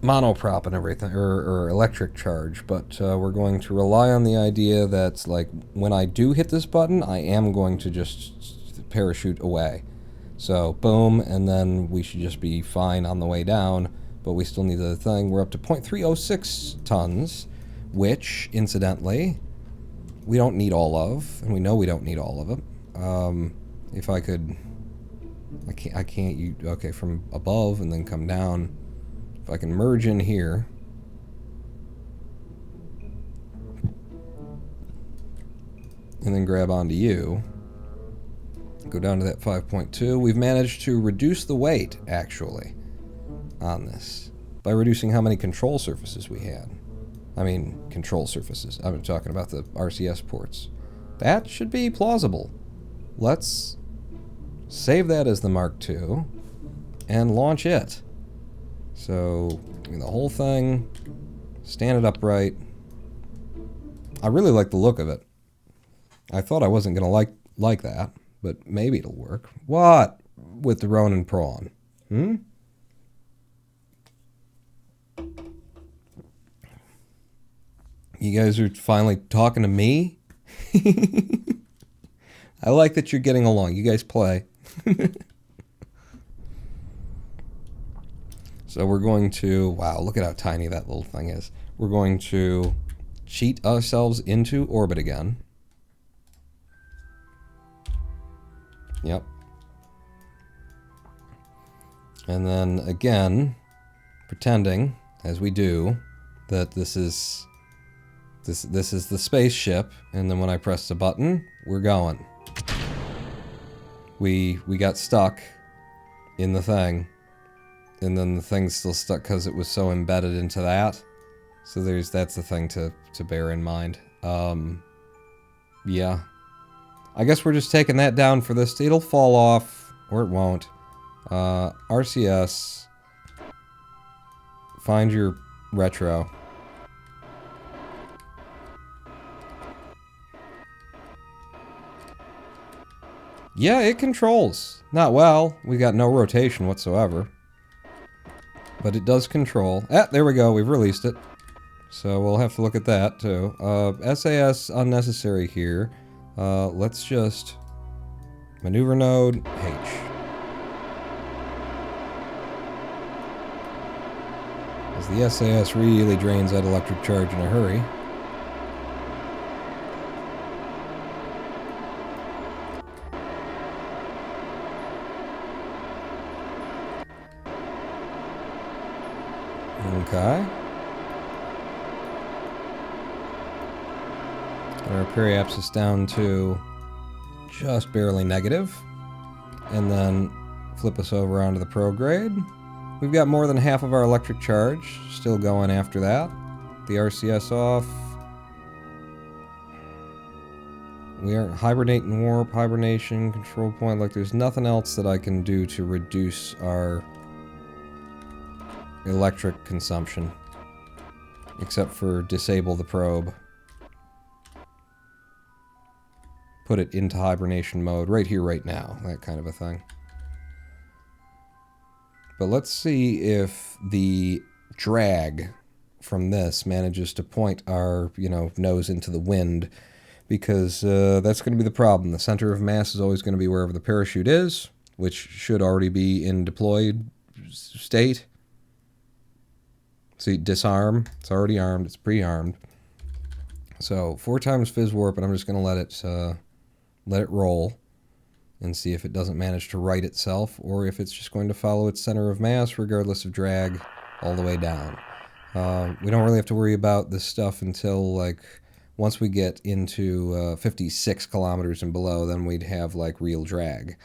monoprop and everything, or electric charge, but we're going to rely on the idea that, like, when I do hit this button, I am going to just parachute away. So, boom, and then we should just be fine on the way down, but we still need the thing. We're up to 0.306 tons, which, incidentally, we don't need all of, and we know we don't need all of it. If I could... I can't, okay, from above and then come down. If I can merge in here. And then grab onto you. Go down to that 5.2. We've managed to reduce the weight, actually, on this. By reducing how many control surfaces we had. I mean, control surfaces. I'm talking about the RCS ports. That should be plausible. Let's save that as the Mark II and launch it. So, the whole thing, stand it upright. I really like the look of it. I thought I wasn't going to like that, but maybe it'll work. What? With the Ronin prawn? Hmm? You guys are finally talking to me? I like that you're getting along. You guys play. So we're going to... Wow, look at how tiny that little thing is. We're going to cheat ourselves into orbit again. Yep. And then, again, pretending, as we do, that this is the spaceship, and then when I press the button, we're going. We got stuck in the thing, and then the thing's still stuck because it was so embedded into that. So that's the thing to bear in mind. Yeah. I guess we're just taking that down for this. It'll fall off, or it won't. RCS. Find your retro. Yeah, it controls. Not well. We got no rotation whatsoever. But it does control. Ah, there we go. We've released it. So we'll have to look at that, too. SAS unnecessary here. Let's just... Maneuver node, H. As the SAS really drains that electric charge in a hurry. Okay. Get our periapsis down to just barely negative. And then flip us over onto the prograde. We've got more than half of our electric charge still going after that. The RCS off. We are hibernate and warp, hibernation, control point. Like, there's nothing else that I can do to reduce our electric consumption, except for disable the probe. Put it into hibernation mode right here, right now, that kind of a thing. But let's see if the drag from this manages to point our, nose into the wind, because that's going to be the problem. The center of mass is always going to be wherever the parachute is, which should already be in deployed state. See, disarm. It's already armed. It's pre-armed. So 4 times fizz warp, and I'm just going to let it roll and see if it doesn't manage to right itself, or if it's just going to follow its center of mass, regardless of drag, all the way down. We don't really have to worry about this stuff until, like, Once we get into 56 kilometers and below, then we'd have like real drag.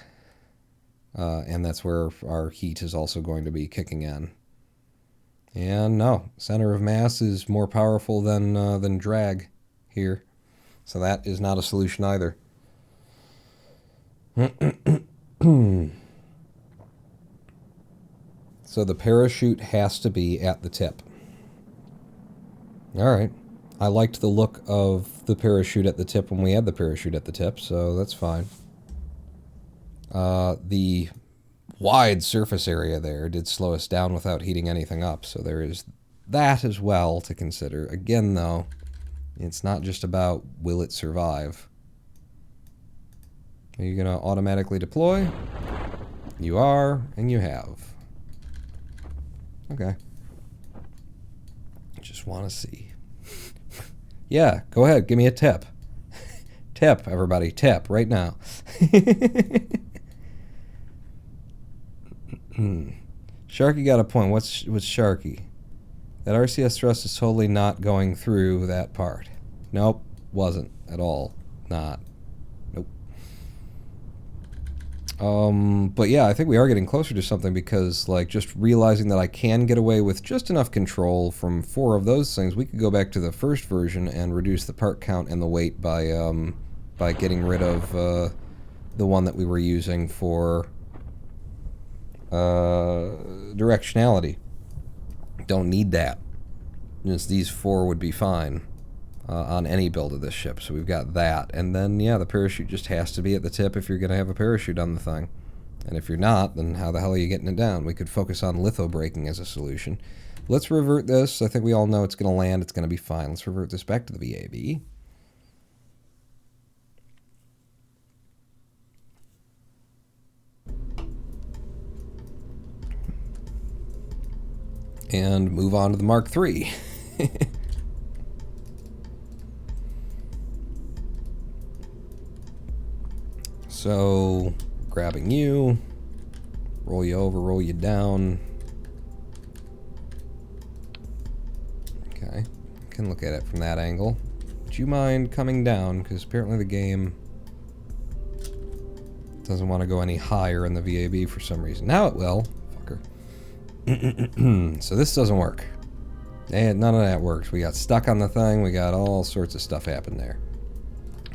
And that's where our heat is also going to be kicking in. And no, center of mass is more powerful than drag here. So that is not a solution either. So the parachute has to be at the tip. Alright. I liked the look of the parachute at the tip when we had the parachute at the tip, so that's fine. The wide surface area there did slow us down without heating anything up, so there is that as well to consider. Again, though, it's not just about will it survive. Are you going to automatically deploy? You are, and you have. Okay. Just want to see. Yeah, go ahead, give me a tip. Tip, everybody, tip, right now. Sharky got a point. What's Sharky? That RCS thrust is totally not going through that part. Nope, wasn't at all. Not. Nope. But yeah, I think we are getting closer to something because, like, just realizing that I can get away with just enough control from 4 of those things, we could go back to the first version and reduce the part count and the weight by getting rid of the one that we were using for directionality. Don't need that. Just these 4 would be fine on any build of this ship. So we've got that. And then, yeah, the parachute just has to be at the tip if you're going to have a parachute on the thing. And if you're not, then how the hell are you getting it down? We could focus on litho braking as a solution. Let's revert this. I think we all know it's going to land. It's going to be fine. Let's revert this back to the VAB. And move on to the Mark III. So, grabbing you, roll you over, roll you down. Okay, can look at it from that angle. Would you mind coming down? Because apparently the game doesn't want to go any higher in the VAB for some reason. Now it will. So this doesn't work. And none of that works. We got stuck on the thing. We got all sorts of stuff happen there.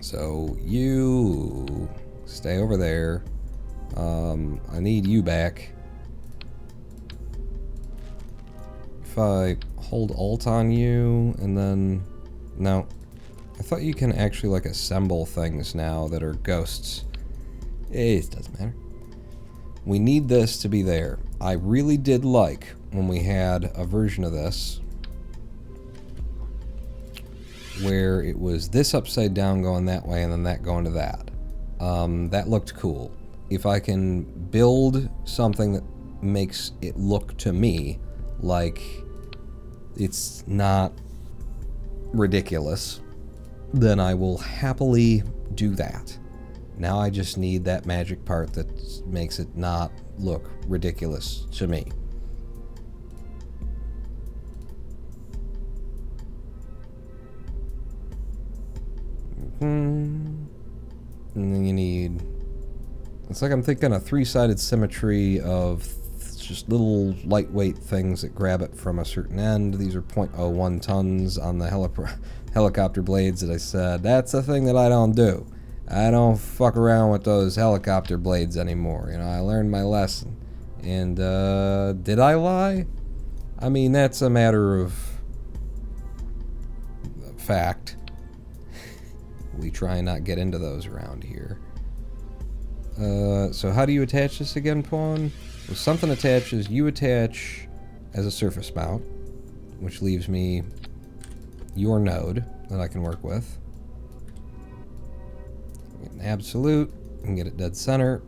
So you stay over there. I need you back. If I hold Alt on you and then... No. I thought you can actually like assemble things now that are ghosts. It doesn't matter. We need this to be there. I really did like when we had a version of this where it was this upside down going that way and then that going to that. That looked cool. If I can build something that makes it look to me like it's not ridiculous, then I will happily do that. Now I just need that magic part that makes it not look ridiculous to me. And then you need... It's like I'm thinking a 3-sided symmetry of just little lightweight things that grab it from a certain end. These are 0.01 tons on the helicopter blades that I said. That's a thing that I don't do. I don't fuck around with those helicopter blades anymore. You know, I learned my lesson. And, did I lie? I mean, that's a matter of fact. We try and not get into those around here. So how do you attach this again, Pawn? Well, something attaches, you attach as a surface mount, which leaves me your node that I can work with. Get an absolute, and get it dead center,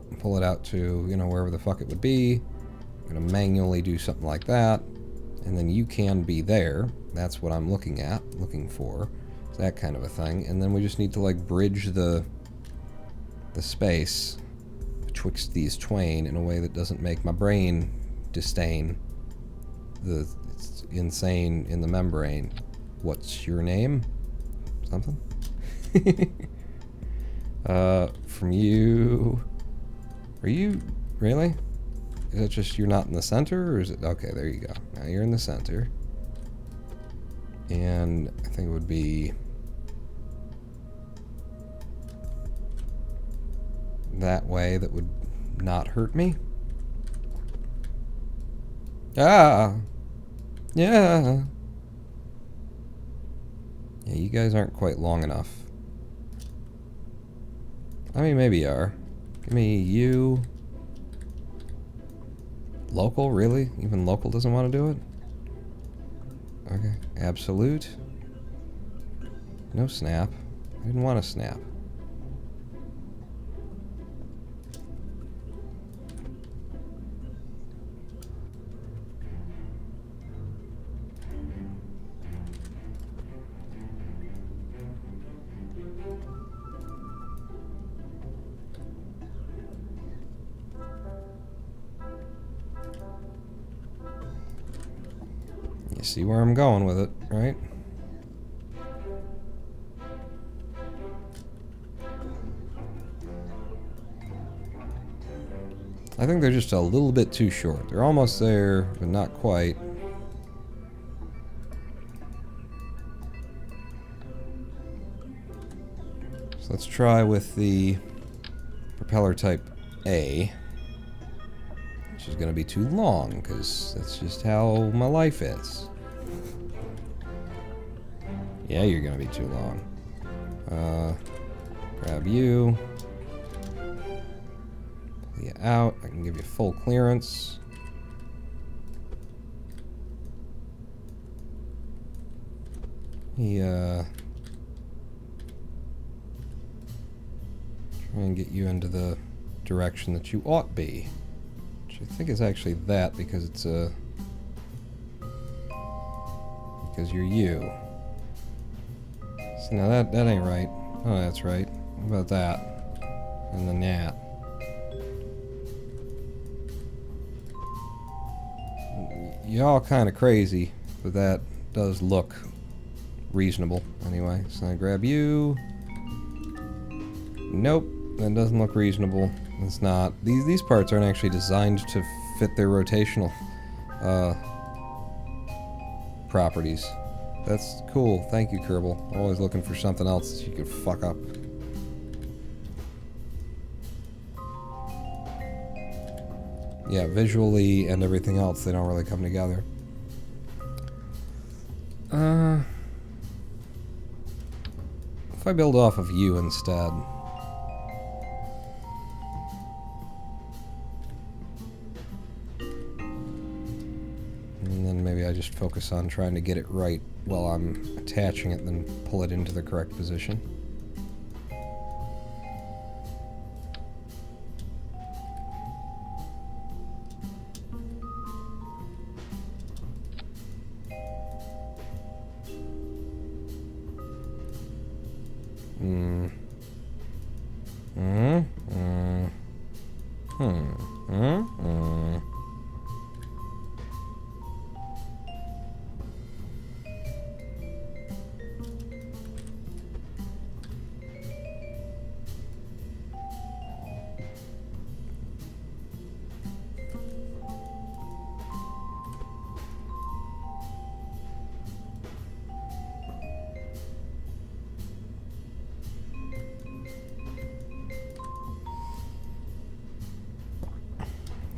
and pull it out to, you know, wherever the fuck it would be. I'm gonna manually do something like that, and then you can be there. That's what I'm looking for. It's that kind of a thing. And then we just need to like bridge the space betwixt these twain in a way that doesn't make my brain disdain it's insane in the membrane. What's your name? Something? From you... Are you... Really? Is it just you're not in the center, or is it... Okay, there you go. Now you're in the center. And I think it would be... that way that would not hurt me. Ah! Yeah! Yeah, you guys aren't quite long enough. I mean, maybe you are. Give me you. Local, really? Even local doesn't want to do it? Okay. Absolute. No snap. I didn't want to snap. You see where I'm going with it, right? I think they're just a little bit too short. They're almost there, but not quite. So let's try with the propeller type A. Which is going to be too long, because that's just how my life is. Yeah, you're going to be too long. Grab you. Pull you out. I can give you full clearance. Try and get you into the direction that you ought be. I think it's actually that because it's a... because you're you. So now that ain't right. Oh, that's right. What about that? And then that. You're all kind of crazy, but that does look reasonable anyway. So I grab you. Nope, that doesn't look reasonable. It's not. These parts aren't actually designed to fit their rotational properties. That's cool. Thank you, Kerbal. Always looking for something else that you could fuck up. Yeah, visually and everything else, they don't really come together. If I build off of you instead... and then maybe I just focus on trying to get it right while I'm attaching it, then pull it into the correct position.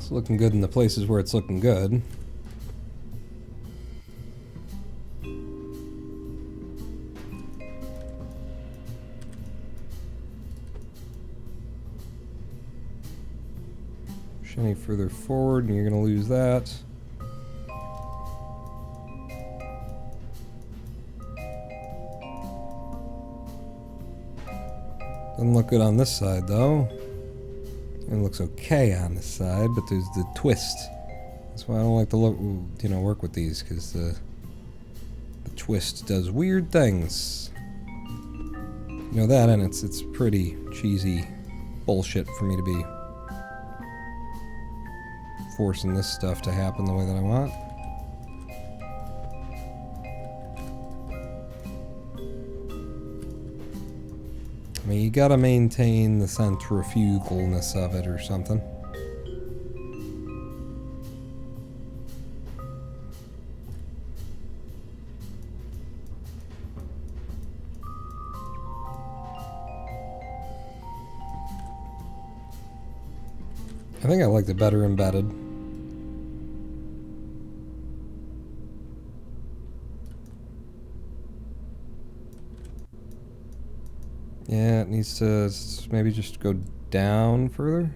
It's looking good in the places where it's looking good. Push any further forward and you're going to lose that. Doesn't look good on this side though. It looks okay on this side, but there's the twist. That's why I don't like to look, work with these, because the twist does weird things. You know that, and it's pretty cheesy bullshit for me to be forcing this stuff to happen the way that I want. mean, you gotta maintain the centrifugalness of it or something. I think I liked it better embedded. Yeah, it needs to maybe just go down further.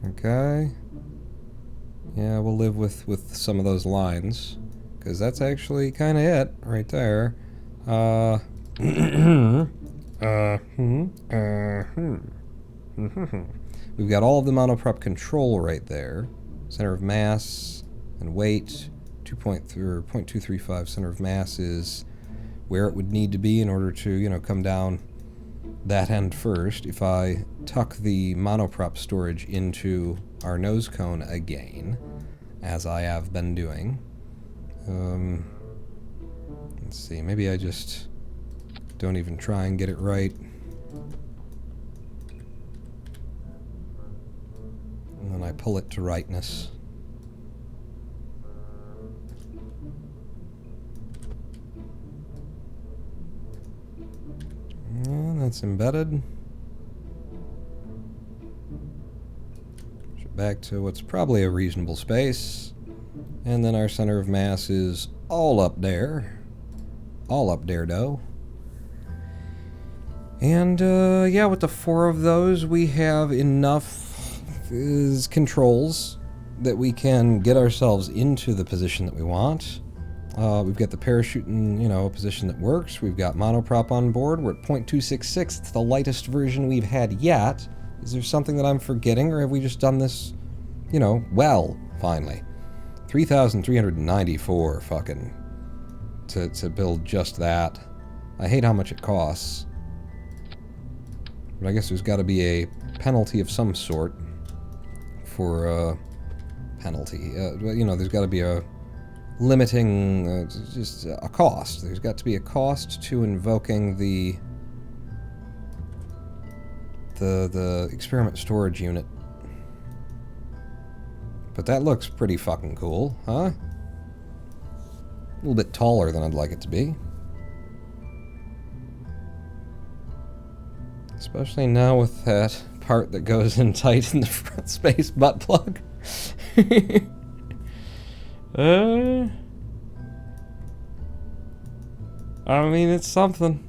Okay. Yeah, we'll live with some of those lines, because that's actually kind of it right there. We've got all of the monoprop control right there. Center of mass and weight, 0.235 center of mass is where it would need to be in order to, you know, come down that end first. If I tuck the monoprop storage into our nose cone again, as I have been doing, let's see, maybe I just don't even try and get it right. And then I pull it to rightness. And that's embedded. Back to what's probably a reasonable space. And then our center of mass is all up there. All up there, though. And, yeah, with the 4 of those, we have enough controls that we can get ourselves into the position that we want. We've got the parachute in, you know, a position that works. We've got monoprop on board. We're at 0.266. It's the lightest version we've had yet. Is there something that I'm forgetting, or have we just done this, you know, well, finally? 3,394 fucking to build just that. I hate how much it costs. But I guess there's got to be a penalty of some sort for penalty. You know, there's got to be a limiting, just a cost. There's got to be a cost to invoking the experiment storage unit. But that looks pretty fucking cool, huh? A little bit taller than I'd like it to be. Especially now with that part that goes in tight in the front space butt plug. I mean, it's something.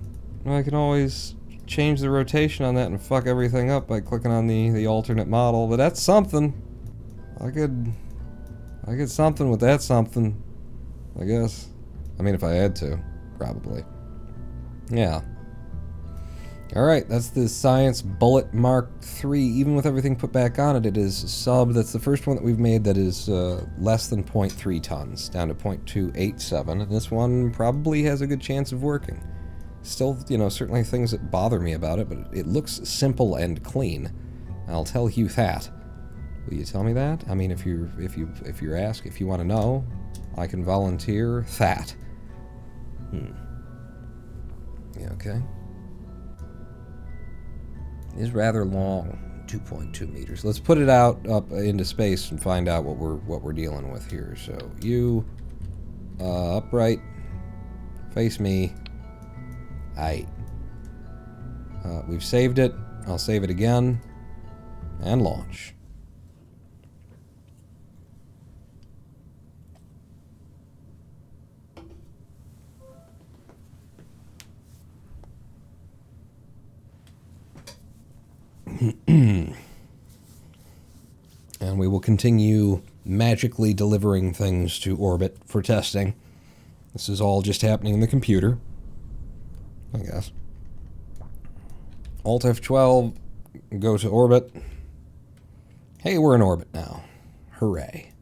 I can always change the rotation on that and fuck everything up by clicking on the alternate model, but that's something. I could something with that something, I guess. I mean, if I had to, probably. Yeah. Alright, that's the Science Bullet Mark III. Even with everything put back on it, it is sub. That's the first one that we've made that is less than 0.3 tons, down to 0.287. And this one probably has a good chance of working. Still, you know, certainly things that bother me about it, but it looks simple and clean. I'll tell you that. Will you tell me that? I mean, if you want to know, I can volunteer that. Yeah, okay. Is rather long, 2.2 meters. Let's put it out up into space and find out what we're dealing with here. So you upright, face me. Aight. We've saved it. I'll save it again and launch. And we will continue magically delivering things to orbit for testing. This is all just happening in the computer, I guess. Alt F12, go to orbit. Hey, we're in orbit now. Hooray.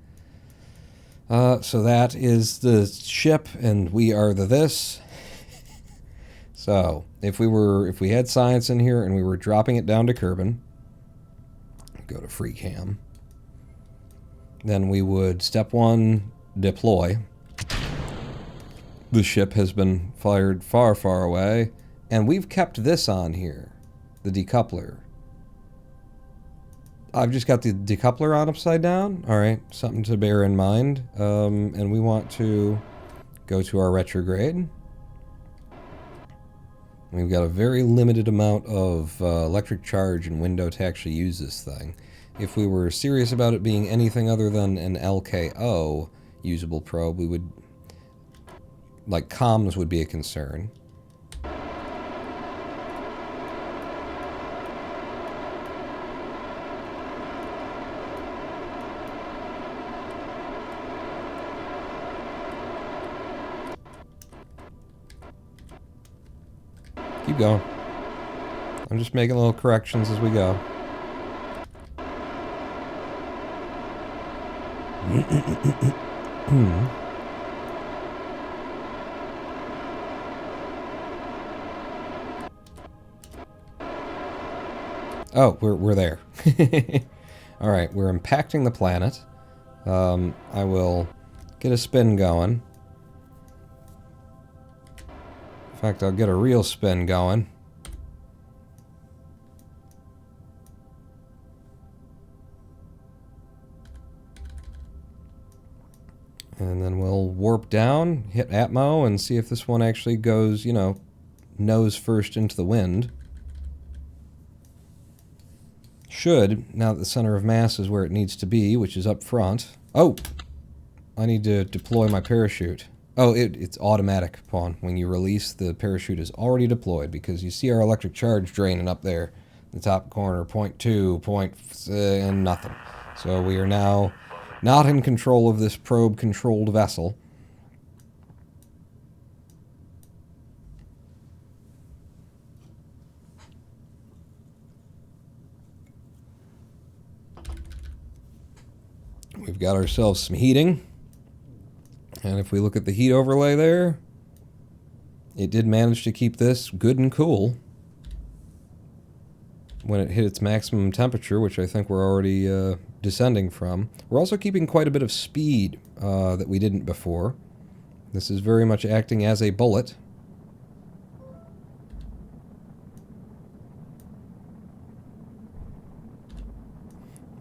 So that is the ship, and we are the this. So, if we had science in here and we were dropping it down to Kerbal, go to free cam, then we would, step 1, deploy. The ship has been fired far, far away, And we've kept this on here, the decoupler. I've just got the decoupler on upside down. All right, something to bear in mind. And we want to go to our retrograde. We've got a very limited amount of electric charge and window to actually use this thing. If we were serious about it being anything other than an LKO usable probe, we would, like, comms would be a concern. Keep going. I'm just making little corrections as we go. Oh, we're there. All right, we're impacting the planet. I will get a spin going. In fact, I'll get a real spin going. And then we'll warp down, hit Atmo, and see if this one actually goes, you know, nose first into the wind. Should, now that the center of mass is where it needs to be, which is up front. Oh! I need to deploy my parachute. Oh, it's automatic, Pawn. When you release, the parachute is already deployed, because you see our electric charge draining up there. In the top corner, 0.2, and nothing. So we are now not in control of this probe-controlled vessel. We've got ourselves some heating. And if we look at the heat overlay there, it did manage to keep this good and cool when it hit its maximum temperature, which I think we're already descending from. We're also keeping quite a bit of speed that we didn't before. This is very much acting as a bullet.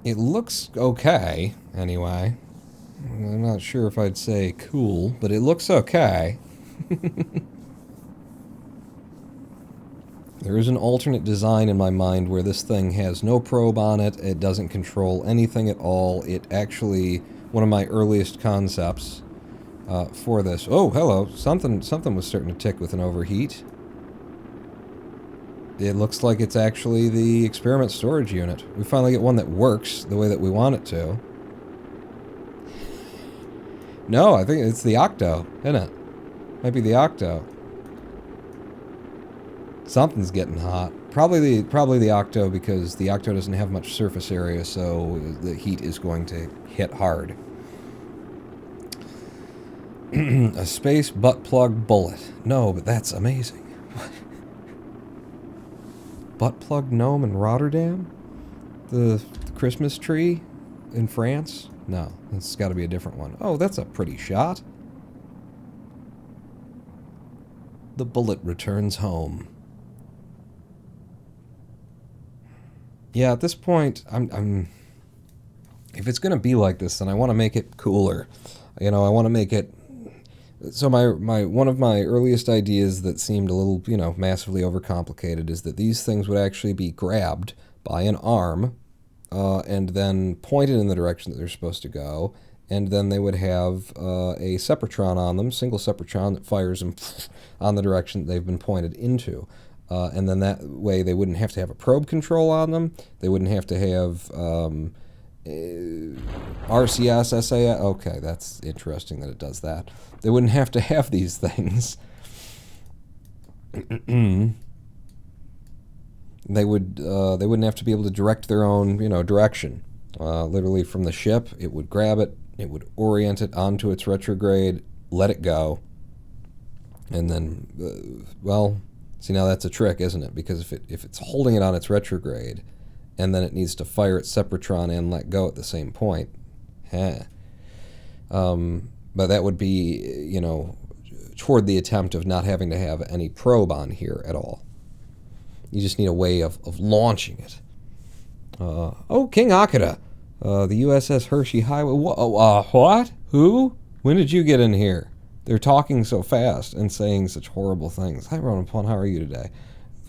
It looks okay, anyway. I'm not sure if I'd say cool, but it looks okay. There is an alternate design in my mind where this thing has no probe on it, it doesn't control anything at all. It actually, one of my earliest concepts for this. Oh, hello. Something was starting to tick with an overheat. It looks like it's actually the experiment storage unit. We finally get one that works the way that we want it to. No, I think it's the Octo, isn't it? Might be the Octo. Something's getting hot. Probably the Octo, because the Octo doesn't have much surface area, so the heat is going to hit hard. A space butt plug bullet. No, but that's amazing. Butt plug gnome in Rotterdam? The Christmas tree in France? No, it's got to be a different one. Oh, that's a pretty shot. The bullet returns home. Yeah, at this point, I'm if it's gonna be like this, then I want to make it cooler. You know, I want to make it. So one of my earliest ideas that seemed a little, you know, massively overcomplicated is that these things would actually be grabbed by an arm, and then pointed in the direction that they're supposed to go, and then they would have a Sepratron on them, single Sepratron that fires them on the direction that they've been pointed into. And then that way they wouldn't have to have a probe control on them, they wouldn't have to have RCS, SAS. Okay, that's interesting that it does that. They wouldn't have to have these things. They wouldn't have to be able to direct their own, you know, direction. Literally from the ship, it would grab it, it would orient it onto its retrograde, let it go, and then, well, see, now that's a trick, isn't it? Because if it's holding it on its retrograde, and then it needs to fire its Sepratron and let go at the same point, but that would be, you know, toward the attempt of not having to have any probe on here at all. You just need a way of launching it. Oh, King Akira. The USS Hershey Highway. What? Who? When did you get in here? They're talking so fast and saying such horrible things. Hi, Ronan Pawn. How are you today?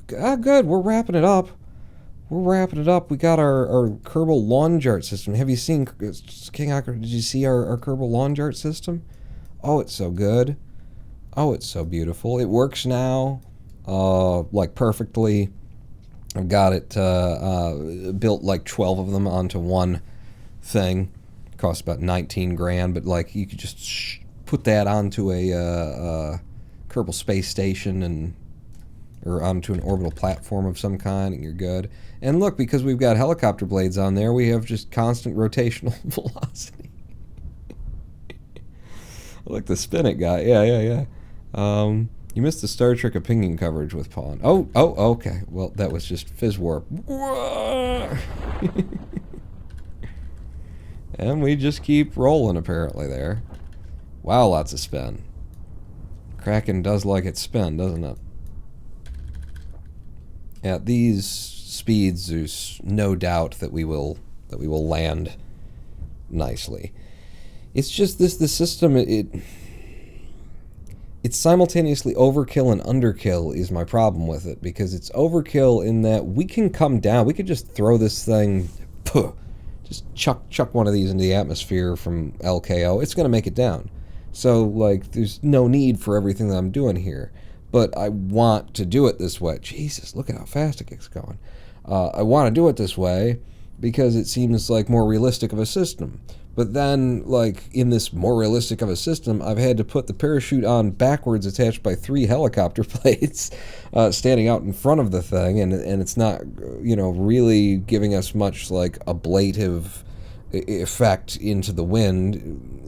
Good. We're wrapping it up. We got our Kerbal Lawn Jart system. Have you seen King Akira? Did you see our Kerbal Lawn Jart system? Oh, it's so good. Oh, it's so beautiful. It works now, like perfectly. I've got it built like 12 of them onto one thing. It costs about 19 grand, but like you could just put that onto a Kerbal space station or onto an orbital platform of some kind, and you're good. And look, because we've got helicopter blades on there, we have just constant rotational velocity. Look, the spin it guy. Yeah. You missed the Star Trek opinion coverage with Pawn. Oh, okay. Well, that was just fizz warp. And we just keep rolling, apparently, there. Wow, lots of spin. Kraken does like its spin, doesn't it? At these speeds, there's no doubt that we will land nicely. It's just the system, it's simultaneously overkill and underkill is my problem with it, because it's overkill in that we can come down, we could just throw this thing, just chuck one of these into the atmosphere from LKO, it's going to make it down. So, like, there's no need for everything that I'm doing here. But I want to do it this way. Jesus, look at how fast it gets going. I want to do it this way because it seems like more realistic of a system. But then, like, in this more realistic of a system, I've had to put the parachute on backwards attached by 3 helicopter plates standing out in front of the thing, and it's not, really giving us much, like, ablative effect into the wind.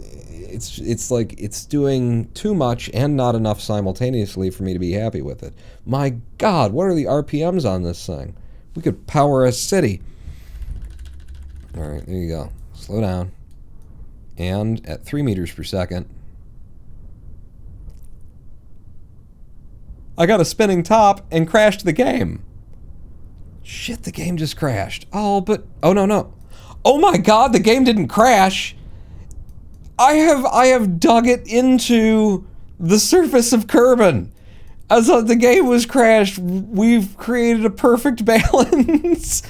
It's like it's doing too much and not enough simultaneously for me to be happy with it. My God, what are the RPMs on this thing? We could power a city. All right, there you go. Slow down. And at 3 meters per second. I got a spinning top and crashed the game. Shit, the game just crashed. Oh no. Oh my God, the game didn't crash. I have dug it into the surface of Kerbal. As the game was crashed, we've created a perfect balance.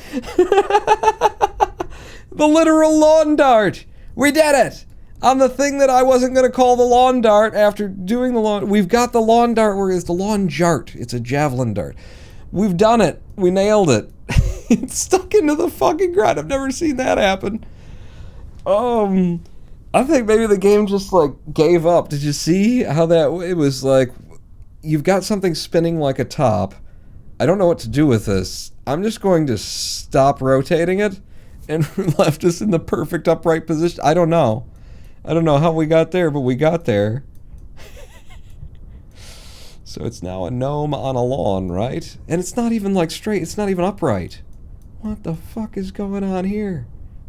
The literal lawn dart. We did it. On the thing that I wasn't going to call the lawn dart after doing the lawn, we've got the lawn dart where it's the Lawn Jart. It's a javelin dart. We've done it. We nailed it. It's stuck into the fucking ground. I've never seen that happen. I think maybe the game just, like, gave up. Did you see how it was like, you've got something spinning like a top. I don't know what to do with this. I'm just going to stop rotating it and left us in the perfect upright position. I don't know how we got there, but we got there. So it's now a gnome on a lawn, right? And it's not even, like, straight. It's not even upright. What the fuck is going on here?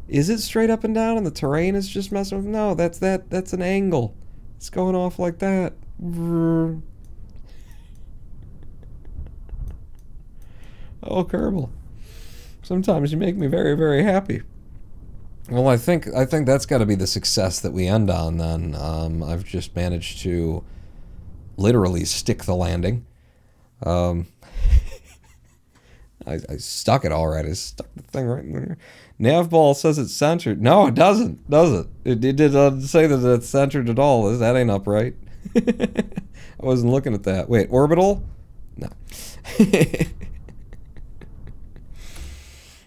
Is it straight up and down and the terrain is just messing with? No, that's an angle. It's going off like that. Oh, Kerbal. Sometimes you make me very, very happy. Well, I think that's got to be the success that we end on then. I've just managed to literally stick the landing. I stuck it all right. I stuck the thing right in there. Navball says it's centered. No, it doesn't, does it? It didn't say that it's centered at all. That ain't upright. I wasn't looking at that. Wait, orbital? No.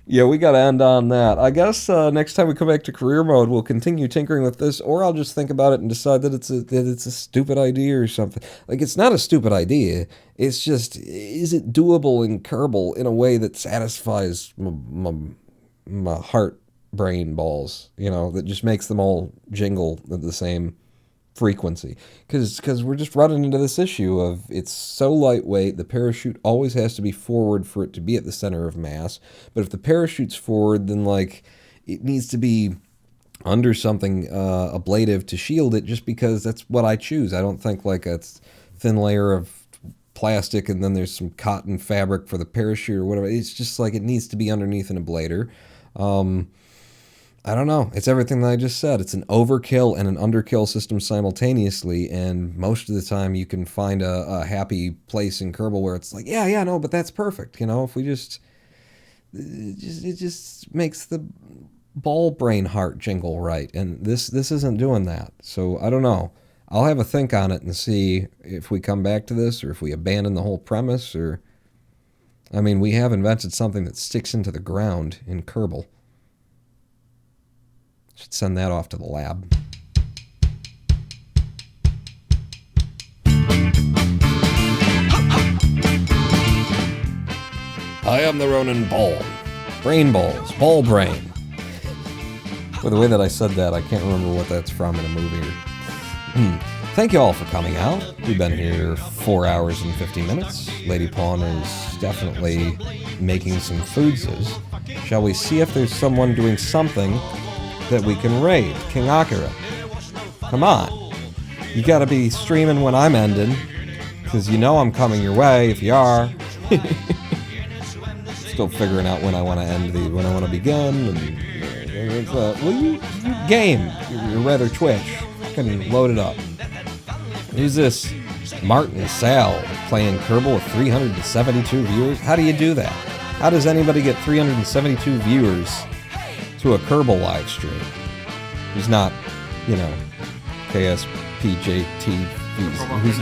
Yeah, we got to end on that. I guess next time we come back to career mode, we'll continue tinkering with this, or I'll just think about it and decide that it's a stupid idea or something. Like, it's not a stupid idea. It's just, is it doable in Kerbal in a way that satisfies my heart brain balls, that just makes them all jingle at the same frequency, because we're just running into this issue of it's so lightweight, the parachute always has to be forward for it to be at the center of mass, but if the parachute's forward, then, like, it needs to be under something ablative to shield it, just because that's what I choose. I don't think, like, it's thin layer of plastic, and then there's some cotton fabric for the parachute or whatever. It's just like it needs to be underneath an ablator. I don't know. It's everything that I just said. It's an overkill and an underkill system simultaneously, and most of the time you can find a happy place in Kerbal where it's like, yeah, no, but that's perfect. You know, if we it just makes the ball brain heart jingle right, and this isn't doing that. So I don't know. I'll have a think on it and see if we come back to this or if we abandon the whole premise. Or, I mean, we have invented something that sticks into the ground in Kerbal. Should send that off to the lab. I am the Ronin Ball. Brain balls. Ball brain. By the way that I said that, I can't remember what that's from in a movie. Thank you all for coming out. We've been here 4 hours and 50 minutes. Lady Pawn is definitely making some foodses. Shall we see if there's someone doing something that we can raid? King Akira. Come on. You gotta be streaming when I'm ending, because you know I'm coming your way if you are. Still figuring out when I want to end when I want to begin. And well, you game. You're rather Twitch. Fucking load it up. Who's this? Martin Sal playing Kerbal with 372 viewers? How do you do that? How does anybody get 372 viewers to a Kerbal live stream? He's not, KSPJT. He's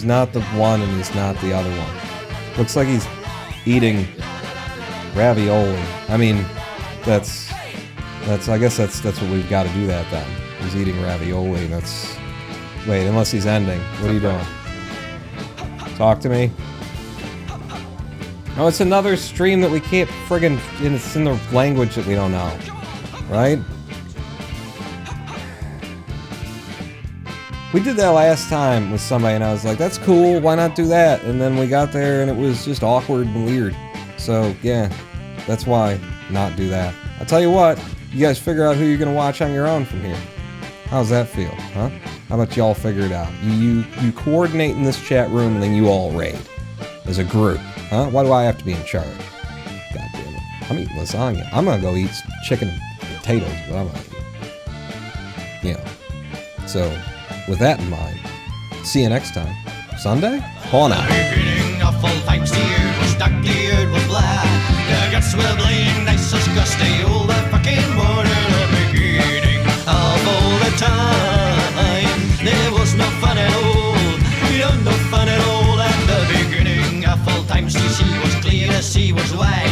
not the one, and he's not the other one. Looks like he's eating ravioli. I mean, I guess that's what we've got to do that then. He's eating ravioli. Wait, unless he's ending. What are you doing? Talk to me. Oh, it's another stream that we can't friggin'... It's in the language that we don't know. Right? We did that last time with somebody, and I was like, that's cool, why not do that? And then we got there, and it was just awkward and weird. So, yeah, that's why not do that. I'll tell you what, you guys figure out who you're going to watch on your own from here. How's that feel, huh? How about y'all figure it out? You coordinate in this chat room, and then you all raid as a group, huh? Why do I have to be in charge? God damn it. I'm eating lasagna. I'm going to go eat some chicken and potatoes, but I'm going to eat. So, with that in mind, see you next time. Sunday? On out. Beginning of full time steer was dark-eared with black. The guts were bleeding, nice as gusty, all the fucking water. The beginning of all the time, there was no fun at all. No fun at all at the beginning of full time steer. She was clear, she was white.